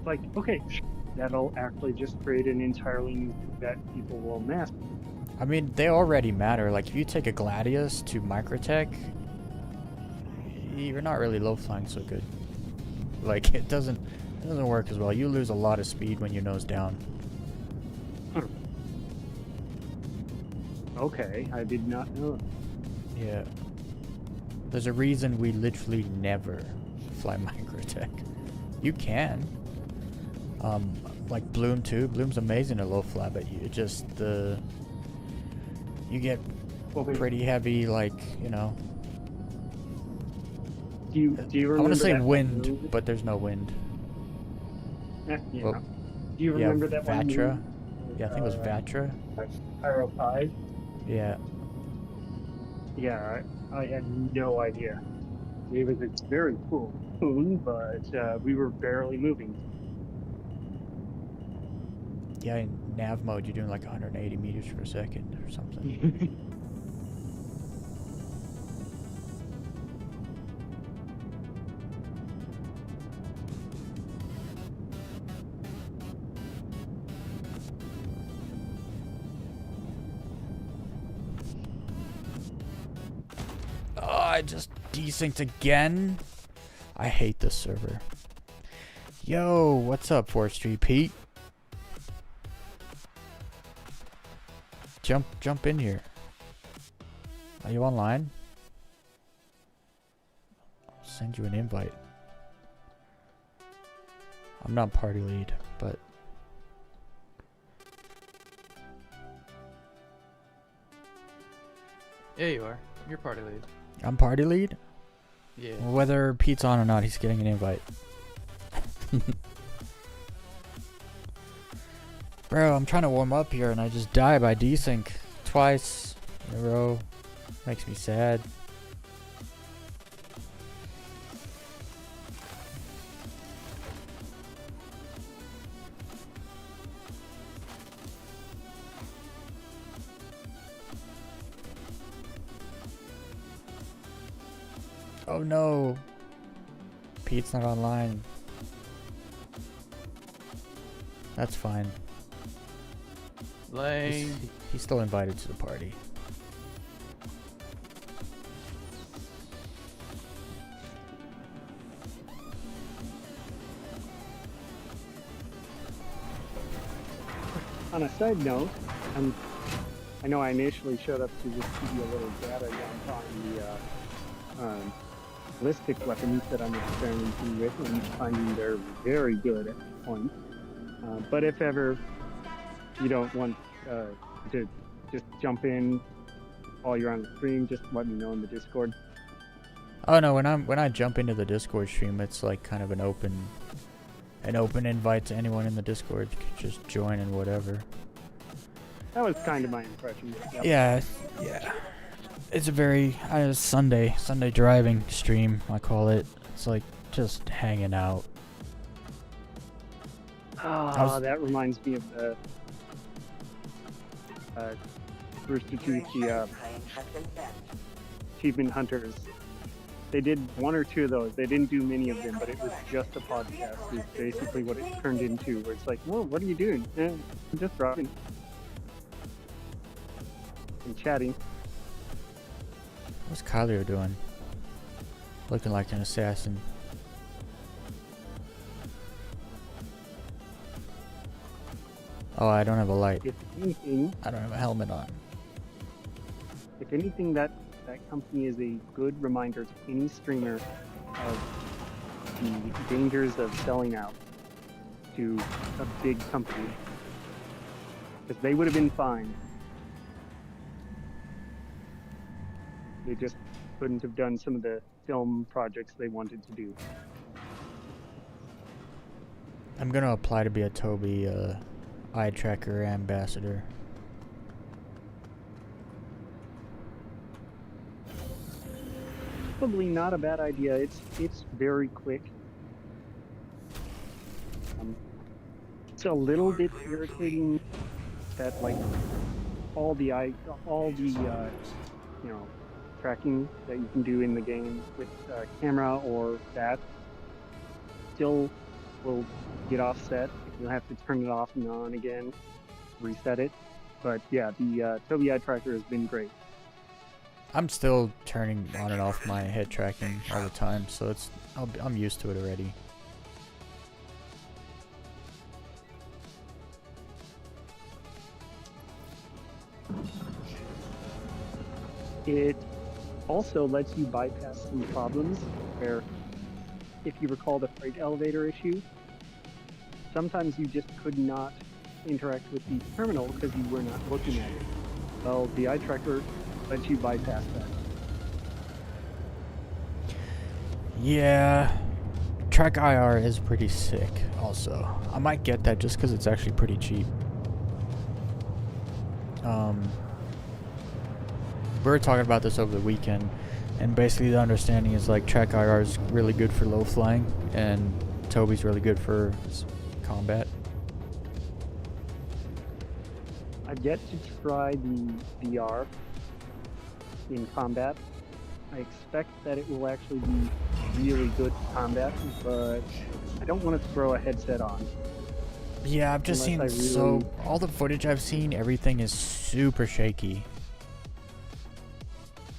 Speaker 5: Like, okay, that'll actually just create an entirely new thing that people will master.
Speaker 1: I mean, they already matter. Like, if you take a Gladius to Microtech, you're not really low flying so good. Like, it doesn't work as well. You lose a lot of speed when you're nose down.
Speaker 5: Okay, I did not know.
Speaker 1: Yeah. There's a reason we literally never fly Microtech. You can. Like Bloom too. Bloom's amazing at low fly, but you just you get pretty heavy, like, you know.
Speaker 5: Do you remember?
Speaker 1: I want to say
Speaker 5: that
Speaker 1: wind,
Speaker 5: move?
Speaker 1: but there's no wind.
Speaker 5: Yeah.
Speaker 1: Well,
Speaker 5: Do you remember that one?
Speaker 1: Vatra?
Speaker 5: move?
Speaker 1: Yeah, I think it was Vatra.
Speaker 5: Pyro 5?
Speaker 1: Yeah.
Speaker 5: Yeah, I had no idea. It was a very cool moon, but we were barely moving.
Speaker 1: Yeah, in nav mode, you're doing like 180 meters per second or something. Oh, I just desynced again. I hate this server. Yo, what's up, 4th Street Pete? Jump in here. Are you online? I'll send you an invite. I'm not party lead, but
Speaker 8: Yeah, you are. You're party lead.
Speaker 1: I'm party lead?
Speaker 8: Yeah.
Speaker 1: Well, whether Pete's on or not, he's getting an invite. Bro, I'm trying to warm up here and I just die by desync twice in a row. Makes me sad. Oh no. Pete's not online. That's fine.
Speaker 8: Lane.
Speaker 1: He's still invited to the party.
Speaker 5: On a side note, I know I initially showed up to just give you a little data dump on the ballistic weapons that I'm experimenting with, and finding they're very good at this point. But if ever you don't want to just jump in while you're on the stream, just let me know in the Discord.
Speaker 1: Oh no, when I jump into the Discord stream, it's like kind of an open invite to anyone in the Discord. You can just join and whatever.
Speaker 5: That was kind of my impression. Yep.
Speaker 1: Yeah. It's a very Sunday driving stream, I call it. It's like just hanging out.
Speaker 5: That reminds me of the Rooster Teeth, the achievement hunters They did one or two of those. They didn't do many of them, but it was just a podcast. Is basically what it turned into. Where it's like, well, what are you doing? I'm just driving and chatting.
Speaker 1: What's Kylie doing? Looking like an assassin. Oh, I don't have a light.
Speaker 5: If anything,
Speaker 1: I don't have a helmet on.
Speaker 5: if anything, that company is a good reminder to any streamer of the dangers of selling out to a big company, because they would have been fine. They just couldn't have done some of the film projects they wanted to do.
Speaker 1: I'm gonna apply to be a Toby eye tracker ambassador.
Speaker 5: Probably not a bad idea. It's very quick. It's a little bit irritating that like all the tracking that you can do in the game with camera or that still will get offset. You'll have to turn it off and on again, reset it. But yeah, the Tobii eye tracker has been great.
Speaker 1: I'm still turning on and off my head tracking all the time, so I'm used to it already.
Speaker 5: It also lets you bypass some problems where, if you recall the freight elevator issue, sometimes you just could not interact with the terminal because you were not looking at it. Well, the eye tracker lets you bypass that.
Speaker 1: Yeah, Track IR is pretty sick also. I might get that just because it's actually pretty cheap. We were talking about this over the weekend, and basically the understanding is like Track IR is really good for low flying, and Toby's really good for combat.
Speaker 5: I've yet to try the VR in combat. I expect that it will actually be really good for combat, but I don't want to throw a headset on.
Speaker 1: Yeah, I've just
Speaker 5: Unless
Speaker 1: seen all the footage I've seen, everything is super shaky.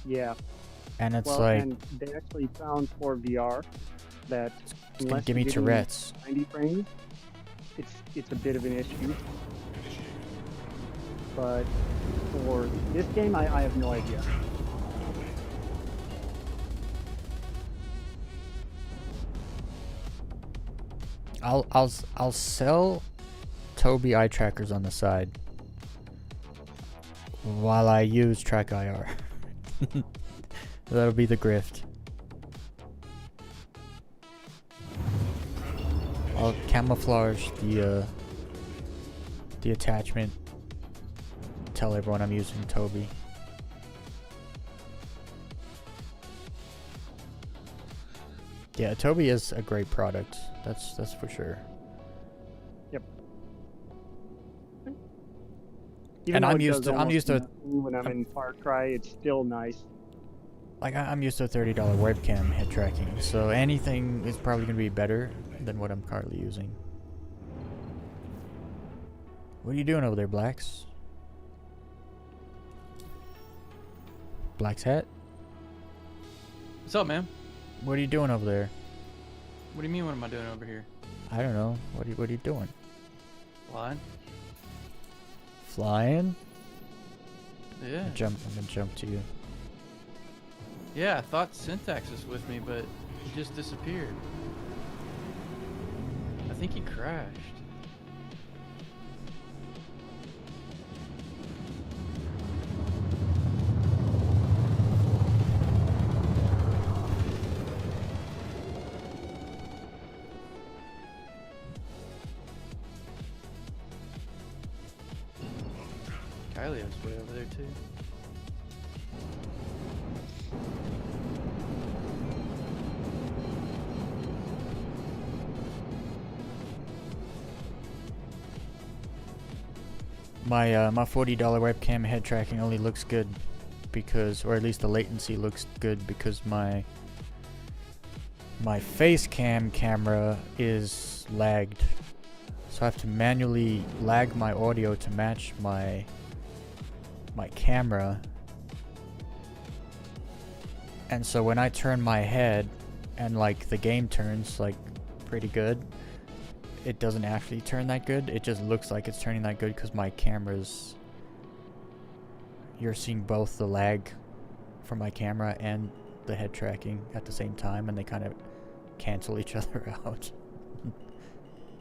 Speaker 5: Yeah.
Speaker 1: And it's
Speaker 5: Well,
Speaker 1: like,
Speaker 5: and they actually found for VR that
Speaker 1: it's gonna
Speaker 5: unless
Speaker 1: give me
Speaker 5: you're getting
Speaker 1: Tourette's.
Speaker 5: 90 frames, it's a bit of an issue. But for this game, I have no idea.
Speaker 1: I'll sell Tobii eye trackers on the side while I use Track IR. That'll be the grift. I'll camouflage the attachment. Tell everyone I'm using Tobii. Yeah, Tobii is a great product. That's for sure.
Speaker 5: Yep.
Speaker 1: And
Speaker 5: though
Speaker 1: I'm
Speaker 5: it
Speaker 1: used
Speaker 5: does
Speaker 1: to- I'm
Speaker 5: almost
Speaker 1: used to-
Speaker 5: nothing when I'm in Far Cry, it's still nice.
Speaker 1: Like, I'm used to a $30 webcam head tracking, so anything is probably going to be better than what I'm currently using. What are you doing over there, Blacks? Black's hat?
Speaker 8: What's up, man?
Speaker 1: What are you doing over there?
Speaker 8: What do you mean? What am I doing over here?
Speaker 1: I don't know. What are you doing?
Speaker 8: Flying?
Speaker 1: Flying?
Speaker 8: Yeah.
Speaker 1: I'm gonna jump to you.
Speaker 8: Yeah, I thought Syntax was with me, but he just disappeared. I think he crashed. Kylie was way over there too.
Speaker 1: My $40 webcam head tracking only looks good because, or at least the latency looks good because my my face cam camera is lagged. So I have to manually lag my audio to match my camera. And so when I turn my head and like the game turns like pretty good, it doesn't actually turn that good. It just looks like it's turning that good because my camera's, you're seeing both the lag from my camera and the head tracking at the same time, and they kind of cancel each other out.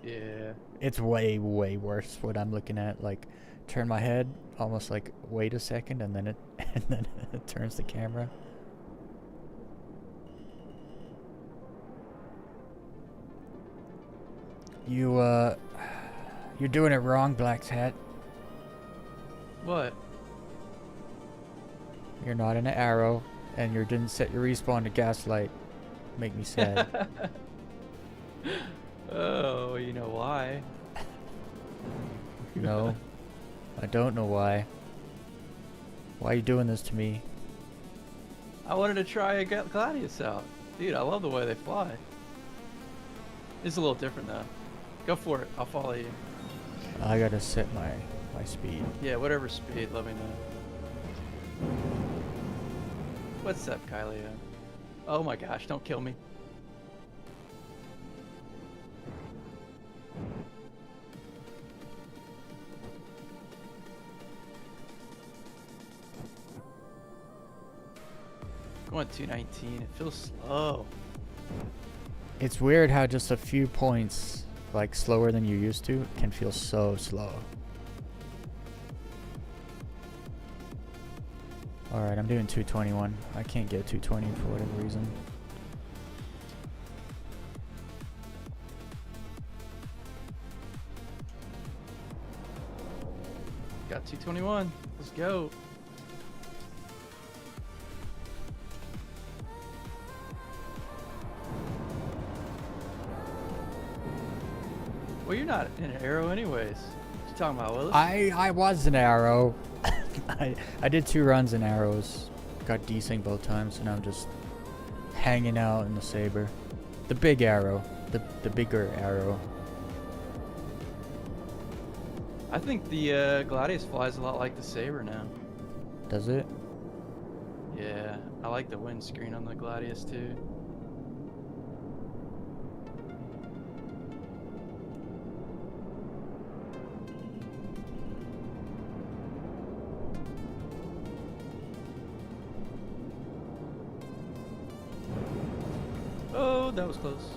Speaker 8: Yeah.
Speaker 1: It's way worse what I'm looking at. Like, turn my head, almost like wait a second, and then it turns the camera. You're doing it wrong, Black's Hat.
Speaker 8: What?
Speaker 1: You're not in an arrow, and you didn't set your respawn to gaslight. Make me sad.
Speaker 8: Oh, you know why?
Speaker 1: No, I don't know why. Why are you doing this to me?
Speaker 8: I wanted to try a Gladius out. Dude, I love the way they fly. It's a little different though. Go for it. I'll follow you.
Speaker 1: I gotta set my speed.
Speaker 8: Yeah, whatever speed, let me know. What's up, Kylie? Oh my gosh, don't kill me. Going 219, it feels slow.
Speaker 1: It's weird how just a few points, like slower than you used to, can feel so slow. Alright, I'm doing 221. I can't get 220 for whatever reason.
Speaker 8: Got 221. Let's go. Well, you're not in an arrow anyways. What you talking about, Willis?
Speaker 1: I was an arrow. I did 2 runs in arrows. Got desync both times, and I'm just hanging out in the saber. The big arrow. The bigger arrow.
Speaker 8: I think the Gladius flies a lot like the Saber now.
Speaker 1: Does it?
Speaker 8: Yeah, I like the windscreen on the Gladius too. Oh, that was close.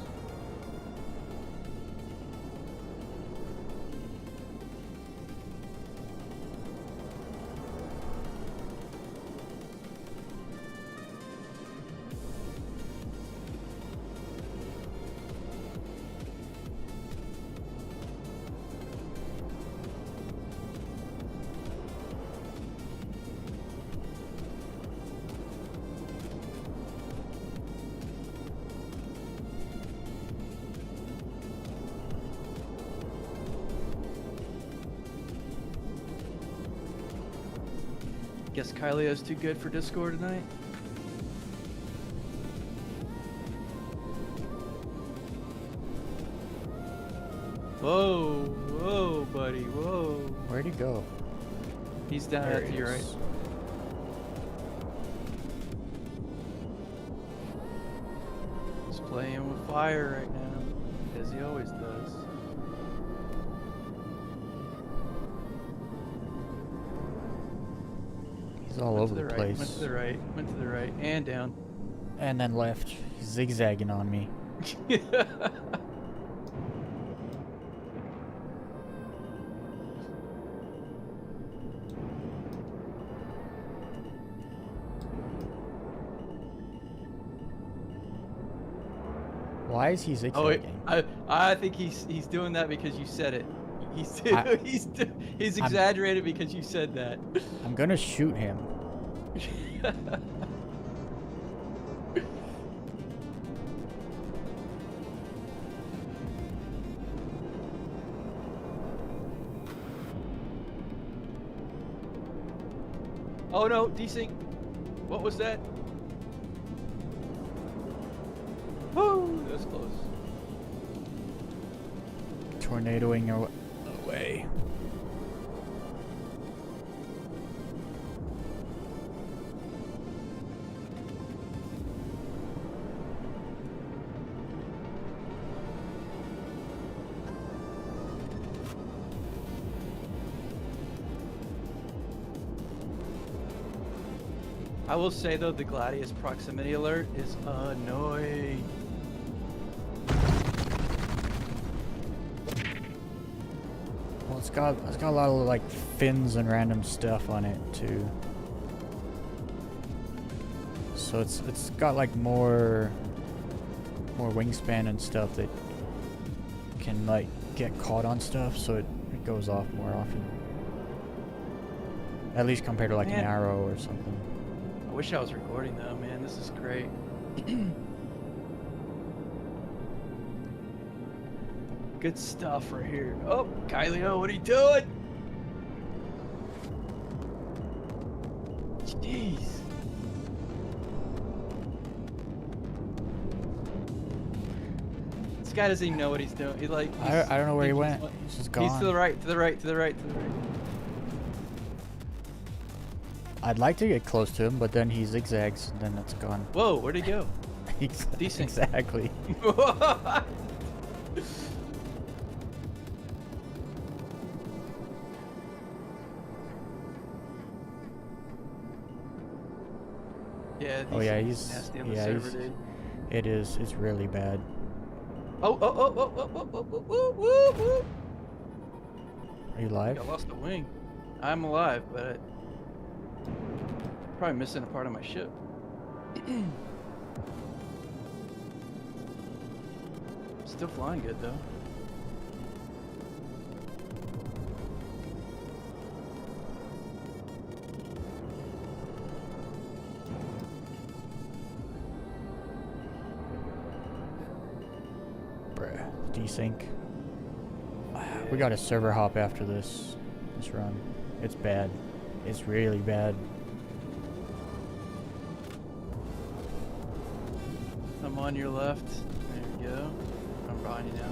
Speaker 8: Guess Kylio's too good for Discord tonight. Whoa, whoa, buddy, whoa.
Speaker 1: Where'd he go?
Speaker 8: He's down
Speaker 1: There
Speaker 8: at
Speaker 1: he
Speaker 8: your right.
Speaker 1: is.
Speaker 8: He's playing with fire right now, as he always does.
Speaker 1: He's all
Speaker 8: Went
Speaker 1: over
Speaker 8: to
Speaker 1: the
Speaker 8: right,
Speaker 1: place.
Speaker 8: Went to the right, went to the right, and down.
Speaker 1: And then left. He's zigzagging on me. Why is he
Speaker 8: Oh,
Speaker 1: zigzagging?
Speaker 8: I think he's doing that because you said it. He's
Speaker 1: I-
Speaker 8: he's exaggerated because you said that.
Speaker 1: I'm gonna shoot him.
Speaker 8: Oh no, desync. What was that? Woo! was close.
Speaker 1: Tornadoing away.
Speaker 8: I will say though, the Gladius proximity alert is annoying.
Speaker 1: Well, it's got a lot of like fins and random stuff on it too. So it's got like more wingspan and stuff that can like get caught on stuff, so it goes off more often. At least compared to like an
Speaker 8: Man.
Speaker 1: arrow or something.
Speaker 8: I wish I was recording though, man. This is great. Good stuff right here. Oh, Kylio, what are you doing? Jeez. This guy doesn't even know what he's doing. He's like,
Speaker 1: I don't know where he
Speaker 8: he's
Speaker 1: went.
Speaker 8: just-
Speaker 1: He's just gone.
Speaker 8: He's to the right, to the right, to the right, to the right.
Speaker 1: I'd like to get close to him, but then he zigzags, and then it's gone.
Speaker 8: Whoa, where'd he go? Decent.
Speaker 1: Exactly.
Speaker 8: Yeah.
Speaker 1: Oh yeah,
Speaker 8: Decent's
Speaker 1: he's
Speaker 8: nasty on the
Speaker 1: yeah,
Speaker 8: server,
Speaker 1: he's,
Speaker 8: dude.
Speaker 1: it is. It's really bad.
Speaker 8: Oh, oh, oh, oh, oh, oh, oh, oh, oh, oh.
Speaker 1: Are you live?
Speaker 8: I lost a wing. I'm alive, but probably missing a part of my ship. Still flying good though.
Speaker 1: Bruh, desync. We got a server hop after this run. It's bad. It's really bad.
Speaker 8: I'm on your left. There we go. I'm behind you now.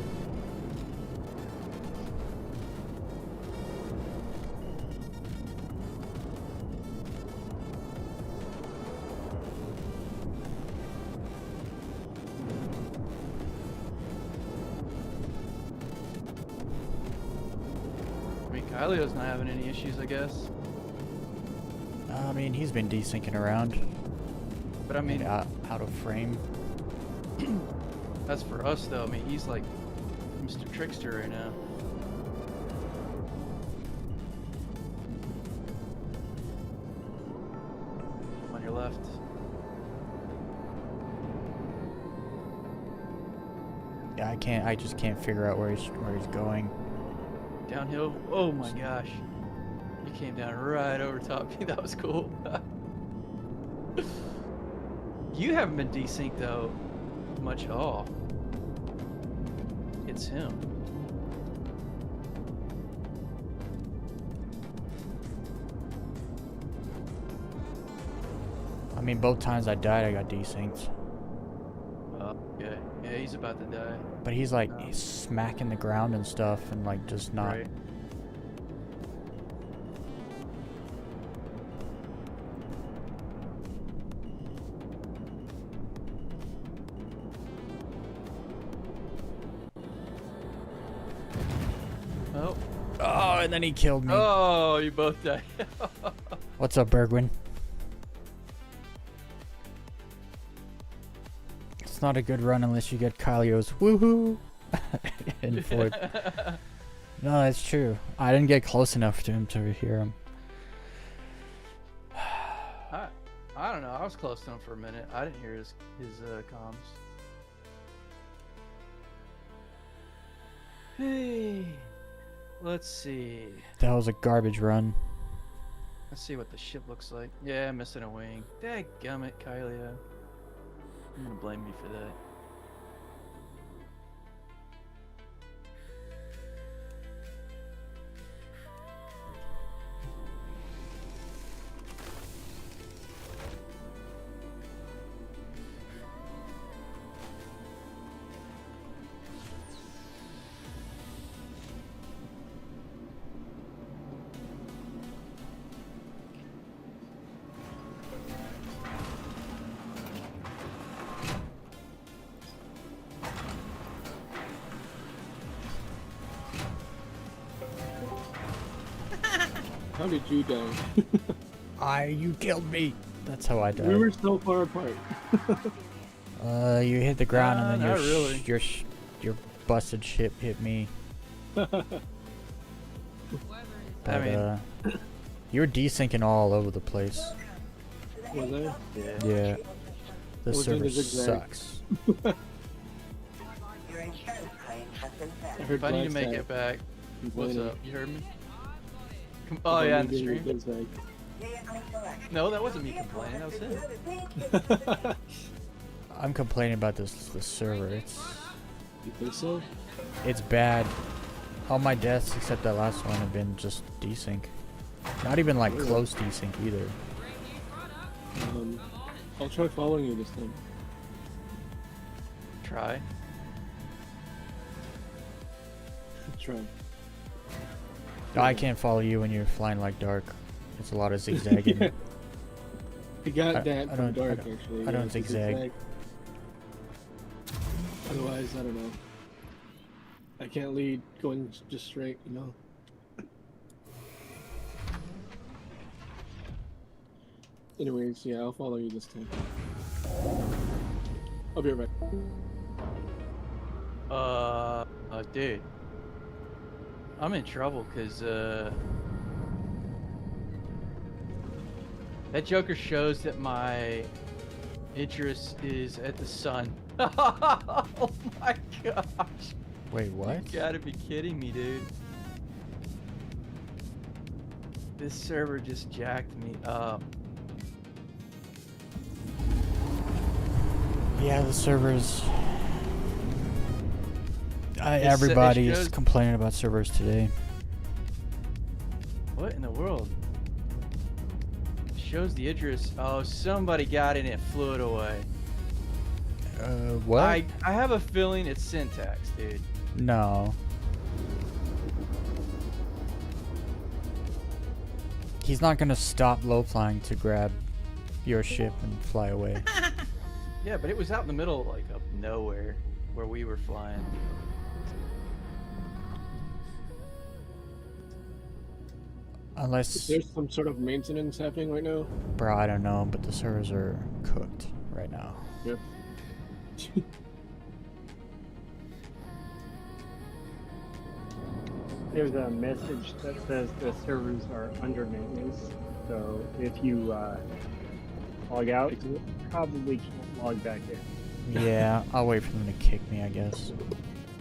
Speaker 8: I mean, Kylio's not having any issues, I guess.
Speaker 1: I mean, he's been desyncing around.
Speaker 8: But I mean,
Speaker 1: out of frame.
Speaker 8: that's for us though. I mean, he's like Mr. Trickster right now. On your left.
Speaker 1: Yeah, I just can't figure out where he's going.
Speaker 8: Downhill. Oh my gosh. You came down right over top of me. That was cool. You haven't been desynced though much at all. It's him.
Speaker 1: I mean, both times I died, I got desynced.
Speaker 8: Okay. Yeah, he's about to die.
Speaker 1: But he's like he's smacking the ground and stuff, and like just not.
Speaker 8: Right. Oh.
Speaker 1: Oh, and then he killed me.
Speaker 8: Oh, you both died.
Speaker 1: What's up, Bergwin? It's not a good run unless you get Kylio's woohoo in fourth. No, that's true. I didn't get close enough to him to hear him.
Speaker 8: I don't know. I was close to him for a minute. I didn't hear his comms. Hey, let's see.
Speaker 1: That was a garbage run.
Speaker 8: Let's see what the ship looks like. Yeah, I'm missing a wing. Dadgummit, Kylio. I'm gonna blame you for that.
Speaker 9: How did you die?
Speaker 1: You killed me. That's how I died.
Speaker 9: We were so far apart.
Speaker 1: You hit the ground and then
Speaker 8: Not really.
Speaker 1: your busted ship hit me. But,
Speaker 8: I mean,
Speaker 1: you were desyncing all over the place.
Speaker 9: Was I?
Speaker 1: Yeah. The
Speaker 9: was doing
Speaker 1: server
Speaker 9: the zigzag.
Speaker 1: sucks.
Speaker 4: Your insurance claim has been
Speaker 9: I
Speaker 4: settled.
Speaker 9: heard
Speaker 8: if I need to
Speaker 9: Black
Speaker 8: make
Speaker 9: Sky
Speaker 8: it back, what's
Speaker 9: complaining
Speaker 8: up? You heard me? Oh yeah, in the stream.
Speaker 4: Vehicle select.
Speaker 8: No, that wasn't me complaining. That was him.
Speaker 1: I'm complaining about the server.
Speaker 9: You think so?
Speaker 1: It's bad. All my deaths except that last one have been just desync. Not even like
Speaker 9: Really?
Speaker 1: close desync either.
Speaker 9: I'll try following you this time.
Speaker 8: Try.
Speaker 9: Try.
Speaker 1: No, I can't follow you when you're flying like dark. It's a lot of zigzagging.
Speaker 9: Yeah. I got
Speaker 1: I
Speaker 9: that from
Speaker 1: don't-
Speaker 9: dark actually.
Speaker 1: I don't
Speaker 9: it's a
Speaker 1: zigzag.
Speaker 9: Otherwise, I don't know. I can't lead going just straight, you know. Anyways, yeah, I'll follow you this time. I'll be right back.
Speaker 8: Dude, I'm in trouble because that Joker shows that my interest is at the sun. Oh my gosh!
Speaker 1: Wait, what?
Speaker 8: You gotta be kidding me, dude. This server just jacked me up.
Speaker 1: Yeah, the servers.
Speaker 8: it
Speaker 1: Everybody is
Speaker 8: shows-
Speaker 1: complaining about servers today.
Speaker 8: What in the world? It shows the Idris. Oh, somebody got in it, flew it away.
Speaker 1: What?
Speaker 8: I have a feeling it's syntax, dude.
Speaker 1: No. He's not gonna stop low flying to grab your ship and fly away.
Speaker 8: Yeah, but it was out in the middle, like of nowhere, where we were flying.
Speaker 1: Unless,
Speaker 9: There's some sort of maintenance happening right now.
Speaker 1: bro, I don't know, but the servers are cooked right now.
Speaker 9: Yep.
Speaker 5: There's a message that says the servers are under maintenance. So if you log out, you probably can't log back in.
Speaker 1: Yeah, I'll wait for them to kick me, I guess.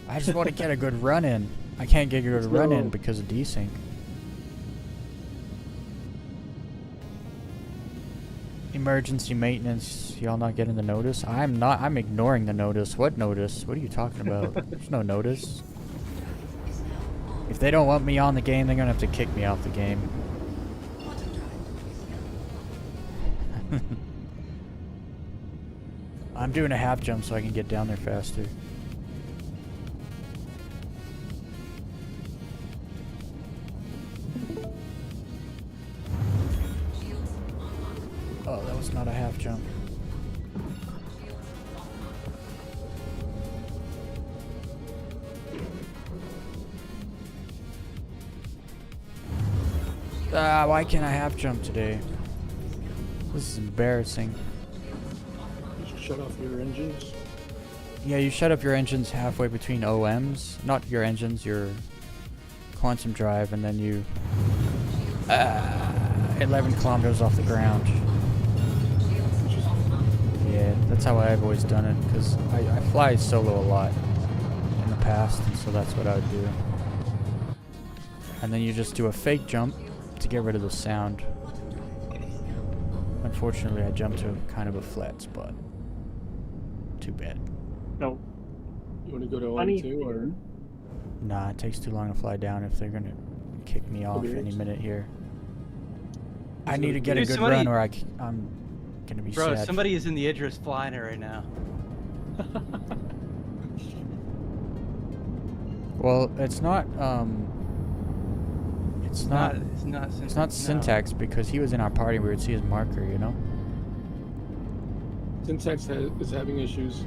Speaker 1: I just want to get a good run in. I can't get a good run in because of desync. Emergency maintenance, y'all not getting the notice? I'm not, I'm ignoring the notice. What notice? What are you talking about? There's no notice. If they don't want me on the game, they're gonna have to kick me off the game. I'm doing a half jump so I can get down there faster. Oh, that was not a half jump. Ah, why can't I half jump today? This is embarrassing.
Speaker 9: You should shut off your engines.
Speaker 1: Yeah, you shut up your engines halfway between OMs. Not your engines, your quantum drive, and then you... 11 kilometers off the ground. Yeah, that's how I've always done it, because I fly solo a lot in the past, and so that's what I would do. And then you just do a fake jump to get rid of the sound. Unfortunately, I jumped to kind of a flat spot. Too bad.
Speaker 5: So,
Speaker 9: You want to go to
Speaker 5: funny
Speaker 9: ONYX or?
Speaker 5: thing,
Speaker 1: Nah, it takes too long to fly down if they're gonna kick me off
Speaker 9: Okay.
Speaker 1: any minute here. I
Speaker 9: So
Speaker 1: need to get a
Speaker 8: Dude,
Speaker 1: good
Speaker 8: somebody-
Speaker 1: run or I'm gonna be
Speaker 8: Bro,
Speaker 1: sad.
Speaker 8: somebody is in the Idris flying it right now.
Speaker 1: Well, it's not it's not
Speaker 8: It's
Speaker 1: it's not syntax because he was in our party. We would see his marker, you know.
Speaker 9: Syntax is having issues.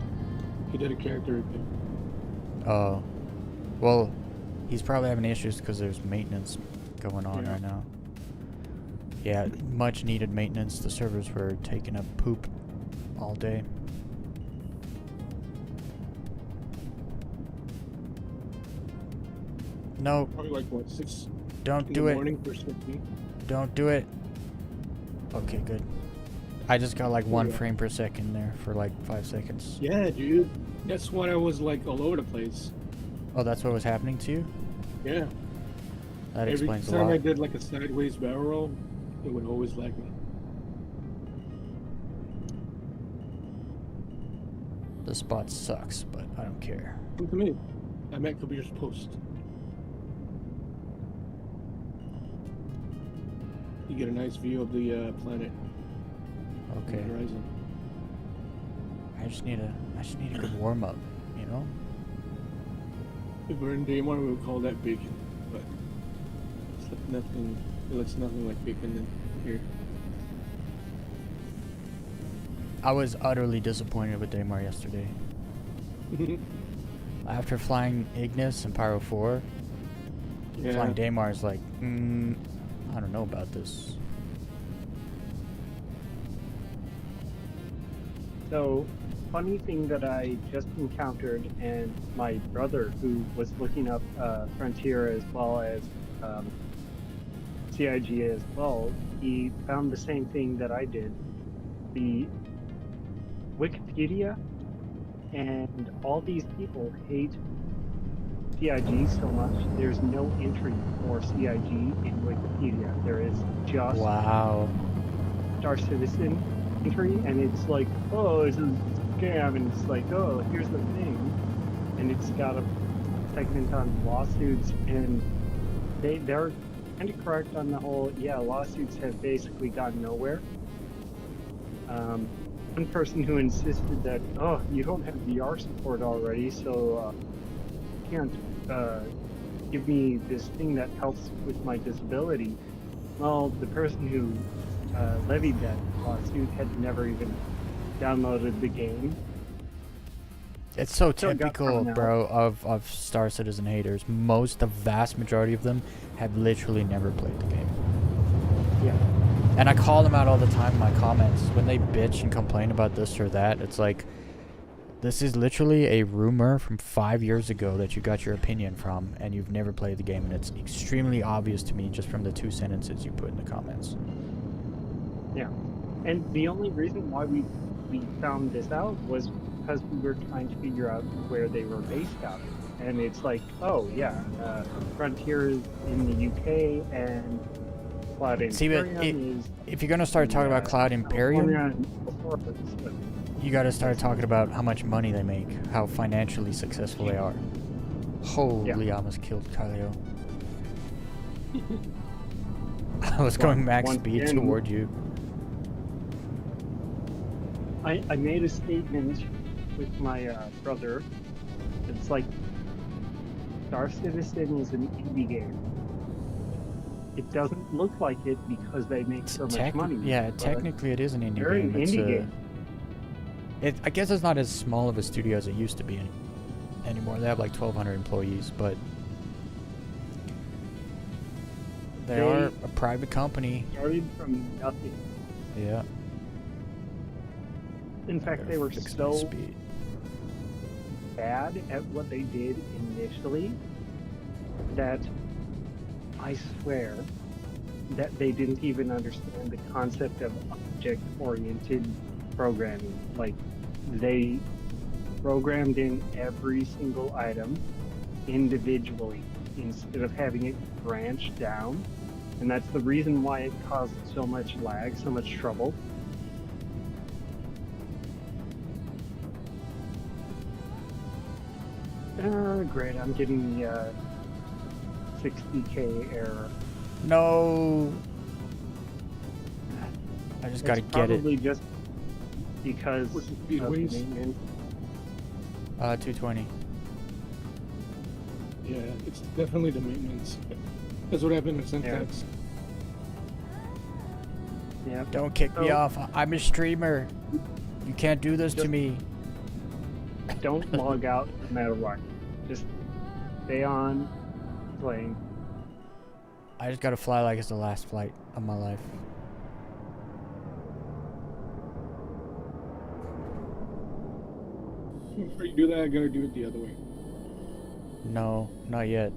Speaker 9: He did a character repair.
Speaker 1: Oh, well, he's probably having issues because there's maintenance going on
Speaker 9: Yeah.
Speaker 1: right now. Yeah, much needed maintenance. The servers were taking a poop all day. No,
Speaker 9: Probably like what, 6
Speaker 1: don't
Speaker 9: in
Speaker 1: do
Speaker 9: the
Speaker 1: it.
Speaker 9: morning for me.
Speaker 1: Don't do it. Okay, good. I just got like 1
Speaker 9: Yeah.
Speaker 1: frame per second there for like 5 seconds.
Speaker 9: Yeah, dude. That's why I was like all over the place.
Speaker 1: Oh, that's what was happening to you?
Speaker 9: Yeah.
Speaker 1: That
Speaker 9: Every
Speaker 1: explains a
Speaker 9: time I
Speaker 1: lot.
Speaker 9: did like a sideways barrel roll, it would always lag me.
Speaker 1: The spot sucks, but I don't care.
Speaker 9: Come to me. I'm at Kabir's post. You get a nice view of the planet. on the
Speaker 1: Okay.
Speaker 9: horizon.
Speaker 1: I just need a good warm up, you know?
Speaker 9: If we're in day one, we would call that bacon, but it's like nothing. It looks nothing like bacon in here.
Speaker 1: I was utterly disappointed with Daymar yesterday. After flying Ignis and Pyro 4,
Speaker 9: Yeah.
Speaker 1: flying Daymar is like, I don't know about this.
Speaker 5: So, funny thing that I just encountered, and my brother, who was looking up Frontier as well as CIG as well, he found the same thing that I did. The Wikipedia and all these people hate CIG so much. There's no entry for CIG in Wikipedia. There is just
Speaker 1: Wow.
Speaker 5: Star Citizen entry, and it's like, oh, it's a scam, and it's like, oh, here's the thing, and it's got a segment on lawsuits, and they're kind of correct on the whole. Yeah, lawsuits have basically gone nowhere. One person who insisted that, oh, you don't have VR support already, so you can't give me this thing that helps with my disability. Well, the person who levied that lawsuit had never even downloaded the game.
Speaker 1: It's so
Speaker 5: So it got
Speaker 1: typical,
Speaker 5: thrown out.
Speaker 1: bro, of Star Citizen haters. The vast majority of them have literally never played the game.
Speaker 5: Yeah.
Speaker 1: And I call them out all the time in my comments. When they bitch and complain about this or that, it's like, this is literally a rumor from 5 years ago that you got your opinion from, and you've never played the game, and it's extremely obvious to me just from the 2 sentences you put in the comments.
Speaker 5: Yeah. And the only reason why we found this out was because we were trying to figure out where they were based out of. And it's like, oh, yeah, Frontier is in the UK, and Cloud
Speaker 1: See, but
Speaker 5: Imperium is
Speaker 1: if you're going to start talking about Cloud Imperium,
Speaker 5: California and so forth, but
Speaker 1: you got to start talking about how much money they make, how financially successful they are. Holy, I almost killed Kylio. I was going max
Speaker 5: once
Speaker 1: speed
Speaker 5: again-
Speaker 1: toward you.
Speaker 5: I made a statement with my brother. It's like, Star Citizen is an indie game. It doesn't look like it because they make so much money.
Speaker 1: Yeah,
Speaker 5: but
Speaker 1: technically it is an indie
Speaker 5: they're an
Speaker 1: game. It's
Speaker 5: indie game.
Speaker 1: I guess it's not as small of a studio as it used to be anymore. They have like 1,200 employees, but they are a private company.
Speaker 5: Started from nothing.
Speaker 1: Yeah.
Speaker 5: In fact, they were
Speaker 1: Fix my
Speaker 5: so
Speaker 1: speed.
Speaker 5: bad at what they did initially that I swear that they didn't even understand the concept of object-oriented programming. Like, they programmed in every single item individually instead of having it branch down, and that's the reason why it caused so much lag, so much trouble. Great, I'm getting the 60K error.
Speaker 1: No. I just gotta
Speaker 5: It's
Speaker 1: get it.
Speaker 5: probably just because
Speaker 9: What's the speed,
Speaker 5: of
Speaker 9: Weez?
Speaker 5: maintenance.
Speaker 1: 220.
Speaker 9: Yeah, it's definitely the maintenance. That's what happened with Syntax.
Speaker 5: Yeah.
Speaker 1: Don't kick me
Speaker 5: So-
Speaker 1: off. I'm a streamer. You can't do this to
Speaker 5: Just-
Speaker 1: me.
Speaker 5: Don't log out no matter what. Just stay on playing.
Speaker 1: I just gotta fly like it's the last flight of my life.
Speaker 9: Before you do that, I gotta do it the other way.
Speaker 1: No, not yet.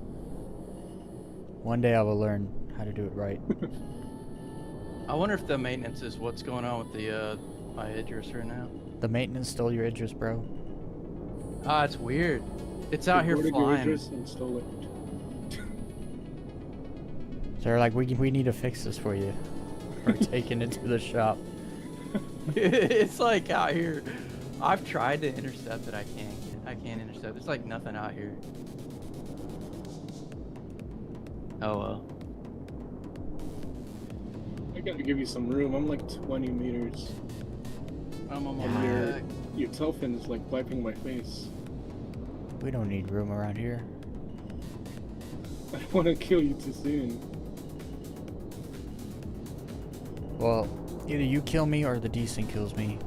Speaker 1: One day I will learn how to do it right.
Speaker 8: I wonder if the maintenance is what's going on with the my Idris right now.
Speaker 1: The maintenance stole your Idris, bro.
Speaker 8: Ah, it's weird. It's out here
Speaker 9: Reported your
Speaker 8: flying.
Speaker 9: address and stole it.
Speaker 1: So they're like, we need to fix this for you. We're taking it to the shop.
Speaker 8: It's like out here. I've tried to intercept it. I can't intercept. There's like nothing out here. Oh well.
Speaker 9: I gotta give you some room. I'm like 20 meters.
Speaker 8: I'm on my
Speaker 9: And
Speaker 8: back.
Speaker 9: your tail fin is like wiping my face.
Speaker 1: We don't need room around here.
Speaker 9: I don't want to kill you too soon.
Speaker 1: Well, either you kill me or the decent kills me.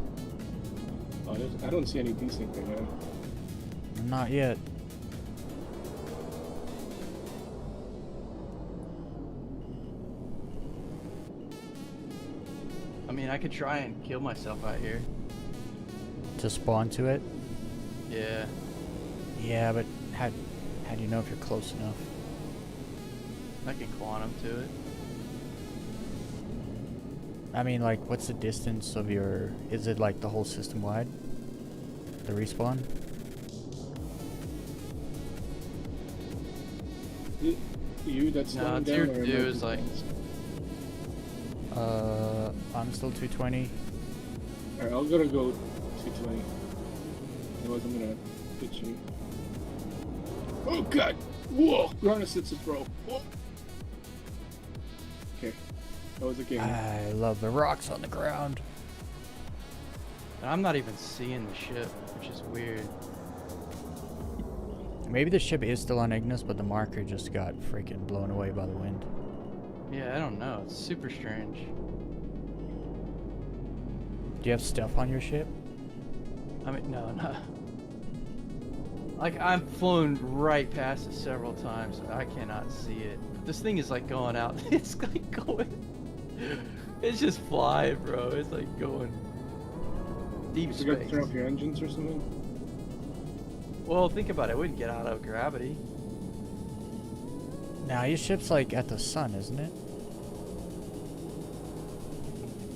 Speaker 9: Oh, I don't see any decent right now.
Speaker 1: Not yet.
Speaker 8: I mean, I could try and kill myself out here.
Speaker 1: To spawn to it?
Speaker 8: Yeah.
Speaker 1: Yeah, but how do you know if you're close enough?
Speaker 8: I can quantum to it.
Speaker 1: I mean, like, what's the distance of your... Is it, like, the whole system wide? The respawn?
Speaker 9: You that's
Speaker 8: No,
Speaker 9: slowing
Speaker 8: tier
Speaker 9: down or
Speaker 8: 2
Speaker 9: am I
Speaker 8: is like...
Speaker 9: confused?
Speaker 1: I'm still 220.
Speaker 9: Alright, I'm gonna go 220. Otherwise I'm gonna hit you. Oh god! Whoa! Ground assistance, bro. Whoa. Okay. That was a game.
Speaker 1: I love the rocks on the ground.
Speaker 8: And I'm not even seeing the ship, which is weird.
Speaker 1: Maybe the ship is still on Ignis, but the marker just got freaking blown away by the wind.
Speaker 8: Yeah, I don't know. It's super strange.
Speaker 1: Do you have stuff on your ship?
Speaker 8: I mean, no. Like, I'm flown right past it several times. I cannot see it. This thing is like going out. It's like going... It's just flying, bro. It's like going deep
Speaker 9: You forgot to
Speaker 8: space.
Speaker 9: turn off your engines or something?
Speaker 8: Well, think about it. It wouldn't get out of gravity.
Speaker 1: Nah, your ship's like at the sun, isn't it?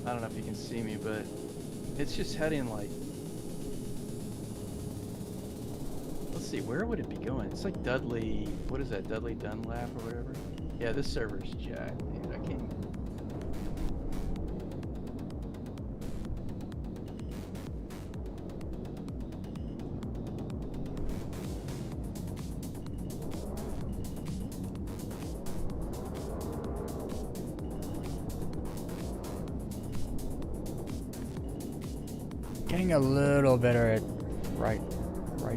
Speaker 8: I don't know if you can see me, but it's just heading like... Let's see, where would it be going? It's like Dudley... What is that? Dudley Dunlap or whatever? Yeah, this server's jacked, dude. I can't...
Speaker 1: Getting a little better at right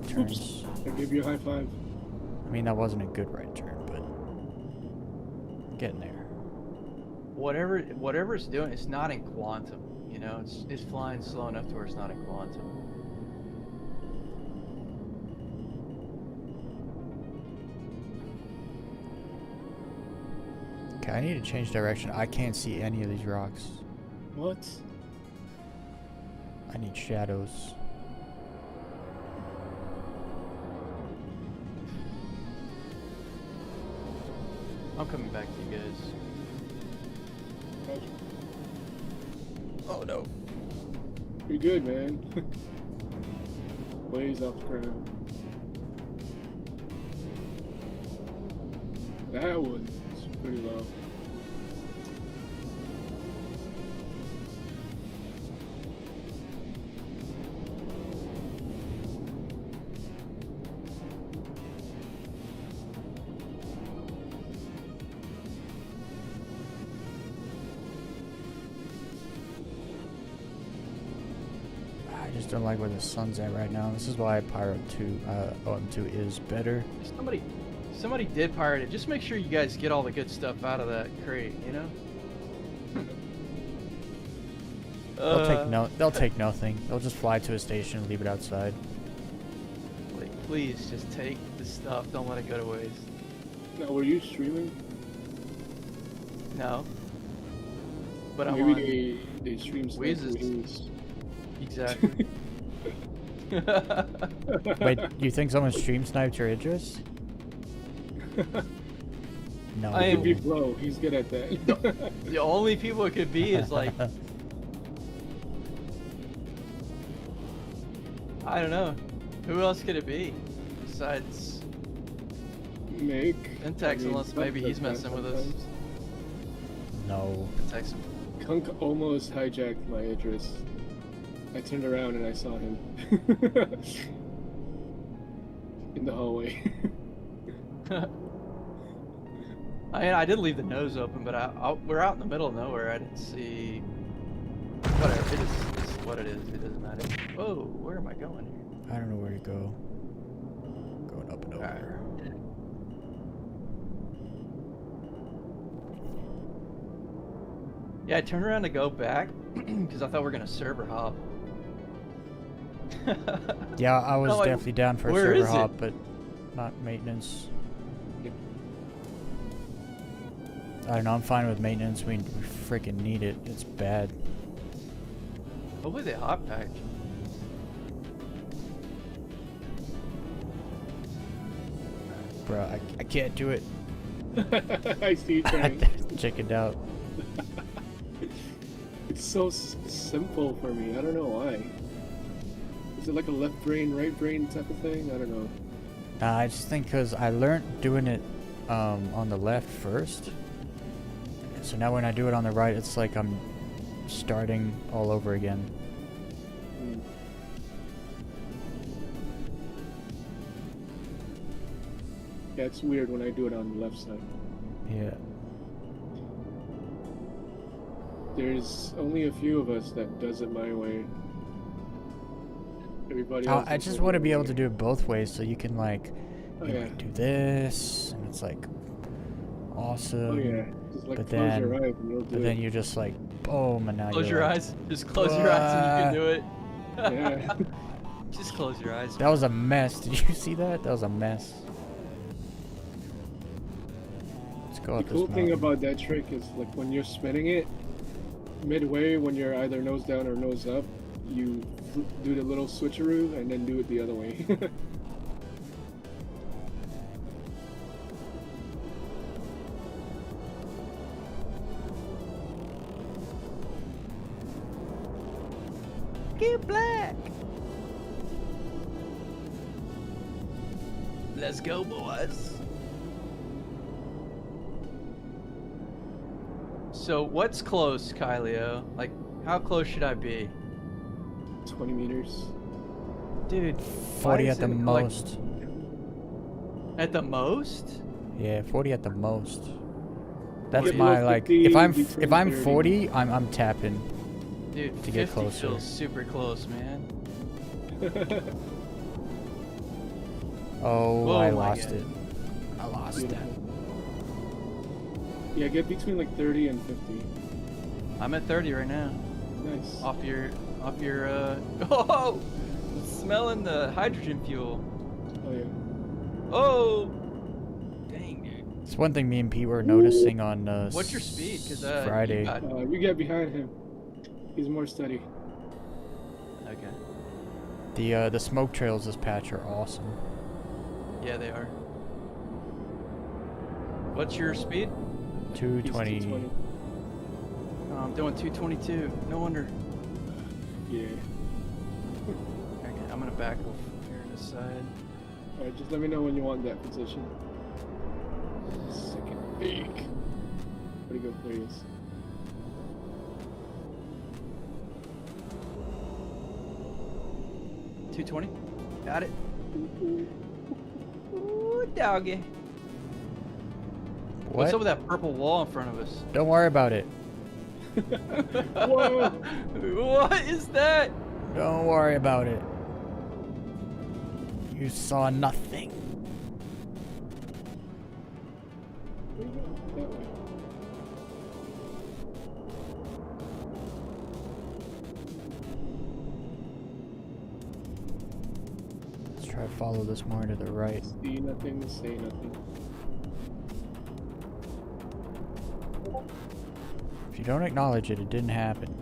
Speaker 1: turns.
Speaker 9: I gave you a high five.
Speaker 1: I mean, that wasn't a good right turn, but getting there.
Speaker 8: Whatever it's doing, it's not in quantum. You know, it's flying slow enough to where it's not in quantum.
Speaker 1: Okay, I need to change direction. I can't see any of these rocks.
Speaker 9: What?
Speaker 1: I need shadows.
Speaker 8: I'm coming back to you guys.
Speaker 1: Oh no.
Speaker 9: Pretty good, man. Ways off the ground. That was pretty low.
Speaker 1: I just don't like where the sun's at right now. This is why Pyro 2, OM2 is better.
Speaker 8: Somebody did pirate it. Just make sure you guys get all the good stuff out of that crate, you know?
Speaker 1: They'll take nothing. They'll just fly to a station and leave it outside.
Speaker 8: Like, please just take the stuff. Don't let it go to waste.
Speaker 9: Now, were you streaming?
Speaker 8: No. But I'm
Speaker 9: Maybe
Speaker 8: on.
Speaker 9: they stream stuff.
Speaker 8: Weez is-
Speaker 9: Weez.
Speaker 8: Exactly.
Speaker 1: Wait, you think someone stream sniped your Idris? No.
Speaker 8: I
Speaker 9: It could be
Speaker 8: am-
Speaker 9: Blow. He's good at that.
Speaker 8: The only people it could be is like, I don't know. Who else could it be besides
Speaker 9: Make.
Speaker 8: Syntax, unless
Speaker 9: Skunk
Speaker 8: maybe
Speaker 9: does
Speaker 8: he's
Speaker 9: that
Speaker 8: messing with us.
Speaker 9: sometimes.
Speaker 1: No.
Speaker 8: Syntax?
Speaker 9: Kunk almost hijacked my Idris. I turned around and I saw him. In the hallway.
Speaker 8: I did leave the nose open, but we're out in the middle of nowhere. I didn't see. Whatever. It is what it is. It doesn't matter. Whoa, where am I going here?
Speaker 1: I don't know where to go. Going up and over.
Speaker 8: Alright. Yeah, I turned around to go back because I thought we were gonna server hop.
Speaker 1: Yeah, I was
Speaker 8: No, like,
Speaker 1: definitely down for a
Speaker 8: where
Speaker 1: server
Speaker 8: is it?
Speaker 1: hop, but not maintenance. I don't know, I'm fine with maintenance. We freaking need it. It's bad.
Speaker 8: Hopefully they hot patch.
Speaker 1: Bro, I can't do it.
Speaker 9: I see you trying.
Speaker 1: Chickened out.
Speaker 9: It's so simple for me. I don't know why. Is it like a left brain, right brain type of thing? I don't know.
Speaker 1: I just think because I learned doing it on the left first. So now when I do it on the right, it's like I'm starting all over again.
Speaker 9: Mm. Yeah, it's weird when I do it on the left side.
Speaker 1: Yeah.
Speaker 9: There's only a few of us that does it my way. Everybody else.
Speaker 1: I
Speaker 9: does
Speaker 1: just
Speaker 9: it
Speaker 1: want to
Speaker 9: their
Speaker 1: be able
Speaker 9: way.
Speaker 1: to do it both ways, so you can like,
Speaker 9: Oh
Speaker 1: you
Speaker 9: yeah.
Speaker 1: might do this, and it's like awesome.
Speaker 9: Oh yeah. Just like
Speaker 1: but
Speaker 9: close your
Speaker 1: then-
Speaker 9: eyes and you'll do
Speaker 1: But then
Speaker 9: it.
Speaker 1: you're just like, boom, and now
Speaker 8: Close
Speaker 1: you're
Speaker 8: your
Speaker 1: like,
Speaker 8: eyes. Just close your eyes and you can do it.
Speaker 9: Yeah.
Speaker 8: Just close your eyes.
Speaker 1: That was a mess. Did you see that? That was a mess. Let's go
Speaker 9: The
Speaker 1: up
Speaker 9: cool
Speaker 1: this
Speaker 9: thing
Speaker 1: mountain.
Speaker 9: about that trick is like when you're spinning it, midway when you're either nose down or nose up, you do the little switcheroo and then do it the other way.
Speaker 8: Get black. Let's go, boys. So what's close, Kylio? Like, how close should I be?
Speaker 9: 20 meters.
Speaker 8: Dude,
Speaker 1: 40
Speaker 8: why
Speaker 1: at the
Speaker 8: isn't, like,
Speaker 1: most.
Speaker 8: At the most?
Speaker 1: Yeah, 40 at the most. That's
Speaker 8: Yeah,
Speaker 1: my
Speaker 9: below
Speaker 1: like.
Speaker 9: 50,
Speaker 1: If I'm
Speaker 9: between 30.
Speaker 1: 40, I'm tapping.
Speaker 8: Dude,
Speaker 1: To get
Speaker 8: 50
Speaker 1: closer.
Speaker 8: feels super close, man.
Speaker 1: Oh,
Speaker 8: Oh
Speaker 1: I
Speaker 8: my
Speaker 1: lost
Speaker 8: God.
Speaker 1: it. I lost it.
Speaker 9: Beautiful. Yeah, get between like 30 and 50.
Speaker 8: I'm at 30 right now.
Speaker 9: Nice.
Speaker 8: Off your, oh, smelling the hydrogen fuel.
Speaker 9: Oh yeah.
Speaker 8: Oh, dang, dude.
Speaker 1: It's one thing me and Pete were noticing on
Speaker 8: What's your speed? Cause
Speaker 1: Friday.
Speaker 8: You got,
Speaker 9: You get behind him. He's more steady.
Speaker 8: okay.
Speaker 1: The smoke trails this patch are awesome.
Speaker 8: Yeah, they are. What's your speed?
Speaker 1: 220.
Speaker 9: He's 220.
Speaker 8: Oh, I'm doing 222. No wonder.
Speaker 9: Yeah.
Speaker 8: Okay, I'm gonna back over here to the side.
Speaker 9: Alright, just let me know when you want that position. Second peek. Where'd he go? There he is.
Speaker 8: $220. Got it. Ooh, doggy. What's
Speaker 1: What?
Speaker 8: up with that purple wall in front of us?
Speaker 1: Don't worry about it.
Speaker 9: Whoa!
Speaker 8: What is that?
Speaker 1: Don't worry about it. You saw nothing.
Speaker 9: Where you go? That way.
Speaker 1: Let's try to follow this more to the right.
Speaker 9: See nothing, say nothing.
Speaker 1: If you don't acknowledge it, it didn't happen.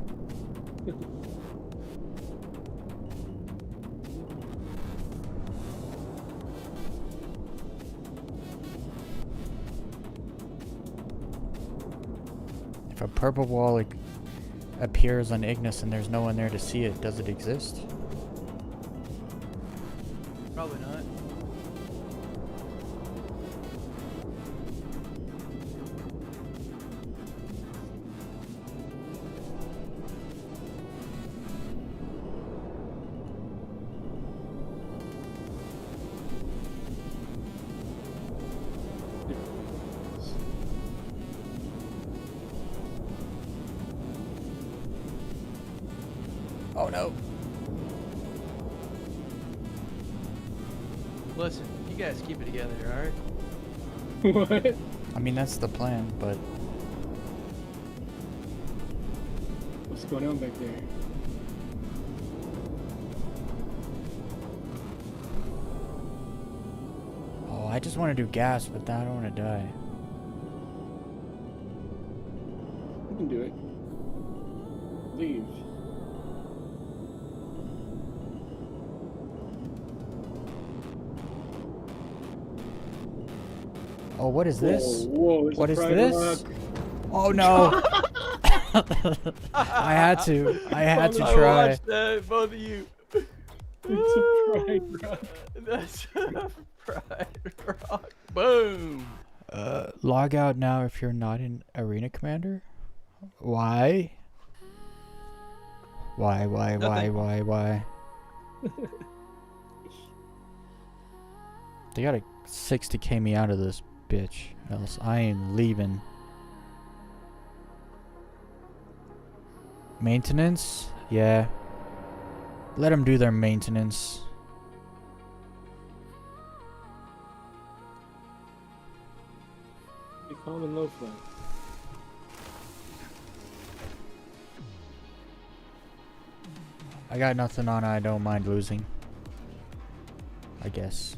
Speaker 1: If a purple wall like, appears on Ignis and there's no one there to see it, does it exist?
Speaker 8: Probably not.
Speaker 1: Oh no.
Speaker 8: Listen, you guys keep it together, alright?
Speaker 9: What?
Speaker 1: I mean, that's the plan, but
Speaker 9: What's going on back there?
Speaker 1: oh, I just want to do gas, but I don't want to die.
Speaker 9: You can do it. Leave.
Speaker 1: Oh, what is this?
Speaker 9: Whoa, there's
Speaker 1: What
Speaker 9: a
Speaker 1: is
Speaker 9: pride
Speaker 1: this?
Speaker 9: rock.
Speaker 1: Oh no! I had to
Speaker 8: I
Speaker 1: try.
Speaker 8: watched that, both of you.
Speaker 9: It's a pride rock.
Speaker 8: That's a pride rock. Boom.
Speaker 1: Log out now if you're not in Arena Commander. Why? Why?
Speaker 8: Nothing.
Speaker 1: They gotta 60k me out of this bitch, else I ain't leaving. Maintenance? Yeah. Let them do their maintenance.
Speaker 9: Be calm and low fly.
Speaker 1: I got nothing on. I don't mind losing. I guess.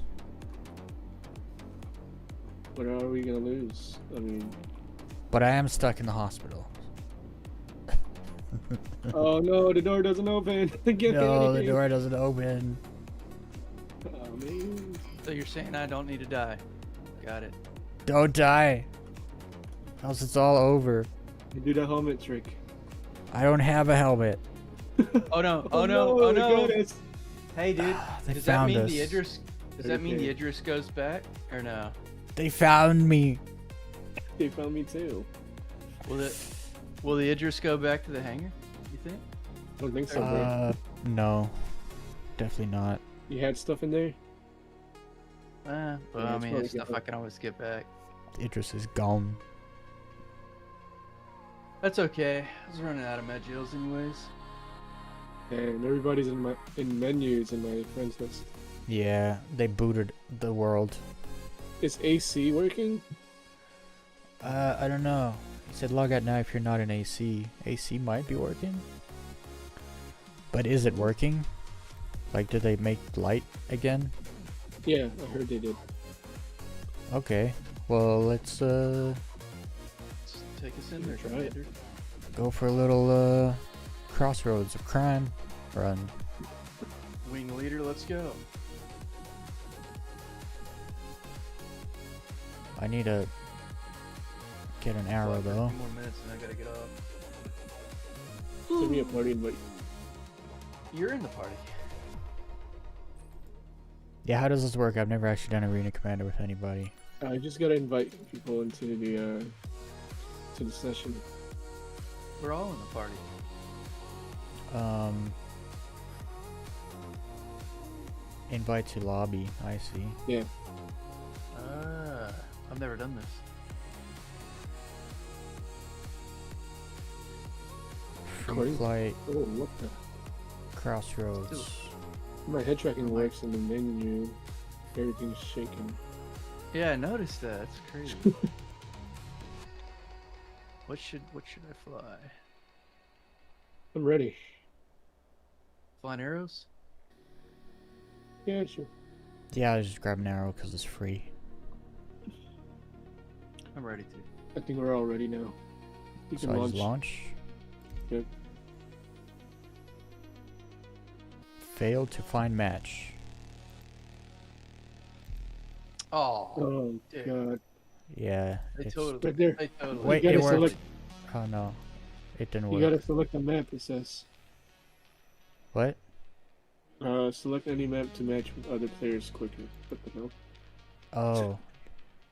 Speaker 9: What are we gonna lose? I mean,
Speaker 1: But I am stuck in the hospital.
Speaker 9: oh no, the door doesn't open. Get out
Speaker 1: No,
Speaker 9: of
Speaker 1: the
Speaker 9: here.
Speaker 1: door doesn't open.
Speaker 9: Oh man.
Speaker 8: So you're saying I don't need to die? Got it.
Speaker 1: Don't die. Else it's all over.
Speaker 9: You do the helmet trick.
Speaker 1: I don't have a helmet.
Speaker 8: Oh no! Oh no! Oh
Speaker 9: they
Speaker 8: no!
Speaker 9: got us.
Speaker 8: Hey, dude.
Speaker 1: They
Speaker 8: Does that
Speaker 1: found
Speaker 8: mean
Speaker 1: us.
Speaker 8: the Idris? Does that mean the
Speaker 9: Okay.
Speaker 8: Idris goes back or no?
Speaker 1: They found me.
Speaker 9: They found me too.
Speaker 8: Will the Idris go back to the hangar? You think?
Speaker 9: I don't think so, bro.
Speaker 1: No. Definitely not.
Speaker 9: You had stuff in there?
Speaker 8: Well,
Speaker 9: Yeah,
Speaker 8: I
Speaker 9: it's
Speaker 8: mean,
Speaker 9: probably
Speaker 8: it's stuff
Speaker 9: good.
Speaker 8: I can always get back.
Speaker 1: Idris is gone.
Speaker 8: That's okay. I was running out of med gels anyways.
Speaker 9: And everybody's in menus in my friends list.
Speaker 1: Yeah, they booted the world.
Speaker 9: Is AC working?
Speaker 1: I don't know. He said log out now if you're not in AC. AC might be working. But is it working? Like, did they make light again?
Speaker 9: Yeah, I heard they did.
Speaker 1: Okay. Well, let's
Speaker 8: Let's take us in there,
Speaker 9: Try it.
Speaker 8: Commander.
Speaker 1: go for a little crossroads of crime run.
Speaker 8: Wing leader, let's go.
Speaker 1: I need to get an arrow
Speaker 8: Well,
Speaker 1: though.
Speaker 8: 15 more minutes and I gotta get off.
Speaker 9: Send me a party invite.
Speaker 8: You're in the party.
Speaker 1: Yeah, how does this work? I've never actually done Arena Commander with anybody.
Speaker 9: I just gotta invite people into the to the session.
Speaker 8: We're all in the party.
Speaker 1: Invite to lobby. I see.
Speaker 9: Yeah.
Speaker 8: Ah, I've never done this.
Speaker 1: Free
Speaker 9: Recording?
Speaker 1: flight
Speaker 9: Oh, what the?
Speaker 1: crossroads.
Speaker 9: My head tracking works in the menu. Everything's shaking.
Speaker 8: Yeah, I noticed that. It's crazy. What should I fly?
Speaker 9: I'm ready.
Speaker 8: Flying arrows?
Speaker 9: Yeah, sure.
Speaker 1: Yeah, I just grab an arrow because it's free.
Speaker 8: I'm ready to.
Speaker 9: I think we're all ready now. You
Speaker 1: So
Speaker 9: can
Speaker 1: I
Speaker 9: launch.
Speaker 1: just launch.
Speaker 9: Good.
Speaker 1: Failed to find match.
Speaker 8: Oh,
Speaker 9: Oh
Speaker 8: dude.
Speaker 9: god.
Speaker 1: Yeah.
Speaker 8: They
Speaker 1: it's-
Speaker 8: totally.
Speaker 9: Right there.
Speaker 8: They totally.
Speaker 1: Wait,
Speaker 9: You
Speaker 1: it
Speaker 9: gotta
Speaker 1: worked.
Speaker 9: select-
Speaker 1: Oh no, it didn't
Speaker 9: You
Speaker 1: work.
Speaker 9: gotta select a map, it says.
Speaker 1: What?
Speaker 9: Select any map to match with other players quicker. What the hell?
Speaker 1: Oh,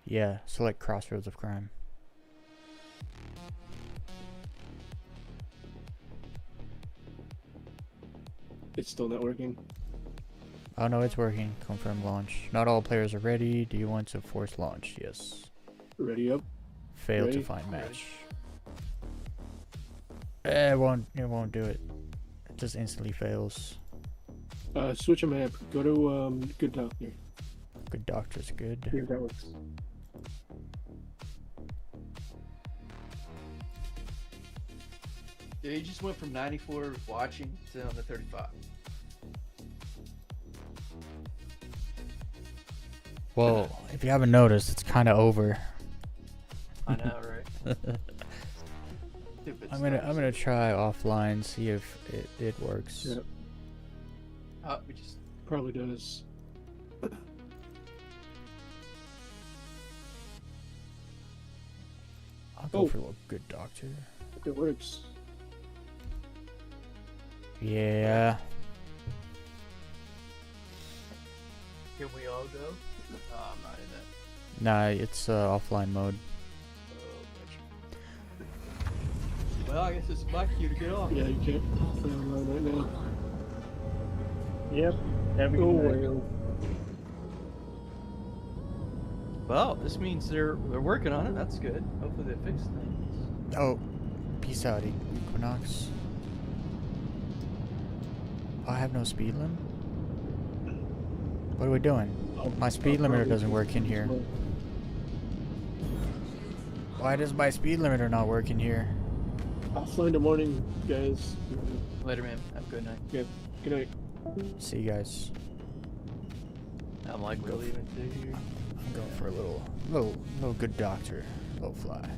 Speaker 1: yeah. Select Crossroads of Crime.
Speaker 9: It's still not working.
Speaker 1: Oh no, it's working. Confirm launch. Not all players are ready. Do you want to force launch? Yes.
Speaker 9: Ready up?
Speaker 1: Fail to
Speaker 9: Ready?
Speaker 1: find match. It won't do it. It just instantly fails.
Speaker 9: Switch a map. Go to Good Doctor.
Speaker 1: Good Doctor's good.
Speaker 9: See if that works.
Speaker 8: Yeah, you just went from 94 watching to on the 35.
Speaker 1: Well, if you haven't noticed, it's kind of over.
Speaker 8: I know, right? Stupid
Speaker 1: I'm
Speaker 8: stars.
Speaker 1: gonna try offline, see if it works.
Speaker 9: Yep.
Speaker 8: We just
Speaker 9: Probably does.
Speaker 1: I'll go
Speaker 9: Oh.
Speaker 1: for a little Good Doctor.
Speaker 9: It works.
Speaker 1: Yeah.
Speaker 8: Can we all go? I'm not in that.
Speaker 1: Nah, it's offline mode.
Speaker 8: Oh, gotcha. Well, I guess it's my cue to get off.
Speaker 9: Yeah, you can't play online right now.
Speaker 5: Yep. Have a
Speaker 9: Oh
Speaker 5: good night.
Speaker 9: well.
Speaker 8: Well, this means they're working on it. That's good. Hopefully they fix things.
Speaker 1: Oh, peace out, Equinox. Oh, I have no speed limit? What are we doing? My speed limiter doesn't work in here. Why does my speed limiter not work in here?
Speaker 9: Offline the morning, guys.
Speaker 8: Later, man. Have a good night.
Speaker 9: Yeah. Good night.
Speaker 1: See you guys.
Speaker 8: I'm like, we're leaving too here.
Speaker 1: I'm going for a little Good Doctor, low fly.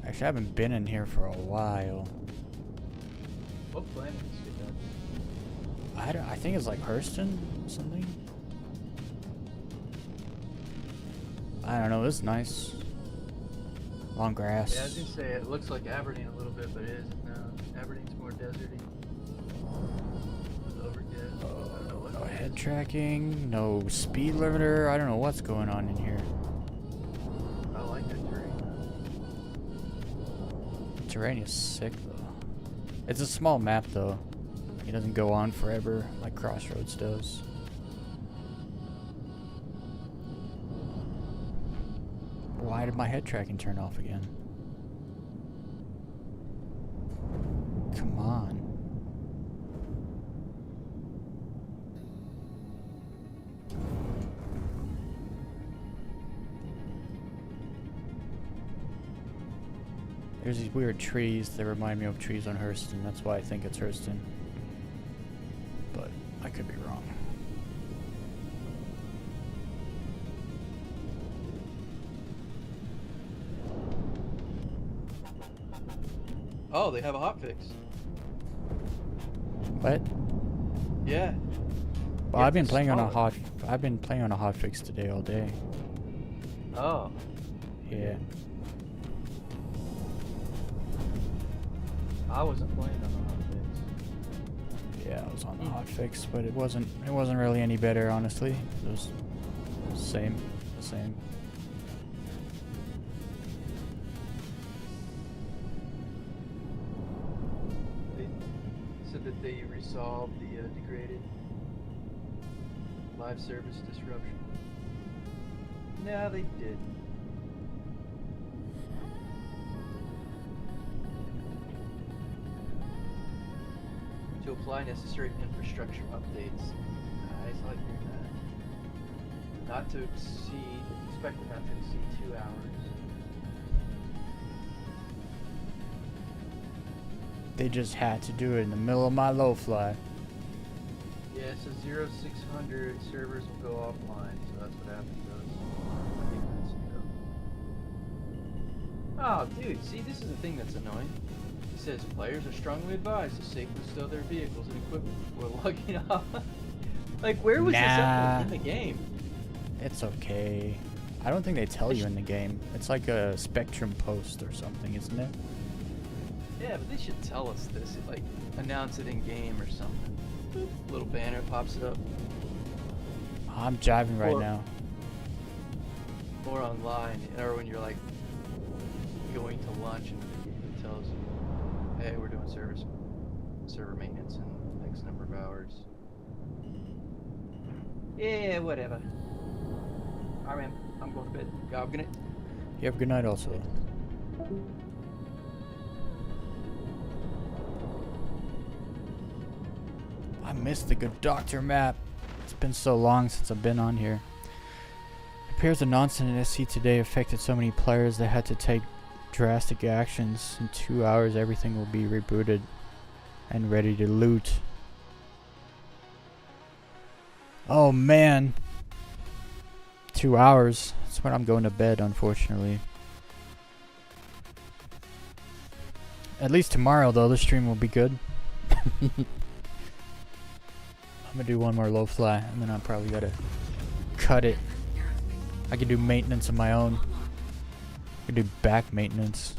Speaker 1: Actually, I haven't been in here for a while.
Speaker 8: What planet is good done?
Speaker 1: I think it's like Hurston, something. I don't know. It's nice. Long grass.
Speaker 8: Yeah, I was gonna say it looks like Aberdeen a little bit, but it isn't. No, Aberdeen's more deserty. Overkill. I don't know what
Speaker 1: No
Speaker 8: it is.
Speaker 1: head tracking. No speed limiter. I don't know what's going on in here.
Speaker 8: I like that terrain.
Speaker 1: Terrain is sick though. It's a small map though. It doesn't go on forever like Crossroads does. Why did my head tracking turn off again? Come on. There's these weird trees that remind me of trees on Hurston. That's why I think it's Hurston. But I could be wrong.
Speaker 8: Oh, they have a hotfix.
Speaker 1: What?
Speaker 8: Yeah.
Speaker 1: Well,
Speaker 8: Yeah,
Speaker 1: I've been
Speaker 8: it's
Speaker 1: playing on a
Speaker 8: smaller.
Speaker 1: I've been playing on a hotfix today all day.
Speaker 8: Oh.
Speaker 1: Yeah.
Speaker 8: I wasn't playing on the hotfix.
Speaker 1: Yeah, I was on the hotfix, but it wasn't really any better, honestly. It was the same.
Speaker 8: They said that they resolved the degraded live service disruption. No, they did. To apply necessary infrastructure updates. Nice, I like hearing that. Not to exceed, expected not to exceed 2 hours.
Speaker 1: They just had to do it in the middle of my low fly.
Speaker 8: Yeah, it says 0600 servers will go offline, so that's what happened to us. I think that's Oh, dude, see, this is the thing that's annoying. It says players are strongly advised to safely stow their vehicles and equipment before logging off. Like, where was this
Speaker 1: Nah.
Speaker 8: up in the game?
Speaker 1: It's okay. I don't think they tell you in the game. It's like a Spectrum post or something, isn't it?
Speaker 8: Yeah, but they should tell us this. Like, announce it in game or something. Boop, little banner pops up.
Speaker 1: I'm jiving right
Speaker 8: Or-
Speaker 1: now.
Speaker 8: Or online, or when you're like going to lunch and it tells you, hey, we're doing server maintenance in X number of hours. Yeah, whatever. Alright, man. I'm going to bed. God, good night.
Speaker 1: You have a good night also. I missed the good doctor map. It's been so long since I've been on here. It appears the nonsense in SC today affected so many players they had to take drastic actions. In 2 hours everything will be rebooted and ready to loot. Oh man. 2 hours. That's when I'm going to bed, unfortunately. At least tomorrow though, the stream will be good. I'm gonna do one more low fly and then I probably gotta cut it. I can do maintenance of my own. I can do back maintenance.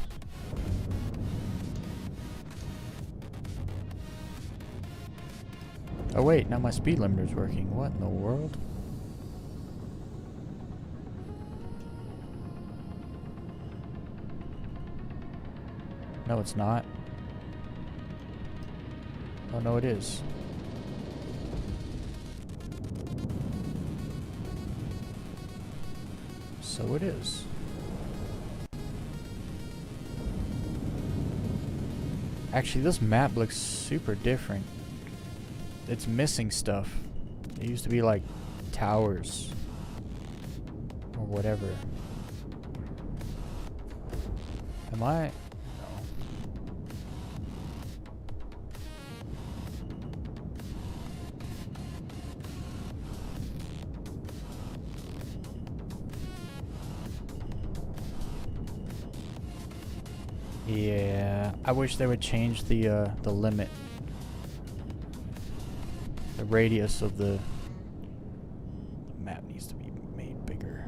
Speaker 1: Oh wait, now my speed limiter's working. What in the world? No, it's not. Oh no, it is. So it is. Actually, this map looks super different. It's missing stuff. It used to be like towers or whatever. Am I? No. Yeah, I wish they would change the limit, the radius of the map needs to be made bigger.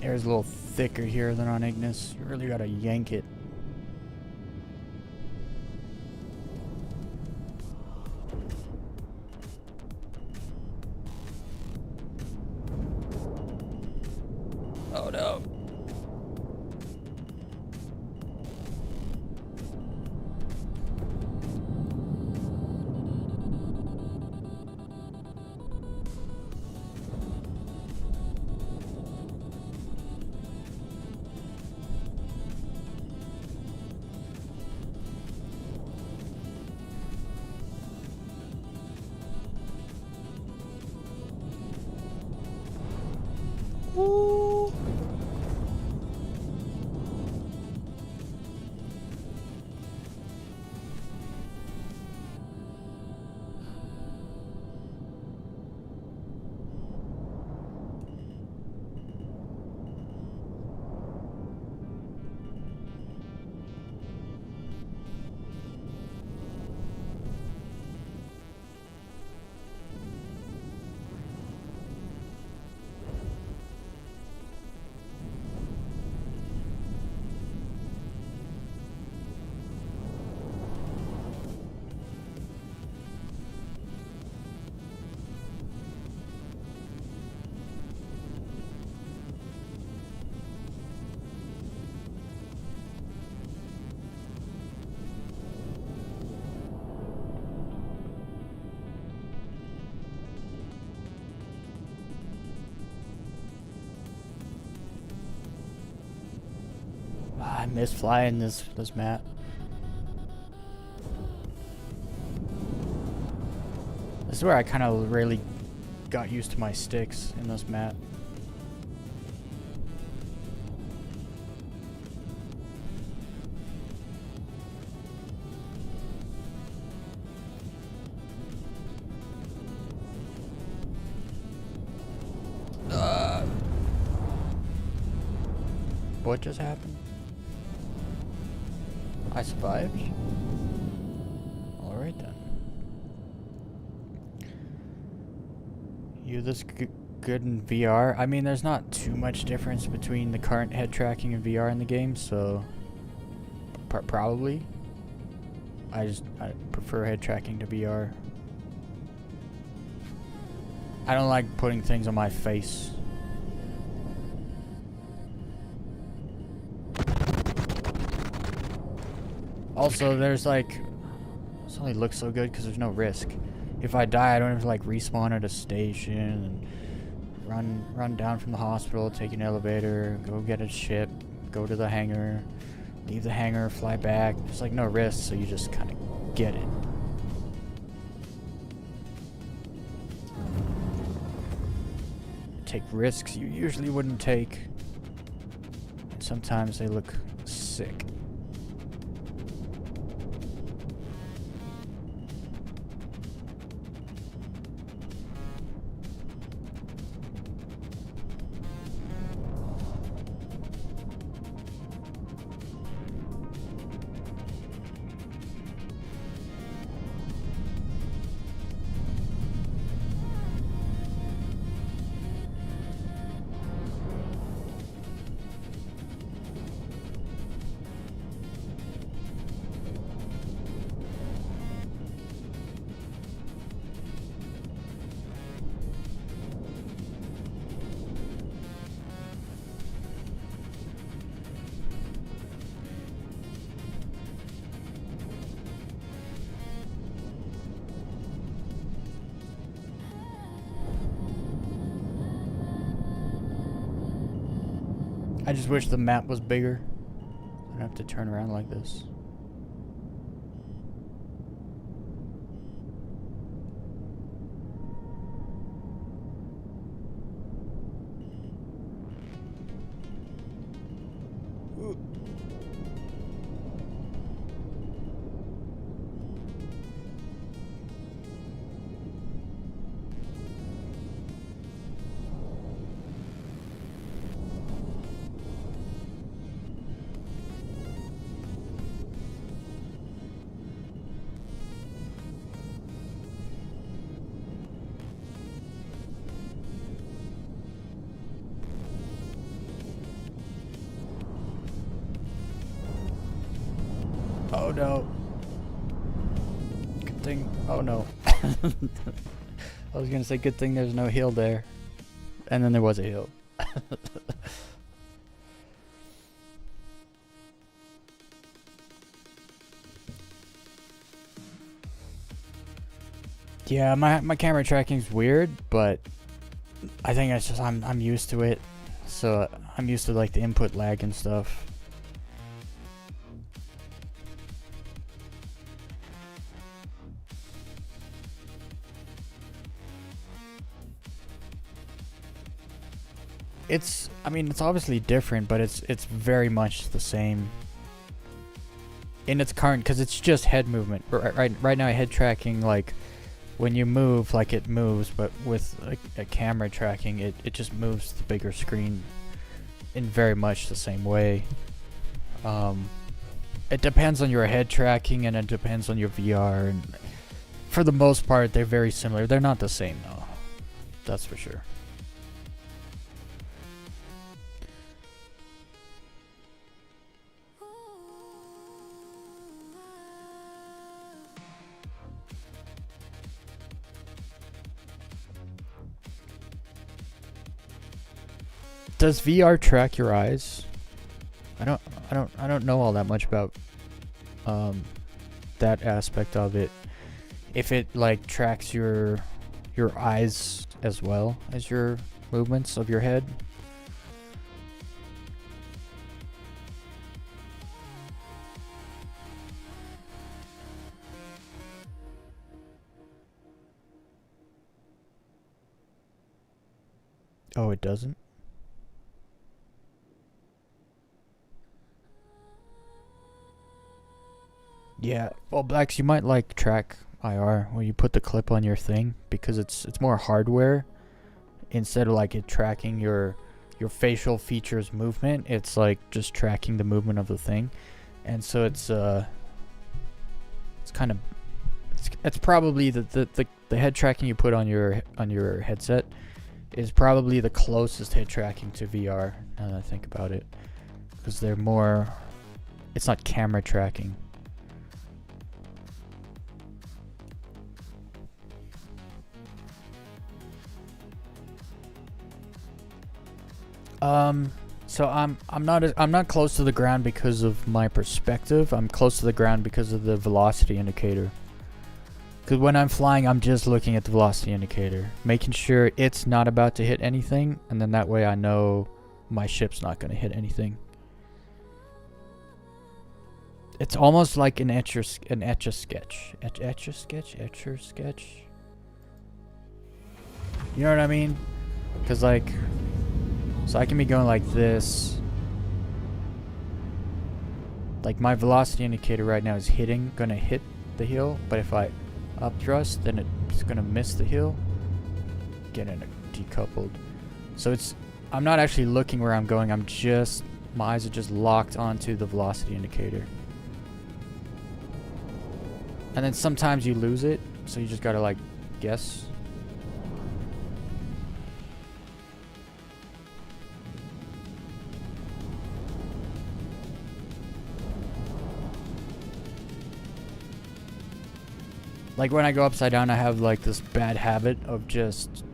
Speaker 1: Air's a little thicker here than on Ignis. You really gotta yank it. Oh no. Woo. I miss flying this map. This is where I kind of really got used to my sticks in this map. What just happened? I survived? Alright then. You this good in VR? I mean, there's not too much difference between the current head tracking and VR in the game, so probably. I prefer head tracking to VR. I don't like putting things on my face. Also, there's like, this only looks so good because there's no risk. If I die, I don't have to like respawn at a station and run down from the hospital, take an elevator, go get a ship, go to the hangar, leave the hangar, fly back. There's like no risk, so you just kind of get it. Take risks you usually wouldn't take. And sometimes they look sick. I just wish the map was bigger. I don't have to turn around like this. Oh no. Good thing. Oh no. I was gonna say good thing there's no hill there. And then there was a hill. Yeah, my camera tracking's weird, but I think it's just I'm used to it. So I'm used to like the input lag and stuff. I mean, it's obviously different, but it's very much the same in its current, because it's just head movement. Right now, head tracking, like when you move, like it moves, but with a camera tracking, it just moves the bigger screen in very much the same way. It depends on your head tracking, and it depends on your VR, and for the most part, they're very similar. They're not the same though, that's for sure. Does VR track your eyes? I don't know all that much about that aspect of it. If it like tracks your eyes as well as your movements of your head. Oh, it doesn't? Yeah, well, Blacks, you might like track IR where you put the clip on your thing because it's more hardware instead of like it tracking your facial features movement. It's like just tracking the movement of the thing, and so it's kind of it's probably the head tracking you put on your headset is probably the closest head tracking to VR. Now that I think about it, because they're more, it's not camera tracking. So I'm not close to the ground because of my perspective. I'm close to the ground because of the velocity indicator. Because when I'm flying, I'm just looking at the velocity indicator, making sure it's not about to hit anything, and then that way I know my ship's not going to hit anything. It's almost like an etch-a-sketch. Etch-a-sketch? You know what I mean? Because like, so I can be going like this. Like my velocity indicator right now is gonna hit the hill, but if I up thrust, then it's gonna miss the hill, getting decoupled. So I'm not actually looking where I'm going. My eyes are just locked onto the velocity indicator. And then sometimes you lose it, so you just gotta like guess. Like when I go upside down, I have like this bad habit of just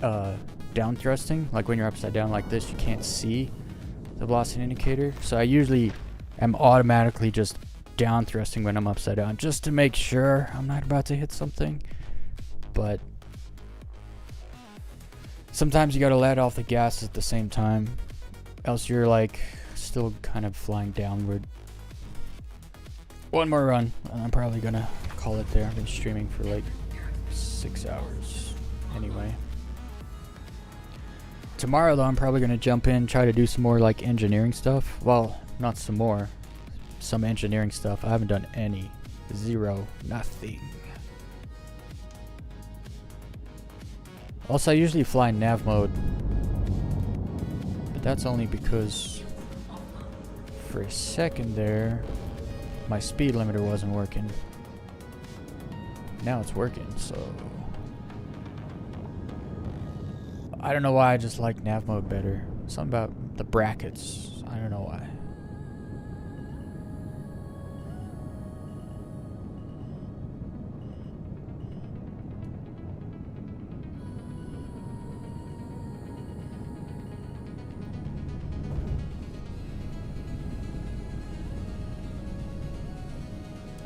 Speaker 1: down thrusting. Like when you're upside down like this, you can't see the velocity indicator. So I usually am automatically just down thrusting when I'm upside down, just to make sure I'm not about to hit something. But sometimes you gotta let off the gas at the same time, else you're like still kind of flying downward. One more run, and I'm probably gonna call it there. I've been streaming for like 6 hours anyway. Tomorrow though, I'm probably gonna jump in, try to do some more like engineering stuff. Well, not some more, some engineering stuff. I haven't done any. Zero. Nothing. Also, I usually fly in nav mode, but that's only because for a second there my speed limiter wasn't working. Now it's working, so I don't know why I just like nav mode better. Something about the brackets. I don't know why.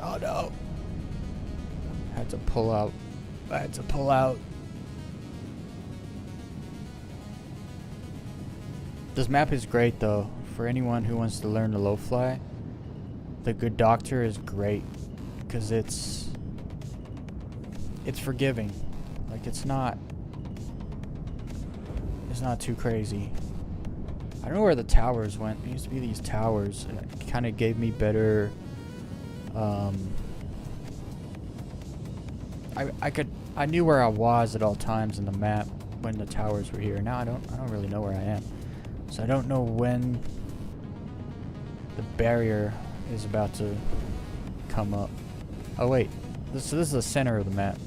Speaker 1: Oh no. I had to pull out. This map is great though. For anyone who wants to learn to low fly, the Good Doctor is great because it's forgiving. Like it's not too crazy. I don't know where the towers went. There used to be these towers and it kind of gave me better I knew where I was at all times in the map when the towers were here. Now I don't really know where I am. So I don't know when the barrier is about to come up. Oh wait, this is the center of the map.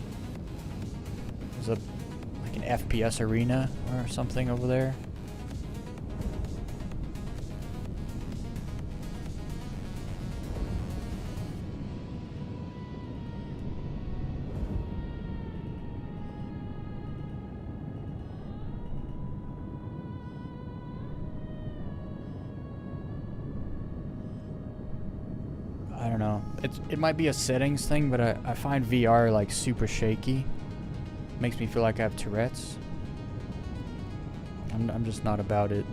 Speaker 1: There's like an FPS arena or something over there. I don't know. It might be a settings thing, but I find VR like super shaky. Makes me feel like I have Tourette's. I'm just not about it.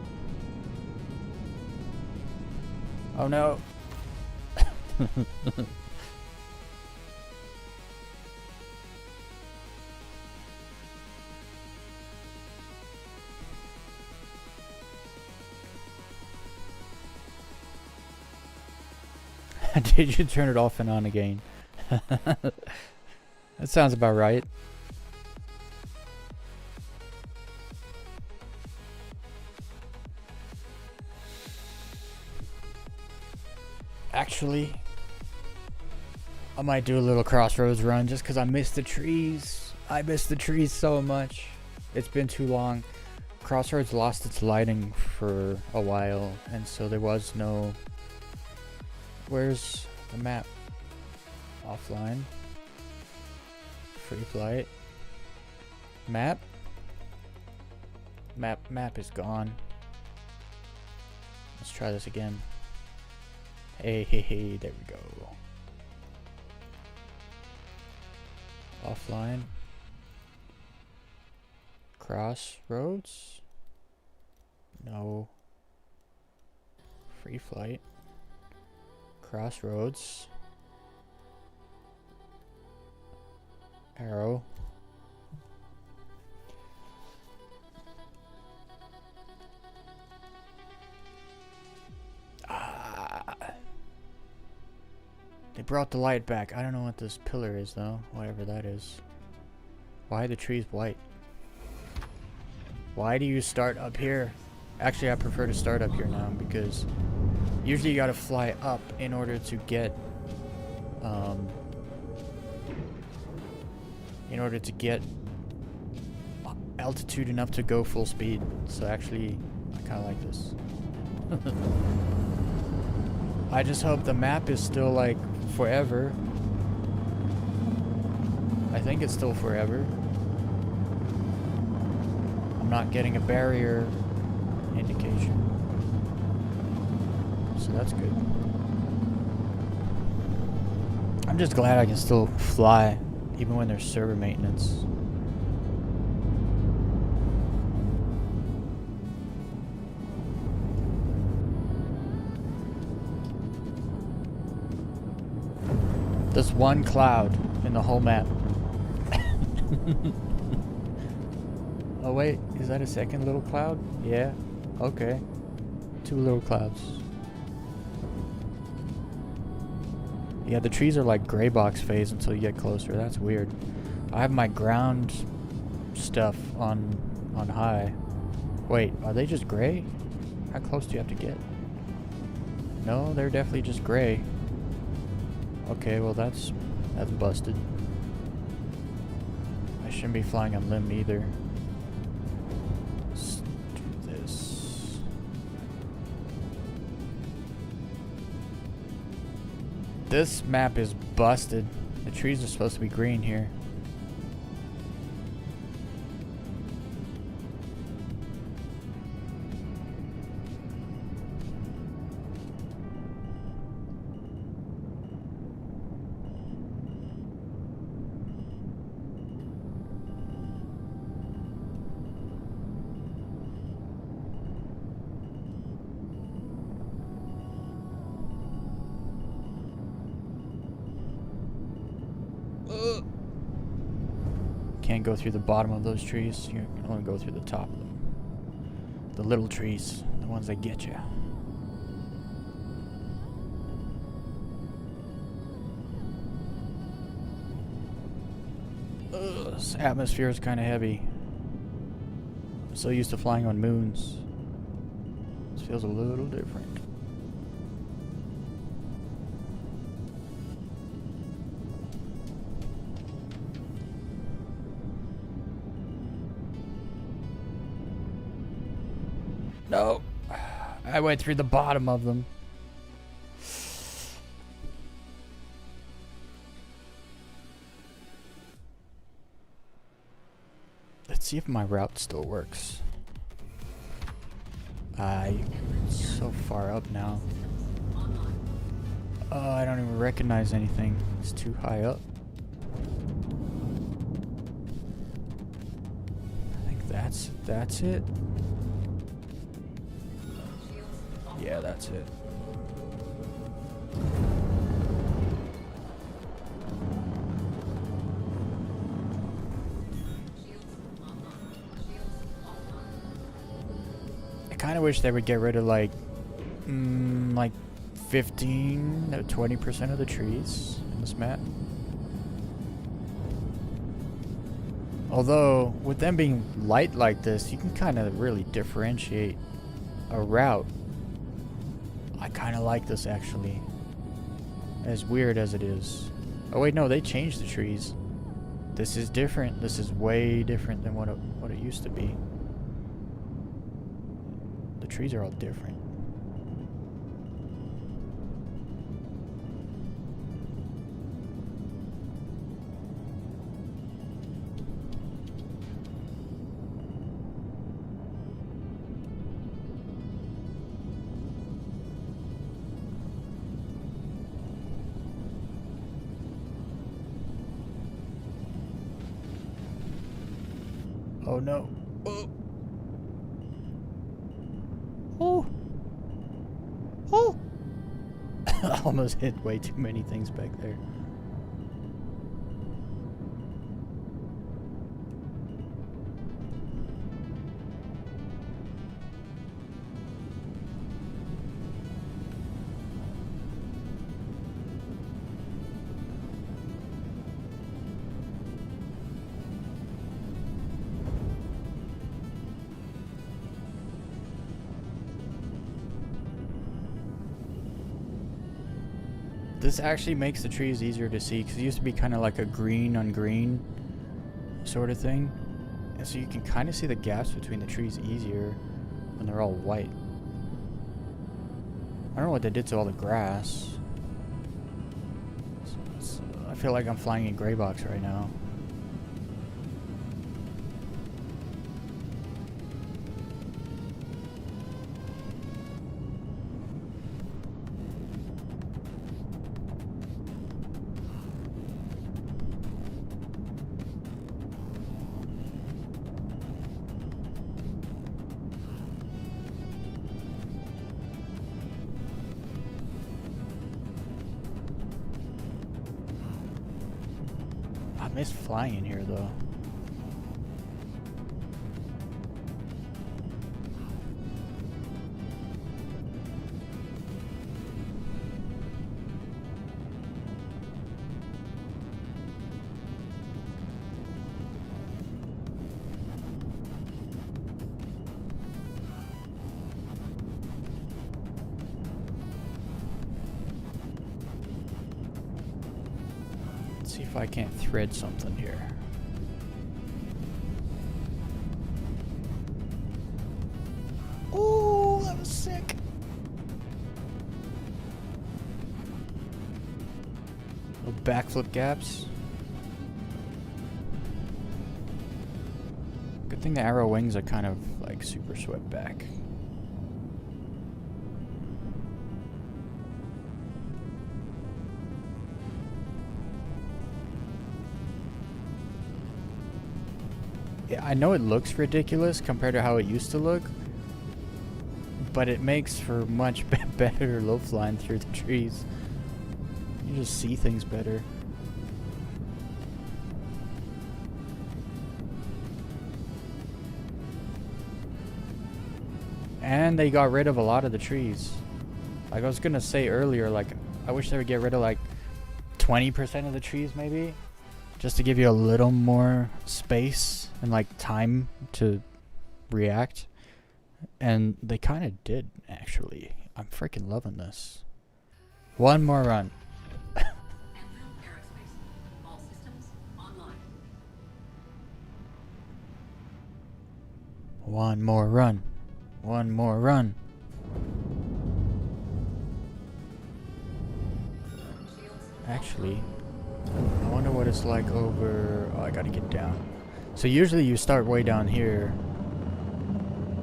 Speaker 1: Oh no. Did you turn it off and on again? That sounds about right. Actually, I might do a little crossroads run just because I missed the trees. I missed the trees so much. It's been too long. Crossroads lost its lighting for a while, and so there was no... Where's the map? Offline. Free flight. Map? Map is gone. Let's try this again. Hey, there we go. Offline. Crossroads? No. Free flight. Crossroads. Arrow. They brought the light back. I don't know what this pillar is though, whatever that is. Why are the trees white? Why do you start up here? Actually, I prefer to start up here now because usually you gotta fly up in order to get altitude enough to go full speed. So actually, I kind of like this. I just hope the map is still like forever. I think it's still forever. I'm not getting a barrier indication. So that's good. I'm just glad I can still fly even when there's server maintenance. There's one cloud in the whole map. Oh wait, is that a second little cloud? Yeah, okay. 2 little clouds. Yeah, the trees are like gray box phase until you get closer. That's weird. I have my ground stuff on high. Wait, are they just gray? How close do you have to get? No, they're definitely just gray. Okay, well that's busted. I shouldn't be flying on limb either. Let's do this. This map is busted. The trees are supposed to be green here. Can't go through the bottom of those trees. You can only go through the top of them. The little trees, the ones that get you. This atmosphere is kind of heavy. I'm so used to flying on moons. This feels a little different. No, I went through the bottom of them. Let's see if my route still works. It's so far up now. Oh, I don't even recognize anything. It's too high up. I think that's it. Yeah, that's it. I kind of wish they would get rid of like 15 to 20% of the trees in this map. Although, with them being light like this, you can kind of really differentiate a route. I kind of like this, actually. As weird as it is. Oh wait, no, they changed the trees. This is different. This is way different than what it used to be. The trees are all different. Oh no. Oh. Oh. Oh. I almost hit way too many things back there. This actually makes the trees easier to see because it used to be kind of like a green on green sort of thing. And so you can kind of see the gaps between the trees easier when they're all white. I don't know what they did to all the grass. I feel like I'm flying in gray box right now. I miss flying in here though. See if I can't thread something here. Oh, that was sick. Little backflip gaps. Good thing the arrow wings are kind of like super swept back. I know it looks ridiculous compared to how it used to look, but it makes for much better low flying through the trees. You just see things better. And they got rid of a lot of the trees. Like I was gonna say earlier, like I wish they would get rid of like 20% of the trees maybe, just to give you a little more space and like time to react. And they kind of did, actually. I'm freaking loving this. One more run.
Speaker 6: All systems online.
Speaker 1: One more run. One more run. Actually, I wonder what it's like over... Oh, I gotta get down. So usually you start way down here,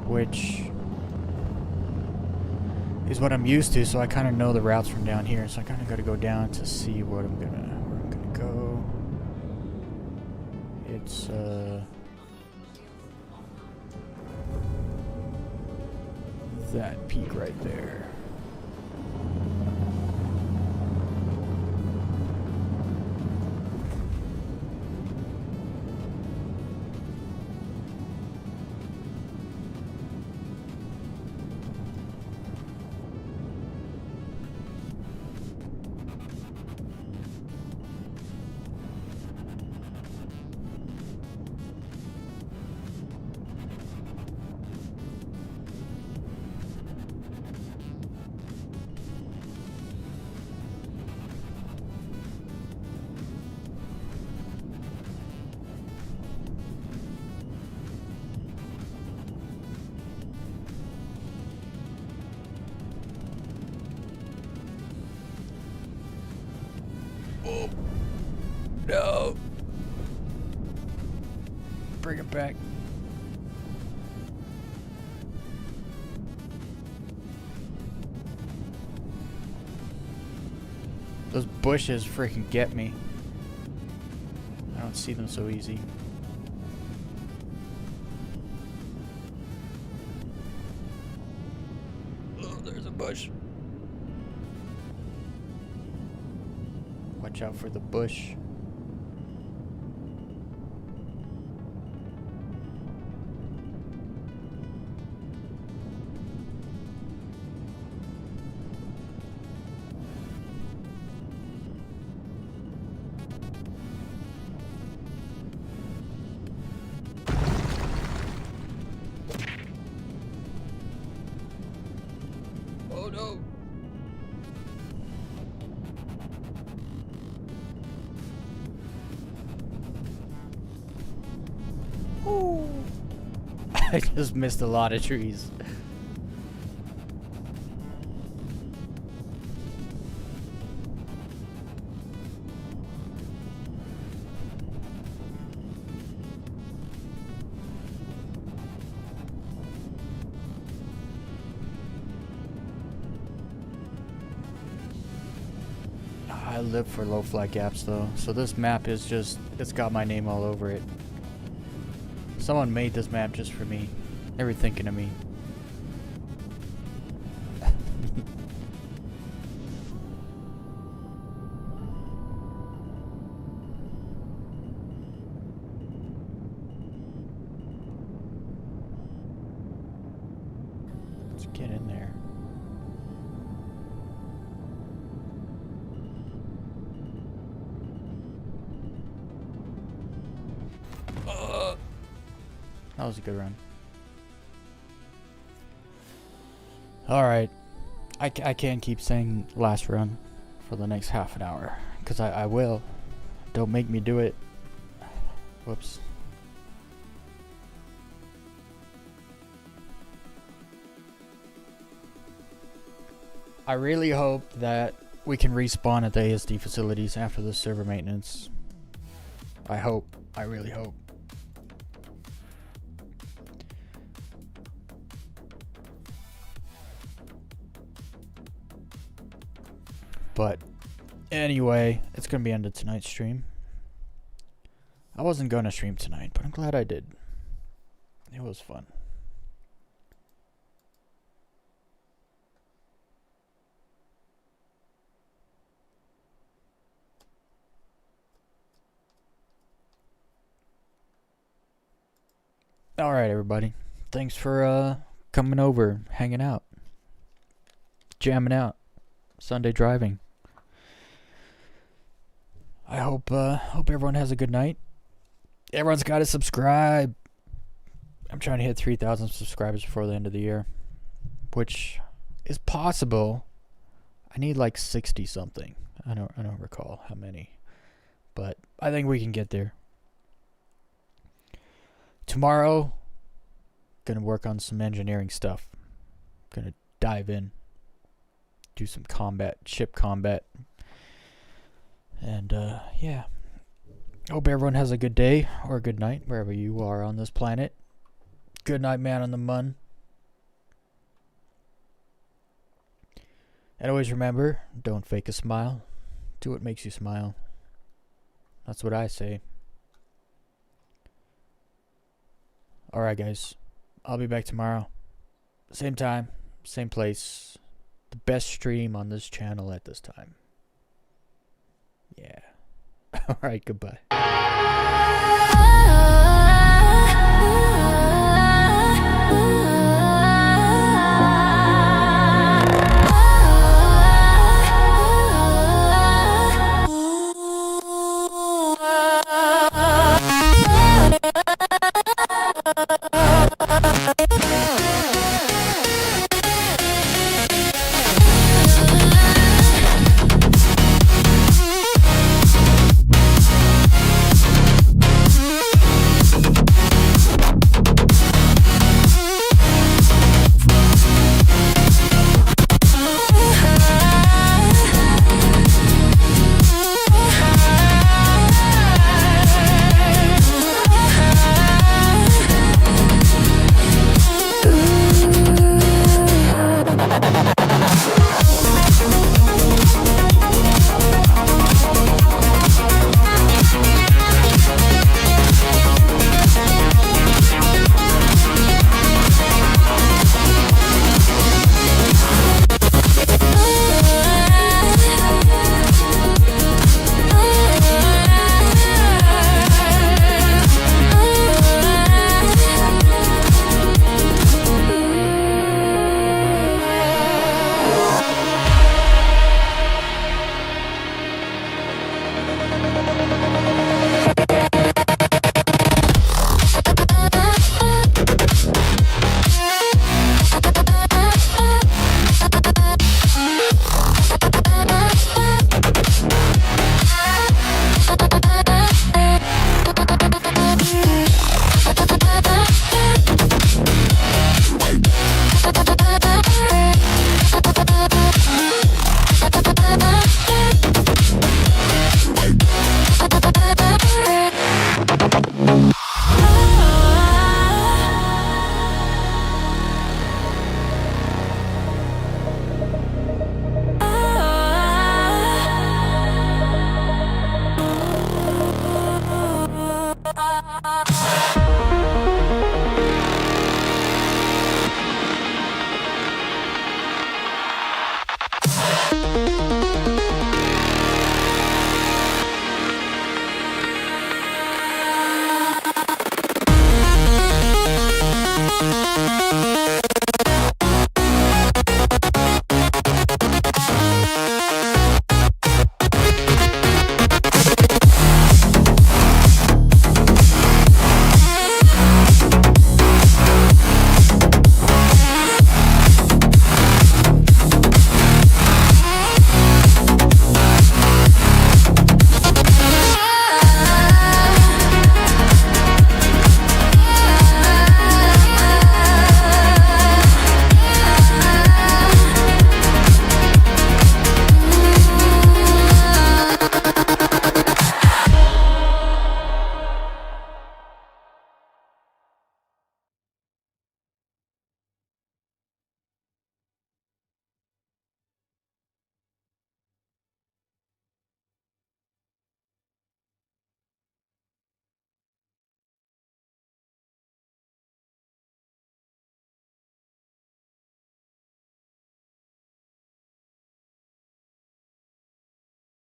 Speaker 1: which is what I'm used to, so I kind of know the routes from down here, so I kind of gotta go down to see where I'm gonna go. It's that peak right there. Whoa. No. Bring it back. Those bushes freaking get me. I don't see them so easy. Oh, there's a bush. Watch out for the bush. Oh no! Ooh. I just missed a lot of trees. I live for low flag gaps though, so this map is just, it's got my name all over it. Someone made this map just for me. They were thinking of me. Let's get in there. That was a good run. Alright. I can't keep saying last run for the next half an hour. Because I will. Don't make me do it. Whoops. I really hope that we can respawn at the ASD facilities after the server maintenance. I hope. I really hope. But anyway, it's going to be end of tonight's stream. I wasn't going to stream tonight, but I'm glad I did. It was fun. All right, everybody. Thanks for coming over, hanging out, jamming out, Sunday driving. I hope everyone has a good night. Everyone's got to subscribe. I'm trying to hit 3,000 subscribers before the end of the year, which is possible. I need like 60 something. I don't recall how many, but I think we can get there. Tomorrow, gonna work on some engineering stuff. Gonna dive in, do some ship combat. And yeah, hope everyone has a good day or a good night wherever you are on this planet. Good night, man on the mun. And always remember, don't fake a smile. Do what makes you smile. That's what I say. Alright, guys. I'll be back tomorrow. Same time, same place. The best stream on this channel at this time. Yeah. Alright, goodbye.